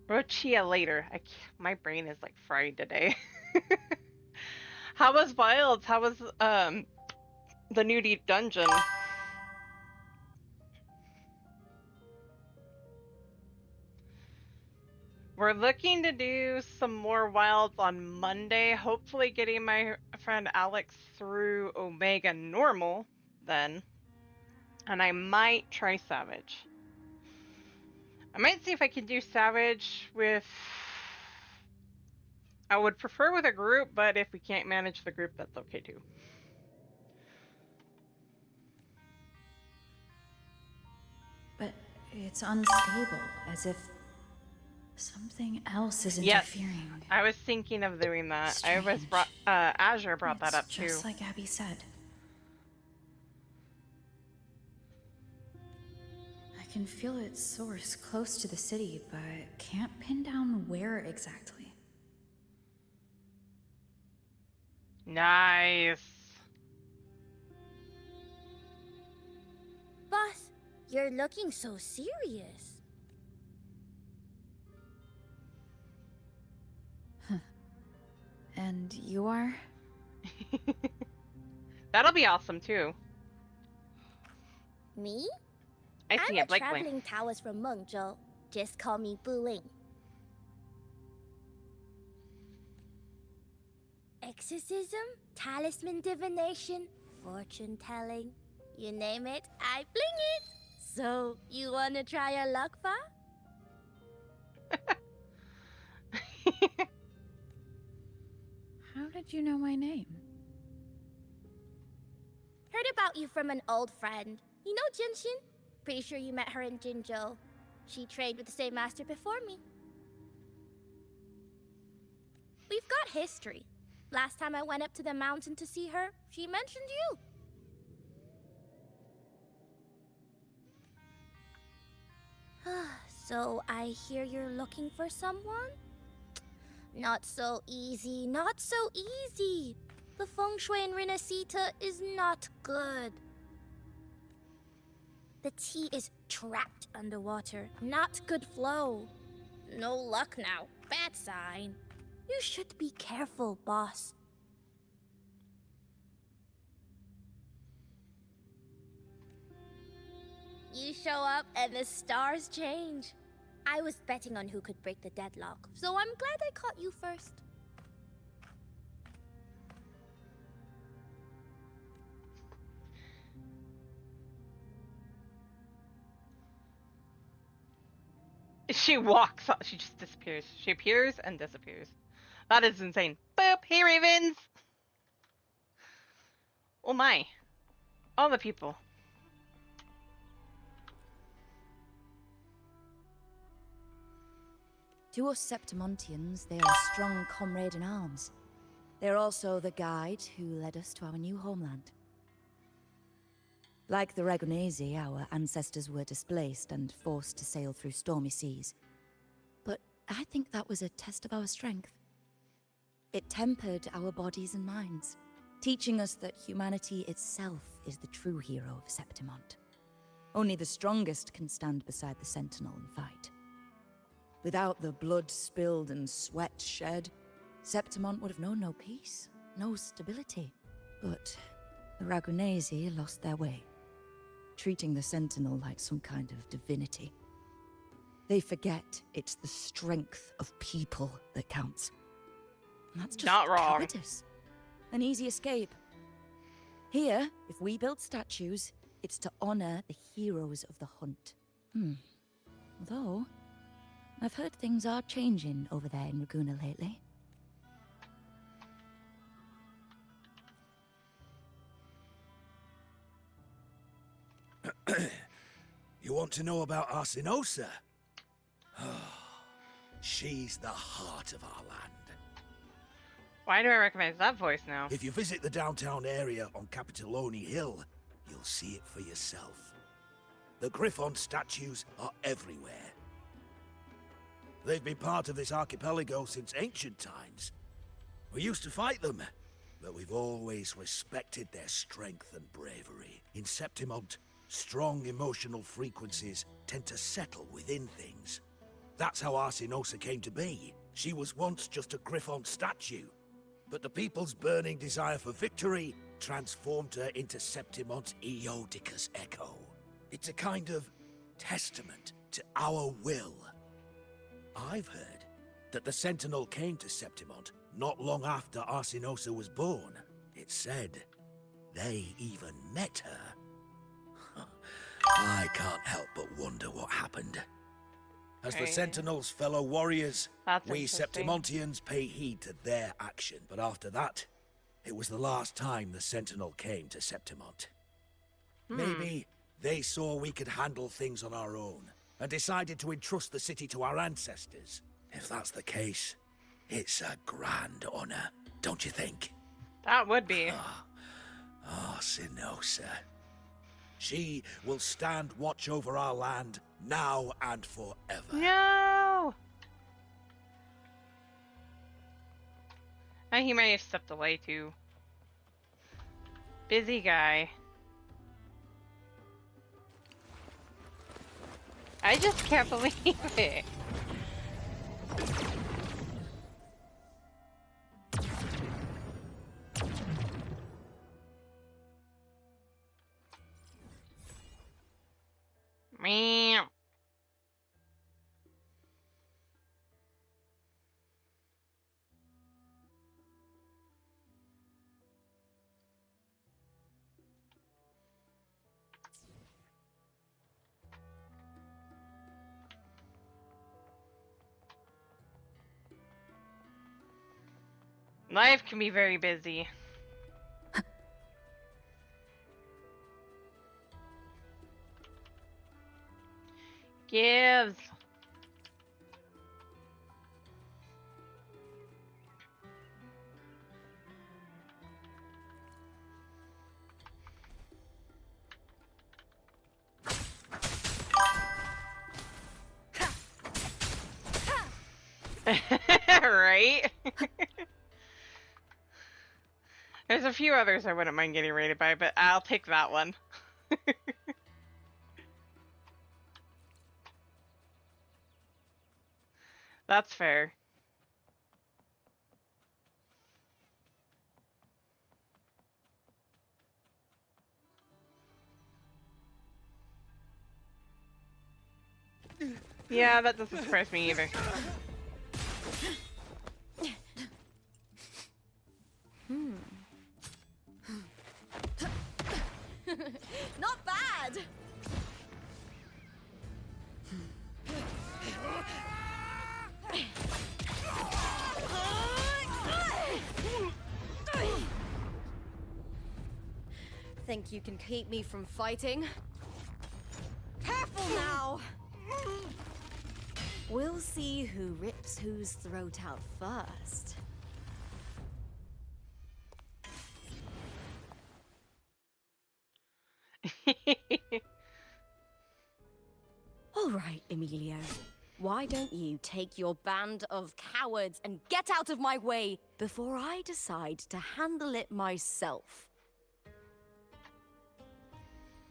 Rochia later. My brain is like fried today. How was Wilds? How was the new deep dungeon? We're looking to do some more Wilds on Monday. Hopefully getting my friend Alex through Omega Normal then. And I might try Savage. I might see if I can do Savage with... I would prefer with a group, but if we can't manage the group, that's okay too. But it's unstable, as if something else is interfering. Yes, I was thinking of doing that. Strange. Azure brought that up too. Just like Abby said. I can feel its source close to the city, but can't pin down where exactly. Nice. Boss, you're looking so serious. And you are? That'll be awesome too. Me? I see I'm it, Blake. traveling Taoist from Mengzhou. Just call me Buling. Exorcism, talisman divination, fortune telling. You name it, I bling it. So, you wanna try your luck, Fa? How did you know my name? Heard about you from an old friend. You know Jinshin? Pretty sure you met her in Jinzhou. She trained with the same master before me. We've got history. Last time I went up to the mountain to see her, she mentioned you. So I hear you're looking for someone? Not so easy, not so easy. The feng shui in Renacita is not good. The tea is trapped underwater, not good flow. No luck now, bad sign. You should be careful, boss. You show up and the stars change. I was betting on who could break the deadlock, so I'm glad I caught you first. She walks up, she just disappears. She appears and disappears. That is insane. Boop! Hey, Ravens! Oh my. All the people. To us Septimontians, they are a strong comrade in arms. They're also the guide who led us to our new homeland. Like the Ragonese, our ancestors were displaced and forced to sail through stormy seas. But I think that was a test of our strength. It tempered our bodies and minds, teaching us that humanity itself is the true hero of Septimont. Only the strongest can stand beside the Sentinel and fight. Without the blood spilled and sweat shed, Septimont would have known no peace, no stability. But the Ragunesi lost their way, treating the Sentinel like some kind of divinity. They forget it's the strength of people that counts. And that's just Not wrong. cowardice. An easy escape. Here, if we build statues, it's to honor the heroes of the hunt. Although, I've heard things are changing over there in Raguna lately. You want to know about Arsinosa? She's the heart of our land. Why do I recognize that voice now? If you visit the downtown area on Capitoloni Hill, you'll see it for yourself. The Griffon statues are everywhere. They've been part of this archipelago since ancient times. We used to fight them, but we've always respected their strength and bravery. In Septimont, strong emotional frequencies tend to settle within things. That's how Arsinosa came to be. She was once just a Griffon statue, but the people's burning desire for victory transformed her into Septimont's Eodicus echo. It's a kind of testament to our will. I've heard that the Sentinel came to Septimont not long after Arsinosa was born. It's said they even met her. I can't help but wonder what happened. As the Sentinel's fellow warriors, we Septimontians pay heed to their action. But after that, it was the last time the Sentinel came to Septimont. Maybe they saw we could handle things on our own, and decided to entrust the city to our ancestors. If that's the case, it's a grand honor, don't you think? That would be. Arsinosa. She will stand watch over our land now and forever. No! He might have stepped away too. Busy guy. I just can't believe it. Meow. Life can be very busy. Gives. Right? There's a few others I wouldn't mind getting raided by, but I'll pick that one. That's fair. Yeah, that doesn't surprise me either. Not bad! Think you can keep me from fighting? Careful now! We'll see who rips whose throat out first. All right, Emilio. Why don't you take your band of cowards and get out of my way before I decide to handle it myself?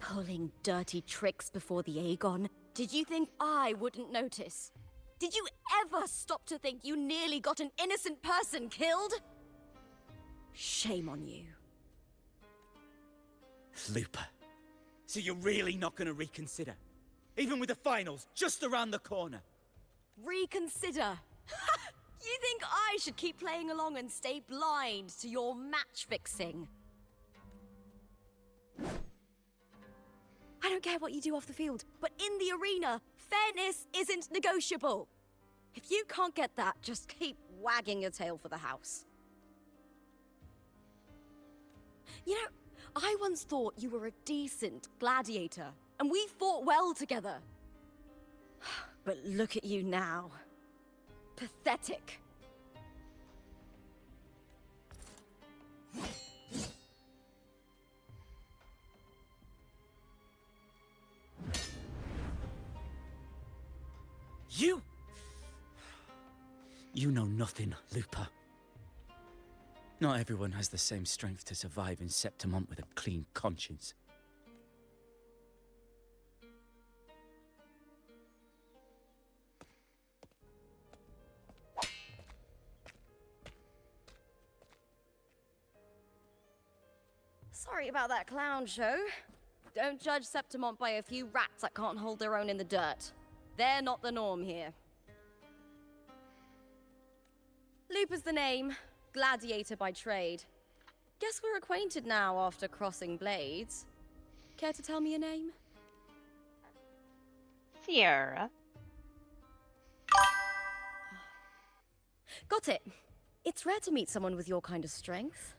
Pulling dirty tricks before the Aegon. Did you think I wouldn't notice? Did you ever stop to think you nearly got an innocent person killed? Shame on you. Lupa, so you're really not going to reconsider? Even with the finals just around the corner? Reconsider? You think I should keep playing along and stay blind to your match fixing? I don't care what you do off the field, but in the arena, fairness isn't negotiable. If you can't get that, just keep wagging your tail for the house. You know, I once thought you were a decent gladiator, and we fought well together. But look at you now. Pathetic. You know nothing, Lupa. Not everyone has the same strength to survive in Septimont with a clean conscience. Sorry about that clown show. Don't judge Septimont by a few rats that can't hold their own in the dirt. They're not the norm here. Lupa's the name, gladiator by trade. Guess we're acquainted now after crossing blades. Care to tell me your name? Sierra. Got it. It's rare to meet someone with your kind of strength.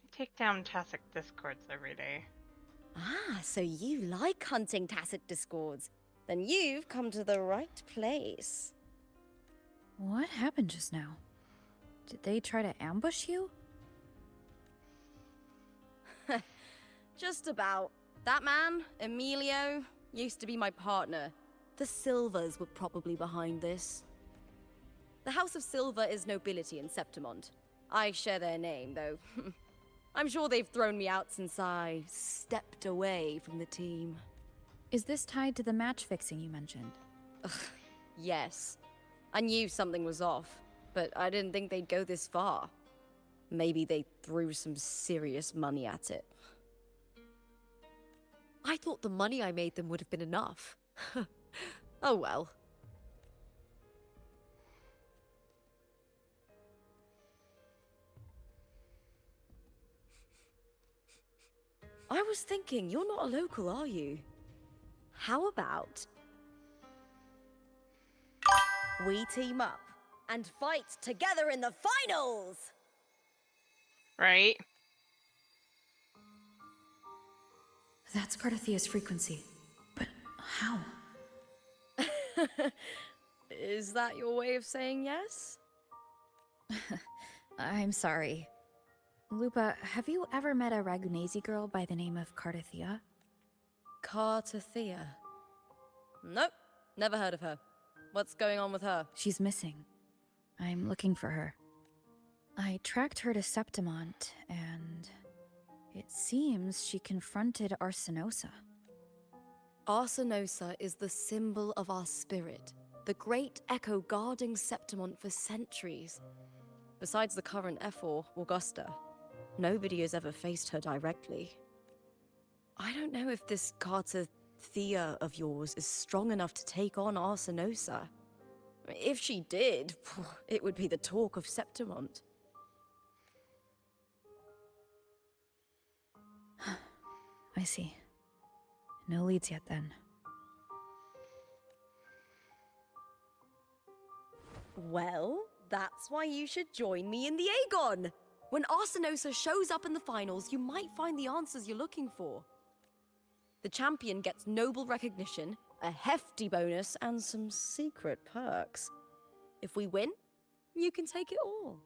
I take down Tacit discords every day. Ah, so you like hunting Tacit discords. Then you've come to the right place. What happened just now? Did they try to ambush you? Just about. That man, Emilio, used to be my partner. The Silvers were probably behind this. The House of Silver is nobility in Septimont. I share their name, though. I'm sure they've thrown me out since I stepped away from the team. Is this tied to the match fixing you mentioned? Yes. I knew something was off, but I didn't think they'd go this far. Maybe they threw some serious money at it. I thought the money I made them would have been enough. Oh well. I was thinking, you're not a local, are you? How about we team up and fight together in the finals? Right? That's Cartothia's frequency. But how? Is that your way of saying yes? I'm sorry. Lupa, have you ever met a Ragunesi girl by the name of Cartothia? Cartothia? Nope, never heard of her. What's going on with her? She's missing. I'm looking for her. I tracked her to Septimont, and it seems she confronted Arsenosa. Arsenosa is the symbol of our spirit, the great echo guarding Septimont for centuries. Besides the current F4, Augusta, nobody has ever faced her directly. I don't know if this Cartothia of yours is strong enough to take on Arsenosa. If she did, it would be the talk of Septimont. I see. No leads yet, then. Well, that's why you should join me in the Aegon! When Arsenosa shows up in the finals, you might find the answers you're looking for. The champion gets noble recognition, a hefty bonus, and some secret perks. If we win, you can take it all.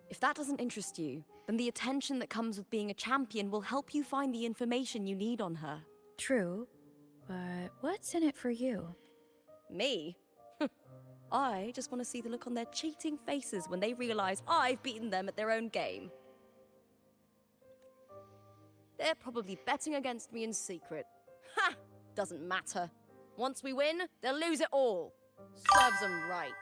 If that doesn't interest you, then the attention that comes with being a champion will help you find the information you need on her. True, but what's in it for you? Me? I just want to see the look on their cheating faces when they realize I've beaten them at their own game. they're probably betting against me in secret. Ha! Doesn't matter. Once we win, they'll lose it all. Serves them right.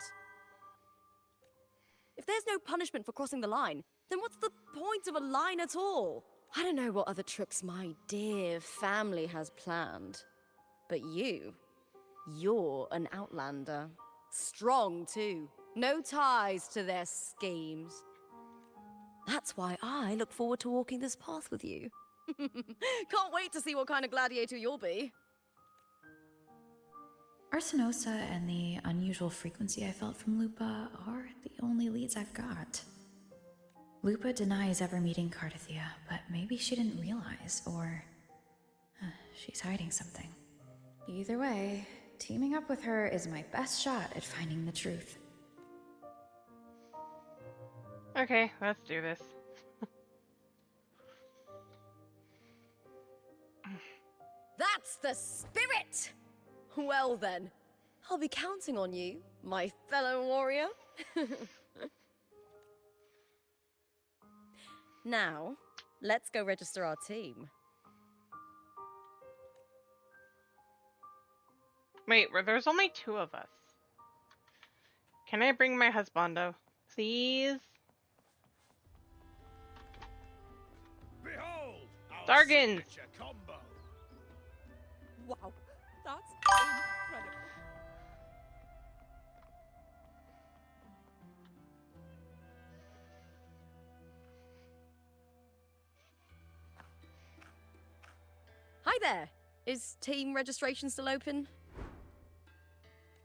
If there's no punishment for crossing the line, then what's the point of a line at all? I don't know what other tricks my dear family has planned. But you're an outlander. Strong, too. No ties to their schemes. That's why I look forward to walking this path with you. Can't wait to see what kind of gladiator you'll be. Arsenosa and the unusual frequency I felt from Lupa are the only leads I've got. Lupa denies ever meeting Carlotta, but maybe she didn't realize, or she's hiding something. Either way, teaming up with her is my best shot at finding the truth. Okay, let's do this. That's the spirit! Well then, I'll be counting on you, my fellow warrior. Now, let's go register our team. Wait, there's only 2 of us. Can I bring my husbando, please? Behold, our Dargans! signature combo. Wow, that's incredible. Hi there. Is team registration still open?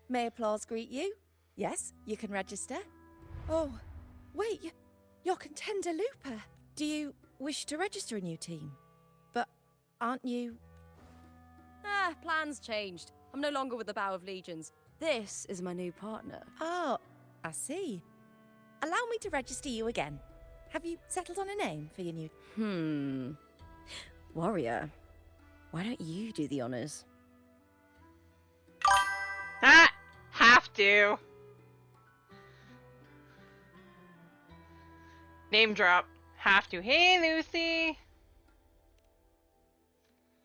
May applause greet you? Yes, you can register. Oh, wait, you're Contender Lupa. Do you wish to register a new team? But aren't you... plans changed. I'm no longer with the Bow of Legions. This is my new partner. Oh, I see. Allow me to register you again. Have you settled on a name for your new... Warrior, why don't you do the honors? Ah! Have to! Name drop. Have to. Hey, Lucy!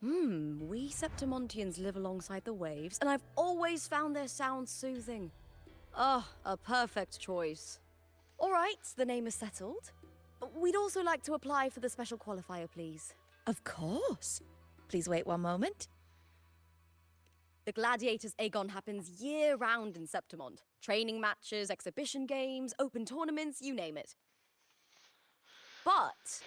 We Septimontians live alongside the waves, and I've always found their sound soothing. Oh, a perfect choice. All right, the name is settled. We'd also like to apply for the special qualifier, please. Of course. Please wait one moment. The Gladiators Aegon happens year-round in Septimont. Training matches, exhibition games, open tournaments, you name it. But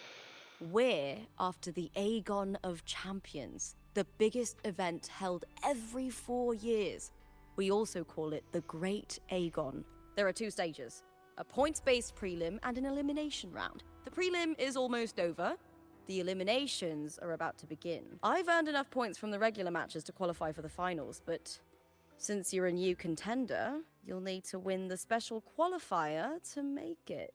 we're after the Aegon of Champions, the biggest event held every 4 years. We also call it the Great Aegon. There are 2 stages, a points-based prelim and an elimination round. The prelim is almost over. The eliminations are about to begin. I've earned enough points from the regular matches to qualify for the finals, but since you're a new contender, you'll need to win the special qualifier to make it.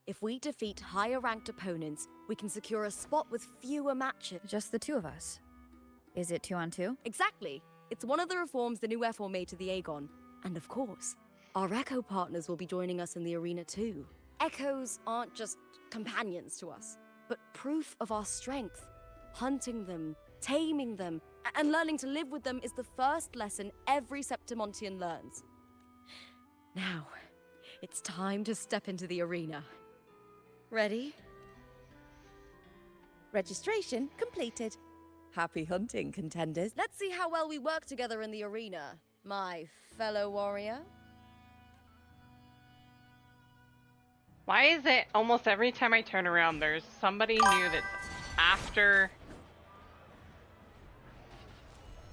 If we defeat higher-ranked opponents, we can secure a spot with fewer matches. Just the 2 of us. Is it 2-on-2? Exactly. It's one of the reforms the new F4 made to the Aegon. And of course, our Echo partners will be joining us in the arena too. Echoes aren't just companions to us, but proof of our strength. Hunting them, taming them, and learning to live with them is the first lesson every Septimontian learns. Now, it's time to step into the arena. Ready? Registration completed. Happy hunting, contenders. Let's see how well we work together in the arena, my fellow warrior. Why is it almost every time I turn around there's somebody new that's after...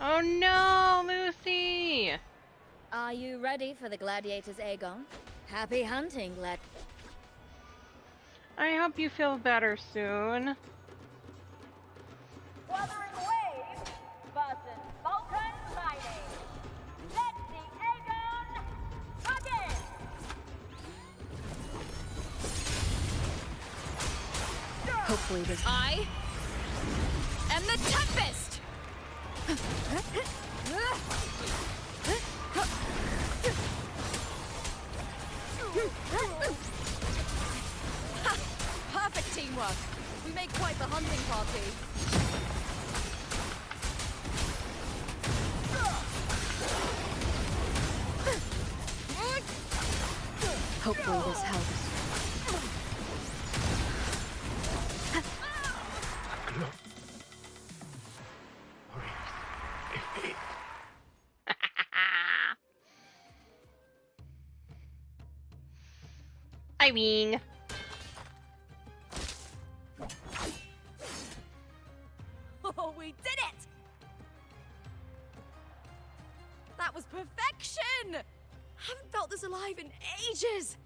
Oh no, Lucy! Are you ready for the Gladiators Aegon? Happy hunting, I hope you feel better soon. Wuthering Waves versus Vulcan Mining. Let the Aegon begin! Hopefully this... I am the Tempest! Perfect teamwork. We make quite the hunting party. Hopefully this helps. I mean, Oh, we did it! That was perfection! Haven't felt this alive in ages!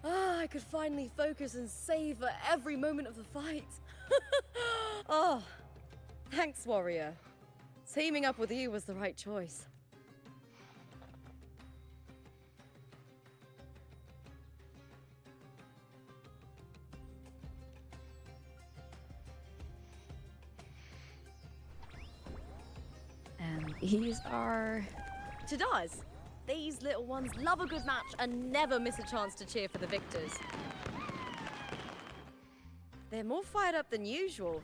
Ah, I could finally focus and savor every moment of the fight. Oh, thanks, warrior. Teaming up with you was the right choice. And these are... Tadars, these little ones love a good match and never miss a chance to cheer for the victors. They're more fired up than usual.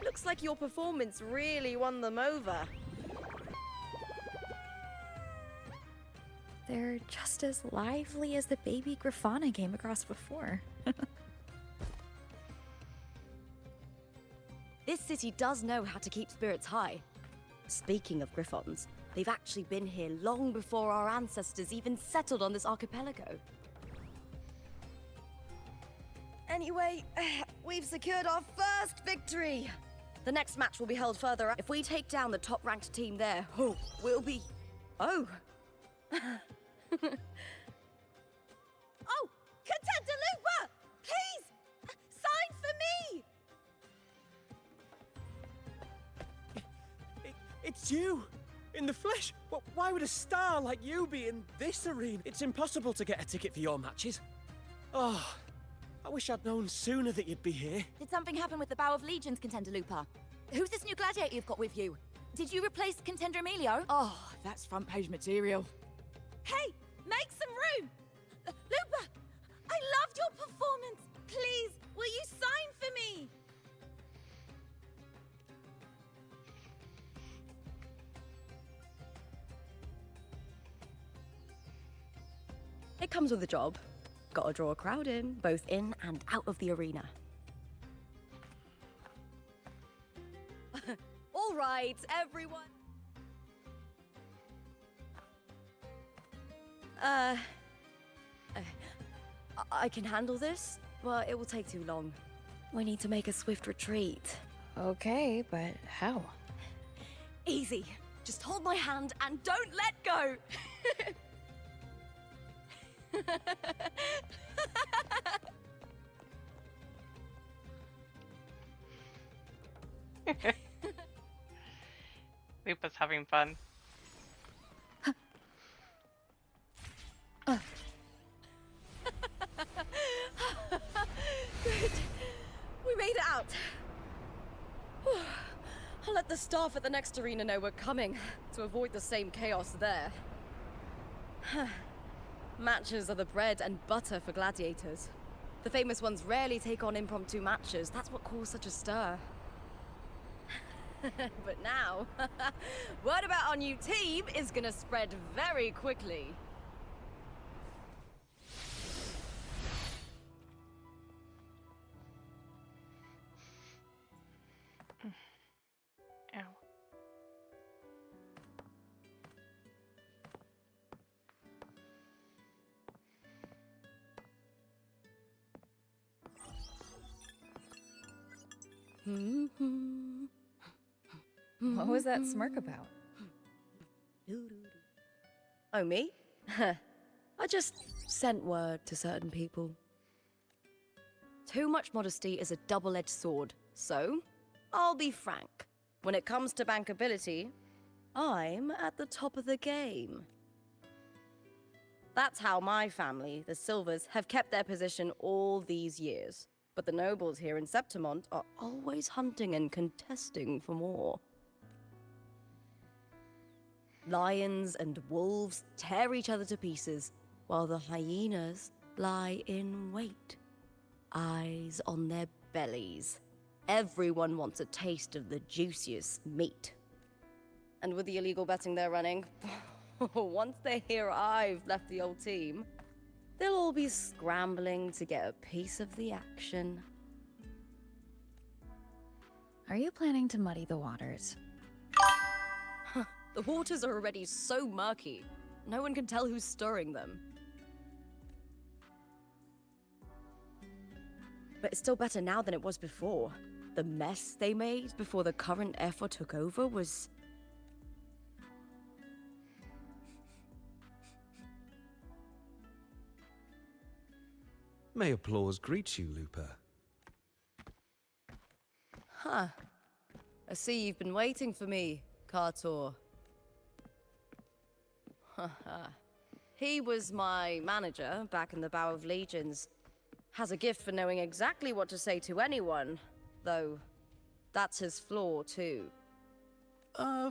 Looks like your performance really won them over. They're just as lively as the baby Grafana came across before. This city does know how to keep spirits high. Speaking of Griffons, they've actually been here long before our ancestors even settled on this archipelago. Anyway, we've secured our first victory! The next match will be held further up. If we take down the top-ranked team there, we'll be... Oh! Oh! Contentalupa! Please! Sign for me! It's you! In the flesh! Why would a star like you be in this arena? It's impossible to get a ticket for your matches. Oh, I wish I'd known sooner that you'd be here. Did something happen with the Bow of Legions, Contender Lupa? Who's this new gladiator you've got with you? Did you replace Contender Emilio? Oh, that's front page material. Hey, make some room! Lupa, I loved your performance. Please, will you sign for me? It comes with a job. Gotta draw a crowd in, both in and out of the arena. All right, everyone. I can handle this, but it will take too long. We need to make a swift retreat. Okay, but how? Easy. Just hold my hand and don't let go. Lupa's having fun. Good. We made it out. Whew. I'll let the staff at the next arena know we're coming to avoid the same chaos there. Matches are the bread and butter for gladiators. The famous ones rarely take on impromptu matches. That's what caused such a stir. But now, word about our new team is gonna spread very quickly. Ow. What was that smirk about? Oh, me? I just sent word to certain people. Too much modesty is a double-edged sword, so I'll be frank. When it comes to bankability, I'm at the top of the game. That's how my family, the Silvers, have kept their position all these years. But the nobles here in Septimont are always hunting and contesting for more. Lions and wolves tear each other to pieces, while the hyenas lie in wait, eyes on their bellies. Everyone wants a taste of the juiciest meat. And with the illegal betting they're running, once they hear I've left the old team, they'll all be scrambling to get a piece of the action. Are you planning to muddy the waters? The waters are already so murky, no one can tell who's stirring them. But it's still better now than it was before. The mess they made before the current effort took over was... May applause greet you, Lupa. Huh. I see you've been waiting for me, Cartor. He was my manager back in the Bow of Legions. Has a gift for knowing exactly what to say to anyone, though that's his flaw too.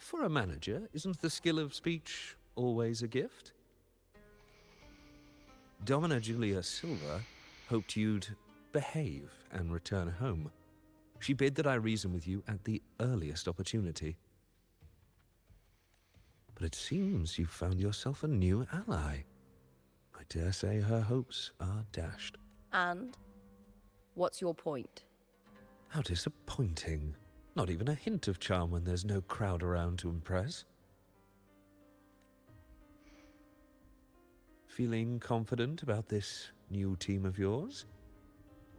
For a manager, isn't the skill of speech always a gift? Domina Julia Silva hoped you'd behave and return home. She bid that I reason with you at the earliest opportunity. But it seems you've found yourself a new ally. I dare say her hopes are dashed. And? What's your point? How disappointing. Not even a hint of charm when there's no crowd around to impress. Feeling confident about this new team of yours?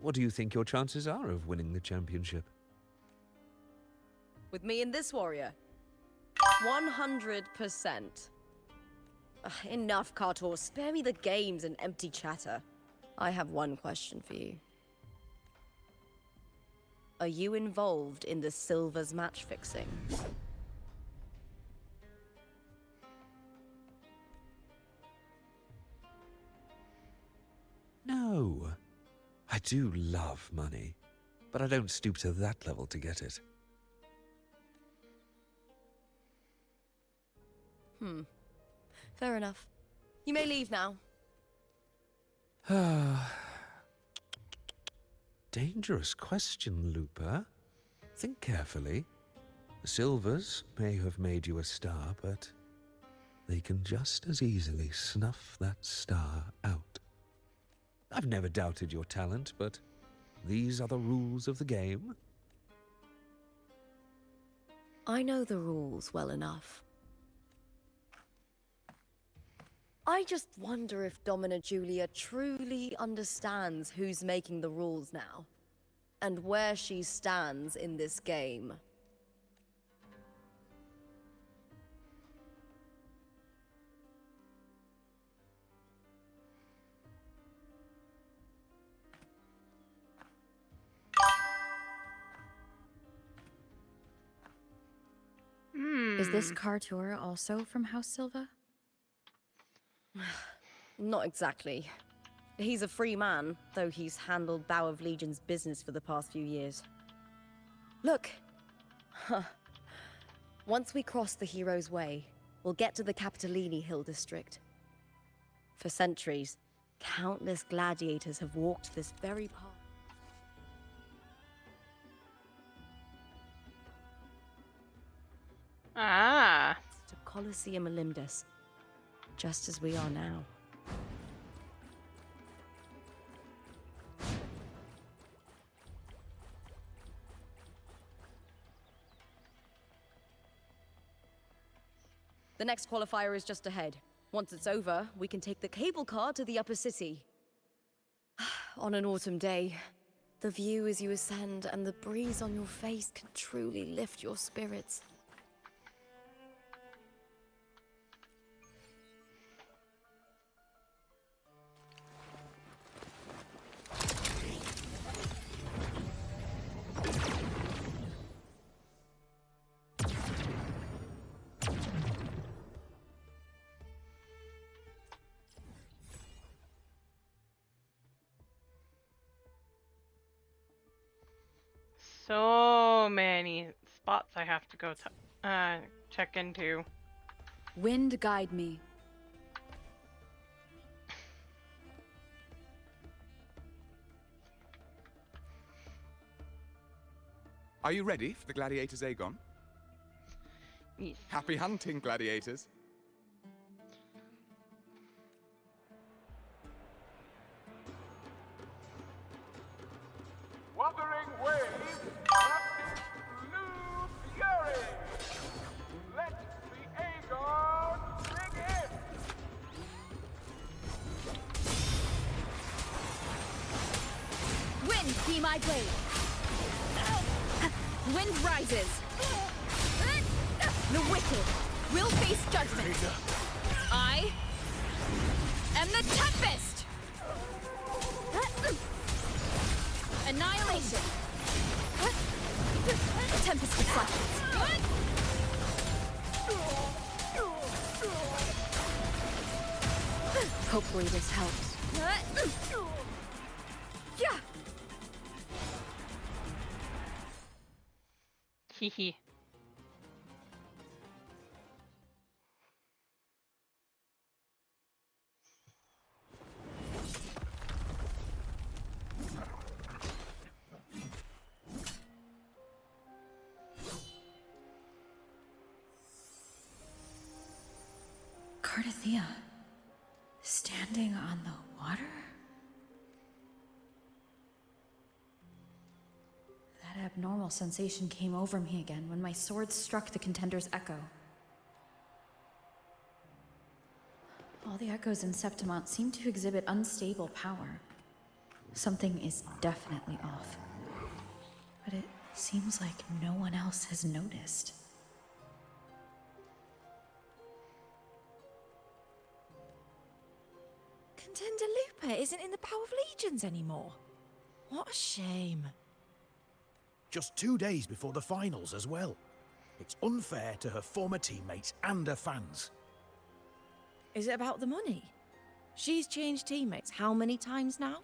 What do you think your chances are of winning the championship? With me and this warrior? 100%. Enough, Cartor. Spare me the games and empty chatter. I have one question for you. Are you involved in the Silver's match fixing? No. I do love money, but I don't stoop to that level to get it. Fair enough. You may leave now. Dangerous question, Lupa. Think carefully. The Silvers may have made you a star, but they can just as easily snuff that star out. I've never doubted your talent, but these are the rules of the game. I know the rules well enough. I just wonder if Domina Julia truly understands who's making the rules now, and where she stands in this game. Is this Cartor also from House Silva? Not exactly. He's a free man, though he's handled Bow of Legion's business for the past few years. Look! Once we cross the Hero's Way, we'll get to the Capitolini Hill district. For centuries, countless gladiators have walked this very path. Ah. To Colosseum Olympus, just as we are now. The next qualifier is just ahead. Once it's over, we can take the cable car to the upper city. On an autumn day, the view as you ascend and the breeze on your face can truly lift your spirits. So many spots I have to go check into. Wind guide me. Are you ready for the gladiators, Aegon? Yes. Happy hunting, gladiators. Wuthering Waves, Captain Blue Fury! Let the Aegon begin! Wind, be my blade! Wind rises! The wicked will face judgment! I am the Tempest! Annihilation! Tempest reflections! Hopefully this helps. Yeah! Hehe. Carlotta, standing on the water? That abnormal sensation came over me again when my sword struck the contender's echo. All the echoes in Septimont seem to exhibit unstable power. Something is definitely off. But it seems like no one else has noticed. Contender Lupa isn't in the Power of Legions anymore. What a shame. Just 2 days before the finals as well. It's unfair to her former teammates and her fans. Is it about the money? She's changed teammates how many times now?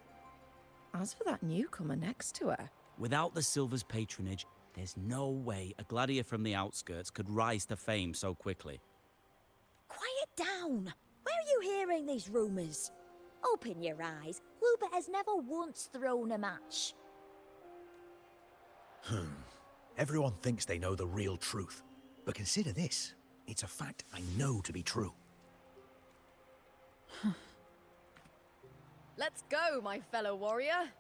As for that newcomer next to her... Without the Silver's patronage, there's no way a gladiator from the outskirts could rise to fame so quickly. Quiet down! Where are you hearing these rumours? Open your eyes. Lupa has never once thrown a match. Everyone thinks they know the real truth. But consider this. It's a fact I know to be true. Let's go, my fellow warrior.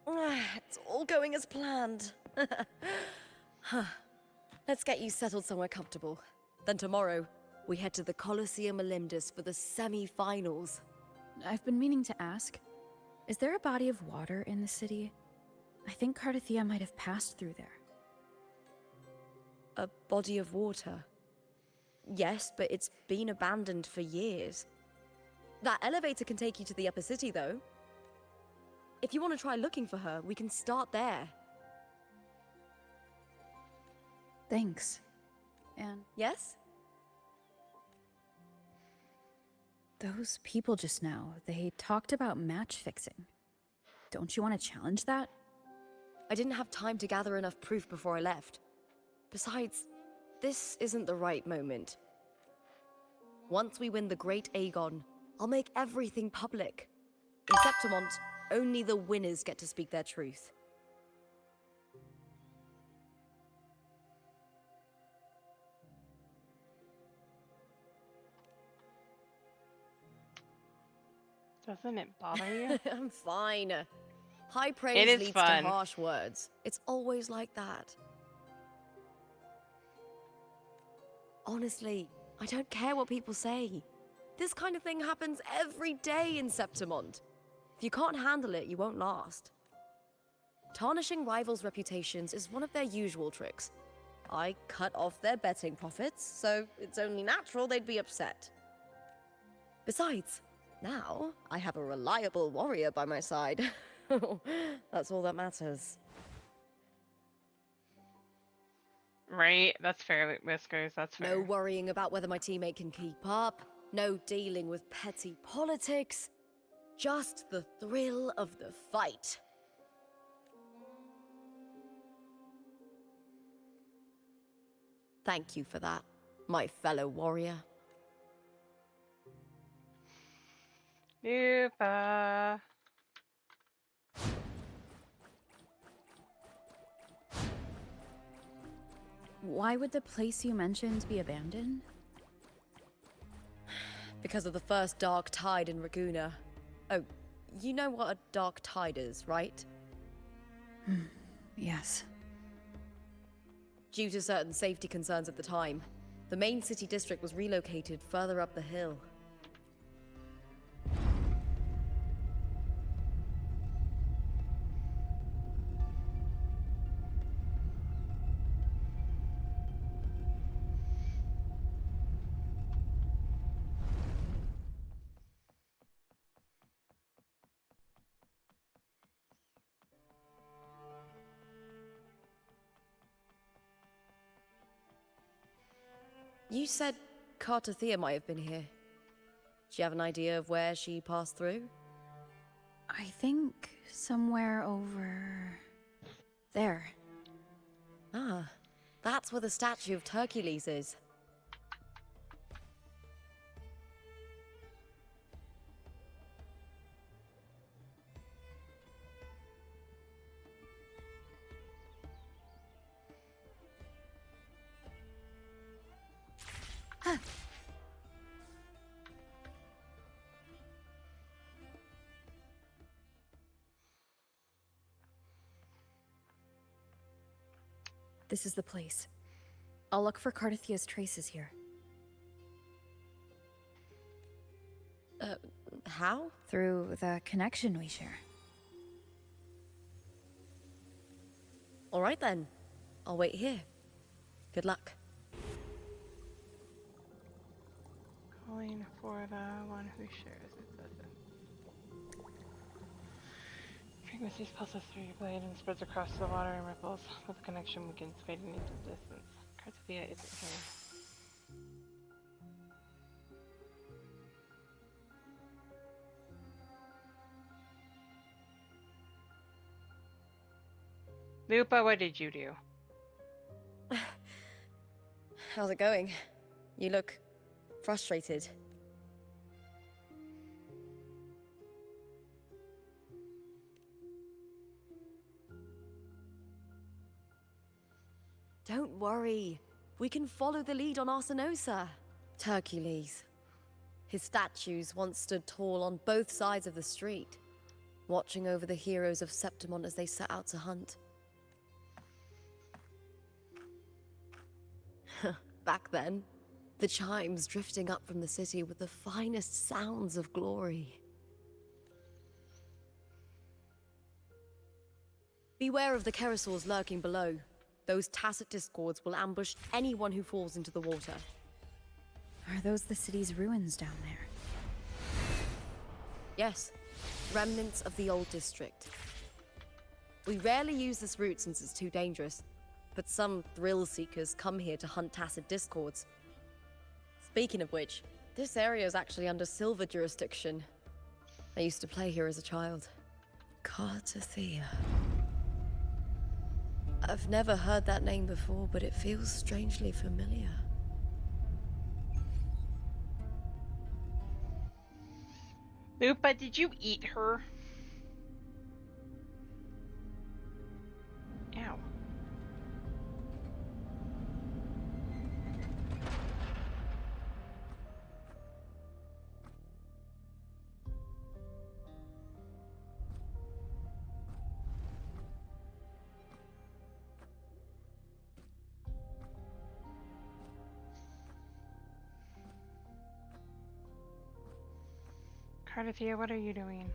It's all going as planned. Let's get you settled somewhere comfortable. Then tomorrow, we head to the Colosseum Olympus for the semi-finals. I've been meaning to ask, is there a body of water in the city? I think Carlotta might have passed through there. A body of water? Yes, but it's been abandoned for years. That elevator can take you to the upper city, though. If you want to try looking for her, we can start there. Thanks. And... Yes? Those people just now, they talked about match fixing. Don't you want to challenge that? I didn't have time to gather enough proof before I left. Besides, this isn't the right moment. Once we win the Great Aegon, I'll make everything public. In Septimont, only the winners get to speak their truth. Doesn't it bother you? I'm fine. High praise leads fun. to harsh words. It's always like that. Honestly, I don't care what people say. This kind of thing happens every day in Septimont. If you can't handle it, you won't last. Tarnishing rivals' reputations is one of their usual tricks. I cut off their betting profits, so it's only natural they'd be upset. Besides, now I have a reliable warrior by my side. That's all that matters. Right, that's fair, Whiskers, that's fair. No worrying about whether my teammate can keep up. No dealing with petty politics. Just the thrill of the fight. Thank you for that, my fellow warrior. Lupa. Why would the place you mentioned be abandoned? Because of the first dark tide in Raguna. Oh, you know what a dark tide is, right? Yes. Due to certain safety concerns at the time, the main city district was relocated further up the hill. You said Carlotta might have been here. Do you have an idea of where she passed through? I think somewhere over there. Ah, that's where the statue of Hercules is. This is the place. I'll look for Cartothia's traces here. How? Through the connection we share. All right then. I'll wait here. Good luck. Calling for the one who shares its essence. Frequencies pulses through your blade and spreads across the water and ripples. With the connection begins fading into the distance. Cartophia isn't here. Lupa, what did you do? How's it going? You look frustrated. Don't worry. We can follow the lead on Arsinosa. Hercules. His statues once stood tall on both sides of the street, watching over the heroes of Septimon as they set out to hunt. Back then, the chimes drifting up from the city with the finest sounds of glory. Beware of the Kerosaurs lurking below. Those tacit discords will ambush anyone who falls into the water. Are those the city's ruins down there? Yes, remnants of the old district. We rarely use this route since it's too dangerous, but some thrill-seekers come here to hunt tacit discords. Speaking of which, this area is actually under Silver jurisdiction. I used to play here as a child. Cartothea. I've never heard that name before, but it feels strangely familiar. Lupa, did you eat her? Ow. Carlotta, what are you doing?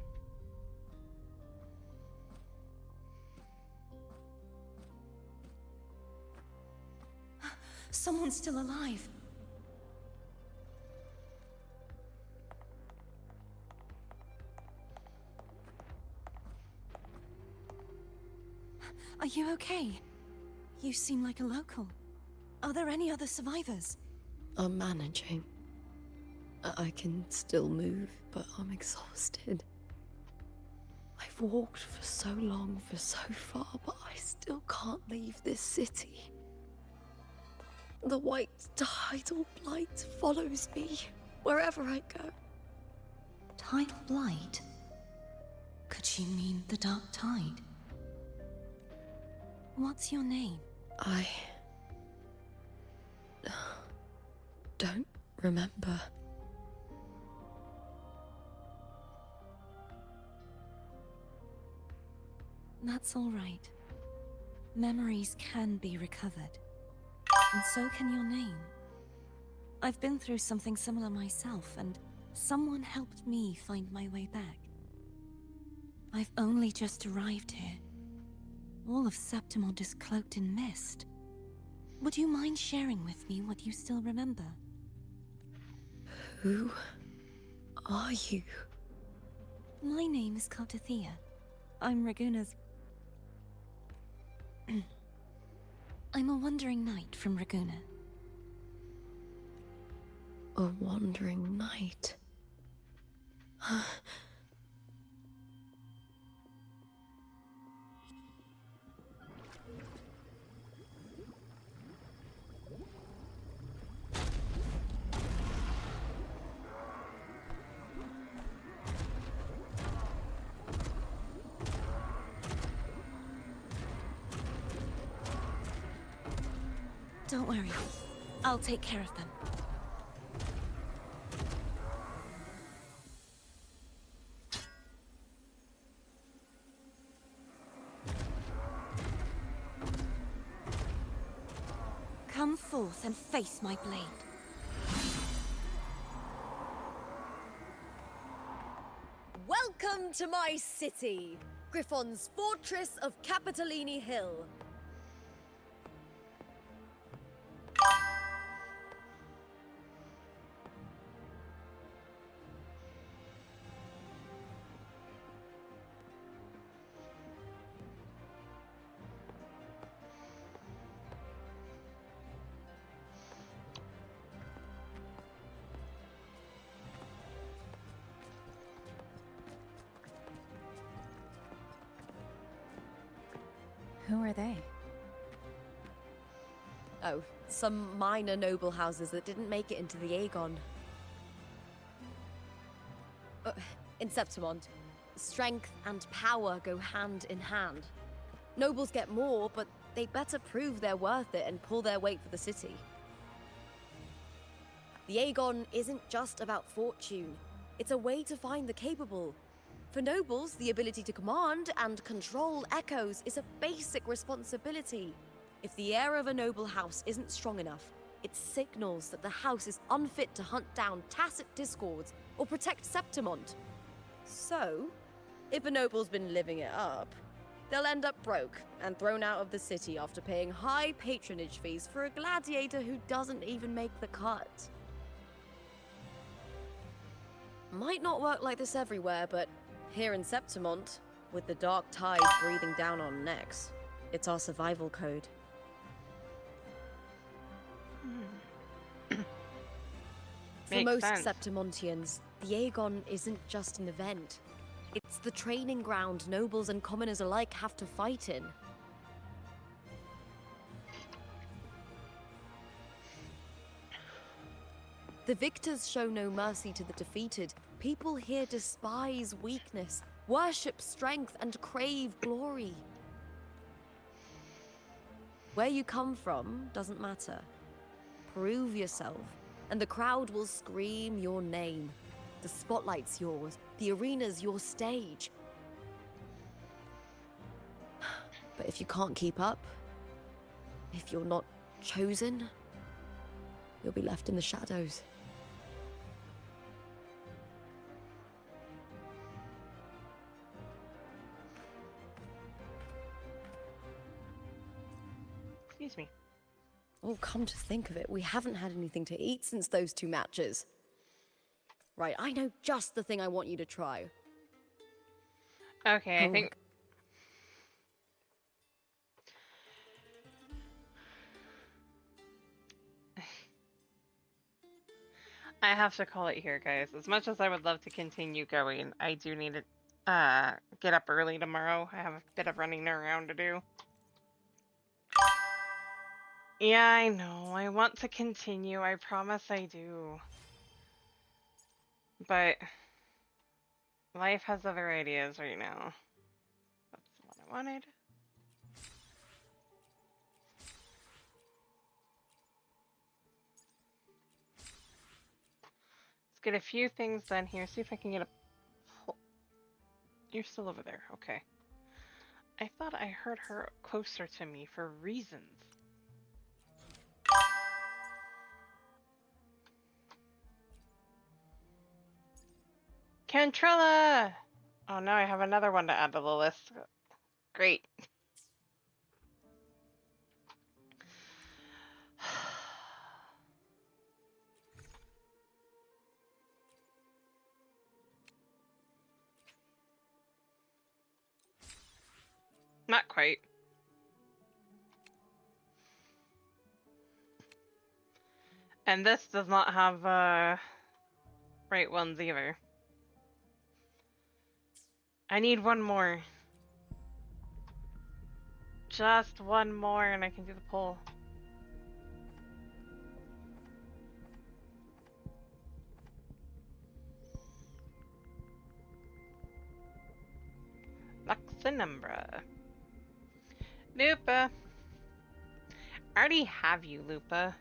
Someone's still alive. Are you okay? You seem like a local. Are there any other survivors? I'm managing. I can still move, but I'm exhausted. I've walked for so long, for so far, but I still can't leave this city. The white tidal blight follows me wherever I go. Tidal blight? Could she mean the dark tide? What's your name? don't remember. That's all right. Memories can be recovered. And so can your name. I've been through something similar myself, and someone helped me find my way back. I've only just arrived here. All of Septimont is cloaked in mist. Would you mind sharing with me what you still remember? Who are you? My name is Carlotta. I'm Raguna's... I'm a wandering knight from Raguna. A wandering knight. Don't worry. I'll take care of them. Come forth and face my blade. Welcome to my city, Griffon's fortress of Capitolini Hill. Who are they? Oh, some minor noble houses that didn't make it into the Aegon. In Septimont, strength and power go hand in hand. Nobles get more, but they better prove they're worth it and pull their weight for the city. The Aegon isn't just about fortune. It's a way to find the capable. For nobles, the ability to command and control echoes is a basic responsibility. If the heir of a noble house isn't strong enough, it signals that the house is unfit to hunt down tacit discords or protect Septimont. So, if a noble's been living it up, they'll end up broke and thrown out of the city after paying high patronage fees for a gladiator who doesn't even make the cut. Might not work like this everywhere, but here in Septimont, with the dark tide breathing down on necks, it's our survival code. For Makes most sense. Septimontians, the Aegon isn't just an event. It's the training ground nobles and commoners alike have to fight in. The victors show no mercy to the defeated. People here despise weakness, worship strength, and crave glory. Where you come from doesn't matter. Prove yourself, and the crowd will scream your name. The spotlight's yours, the arena's your stage. But if you can't keep up, if you're not chosen, you'll be left in the shadows. Excuse me. Oh, come to think of it, we haven't had anything to eat since those 2 matches. Right, I know just the thing I want you to try. Okay, I Oh, think... I have to call it here, guys. As much as I would love to continue going, I do need to get up early tomorrow. I have a bit of running around to do. Yeah, I know. I want to continue. I promise I do. But life has other ideas right now. That's what I wanted. Let's get a few things done here. See if I can get a... You're still over there. Okay. I thought I heard her closer to me for reasons. Cantrella! Oh, now I have another one to add to the list. Great. Not quite. And this does not have right ones either. I need one more. Just one more and I can do the poll. Luxenumbra. Lupa. I already have you, Lupa.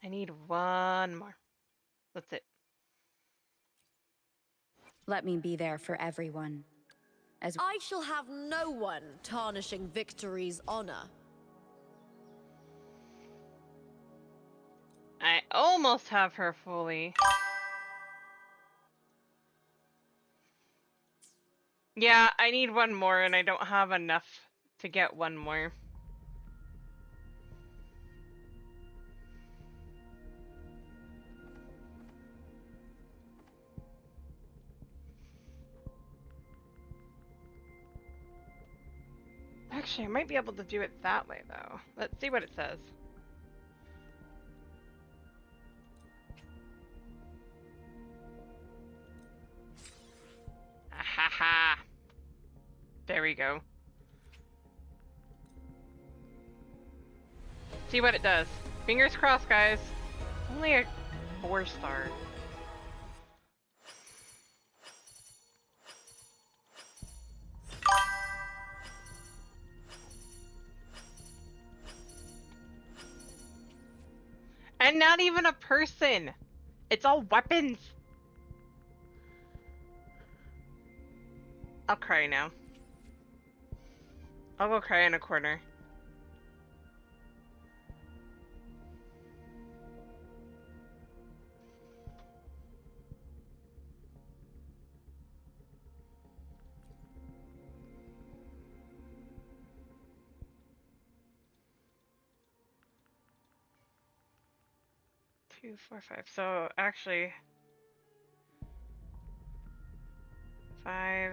I need one more. That's it. Let me be there for everyone. As I shall have no one tarnishing Victory's honor. I almost have her fully. Yeah, I need one more and I don't have enough to get one more. Actually, I might be able to do it that way though. Let's see what it says. Ahaha. There we go. See what it does. Fingers crossed, guys. Only a 4-star. And not even a person. It's all weapons. I'll cry now. I'll go cry in a corner. Two, 4, 5. So actually, 5,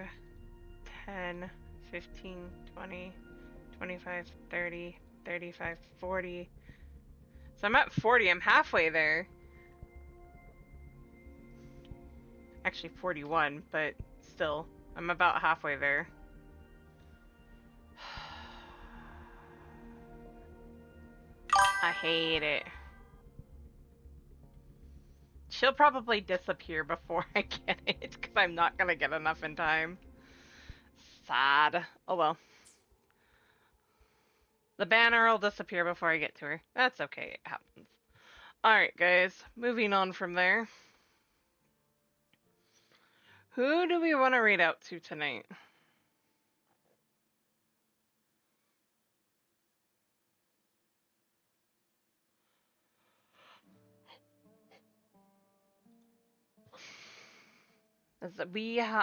10, 15, 20, 25, 30, 35, 40. So I'm at 40. I'm halfway there. Actually 41, but still, I'm about halfway there. I hate it. She'll probably disappear before I get it, because I'm not gonna get enough in time. Sad. Oh well. The banner will disappear before I get to her. That's okay, it happens. Alright guys, moving on from there. Who do we want to read out to tonight?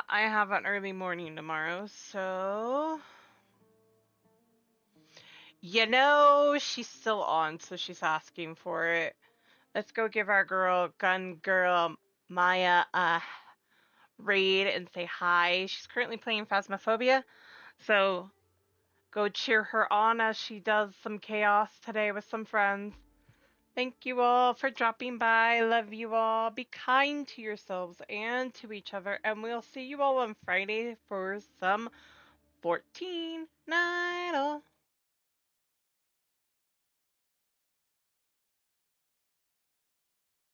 I have an early morning tomorrow, so... You know, she's still on, so she's asking for it. Let's go give our gun girl, Maya, a raid and say hi. She's currently playing Phasmophobia, so go cheer her on as she does some chaos today with some friends. Thank you all for dropping by. Love you all. Be kind to yourselves and to each other, and we'll see you all on Friday for some 14 Night.